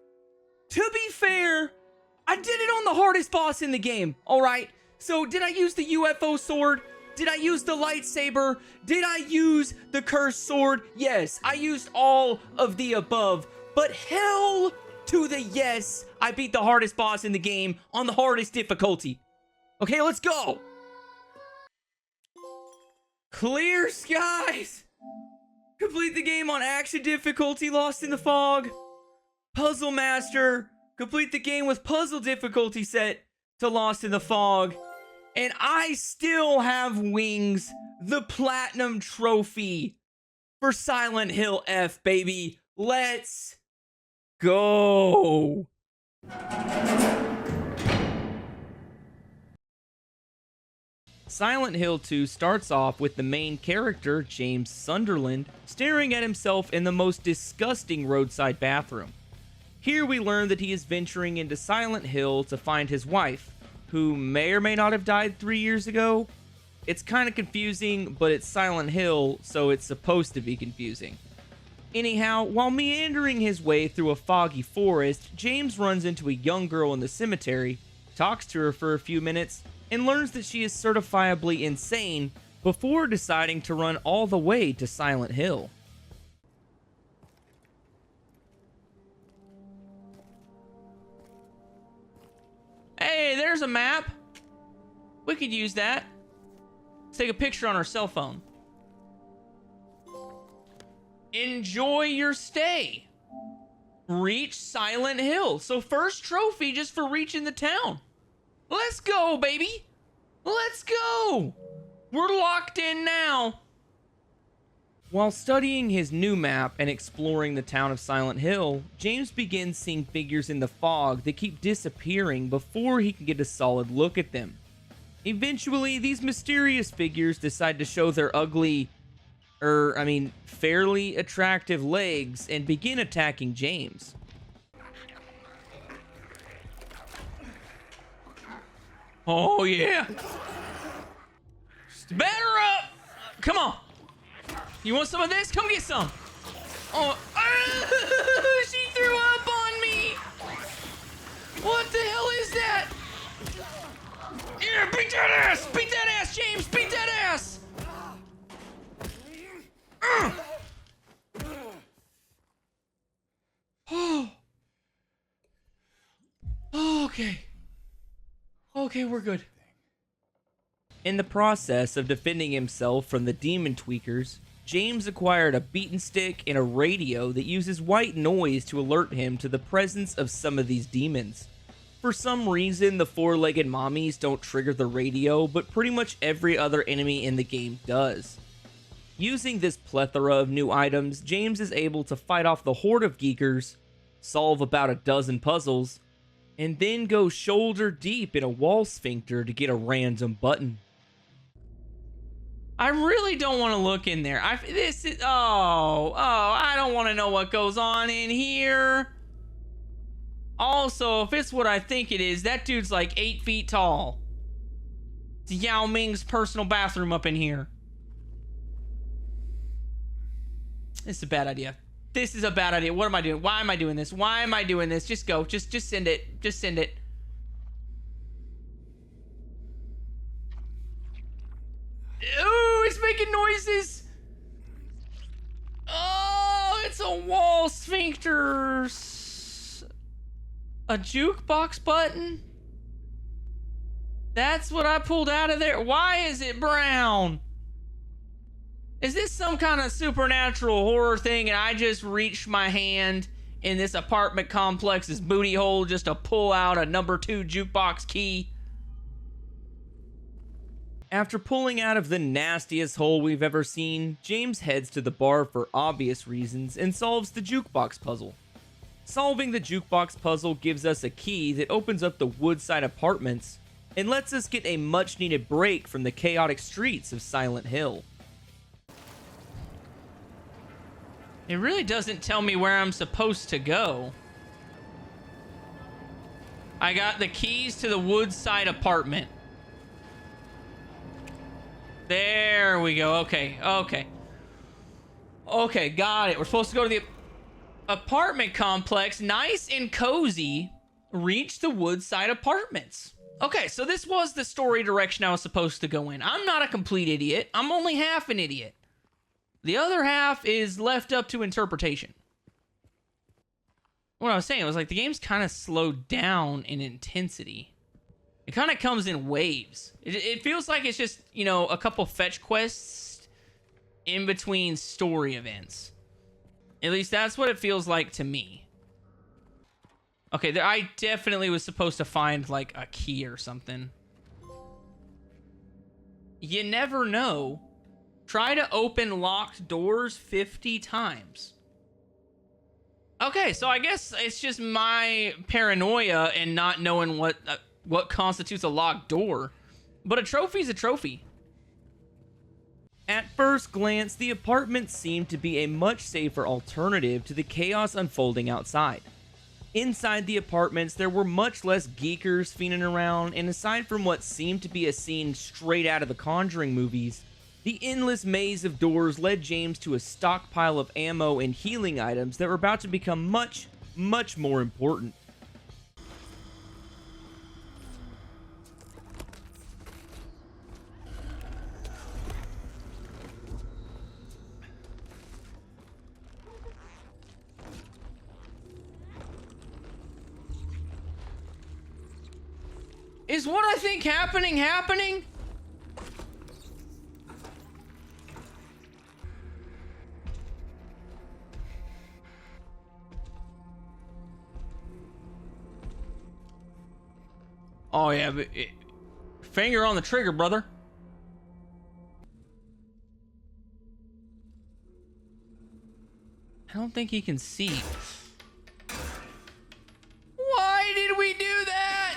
to be fair, I did it on the hardest boss in the game. All right. So did I use the UFO sword? Did I use the lightsaber? Did I use the cursed sword? Yes, I used all of the above. But hell to the yes, I beat the hardest boss in the game on the hardest difficulty. Okay, let's go. Clear skies. Complete the game on action difficulty, Lost in the Fog. Puzzle Master. Complete the game with puzzle difficulty set to Lost in the Fog. And I still have Wings, the platinum trophy for Silent Hill F, baby. Let's go. Silent Hill 2 starts off with the main character, James Sunderland, staring at himself in the most disgusting roadside bathroom. Here we learn that he is venturing into Silent Hill to find his wife, who may or may not have died 3 years ago. It's kind of confusing, but it's Silent Hill, so it's supposed to be confusing. Anyhow, while meandering his way through a foggy forest, James runs into a young girl in the cemetery, talks to her for a few minutes, and learns that she is certifiably insane before deciding to run all the way to Silent Hill. Hey, there's a map. We could use that. Let's take a picture on our cell phone. Enjoy your stay. Reach Silent Hill. So first trophy just for reaching the town. Let's go, baby. Let's go. We're locked in now. While studying his new map and exploring the town of Silent Hill, James begins seeing figures in the fog that keep disappearing before he can get a solid look at them. Eventually, these mysterious figures decide to show their ugly, fairly attractive legs and begin attacking James. Oh yeah. Batter up! Come on. You want some of this? Come get some. Oh, she threw up on me. What the hell is that? Yeah, beat that ass! Beat that ass, James! Beat that ass! Oh. Okay. Okay, we're good. In the process of defending himself from the demon tweakers, James acquired a beaten stick and a radio that uses white noise to alert him to the presence of some of these demons. For some reason, the four-legged mommies don't trigger the radio, but pretty much every other enemy in the game does. Using this plethora of new items, James is able to fight off the horde of geekers, solve about a dozen puzzles, and then go shoulder deep in a wall sphincter to get a random button. I really don't want to look in there. I don't want to know what goes on in here. Also, if it's what I think it is, that dude's like 8 feet tall. It's Yao Ming's personal bathroom up in here. This is a bad idea. This is a bad idea. What am I doing? Why am I doing this? Why am I doing this? Just go. Just send it. Just send it. Ooh, it's making noises. Oh, it's a wall sphincter. A jukebox button? That's what I pulled out of there. Why is it brown? Is this some kind of supernatural horror thing and I just reached my hand in this apartment complex's booty hole just to pull out a number 2 jukebox key? After pulling out of the nastiest hole we've ever seen, James heads to the bar for obvious reasons and solves the jukebox puzzle. Solving the jukebox puzzle gives us a key that opens up the Woodside Apartments and lets us get a much-needed break from the chaotic streets of Silent Hill. It really doesn't tell me where I'm supposed to go. I got the keys to the Woodside Apartment. There we go. Okay, okay. Okay, got it. We're supposed to go to the apartment complex. Nice and cozy. Reach the Woodside Apartments. Okay, so this was the story direction I was supposed to go in. I'm not a complete idiot. I'm only half an idiot. The other half is left up to interpretation. What I was saying was like the game's kind of slowed down in intensity. It kind of comes in waves. It feels like it's just, you know, a couple fetch quests in between story events. At least that's what it feels like to me. Okay, I definitely was supposed to find like a key or something. You never know. Try to open locked doors 50 times. Okay, so I guess it's just my paranoia and not knowing what constitutes a locked door. But a trophy's a trophy. At first glance, the apartments seemed to be a much safer alternative to the chaos unfolding outside. Inside the apartments, there were much less geekers fiending around, and aside from what seemed to be a scene straight out of the Conjuring movies, the endless maze of doors led James to a stockpile of ammo and healing items that were about to become much, much more important. Is what I think happening? Oh yeah, but finger on the trigger, brother. don't think he can see. Why did we do that?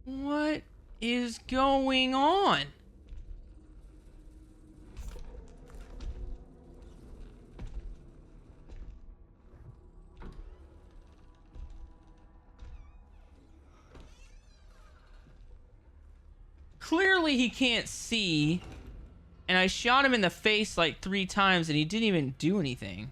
What is going on? Clearly he can't see, and I shot him in the face like 3 times and he didn't even do anything.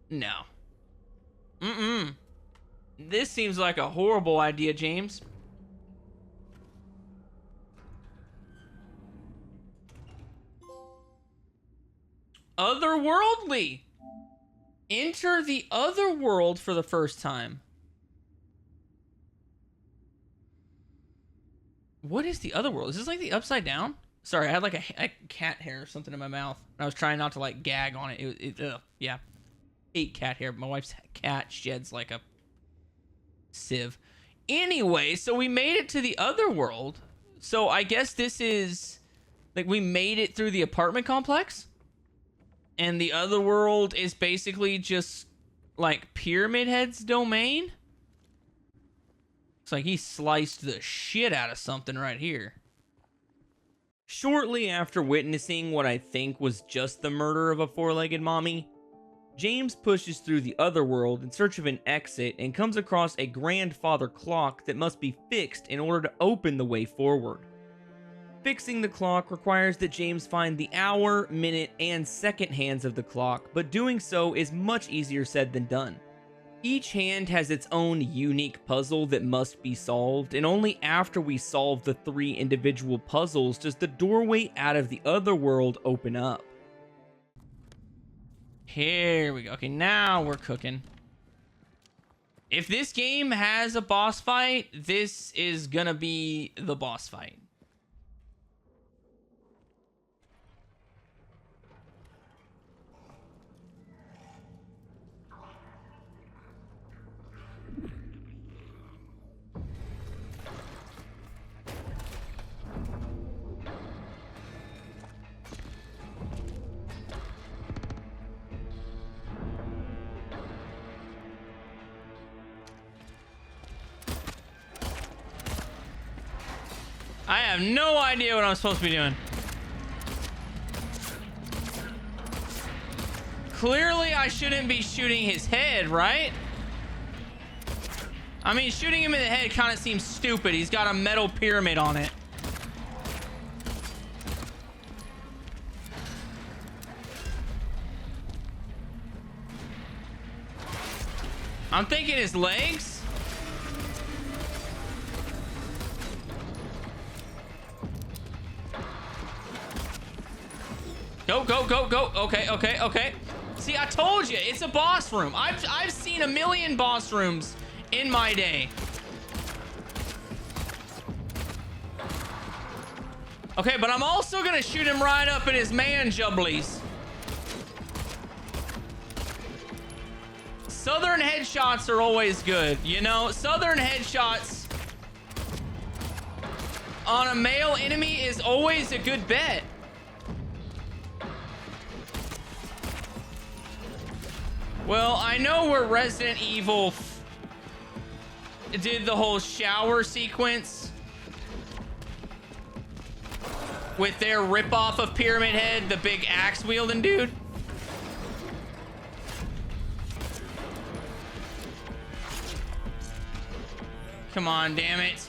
No. This seems like a horrible idea, James. Otherworldly. Enter the other world for the first time. What is the other world? Is this like the upside down? Sorry, I had like a cat hair or something in my mouth. I was trying not to like gag on it. Yeah. Hate cat hair. My wife's cat sheds like a sieve. Anyway, so we made it to the other world. So I guess this is like we made it through the apartment complex. And the other world is basically just like Pyramid Head's domain. It's like he sliced the shit out of something right here. Shortly after witnessing what I think was just the murder of a 4-legged mommy, James pushes through the other world in search of an exit and comes across a grandfather clock that must be fixed in order to open the way forward. Fixing the clock requires that James find the hour, minute, and second hands of the clock, but doing so is much easier said than done. Each hand has its own unique puzzle that must be solved, and only after we solve the 3 individual puzzles does the doorway out of the other world open up. Here we go. Okay, now we're cooking. If this game has a boss fight, this is gonna be the boss fight. I have no idea what I'm supposed to be doing. Clearly, I shouldn't be shooting his head, right? I mean, shooting him in the head kind of seems stupid. He's got a metal pyramid on it. I'm thinking his legs. Go, go, go, go. Okay, okay, okay. See, I told you, it's a boss room. I've seen a million boss rooms in my day. Okay, but I'm also gonna shoot him right up in his man jubblies. Southern headshots are always good, you know? Southern headshots on a male enemy is always a good bet. Well, I know where Resident Evil did the whole shower sequence with their ripoff of Pyramid Head, the big axe wielding dude. Come on, damn it.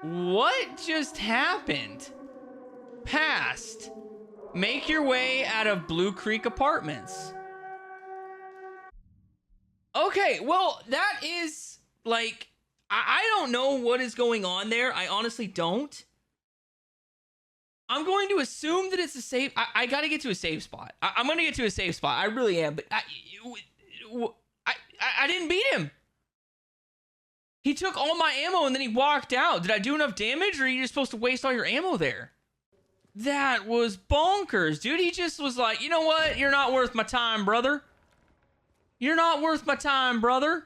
What just happened? Past. Make your way out of Blue Creek Apartments. Okay, well, that is, like, I don't know what is going on there. I honestly don't. I'm going to assume that it's a safe. I gotta get to a safe spot. I'm gonna get to a safe spot. I really am, but I didn't beat him. He took all my ammo and then he walked out. Did I do enough damage, or are you just supposed to waste all your ammo there? That was bonkers, dude. He just was like, you know what? You're not worth my time, brother. You're not worth my time, brother.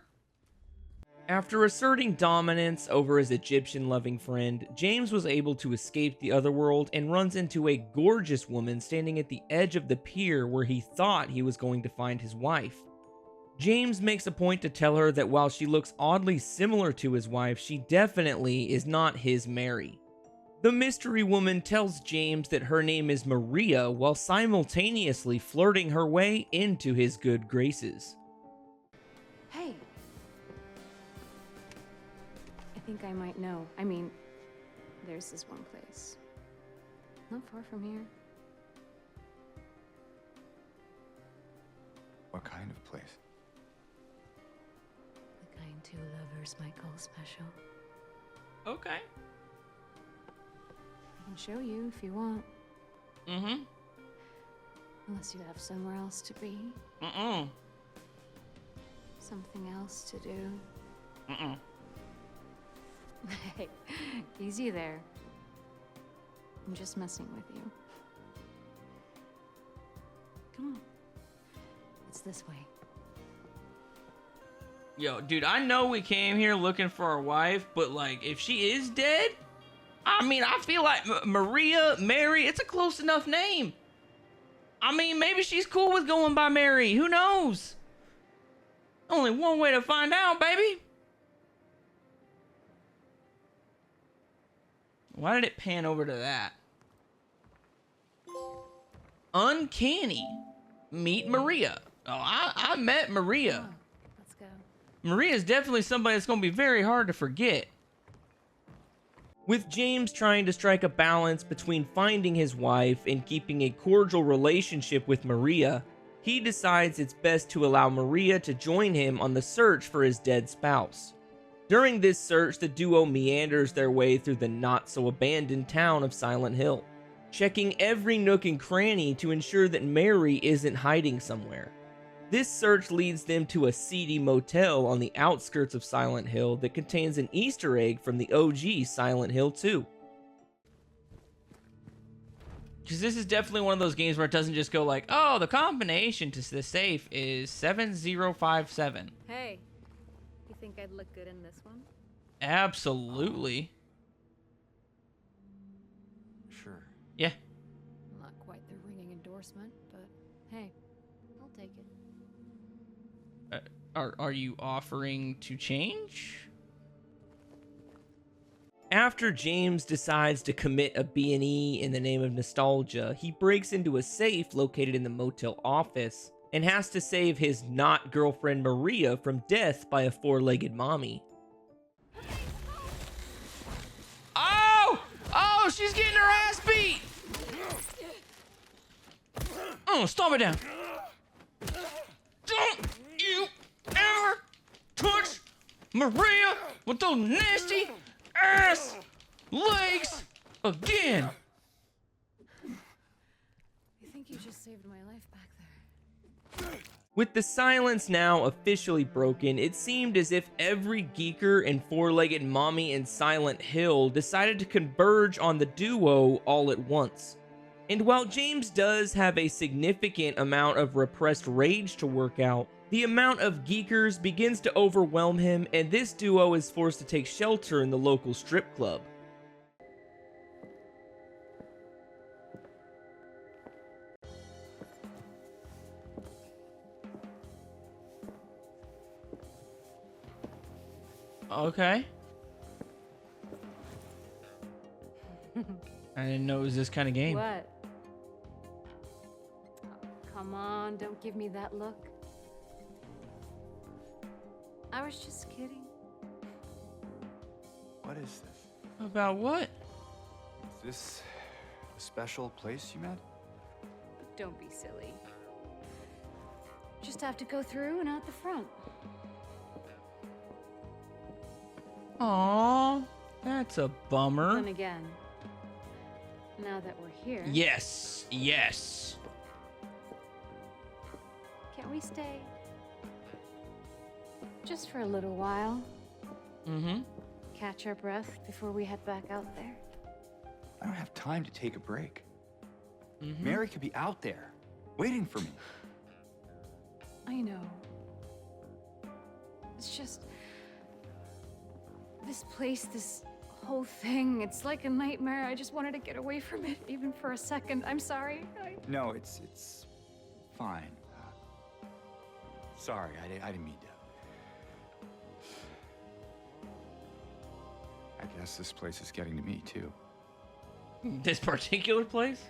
After asserting dominance over his Egyptian-loving friend, James was able to escape the otherworld and runs into a gorgeous woman standing at the edge of the pier where he thought he was going to find his wife. James makes a point to tell her that while she looks oddly similar to his wife, she definitely is not his Mary. The mystery woman tells James that her name is Maria while simultaneously flirting her way into his good graces. Hey. I think I might know. I mean, there's this one place. Not far from here. What kind of place? The kind two lovers might call special. Okay. I can show you if you want. Mm-hmm. Unless you have somewhere else to be. Mm-mm. Something else to do. Mm-mm. Hey, easy there. I'm just messing with you. Come on. It's this way. Yo, dude, I know we came here looking for our wife, but like, if she is dead, I mean, I feel like Maria, Mary, it's a close enough name. I mean, maybe she's cool with going by Mary. Who knows? Only one way to find out, baby. Why did it pan over to that? Uncanny. Meet Maria. Oh, I met Maria. Oh, let's go. Maria is definitely somebody that's going to be very hard to forget. With James trying to strike a balance between finding his wife and keeping a cordial relationship with Maria, he decides it's best to allow Maria to join him on the search for his dead spouse. During this search, the duo meanders their way through the not-so-abandoned town of Silent Hill, checking every nook and cranny to ensure that Mary isn't hiding somewhere. This search leads them to a seedy motel on the outskirts of Silent Hill that contains an Easter egg from the OG Silent Hill 2. Because this is definitely one of those games where it doesn't just go like, oh, the combination to the safe is 7057. Hey, you think I'd look good in this one? Absolutely. Sure. Yeah. Not quite the ringing endorsement, but hey, I'll take it. Are you offering to change? After James decides to commit a B&E in the name of nostalgia, he breaks into a safe located in the motel office and has to save his not-girlfriend Maria from death by a four-legged mommy. Oh! Oh, she's getting her ass beat! Oh, stomp it down. Don't you ever touch Maria with those nasty ass legs again. You think you just saved my life back there? With the silence now officially broken, it seemed as if every geeker and four-legged mommy in Silent Hill decided to converge on the duo all at once. And while James does have a significant amount of repressed rage to work out, the amount of geekers begins to overwhelm him, and this duo is forced to take shelter in the local strip club. Okay. I didn't know it was this kind of game. What? Oh, come on, don't give me that look. I was just kidding. What is this? About what? Is this a special place you met? Don't be silly. Just have to go through and out the front. Aww, that's a bummer. Then again, now that we're here... Yes, yes. Can we stay? Just for a little while. Mm-hmm. Catch our breath before we head back out there. I don't have time to take a break. Mm-hmm. Mary could be out there, waiting for me. I know. It's just... this place, this whole thing, it's like a nightmare. I just wanted to get away from it, even for a second. I'm sorry. No, it's fine. Sorry, I didn't mean to. I guess this place is getting to me, too. This particular place?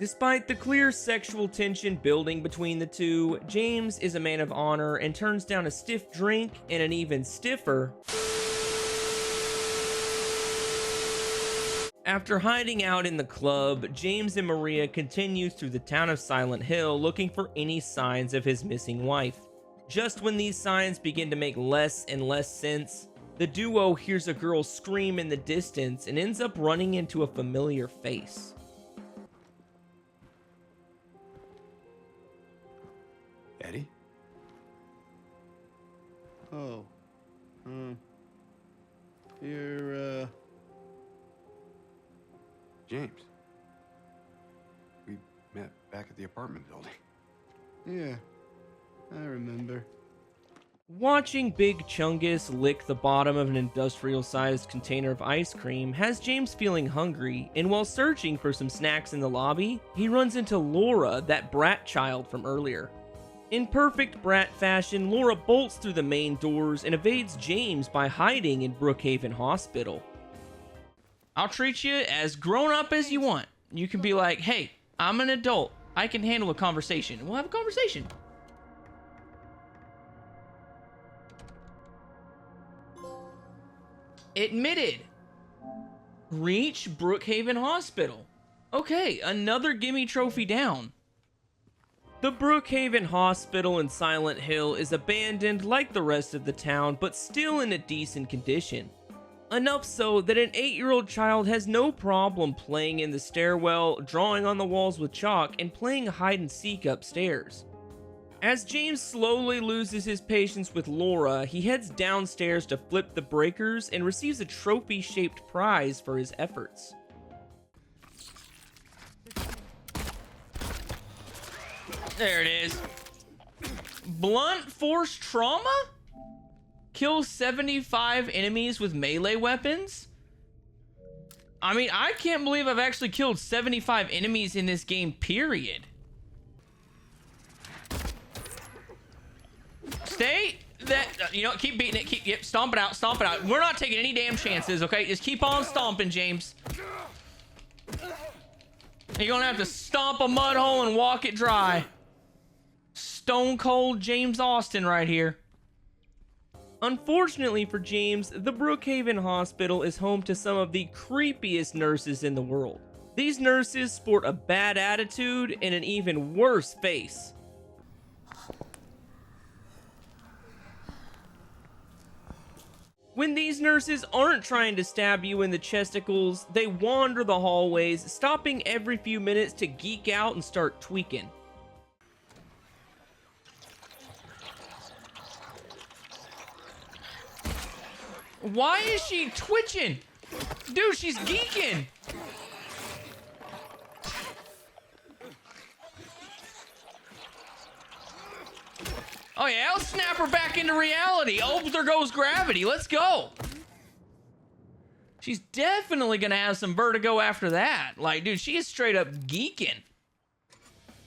Despite the clear sexual tension building between the two, James is a man of honor and turns down a stiff drink and an even stiffer After hiding out in the club, James and Maria continues through the town of Silent Hill looking for any signs of his missing wife. Just when these signs begin to make less and less sense, the duo hears a girl scream in the distance and ends up running into a familiar face. Eddie? Oh. You're, James. We met back at the apartment building. Yeah, I remember. Watching Big Chungus lick the bottom of an industrial-sized container of ice cream has James feeling hungry, and while searching for some snacks in the lobby, he runs into Laura, that brat child from earlier. In perfect brat fashion, Laura bolts through the main doors and evades James by hiding in Brookhaven Hospital. I'll treat you as grown up as you want. You can be like, hey, I'm an adult. I can handle a conversation. We'll have a conversation. Admitted. Reach Brookhaven Hospital. Okay, another gimme trophy down. The Brookhaven Hospital in Silent Hill is abandoned like the rest of the town, but still in a decent condition. Enough so that an 8-year-old child has no problem playing in the stairwell, drawing on the walls with chalk, and playing hide and seek upstairs. As James slowly loses his patience with Laura, he heads downstairs to flip the breakers and receives a trophy-shaped prize for his efforts. There it is. Blunt force trauma? Kill 75 enemies with melee weapons? I mean, I can't believe I've actually killed 75 enemies in this game, period. Stay that, you know, keep beating it, yep, stomp it out. We're not taking any damn chances, okay? Just keep on stomping, James. You're gonna have to stomp a mud hole and walk it dry. Stone cold James Austin right here. Unfortunately for James, the Brookhaven Hospital is home to some of the creepiest nurses in the world. These nurses sport a bad attitude and an even worse face. When these nurses aren't trying to stab you in the chesticles, they wander the hallways, stopping every few minutes to geek out and start tweaking. Why is she twitching? Dude, she's geeking. Oh yeah, I'll snap her back into reality. Oh, there goes gravity. Let's go. She's definitely gonna have some vertigo after that. Like, dude, she is straight up geeking.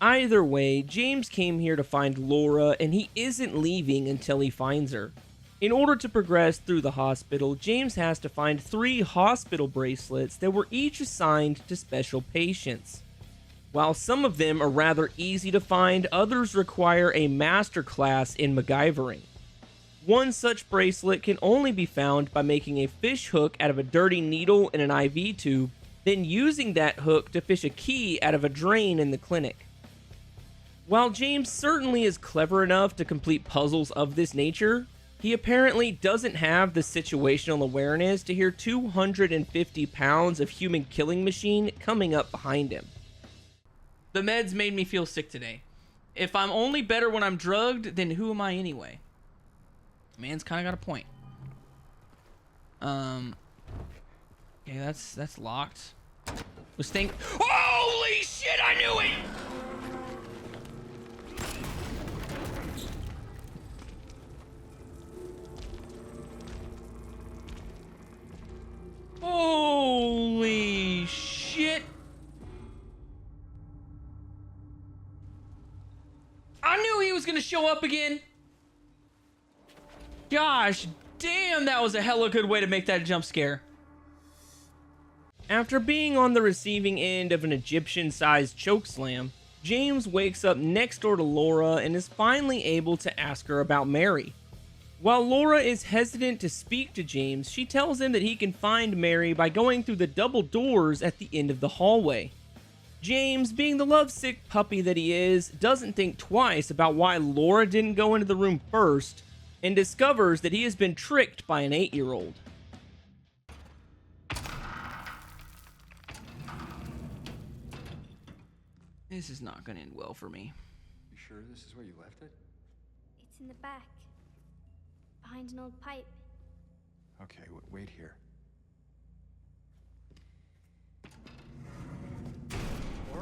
Either way, James came here to find Laura, and he isn't leaving until he finds her. In order to progress through the hospital, James has to find 3 hospital bracelets that were each assigned to special patients. While some of them are rather easy to find, others require a masterclass in MacGyvering. One such bracelet can only be found by making a fish hook out of a dirty needle in an IV tube, then using that hook to fish a key out of a drain in the clinic. While James certainly is clever enough to complete puzzles of this nature, he apparently doesn't have the situational awareness to hear 250 pounds of human killing machine coming up behind him. The meds made me feel sick today. If I'm only better when I'm drugged, then who am I anyway? Man's kind of got a point. Okay, that's locked. Holy shit, I knew it! Holy shit. I knew he was gonna show up again. Gosh damn, that was a hella good way to make that jump scare. After being on the receiving end of an Egyptian-sized chokeslam, James wakes up next door to Laura and is finally able to ask her about Mary. While Laura is hesitant to speak to James, she tells him that he can find Mary by going through the double doors at the end of the hallway. James, being the lovesick puppy that he is, doesn't think twice about why Laura didn't go into the room first, and discovers that he has been tricked by an 8-year-old. This is not going to end well for me. You sure this is where you left it? It's in the back. Behind an old pipe. Okay, wait here.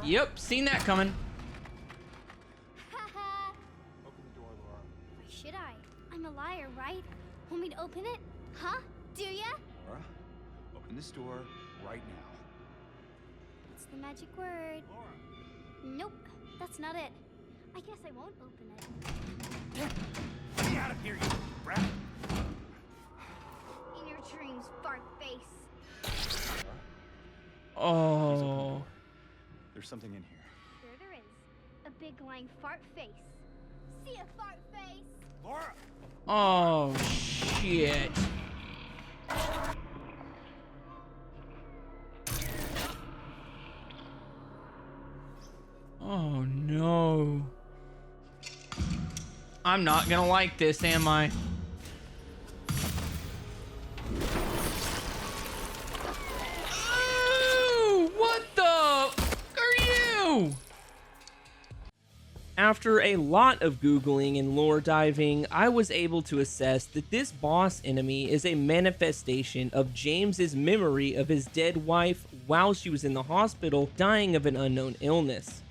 Yep, seen that coming. Open the door, Laura. Why should I? I'm a liar, right? Want me to open it? Huh? Do ya? Laura, open this door right now. What's the magic word? Laura. Nope, that's not it. I guess I won't open it. Get out of here, you brat! In your dreams, fart face. Oh. There's something in here. Sure there is. A big lying fart face. See a fart face? Laura! Oh, shit. Oh, no. I'm not gonna like this, am I? Ooh, what the are you? After a lot of Googling and lore diving, I was able to assess that this boss enemy is a manifestation of James's memory of his dead wife while she was in the hospital dying of an unknown illness.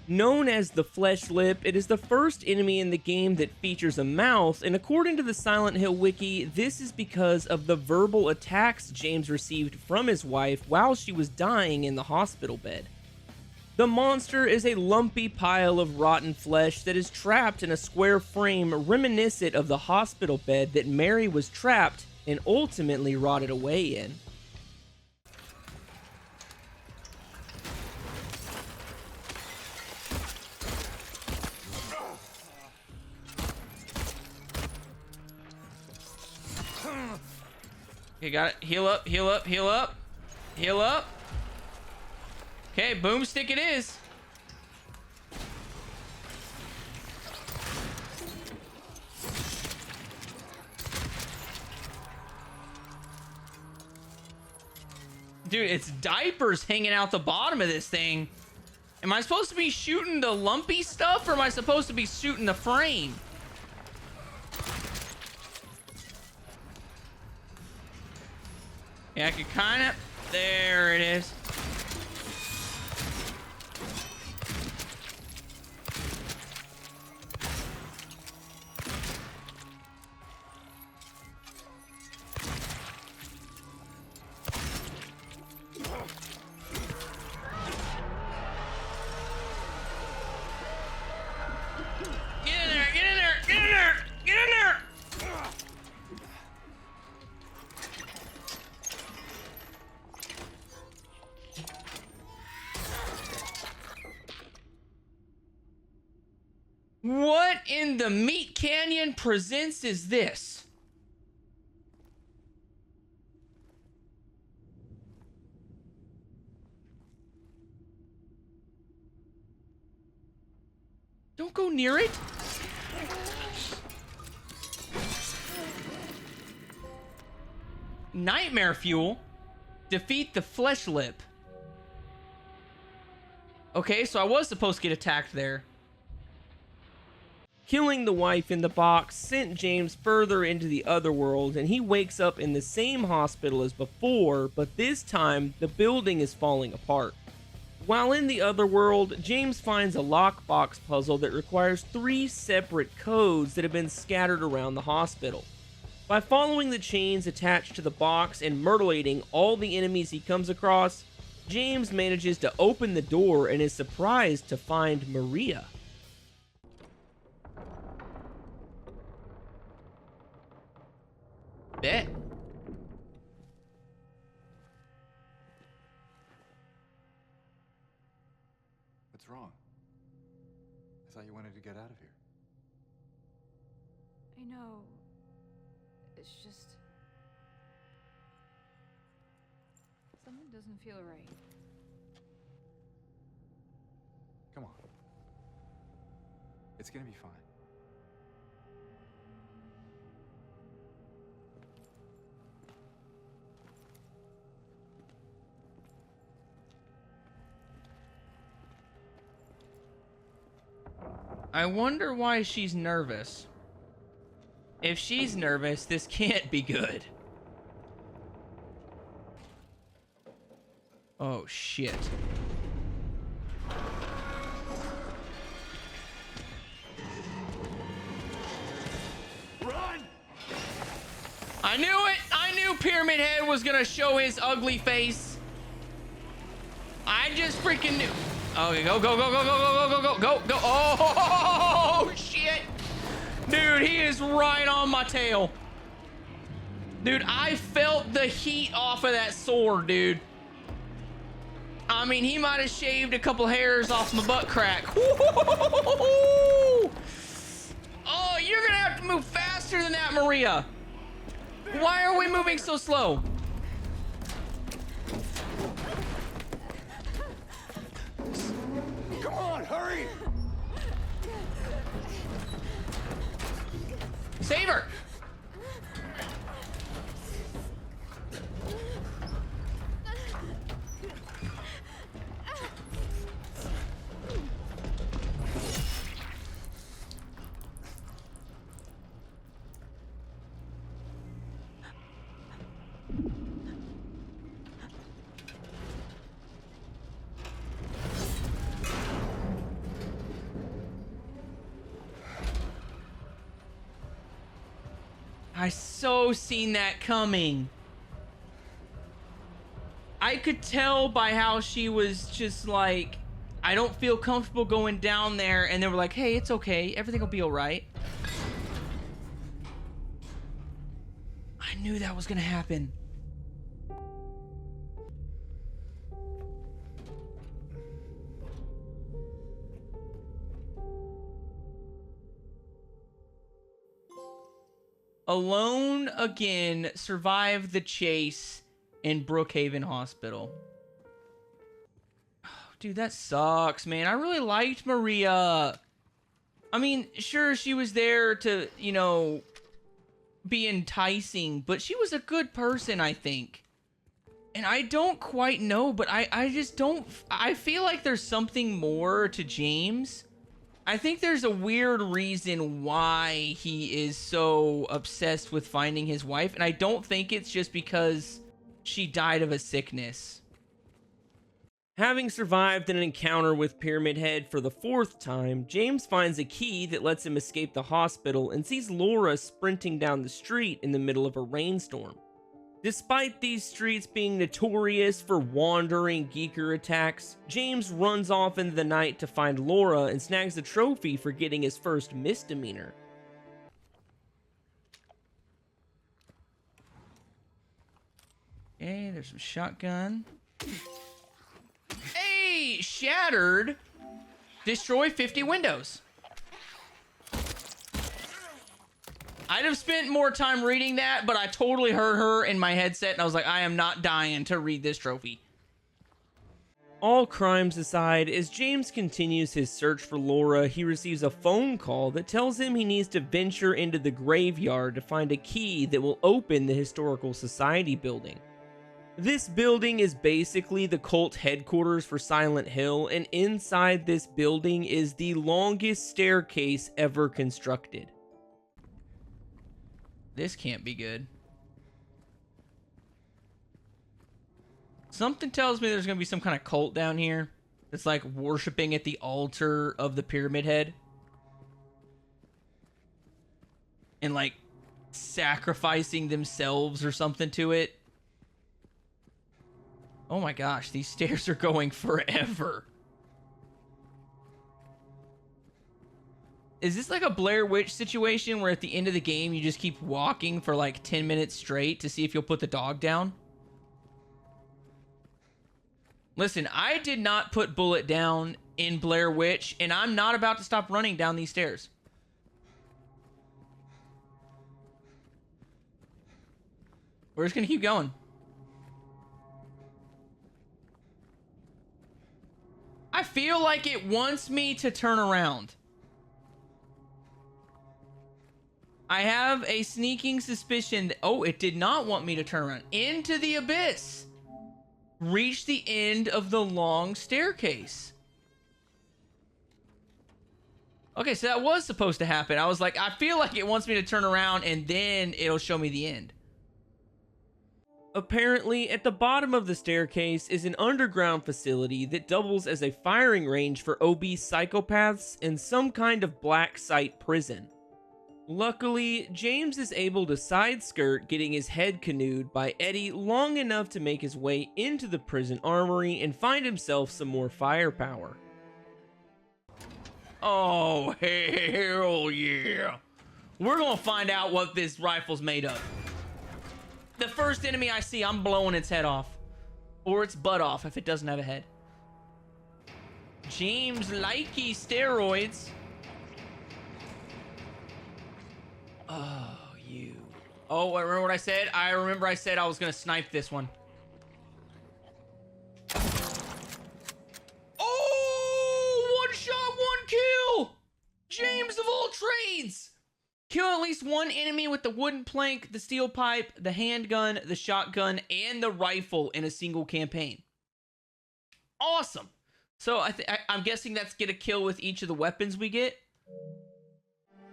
Known as the Flesh Lip, it is the first enemy in the game that features a mouth, and according to the Silent Hill wiki, this is because of the verbal attacks James received from his wife while she was dying in the hospital bed. The monster is a lumpy pile of rotten flesh that is trapped in a square frame reminiscent of the hospital bed that Mary was trapped and ultimately rotted away in. Okay, got it. Heal up, heal up, heal up. Heal up. Okay, boomstick it is. Dude, it's diapers hanging out the bottom of this thing. Am I supposed to be shooting the lumpy stuff, or am I supposed to be shooting the frame? Yeah, I could kind of... There it is. Get in there! Get in there! Get in there! Get in there! What in the Meat Canyon Presents is this? Don't go near it. Nightmare fuel. Defeat the flesh lip. Okay, so I was supposed to get attacked there. Killing the wife in the box sent James further into the other world, and he wakes up in the same hospital as before, but this time the building is falling apart. While in the other world, James finds a lockbox puzzle that requires 3 separate codes that have been scattered around the hospital. By following the chains attached to the box and mutilating all the enemies he comes across, James manages to open the door and is surprised to find Maria. Bet. What's wrong? I thought you wanted to get out of here. I know. It's just... something doesn't feel right. Come on. It's gonna be fine. I wonder why she's nervous. If she's nervous, this can't be good. Oh, shit. Run! I knew it! I knew Pyramid Head was gonna show his ugly face. I just freaking knew. Okay, go, go, go, go, go, go, go, go, go, go. Oh, shit. Dude, he is right on my tail. Dude, I felt the heat off of that sword, dude. I mean, he might have shaved a couple hairs off my butt crack. Oh, you're gonna have to move faster than that, Maria. Why are we moving so slow? Come on, hurry! Save her! I so seen that coming. I could tell by how she was just like, I don't feel comfortable going down there, and they were like, hey, it's okay, everything will be all right. I knew that was gonna happen. Alone again, survived the chase in Brookhaven Hospital. Oh, dude, that sucks, man. I really liked Maria. I mean, sure, she was there to, you know, be enticing, but she was a good person, I think. And I don't quite know, but I just don't... I feel like there's something more to James. I think there's a weird reason why he is so obsessed with finding his wife, and I don't think it's just because she died of a sickness. Having survived an encounter with Pyramid Head for the 4th time, James finds a key that lets him escape the hospital and sees Laura sprinting down the street in the middle of a rainstorm. Despite these streets being notorious for wandering geeker attacks, James runs off into the night to find Laura and snags a trophy for getting his first misdemeanor. Okay, there's some shotgun. Hey, shattered. Destroy 50 windows. I'd have spent more time reading that, but I totally heard her in my headset, and I was like, I am not dying to read this trophy. All crimes aside, as James continues his search for Laura, he receives a phone call that tells him he needs to venture into the graveyard to find a key that will open the Historical Society building. This building is basically the cult headquarters for Silent Hill, and inside this building is the longest staircase ever constructed. This can't be good. Something tells me there's gonna be some kind of cult down here that's like worshiping at the altar of the Pyramid Head. And like sacrificing themselves or something to it. Oh my gosh, these stairs are going forever. Is this like a Blair Witch situation where at the end of the game you just keep walking for like 10 minutes straight to see if you'll put the dog down? Listen, I did not put Bullet down in Blair Witch, and I'm not about to stop running down these stairs. We're just gonna keep going. I feel like it wants me to turn around. I have a sneaking suspicion that, oh, it did not want me to turn around. Into the abyss. Reach the end of the long staircase. Okay, so that was supposed to happen. I was like, I feel like it wants me to turn around and then it'll show me the end. Apparently, at the bottom of the staircase is an underground facility that doubles as a firing range for obese psychopaths and some kind of black site prison. Luckily, James is able to side skirt getting his head canoed by Eddie long enough to make his way into the prison armory and find himself some more firepower. Oh, hell yeah. We're gonna find out what this rifle's made of. The first enemy I see, I'm blowing its head off. Or its butt off if it doesn't have a head. James likey steroids. Oh, you. Oh, I remember what I said? I remember I said I was gonna snipe this one. Oh! One shot, one kill! James of all trades! Kill at least one enemy with the wooden plank, the steel pipe, the handgun, the shotgun, and the rifle in a single campaign. Awesome! So I'm guessing that's get a kill with each of the weapons we get.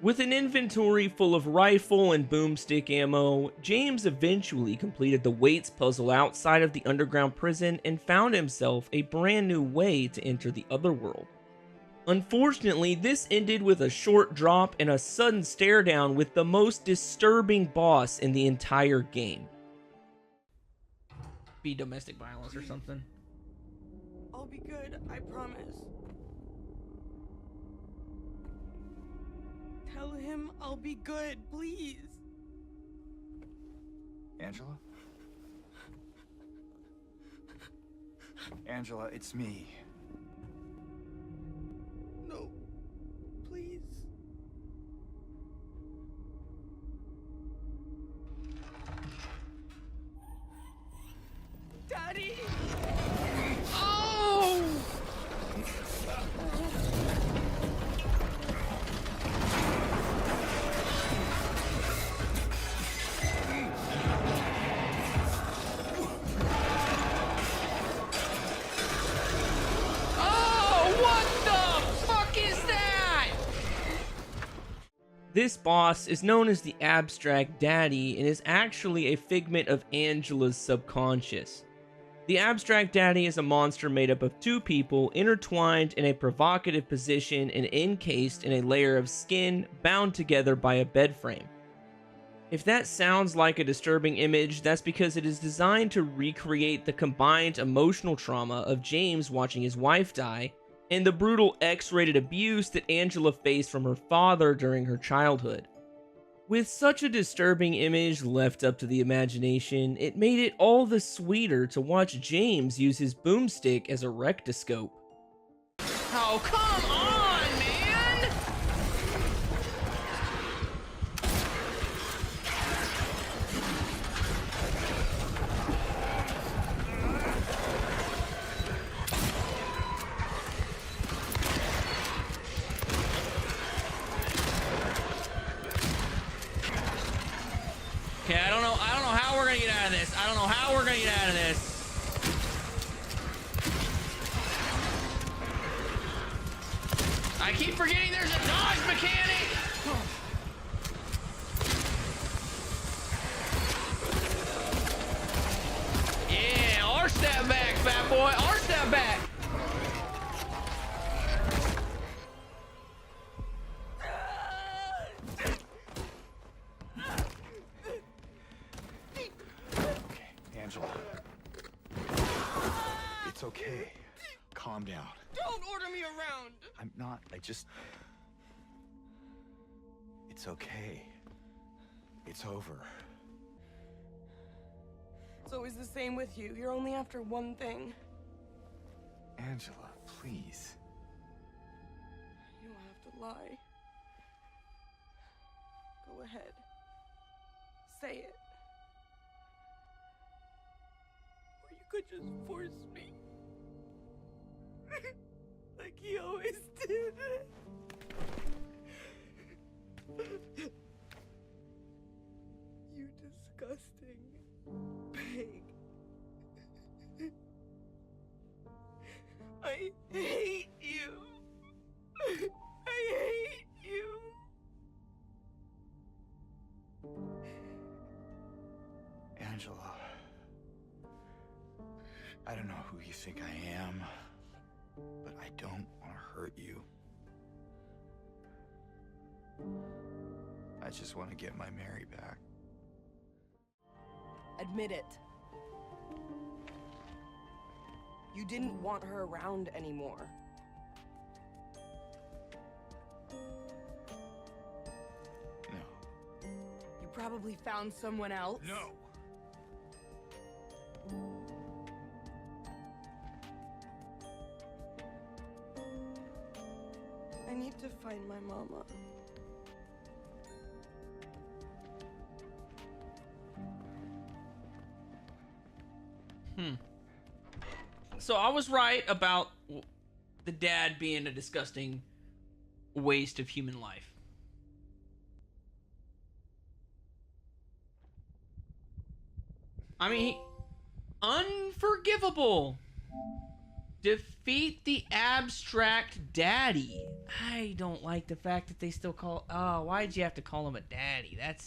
With an inventory full of rifle and boomstick ammo, James eventually completed the weights puzzle outside of the underground prison and found himself a brand new way to enter the otherworld. Unfortunately, this ended with a short drop and a sudden stare down with the most disturbing boss in the entire game. Be domestic violence or something. I'll be good, I promise. Tell him I'll be good, please. Angela? Angela, it's me. No, please. Daddy! Oh! This boss is known as the Abstract Daddy and is actually a figment of Angela's subconscious. The Abstract Daddy is a monster made up of two people intertwined in a provocative position and encased in a layer of skin bound together by a bed frame. If that sounds like a disturbing image, that's because it is designed to recreate the combined emotional trauma of James watching his wife die and the brutal X-rated abuse that Angela faced from her father during her childhood. With such a disturbing image left up to the imagination, it made it all the sweeter to watch James use his boomstick as a rectoscope. Oh, come on, man! gonna get out of this. I don't know how we're gonna get out of this. I keep forgetting there's a dodge mechanic. Yeah, arch that back, fat boy. Arch that back. Angela. It's okay. Calm down. Don't order me around! I'm not. It's okay. It's over. It's always the same with you. You're only after one thing. Angela, please. You don't have to lie. Go ahead. Say it. Or you could just force me. Like he always did. You disgusting pig. I hate you. I hate you. Angela. I don't know who you think I am, but I don't want to hurt you. I just want to get my Mary back. Admit it. You didn't want her around anymore. No. You probably found someone else. No. I need to find my mama. So I was right about the dad being a disgusting waste of human life. I mean, unforgivable. Defeat the abstract daddy. I don't like the fact that they still call... Oh, why'd you have to call him a daddy? That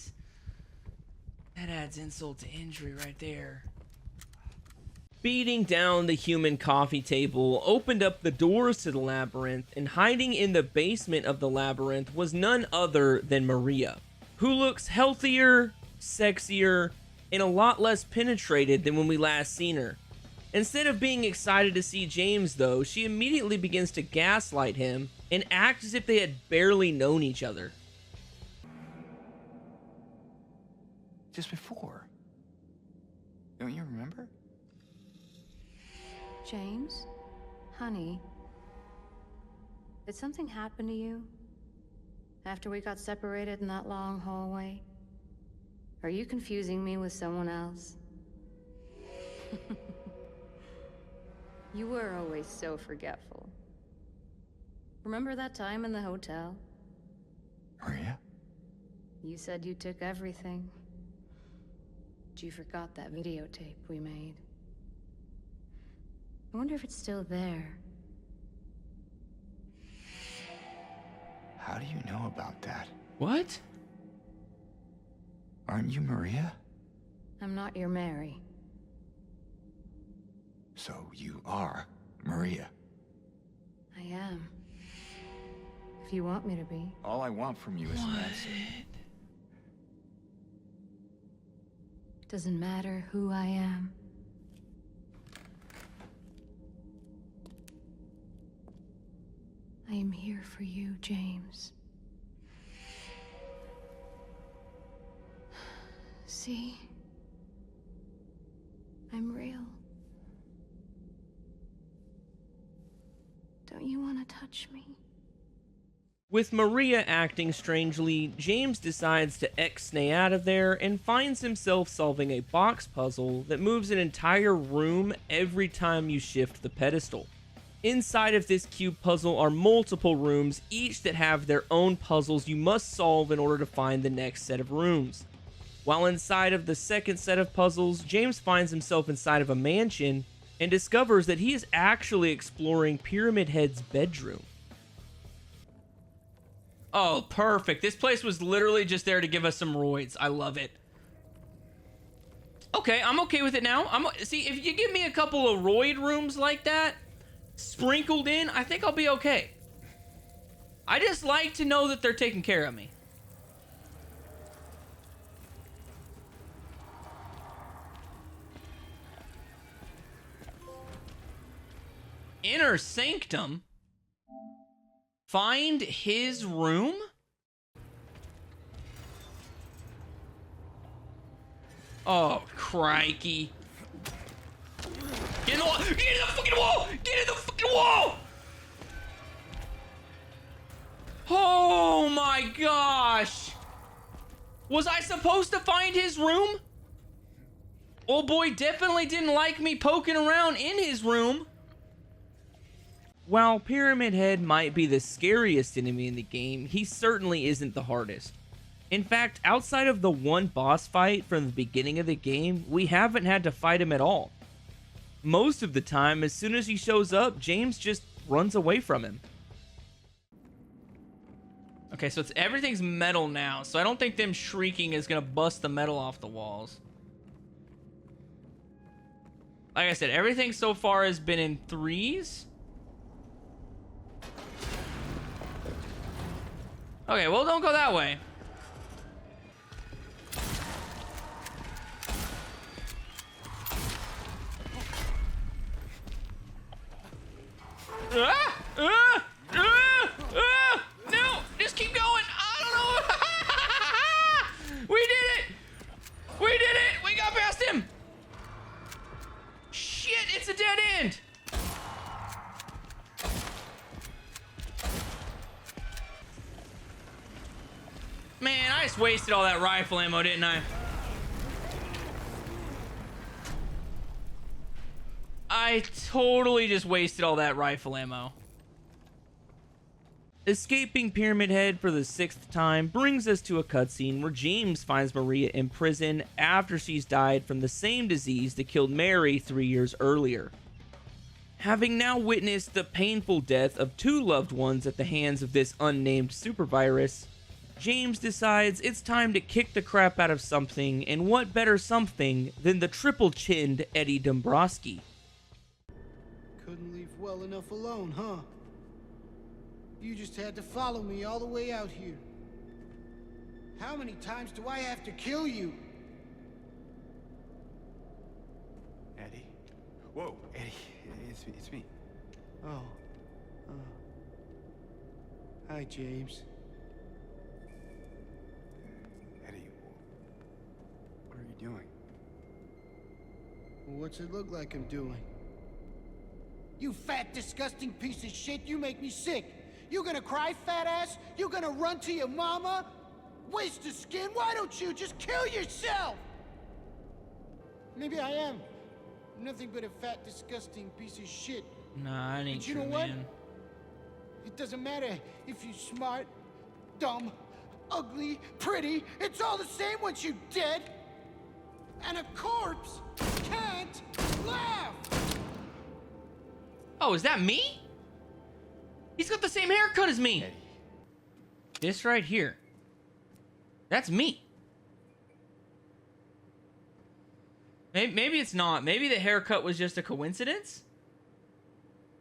adds insult to injury right there. Beating down the human coffee table opened up the doors to the labyrinth, and hiding in the basement of the labyrinth was none other than Maria, who looks healthier, sexier, and a lot less penetrated than when we last seen her. Instead of being excited to see James, though, she immediately begins to gaslight him and act as if they had barely known each other. Just before. Don't you remember? James? Honey? Did something happen to you? After we got separated in that long hallway? Are you confusing me with someone else? You were always so forgetful. Remember that time in the hotel? Maria? You said you took everything. But you forgot that videotape we made. I wonder if it's still there. How do you know about that? What? Aren't you Maria? I'm not your Mary. So you are Maria. I am. If you want me to be. All I want from you is an answer. Doesn't matter who I am. I am here for you, James. See? I'm real. Don't you want to touch me? With Maria acting strangely, James decides to X-nay out of there and finds himself solving a box puzzle that moves an entire room every time you shift the pedestal. Inside of this cube puzzle are multiple rooms, each that have their own puzzles you must solve in order to find the next set of rooms. While inside of the second set of puzzles, James finds himself inside of a mansion and discovers that he is actually exploring Pyramid Head's bedroom. Oh, perfect. This place was literally just there to give us some roids. I love it. Okay, I'm okay with it now. See, if you give me a couple of roid rooms like that, sprinkled in, I think I'll be okay. I just like to know that they're taking care of me. Inner Sanctum? Find his room? Oh, crikey. Get in the wall! Get in the fucking wall! Get in the fucking wall! Oh my gosh! Was I supposed to find his room? Old boy definitely didn't like me poking around in his room. While Pyramid Head might be the scariest enemy in the game, he certainly isn't the hardest. In fact, outside of the one boss fight from the beginning of the game, we haven't had to fight him at all. Most of the time, as soon as he shows up, James just runs away from him. Okay, so everything's metal now, so I don't think them shrieking is gonna bust the metal off the walls. Like I said, everything so far has been in 3s. Okay, well, don't go that way. No, just keep going. I don't know. We did it. We did it. We got past him. Shit, it's a dead end. Man, I just wasted all that rifle ammo, didn't I? I totally just wasted all that rifle ammo. Escaping Pyramid Head for the 6th time brings us to a cutscene where James finds Maria in prison after she's died from the same disease that killed Mary 3 years earlier. Having now witnessed the painful death of 2 loved ones at the hands of this unnamed supervirus, James decides it's time to kick the crap out of something, and what better something than the triple-chinned Eddie Dombrowski. Couldn't leave well enough alone, huh? You just had to follow me all the way out here. How many times do I have to kill you? Eddie. Whoa, Eddie. It's me. Oh. Hi, James. Eddie, what are you doing? What's it look like I'm doing? You fat, disgusting piece of shit, you make me sick. You gonna cry, fat ass? You gonna run to your mama? Waste of skin, why don't you just kill yourself? Maybe I am. Nothing but a fat, disgusting piece of shit. Nah, I ain't but you true, know what? man. It doesn't matter if you're smart, dumb, ugly, pretty. It's all the same once you're dead. And a corpse can't laugh. Oh, is that me? He's got the same haircut as me. Eddie. This right here. That's me. Maybe it's not. Maybe the haircut was just a coincidence.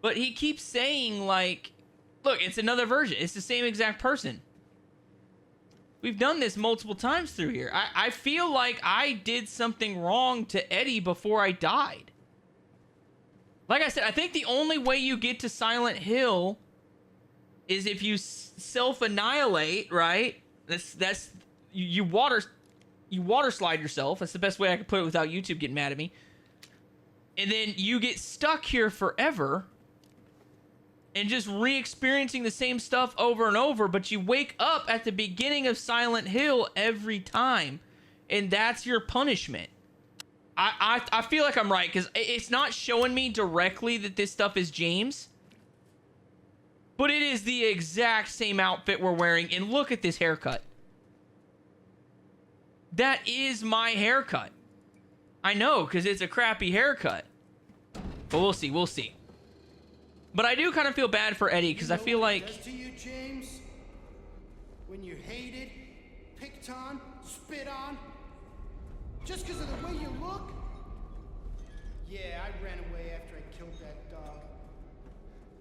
But he keeps saying, like, look, it's another version. It's the same exact person. We've done this multiple times through here. I feel like I did something wrong to Eddie before I died. Like I said, I think the only way you get to Silent Hill is if you self-annihilate, right? You water slide yourself. That's the best way I could put it without YouTube getting mad at me. And then you get stuck here forever and just re-experiencing the same stuff over and over, but you wake up at the beginning of Silent Hill every time, and that's your punishment. I feel like I'm right, because it's not showing me directly that this stuff is James, but it is the exact same outfit we're wearing, and look at this haircut. That is my haircut. I know, because it's a crappy haircut. But we'll see, we'll see. But I do kind of feel bad for Eddie, because I feel like... Does to you, James? When you're hated, picked on, spit on, just because of the way you look? Yeah, I ran away after I killed that dog.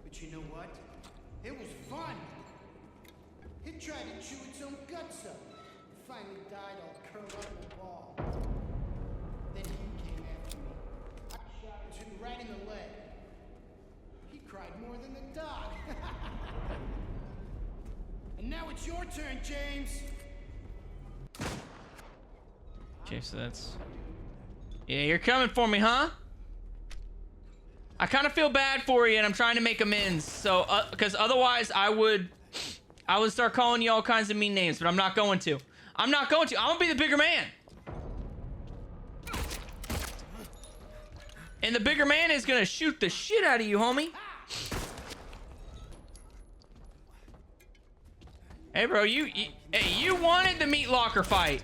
But you know what? It was fun. It tried to chew its own guts up. It finally died all curled up in a ball. Then he came after me. I shot it right in the leg. He cried more than the dog. And now it's your turn, James. Okay, so that's... Yeah, you're coming for me, huh? I kind of feel bad for you, and I'm trying to make amends. So, because otherwise I would start calling you all kinds of mean names, but I'm not going to. I'm not going to. I'm gonna be the bigger man. And the bigger man is gonna shoot the shit out of you, homie. Hey, bro, you wanted the meat locker fight.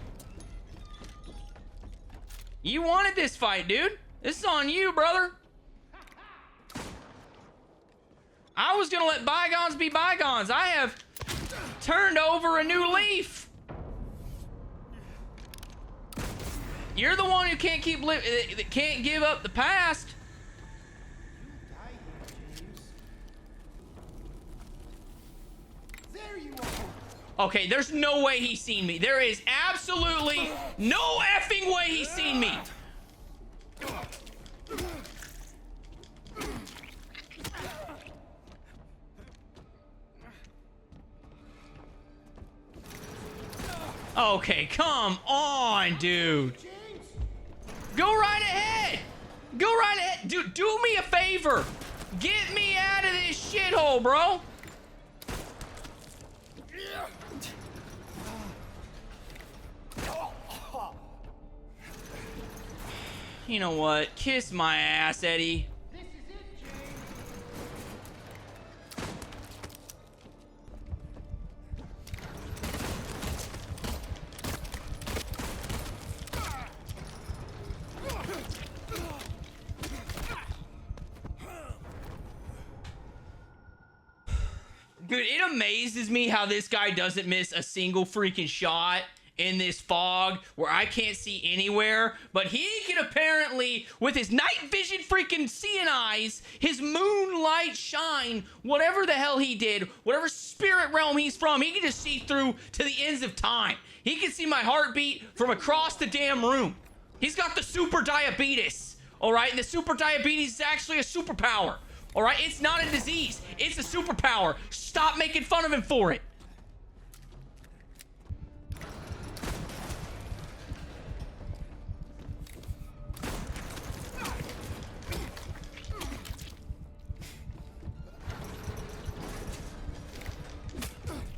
You wanted this fight, dude. This is on you, brother. I was gonna let bygones be bygones. I have turned over a new leaf. You're the one who can't can't give up the past. There you are. Okay, there's no way he's seen me. There is absolutely no effing way he's seen me. Okay, come on, dude. Go right ahead. Go right ahead. Dude, do me a favor. Get me out of this shithole, bro. You know what? Kiss my ass, Eddie. Dude, it amazes me how this guy doesn't miss a single freaking shot in this fog where I can't see anywhere, but he can apparently, with his night vision freaking seeing eyes, his moonlight shine, whatever the hell he did, whatever spirit realm he's from, he can just see through to the ends of time. He can see my heartbeat from across the damn room. He's got the super diabetes, all right? And the super diabetes is actually a superpower, all right? It's not a disease. It's a superpower. Stop making fun of him for it.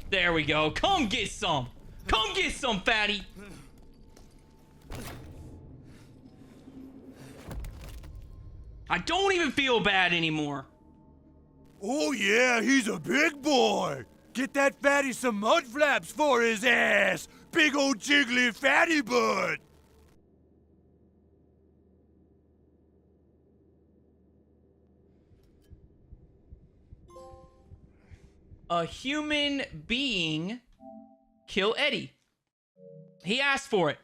There we go. Come get some. Come get some, fatty. I don't even feel bad anymore. Oh yeah, he's a big boy. Get that fatty some mud flaps for his ass. Big old jiggly fatty butt. A human being kill Eddie. He asked for it.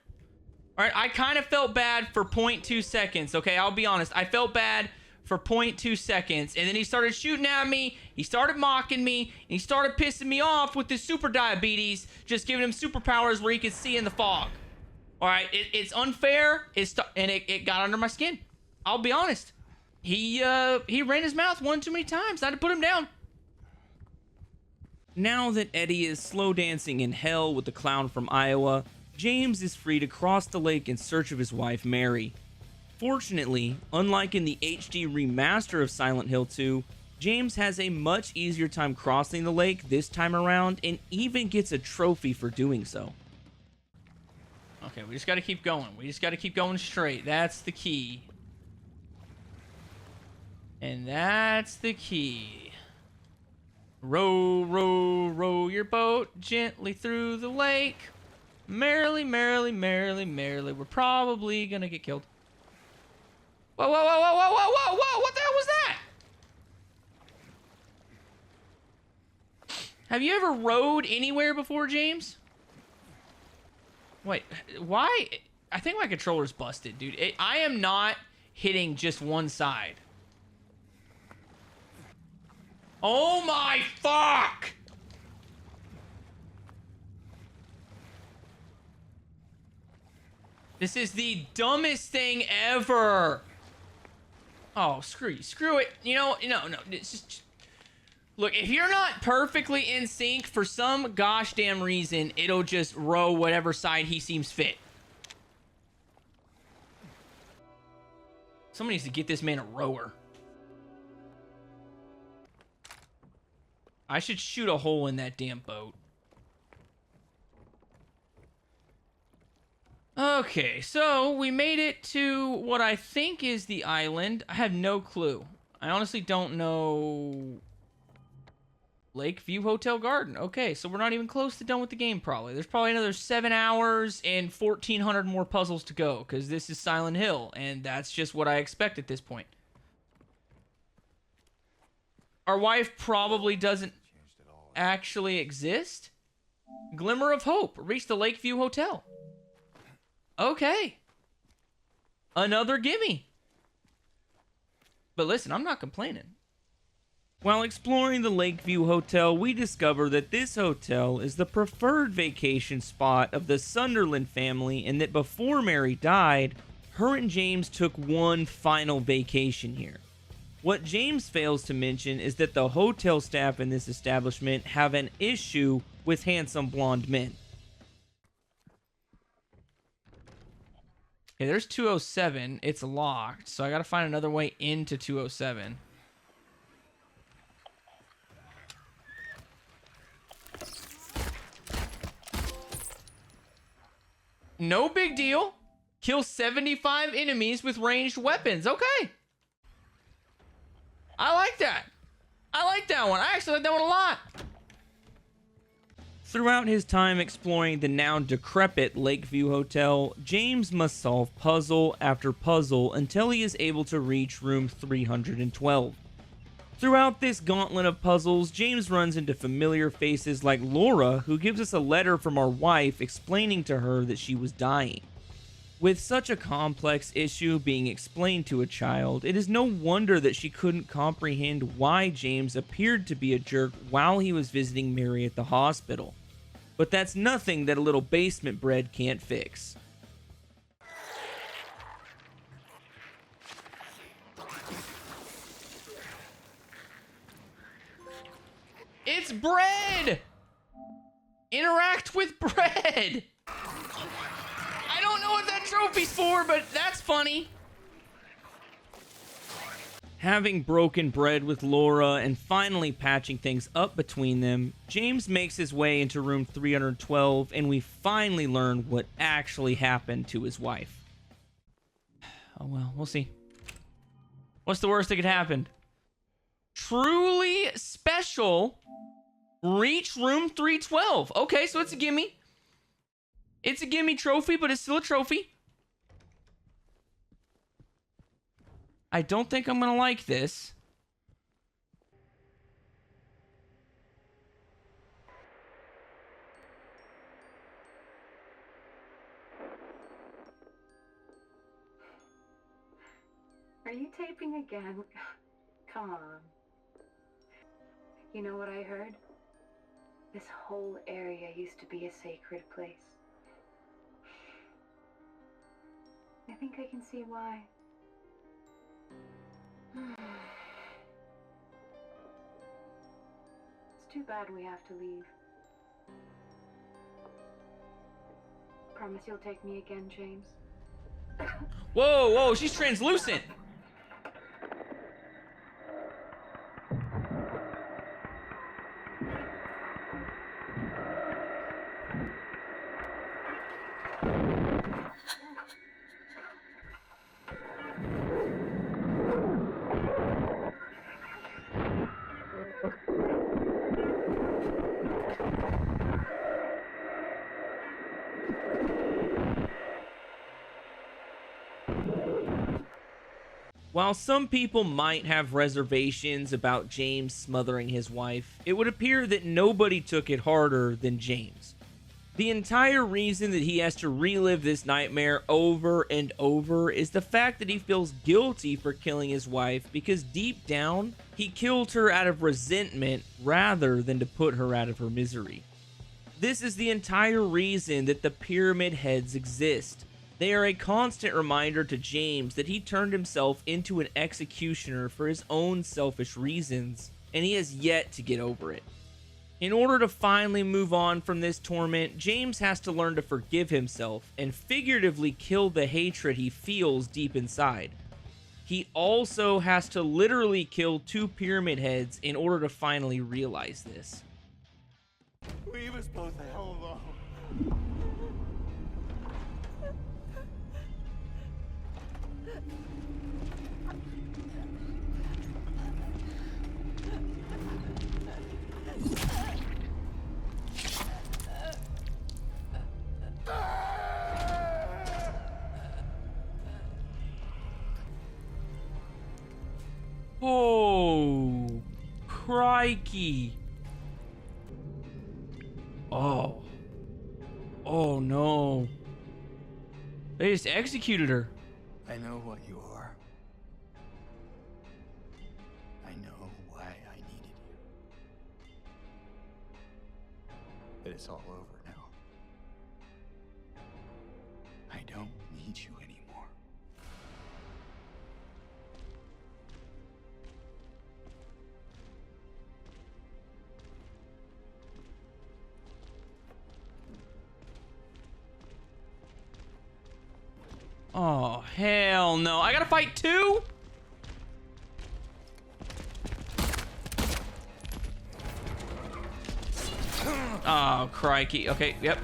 All right, I kind of felt bad for 0.2 seconds, okay? I'll be honest. I felt bad for 0.2 seconds, and then he started shooting at me, he started mocking me, and he started pissing me off with his super diabetes, just giving him superpowers where he could see in the fog. All right, it's unfair, and it got under my skin. I'll be honest. He ran his mouth one too many times. I had to put him down. Now that Eddie is slow dancing in hell with the clown from Iowa, James is free to cross the lake in search of his wife, Mary. Fortunately, unlike in the HD remaster of Silent Hill 2, James has a much easier time crossing the lake this time around and even gets a trophy for doing so. Okay, we just got to keep going. We just got to keep going straight. That's the key. And that's the key. Row, row, row your boat gently through the lake. Merrily, merrily, merrily, merrily. We're probably gonna get killed. Whoa, whoa, whoa, whoa, whoa, whoa, whoa, whoa! What the hell was that? Have you ever rode anywhere before, James? Wait, why? I think my controller's busted, dude. I am not hitting just one side. Oh my fuck! This is the dumbest thing ever. Oh, screw you. Screw it. You know, no. It's just... Look, if you're not perfectly in sync, for some gosh damn reason, it'll just row whatever side he seems fit. Someone needs to get this man a rower. I should shoot a hole in that damn boat. Okay, so we made it to what I think is the island. I have no clue. I honestly don't know. Lakeview Hotel Garden. Okay, so we're not even close to done with the game, probably. There's probably another 7 hours and 1,400 more puzzles to go, because this is Silent Hill, and that's just what I expect at this point. Our wife probably doesn't actually exist. Glimmer of Hope. Reach the Lakeview Hotel. Okay. Another gimme. But listen, I'm not complaining. While exploring the Lakeview Hotel, we discover that this hotel is the preferred vacation spot of the Sunderland family, and that before Mary died, her and James took one final vacation here. What James fails to mention is that the hotel staff in this establishment have an issue with handsome blonde men. Okay, there's 207. It's locked, so I gotta find another way into 207. No big deal. Kill 75 enemies with ranged weapons. Okay. I like that. I like that one. I actually like that one a lot. Throughout his time exploring the now decrepit Lakeview Hotel, James must solve puzzle after puzzle until he is able to reach room 312. Throughout this gauntlet of puzzles, James runs into familiar faces like Laura, who gives us a letter from our wife explaining to her that she was dying. With such a complex issue being explained to a child, it is no wonder that she couldn't comprehend why James appeared to be a jerk while he was visiting Mary at the hospital. But that's nothing that a little basement bread can't fix. It's bread! Interact with bread! I don't know what that trophy's for, but that's funny. Having broken bread with Laura and finally patching things up between them, James makes his way into room 312, and we finally learn what actually happened to his wife. Oh well, we'll see. What's the worst that could happen? Truly special. Reach room 312. Okay, so it's a gimme. It's a gimme trophy, but it's still a trophy. I don't think I'm gonna like this. Are you taping again? Come on. You know what I heard? This whole area used to be a sacred place. I think I can see why. It's too bad we have to leave. Promise you'll take me again, James? Whoa, whoa, she's translucent. While some people might have reservations about James smothering his wife, it would appear that nobody took it harder than James. The entire reason that he has to relive this nightmare over and over is the fact that he feels guilty for killing his wife because deep down, he killed her out of resentment rather than to put her out of her misery. This is the entire reason that the Pyramid Heads exist. They are a constant reminder to James that he turned himself into an executioner for his own selfish reasons, and he has yet to get over it. In order to finally move on from this torment, James has to learn to forgive himself and figuratively kill the hatred he feels deep inside. He also has to literally kill 2 Pyramid Heads in order to finally realize this. Leave us both the hell alone. Oh, crikey. Oh. Oh no. They just executed her. I know what you are. I know why I needed you. But it's all over now. I don't need you anymore. Oh, hell no. I gotta fight 2? Oh, crikey. Okay, yep.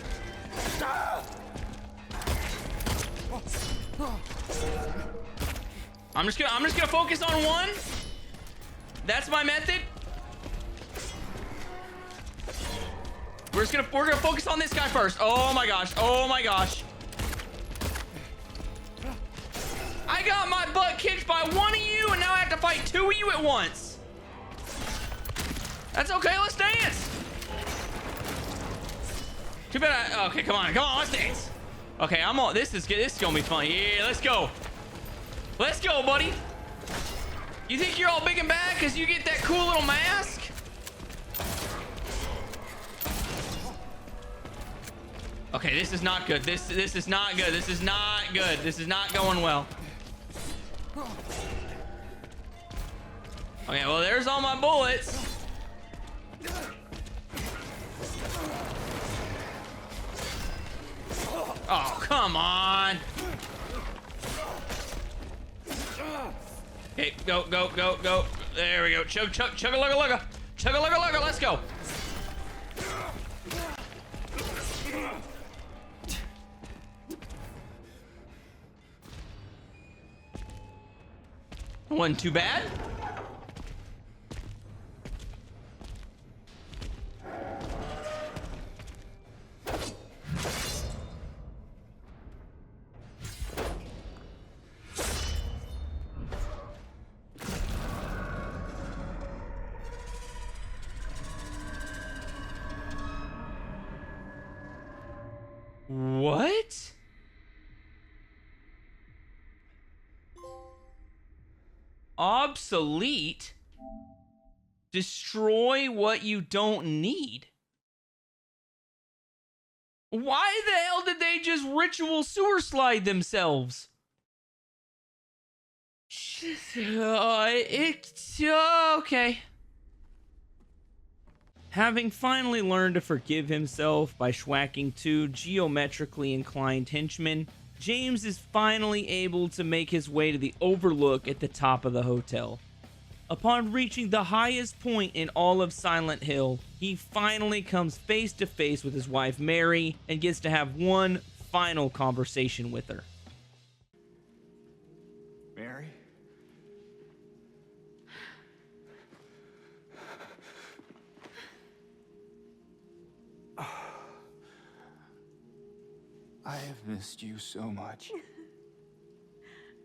I'm just gonna focus on 1. That's my method. We're gonna focus on this guy first. Oh my gosh. Oh my gosh. I got my butt kicked by 1 of you, and now I have to fight 2 of you at once. That's okay, let's dance. Too bad okay, come on, let's dance. Okay, I'm on, this is gonna be fun. Yeah, let's go. Let's go, buddy. You think you're all big and bad because you get that cool little mask? Okay, this is not good. This is not good. This is not good. This is not going well. Okay, well, there's all my bullets. Oh, come on. Okay, go. There we go. Chug-a-lugga-lugga. Chug-a-lugga-lugga, let's go. Wasn't too bad. What? Obsolete? Destroy what you don't need. Why the hell did they just ritual sewer slide themselves? It's okay. Having finally learned to forgive himself by schwacking 2 geometrically inclined henchmen, James is finally able to make his way to the overlook at the top of the hotel. Upon reaching the highest point in all of Silent Hill, he finally comes face to face with his wife Mary and gets to have one final conversation with her. Mary? I have missed you so much.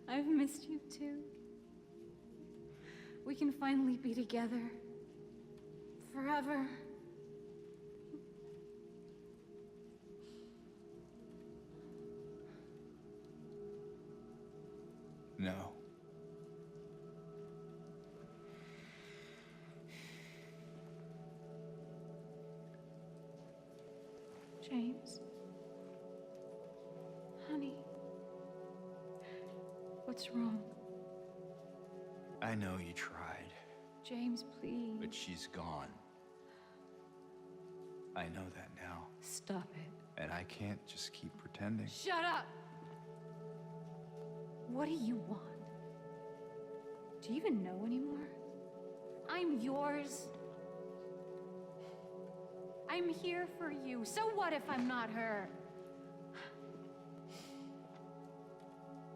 I've missed you too. we can finally be together. Forever. No. James. Honey. What's wrong? I know you tried, James, please. but she's gone. I know that now. Stop it. And I can't just keep pretending. Shut up! What do you want? Do you even know anymore? I'm yours. I'm here for you. So what if I'm not her?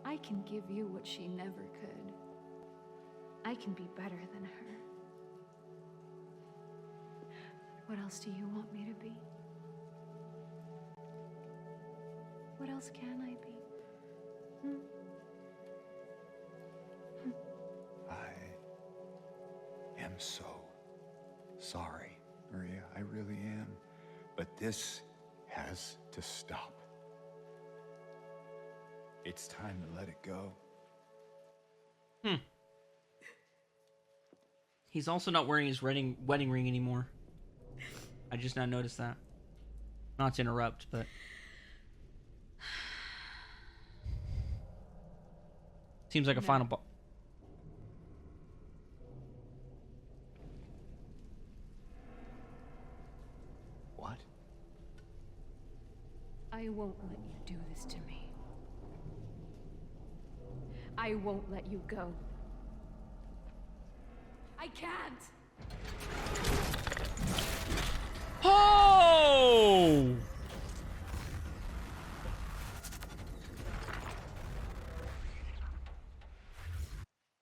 I can give you what she never could. I can be better than her. What else do you want me to be? What else can I be? Hmm? I am so sorry, Maria. I really am. But this has to stop. It's time to let it go. He's also not wearing his wedding ring anymore. I just now noticed that. Not to interrupt, but... Seems like a final boss. What? I won't let you do this to me. I won't let you go. I can't! Oh!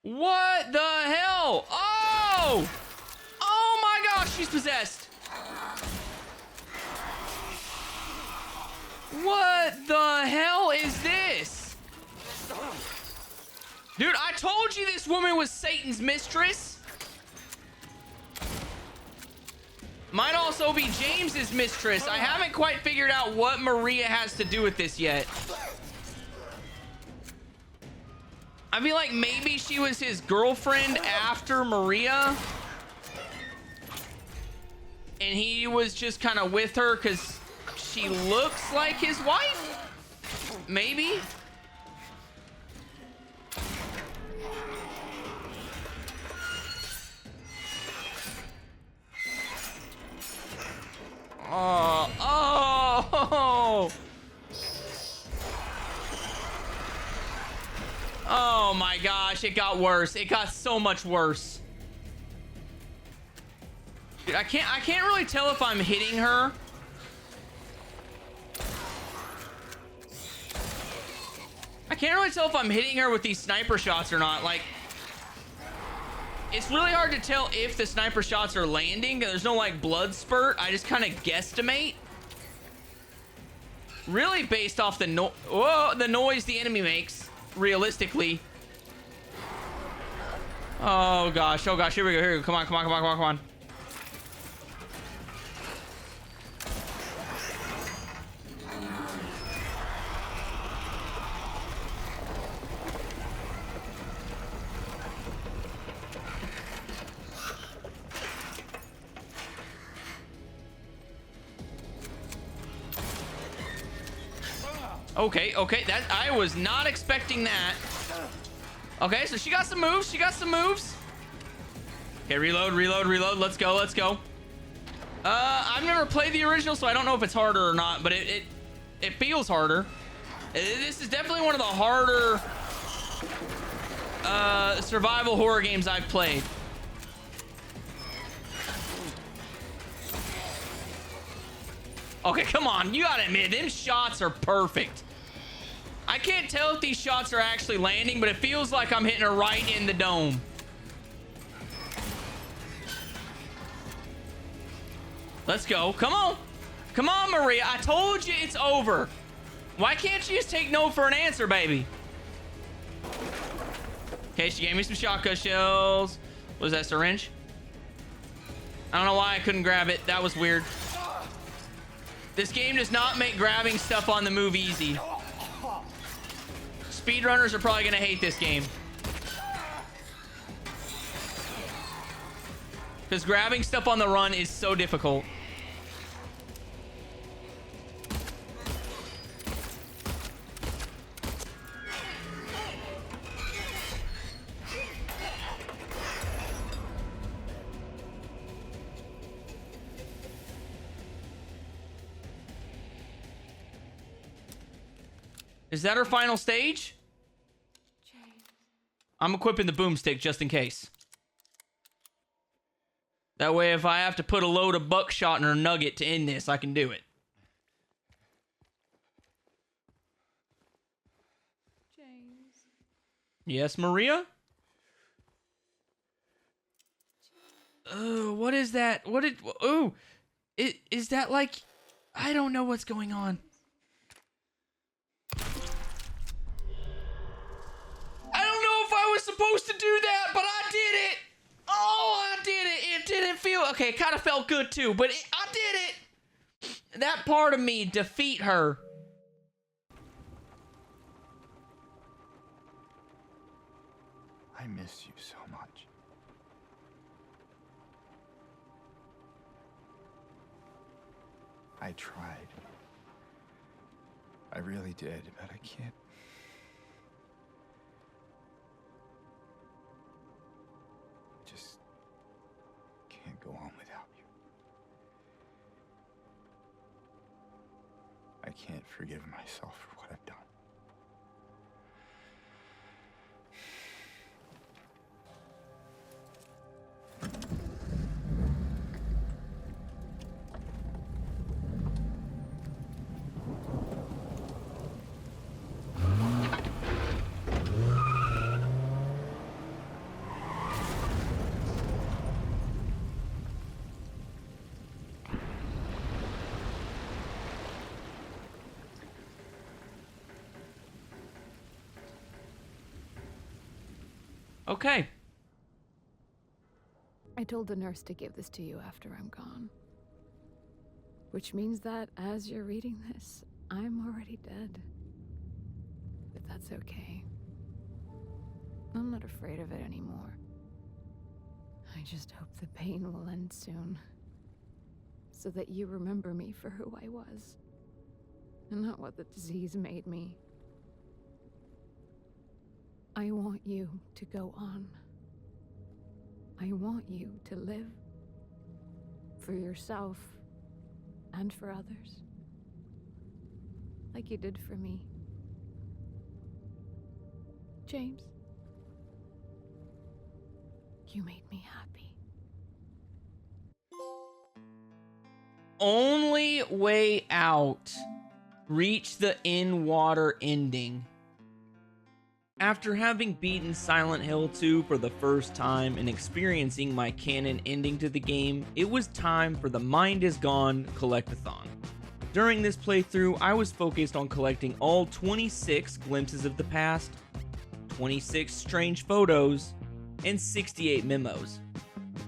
What the hell? Oh! Oh my gosh, she's possessed. What the hell is this? Dude, I told you this woman was Satan's mistress. Might also be James's mistress. I haven't quite figured out what Maria has to do with this yet. I feel like maybe she was his girlfriend after Maria. And he was just kind of with her because she looks like his wife? Maybe? Oh, oh my gosh, it got worse. It got so much worse. Dude, I can't really tell if I'm hitting her. I can't really tell if I'm hitting her with these sniper shots or not. Like, it's really hard to tell if the sniper shots are landing. There's no like blood spurt. I just kind of guesstimate. Really based off the the noise the enemy makes, realistically. Oh gosh, here we go, here we go. Come on, come on, come on, come on, come on. Okay, okay, that I was not expecting that. Okay, so she got some moves. She got some moves. Okay, reload, reload, reload. Let's go, let's go. I've never played the original, so I don't know if it's harder or not, but it feels harder. This is definitely one of the harder survival horror games I've played. Okay, come on. You gotta admit, them shots are perfect. I can't tell if these shots are actually landing, but it feels like I'm hitting her right in the dome. Let's go. Come on. Come on, Maria. I told you it's over. Why can't you just take no for an answer, baby? Okay, she gave me some shotgun shells. Was that syringe? I don't know why I couldn't grab it. That was weird. This game does not make grabbing stuff on the move easy. Speedrunners are probably gonna hate this game. Because grabbing stuff on the run is so difficult. Is that our final stage? I'm equipping the boomstick just in case. That way, if I have to put a load of buckshot in her nugget to end this, I can do it. James. Yes, Maria? Oh, what is that? What did... Oh, is that like... I don't know what's going on. I don't know if I was supposed to do that, but I did it. Oh, I did it. It didn't feel... Okay, it kind of felt good too, but I did it. That part of me, defeat her. I miss you so much. I tried. I really did, but I can't. Just can't go on without you. I can't forgive myself for what I've done. Okay. I told the nurse to give this to you after I'm gone. Which means that as you're reading this, I'm already dead. But that's okay. I'm not afraid of it anymore. I just hope the pain will end soon. So that you remember me for who I was. And not what the disease made me. I want you to go on. I want you to live. For yourself and for others. Like you did for me. James. You made me happy. Only way out. Reach the in-water ending. After having beaten Silent Hill 2 for the first time and experiencing my canon ending to the game, it was time for the Mind Is Gone Collectathon. During this playthrough, I was focused on collecting all 26 glimpses of the past, 26 strange photos, and 68 memos.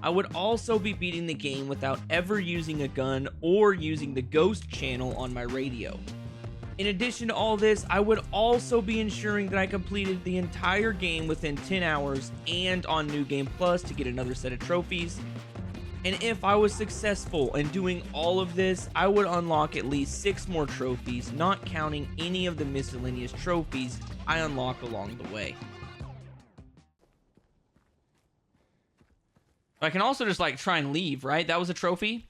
I would also be beating the game without ever using a gun or using the ghost channel on my radio. In addition to all this, I would also be ensuring that I completed the entire game within 10 hours and on New Game Plus to get another set of trophies. And if I was successful in doing all of this, I would unlock at least 6 more trophies, not counting any of the miscellaneous trophies I unlock along the way. I can also just like try and leave, right? That was a trophy?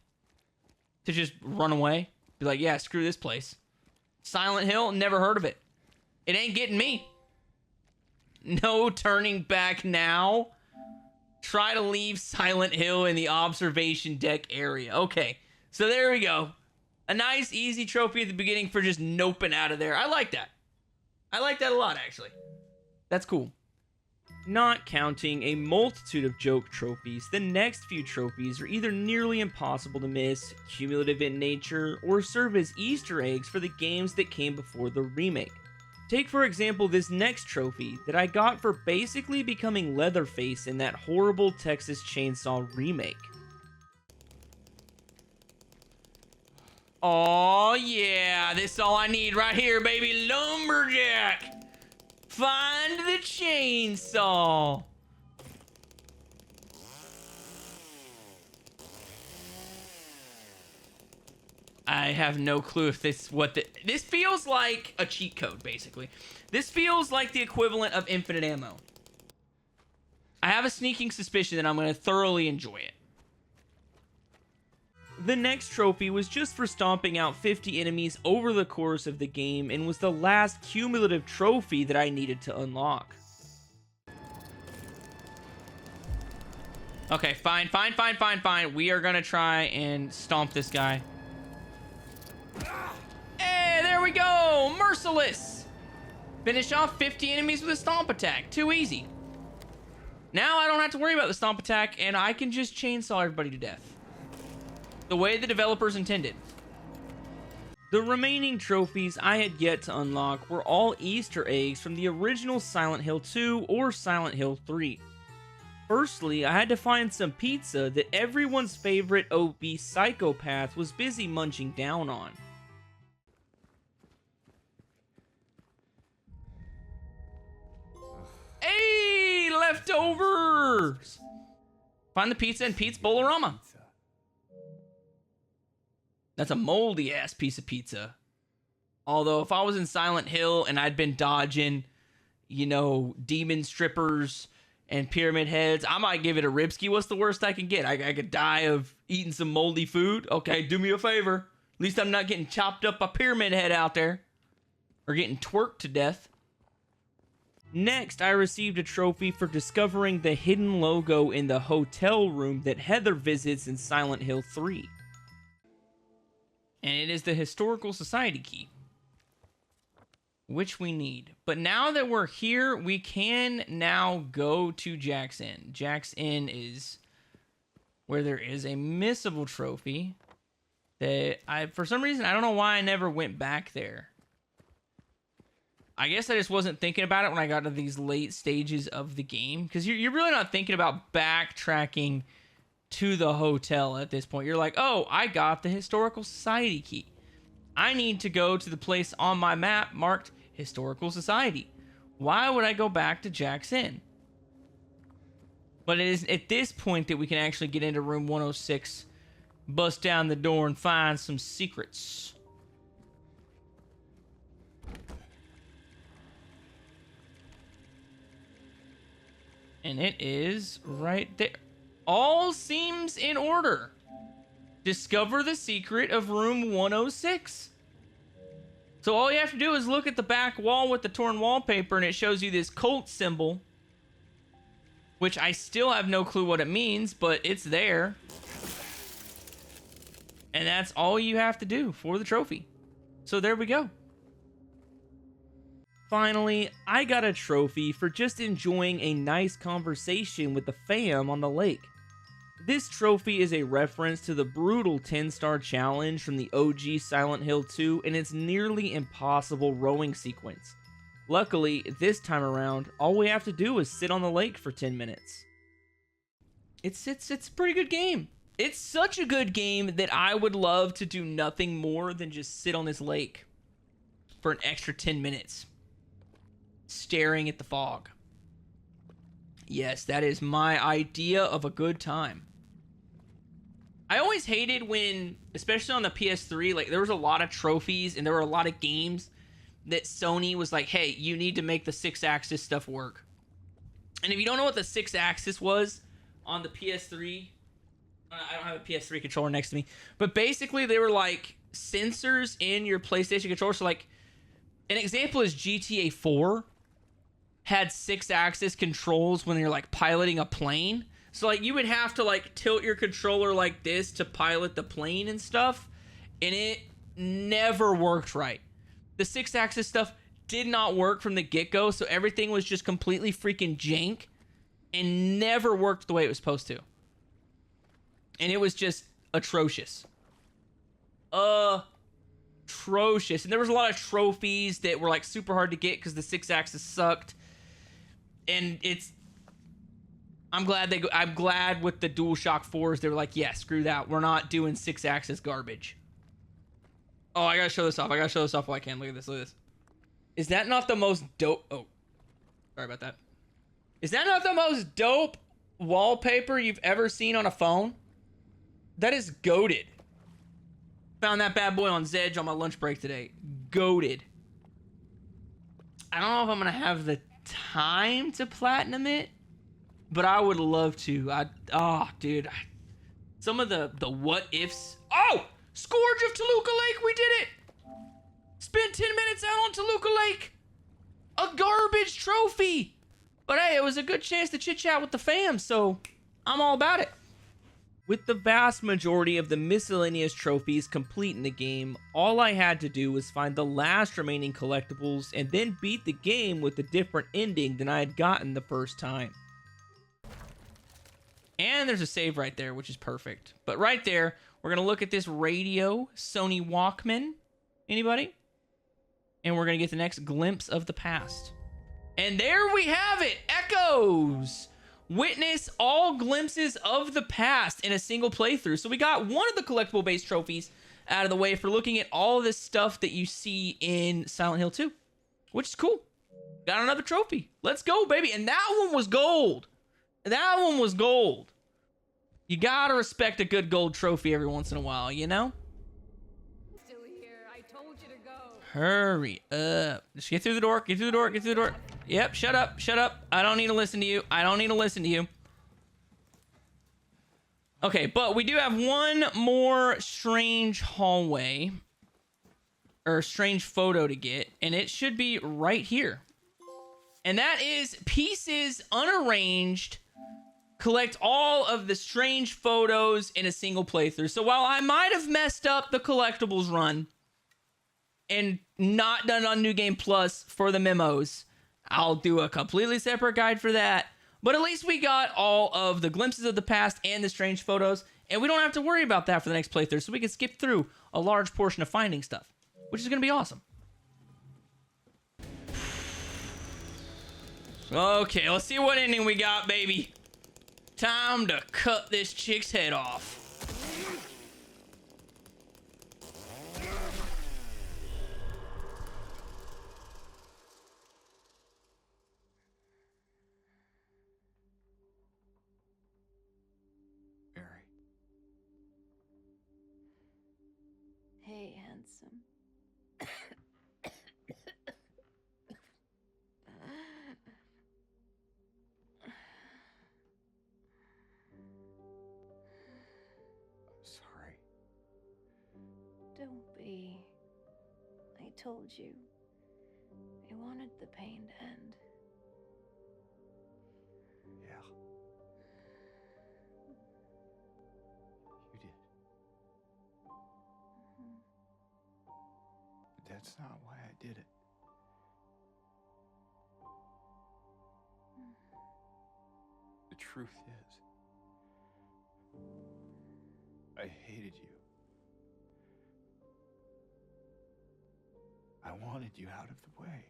To just run away? Be like, yeah, screw this place. Silent Hill, never heard of it. It ain't getting me. No turning back now. Try to leave Silent Hill in the observation deck area. Okay, so there we go. A nice, easy trophy at the beginning for just noping out of there. I like that. I like that a lot, actually. That's cool. Not counting a multitude of joke trophies, the next few trophies are either nearly impossible to miss, cumulative in nature, or serve as Easter eggs for the games that came before the remake. Take for example this next trophy that I got for basically becoming Leatherface in that horrible Texas Chainsaw remake. Oh yeah, this is all I need right here, baby. Lumberjack! Find the chainsaw! I have no clue if this this feels like a cheat code, basically. This feels like the equivalent of infinite ammo. I have a sneaking suspicion that I'm going to thoroughly enjoy it. The next trophy was just for stomping out 50 enemies over the course of the game and was the last cumulative trophy that I needed to unlock. Okay, fine. We are going to try and stomp this guy. Hey, there we go! Merciless! Finish off 50 enemies with a stomp attack. Too easy. Now I don't have to worry about the stomp attack, and I can just chainsaw everybody to death. The way the developers intended. The remaining trophies I had yet to unlock were all Easter eggs from the original Silent Hill 2 or Silent Hill 3. Firstly, I had to find some pizza that everyone's favorite obese psychopath was busy munching down on. Hey, leftovers! Find the pizza in Pete's Bolorama. That's a moldy ass piece of pizza. Although if I was in Silent Hill and I'd been dodging, you know, demon strippers and pyramid heads, I might give it a ribski. What's the worst I can get? I could die of eating some moldy food. Okay, do me a favor. At least I'm not getting chopped up by pyramid head out there. Or getting twerked to death. Next, I received a trophy for discovering the hidden logo in the hotel room that Heather visits in Silent Hill 3. And it is the Historical Society key, which we need. But now that we're here, we can now go to Jack's Inn. Jack's Inn is where there is a missable trophy that for some reason, I don't know why I never went back there. I guess I just wasn't thinking about it when I got to these late stages of the game. Because you're really not thinking about backtracking to the hotel at this point. You're like, oh, I got the Historical Society key. I need to go to the place on my map marked Historical Society. Why would I go back to Jack's Inn? But it is at this point that we can actually get into room 106, bust down the door, and find some secrets. And it is right there. All seems in order. Discover the secret of room 106. So all you have to do is look at the back wall with the torn wallpaper and it shows you this cult symbol. Which I still have no clue what it means, but it's there. And that's all you have to do for the trophy. So there we go. Finally, I got a trophy for just enjoying a nice conversation with the fam on the lake. This trophy is a reference to the brutal 10-star challenge from the OG Silent Hill 2 and its nearly impossible rowing sequence. Luckily, this time around, all we have to do is sit on the lake for 10 minutes. It's a pretty good game. It's such a good game that I would love to do nothing more than just sit on this lake for an extra 10 minutes. Staring at the fog. Yes, that is my idea of a good time. I always hated when, especially on the PS3, like there was a lot of trophies and there were a lot of games that Sony was like, hey, you need to make the 6-axis stuff work. And if you don't know what the 6-axis was on the PS3, I don't have a PS3 controller next to me, but basically they were like sensors in your PlayStation controller. So like an example is GTA 4 had 6-axis controls when you're like piloting a plane. So like you would have to like tilt your controller like this to pilot the plane and stuff. And it never worked right. The 6-axis stuff did not work from the get-go. So everything was just completely freaking jank and never worked the way it was supposed to. And it was just atrocious. atrocious. And there was a lot of trophies that were like super hard to get because the 6-axis sucked. And I'm glad with the DualShock 4s, they were like, yeah, screw that. We're not doing 6-axis garbage. Oh, I gotta show this off. While I can. Look at this. Is that not the most dope? Oh, sorry about that. Is that not the most dope wallpaper you've ever seen on a phone? That is goated. Found that bad boy on Zedge on my lunch break today. Goated. I don't know if I'm gonna have the time to platinum it, but I would love to. Dude. Some of the what ifs. Oh! Scourge of Toluca Lake, we did it! Spent 10 minutes out on Toluca Lake! A garbage trophy! But hey, it was a good chance to chit-chat with the fam, so I'm all about it. With the vast majority of the miscellaneous trophies complete in the game, all I had to do was find the last remaining collectibles and then beat the game with a different ending than I had gotten the first time. And there's a save right there, which is perfect. But right there, we're going to look at this radio, Sony Walkman. Anybody? And we're going to get the next glimpse of the past. And there we have it! Echoes! Witness all glimpses of the past in a single playthrough. So we got one of the collectible-based trophies out of the way for looking at all this stuff that you see in Silent Hill 2. Which is cool. Got another trophy. Let's go, baby. And that one was gold. That one was gold. You gotta respect a good gold trophy every once in a while, you know? Still here. I told you to go. Hurry up. Just get through the door. Get through the door. Get through the door. Yep, shut up. Shut up. I don't need to listen to you. I don't need to listen to you. Okay, but we do have one more strange hallway. Or strange photo to get. And it should be right here. And that is pieces unarranged. Collect all of the strange photos in a single playthrough. So while I might have messed up the collectibles run and not done it on New Game Plus for the memos, I'll do a completely separate guide for that. But at least we got all of the glimpses of the past and the strange photos, and we don't have to worry about that for the next playthrough, so we can skip through a large portion of finding stuff, which is going to be awesome. Okay, let's see what ending we got, baby. Time to cut this chick's head off. Mary. Hey, handsome. Sorry. Don't be. I told you. I wanted the pain to end. Yeah. You did. But that's not why I did it. The truth is, I hated you. I wanted you out of the way.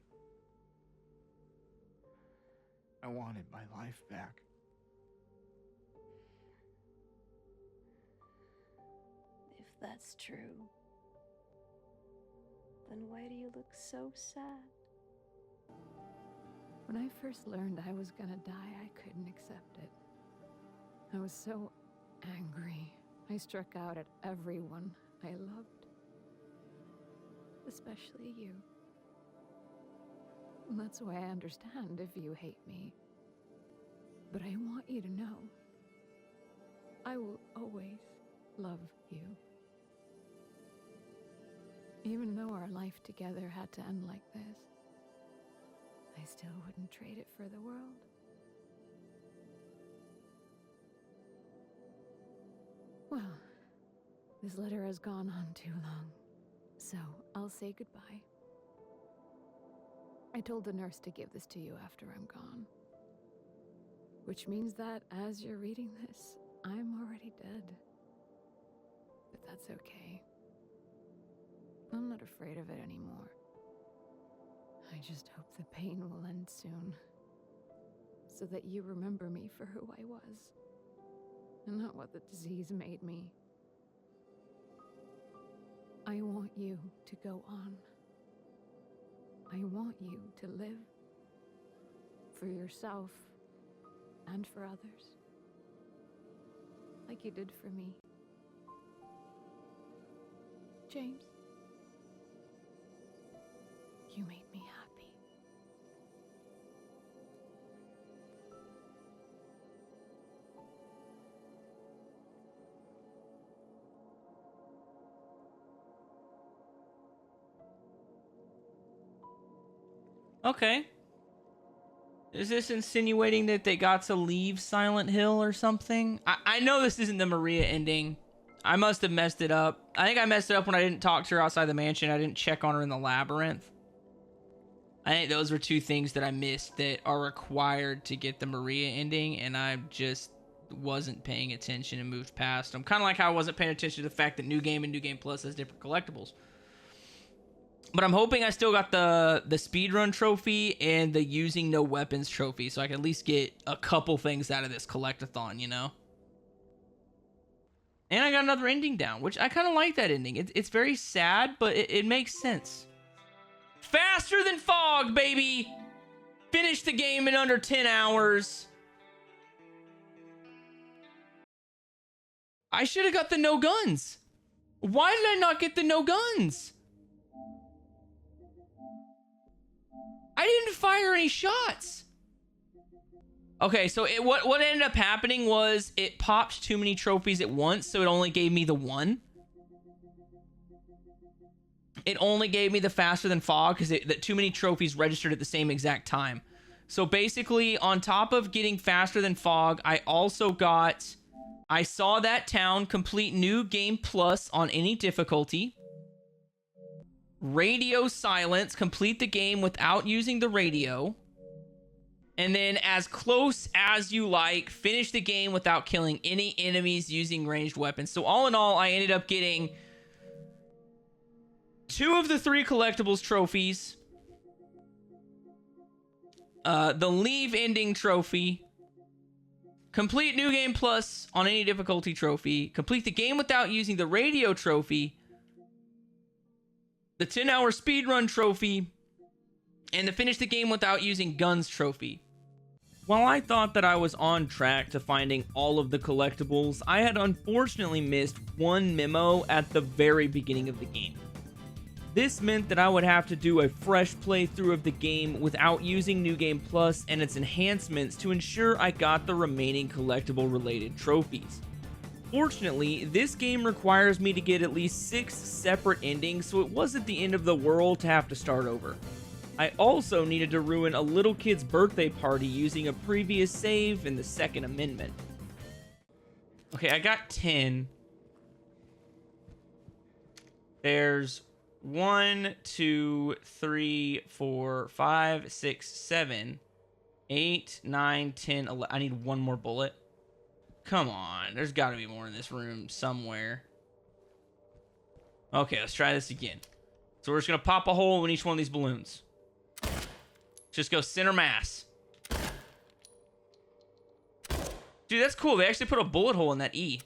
I wanted my life back. If that's true, then why do you look so sad? When I first learned I was gonna die, I couldn't accept it. I was so angry. I struck out at everyone I loved. Especially you. And that's why I understand if you hate me. But I want you to know, I will always love you. Even though our life together had to end like this, I still wouldn't trade it for the world. Well, this letter has gone on too long, so I'll say goodbye. I told the nurse to give this to you after I'm gone. Which means that as you're reading this, I'm already dead. But that's okay. I'm not afraid of it anymore. I just hope the pain will end soon. So that you remember me for who I was. And not what the disease made me. I want you to go on. I want you to live. For yourself. And for others. Like you did for me. James. You made me happy. Okay. Is this insinuating that they got to leave Silent Hill or something? I know this isn't the Maria ending. I must have messed it up. I think I messed it up when I didn't talk to her outside the mansion. I didn't check on her in the labyrinth. I think those were two things that I missed that are required to get the Maria ending, and I just wasn't paying attention and moved past them. Kind of like how I wasn't paying attention to the fact that New Game and New Game Plus has different collectibles. But I'm hoping I still got the speedrun trophy and the using no weapons trophy, so I can at least get a couple things out of this collectathon, you know? And I got another ending down, which I kind of like that ending. It's very sad, but it makes sense. Faster than fog, baby! Finish the game in under 10 hours. I should have got the no guns. Why did I not get the no guns? I didn't fire any shots. Okay, so what ended up happening was it popped too many trophies at once, so it only gave me the one. It only gave me the faster than fog because too many trophies registered at the same exact time. So basically, on top of getting faster than fog, I also got... I saw that town complete New Game Plus on any difficulty. Radio silence, complete the game without using the radio. And then as close as you like, finish the game without killing any enemies using ranged weapons. So all in all, I ended up getting 2 of the 3 collectibles trophies. The Leave Ending trophy. Complete New Game Plus on any difficulty trophy. Complete the game without using the radio trophy. The 10-hour speedrun trophy. And the finish the game without using guns trophy. While I thought that I was on track to finding all of the collectibles, I had unfortunately missed one memo at the very beginning of the game. This meant that I would have to do a fresh playthrough of the game without using New Game Plus and its enhancements to ensure I got the remaining collectible related trophies. Fortunately, this game requires me to get at least 6 separate endings, so it wasn't the end of the world to have to start over. I also needed to ruin a little kid's birthday party using a previous save in the Second Amendment. Okay, I got 10. There's 1, 2, 3, 4, 5, 6, 7, 8, 9, 10, 11. I need one more bullet. Come on, there's got to be more in this room somewhere. Okay, let's try this again. So we're just going to pop a hole in each one of these balloons. Just go center mass. Dude, that's cool. They actually put a bullet hole in that E.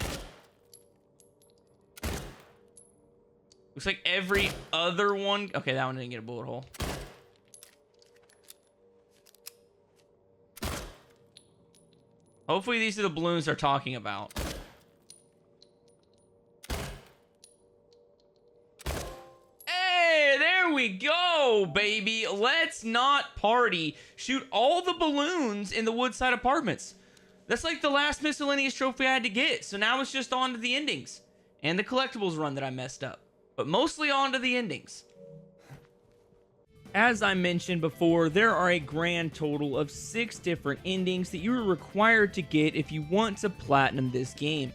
Looks like every other one... Okay, that one didn't get a bullet hole. Hopefully these are the balloons they're talking about. Hey, there we go, baby. Let's not party. Shoot all the balloons in the Woodside Apartments. That's like the last miscellaneous trophy I had to get. So now it's just on to the endings. And the collectibles run that I messed up. But mostly on to the endings. As I mentioned before, there are a grand total of 6 different endings that you are required to get if you want to platinum this game.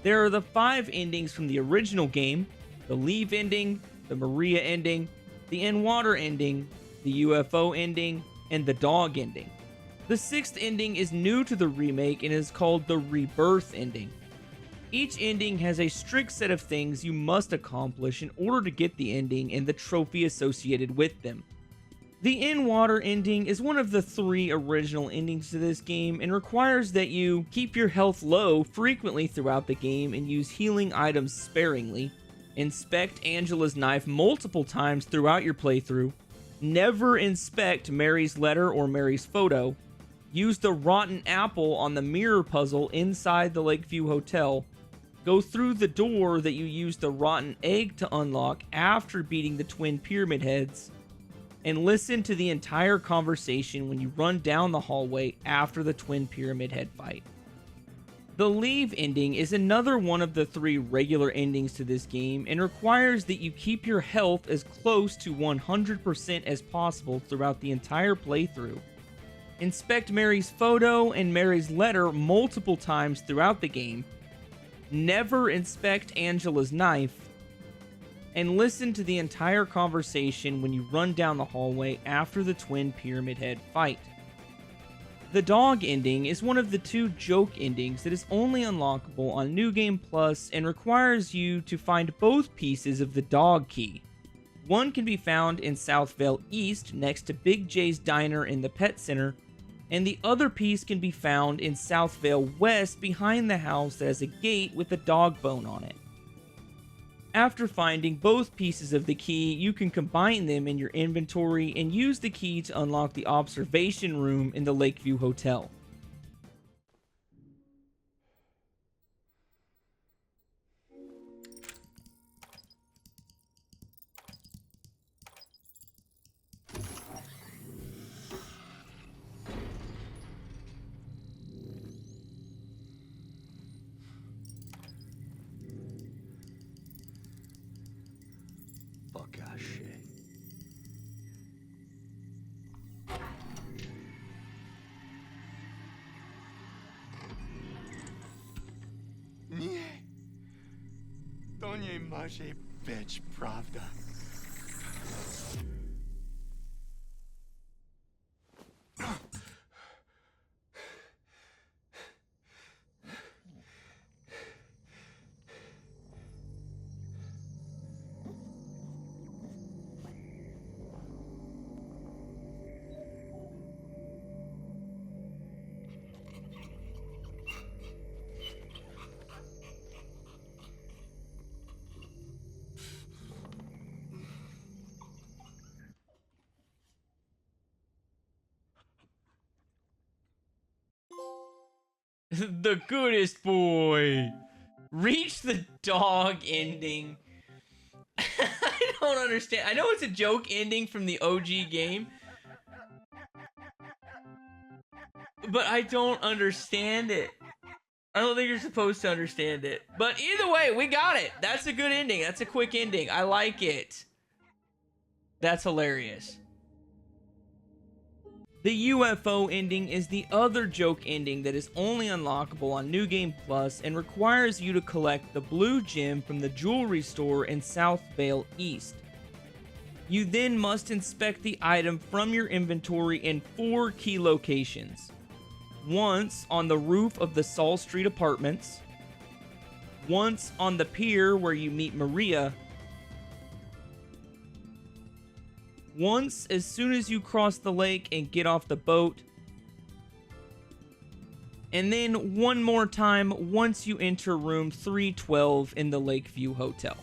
There are the 5 endings from the original game, the Leave ending, the Maria ending, the In-Water ending, the UFO ending, and the Dog ending. The 6th ending is new to the remake and is called the Rebirth ending. Each ending has a strict set of things you must accomplish in order to get the ending and the trophy associated with them. The in-water ending is one of the 3 original endings to this game and requires that you keep your health low frequently throughout the game and use healing items sparingly, inspect Angela's knife multiple times throughout your playthrough, never inspect Mary's letter or Mary's photo, use the rotten apple on the mirror puzzle inside the Lakeview Hotel, go through the door that you used the rotten egg to unlock after beating the twin pyramid heads, and listen to the entire conversation when you run down the hallway after the twin pyramid head fight. The leave ending is another one of the 3 regular endings to this game and requires that you keep your health as close to 100% as possible throughout the entire playthrough. Inspect Mary's photo and Mary's letter multiple times throughout the game, never inspect Angela's knife, and listen to the entire conversation when you run down the hallway after the twin pyramid head fight. The dog ending is one of the 2 joke endings that is only unlockable on New Game Plus and requires you to find both pieces of the dog key. One can be found in Southvale East next to Big J's Diner in the Pet Center, and the other piece can be found in Southvale West behind the house that has a gate with a dog bone on it. After finding both pieces of the key, you can combine them in your inventory and use the key to unlock the observation room in the Lakeview Hotel. Fuck ass shit. Nie. To nie może być prawda. The goodest boy. Reach the dog ending. I don't understand. I know it's a joke ending from the OG game, but I don't understand it. I don't think you're supposed to understand it. But either way, we got it. That's a good ending. That's a quick ending. I like it. That's hilarious. The UFO ending is the other joke ending that is only unlockable on New Game Plus and requires you to collect the blue gem from the jewelry store in Southvale East. You then must inspect the item from your inventory in 4 key locations. Once on the roof of the Saul Street Apartments, once on the pier where you meet Maria, once as soon as you cross the lake and get off the boat, and then one more time once you enter room 312 in the Lakeview Hotel.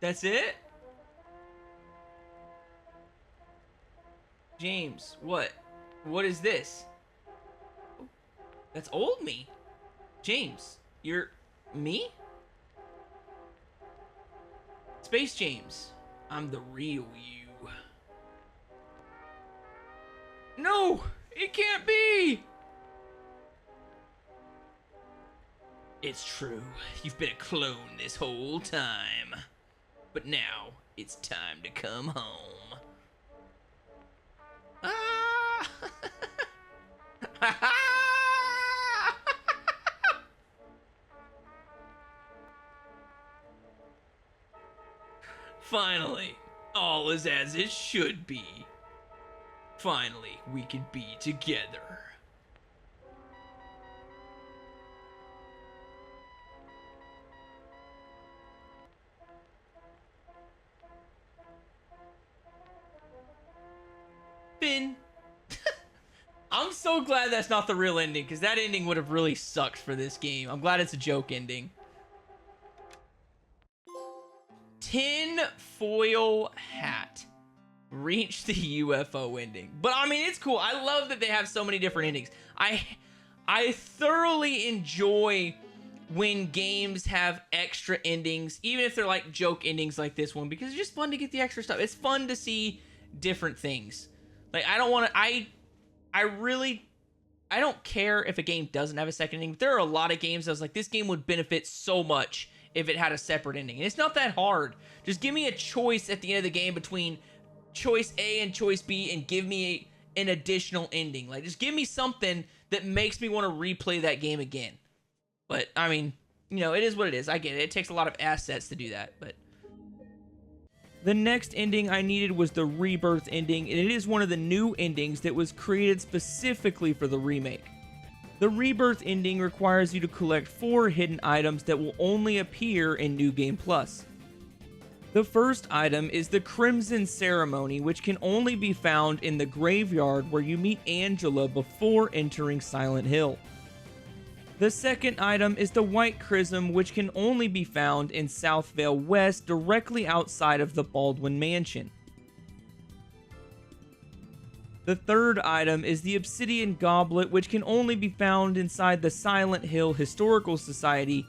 That's it? James, what? What is this? That's old me. James, you're me? Space James, I'm the real you. No, it can't be. It's true. You've been a clone this whole time. But now, it's time to come home. Ah! Finally, all is as it should be. Finally, we can be together. Finn. I'm so glad that's not the real ending, because that ending would have really sucked for this game. I'm glad it's a joke ending. Tin foil hat. Reach the UFO ending. But I mean, it's cool. I love that they have so many different endings. I thoroughly enjoy when games have extra endings, even if they're like joke endings like this one, because it's just fun to get the extra stuff. It's fun to see different things. Like, I don't want to, I don't care if a game doesn't have a second ending, but there are a lot of games I was like, this game would benefit so much if it had a separate ending. And it's not that hard. Just give me a choice at the end of the game between choice A and choice B and give me an additional ending. Like, just give me something that makes me want to replay that game again. But, I mean, you know, it is what it is. I get it. It takes a lot of assets to do that, but... The next ending I needed was the Rebirth ending, and it is one of the new endings that was created specifically for the remake. The Rebirth ending requires you to collect 4 hidden items that will only appear in New Game Plus. The first item is the Crimson Ceremony, which can only be found in the graveyard where you meet Angela before entering Silent Hill. The second item is the White Chrism, which can only be found in Southvale West, directly outside of the Baldwin Mansion. The third item is the Obsidian Goblet, which can only be found inside the Silent Hill Historical Society.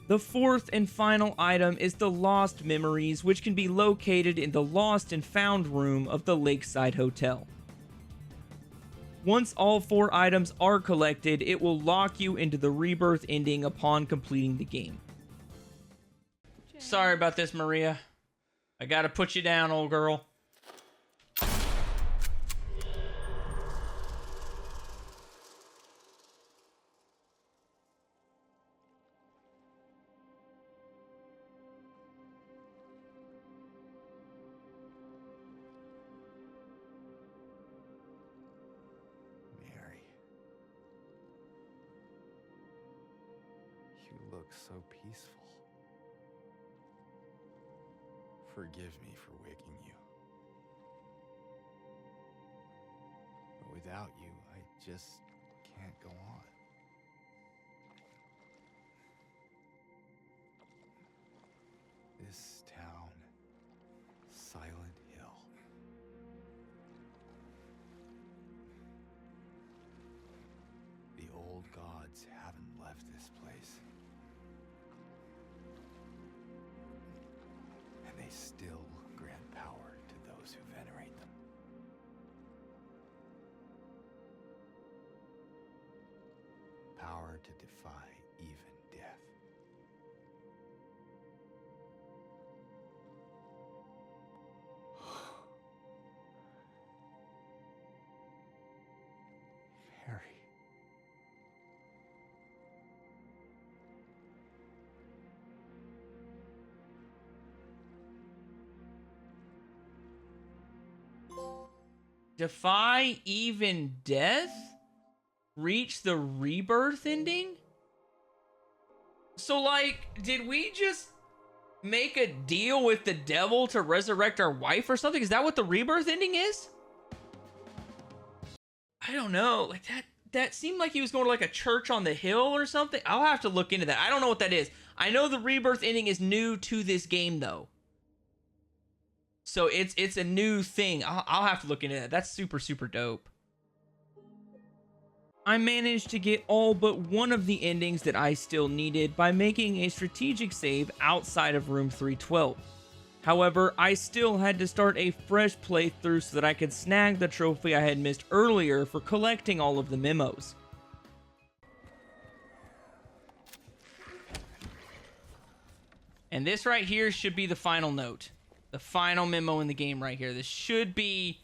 The fourth and final item is the Lost Memories, which can be located in the Lost and Found room of the Lakeside Hotel. Once all 4 items are collected, it will lock you into the Rebirth ending upon completing the game. Sorry about this, Maria. I gotta put you down, old girl. You look so peaceful. Forgive me for waking you. But without you, I just can't go on. This town, Silent Hill. The old gods haven't left this place. And they still grant power to those who venerate them. Power to defy even death. Harry. Defy even death? Reach the Rebirth ending? So, like, did we just make a deal with the devil to resurrect our wife or something? Is that what the Rebirth ending is? I don't know. Like, that seemed like he was going to, like, a church on the hill or something. I'll have to look into that. I don't know what that is. I know the Rebirth ending is new to this game, though. So it's a new thing. I'll have to look into that. That's super, super dope. I managed to get all but one of the endings that I still needed by making a strategic save outside of room 312. However, I still had to start a fresh playthrough so that I could snag the trophy I had missed earlier for collecting all of the memos. And this right here should be the final note. The final memo in the game right here. This should be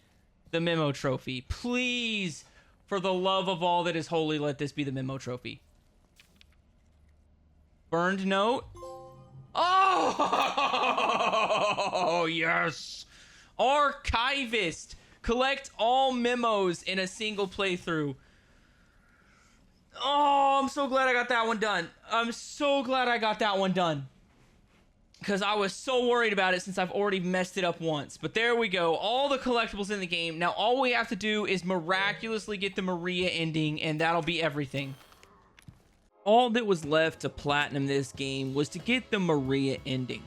the memo trophy. Please, for the love of all that is holy, let this be the memo trophy. Burned note. Oh, yes. Archivist. Collect all memos in a single playthrough. Oh, I'm so glad I got that one done. I'm so glad I got that one done. Because I was so worried about it since I've already messed it up once. But there we go. All the collectibles in the game. Now all we have to do is miraculously get the Maria ending, and that'll be everything. All that was left to platinum this game was to get the Maria ending.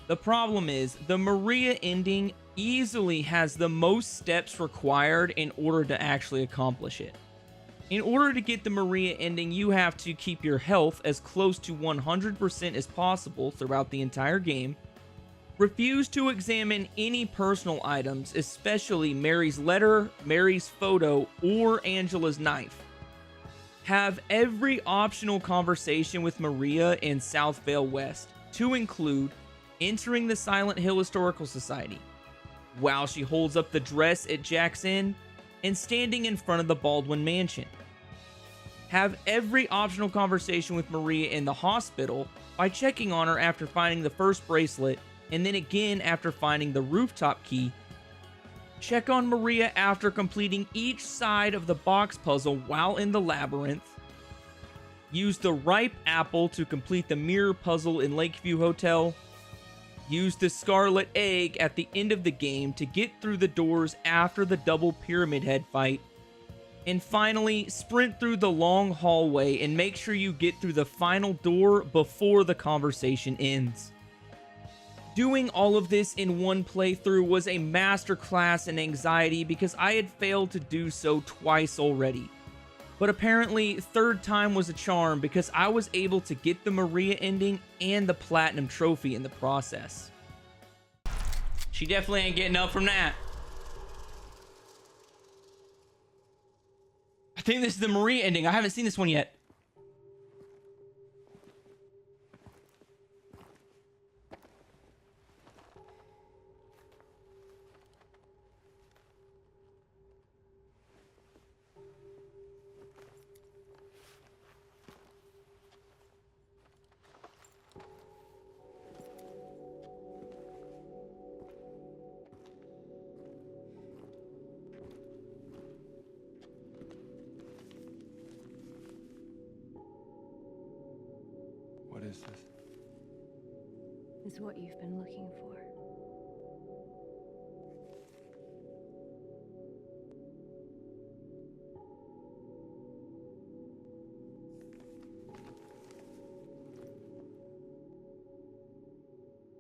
The problem is, the Maria ending easily has the most steps required in order to actually accomplish it. In order to get the Maria ending, you have to keep your health as close to 100% as possible throughout the entire game, refuse to examine any personal items, especially Mary's letter, Mary's photo, or Angela's knife, have every optional conversation with Maria in South Vale West, to include entering the Silent Hill Historical Society, while she holds up the dress at Jack's Inn, and standing in front of the Baldwin Mansion. Have every optional conversation with Maria in the hospital by checking on her after finding the first bracelet, and then again after finding the rooftop key. Check on Maria after completing each side of the box puzzle while in the labyrinth. Use the ripe apple to complete the mirror puzzle in Lakeview Hotel. Use the scarlet egg at the end of the game to get through the doors after the double pyramid head fight. And finally, sprint through the long hallway and make sure you get through the final door before the conversation ends. Doing all of this in one playthrough was a masterclass in anxiety because I had failed to do so twice already. But apparently, third time was a charm because I was able to get the Maria ending and the platinum trophy in the process. She definitely ain't getting up from that. I think this is the Maria ending. I haven't seen this one yet. What is this? Is what you've been looking for.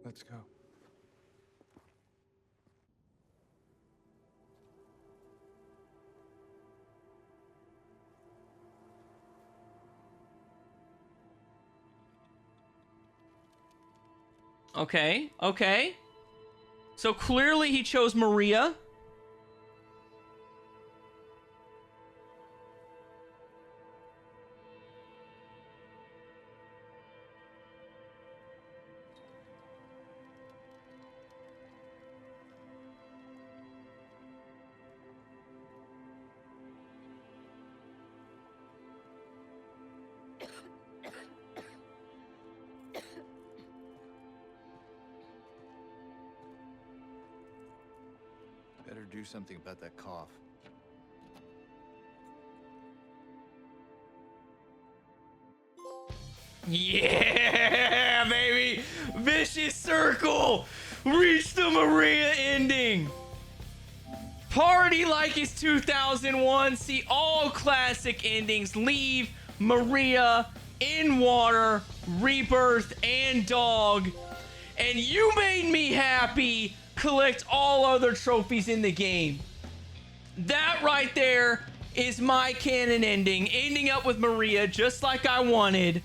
Let's go. Okay, okay. So clearly he chose Maria. Better do something about that cough. Yeah, baby! Vicious circle! Reach the Maria ending! Party like it's 2001. See all classic endings. Leave, Maria, In Water, Rebirth, and Dog. and you made me happy, collect all other trophies in the game. That right there is my canon ending, ending up with Maria just like I wanted.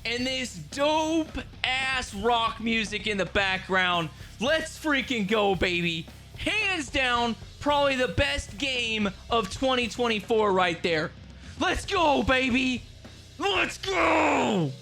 And this dope ass rock music in the background. Let's freaking go, baby. Hands down, probably the best game of 2024 right there. Let's go, baby. Let's go.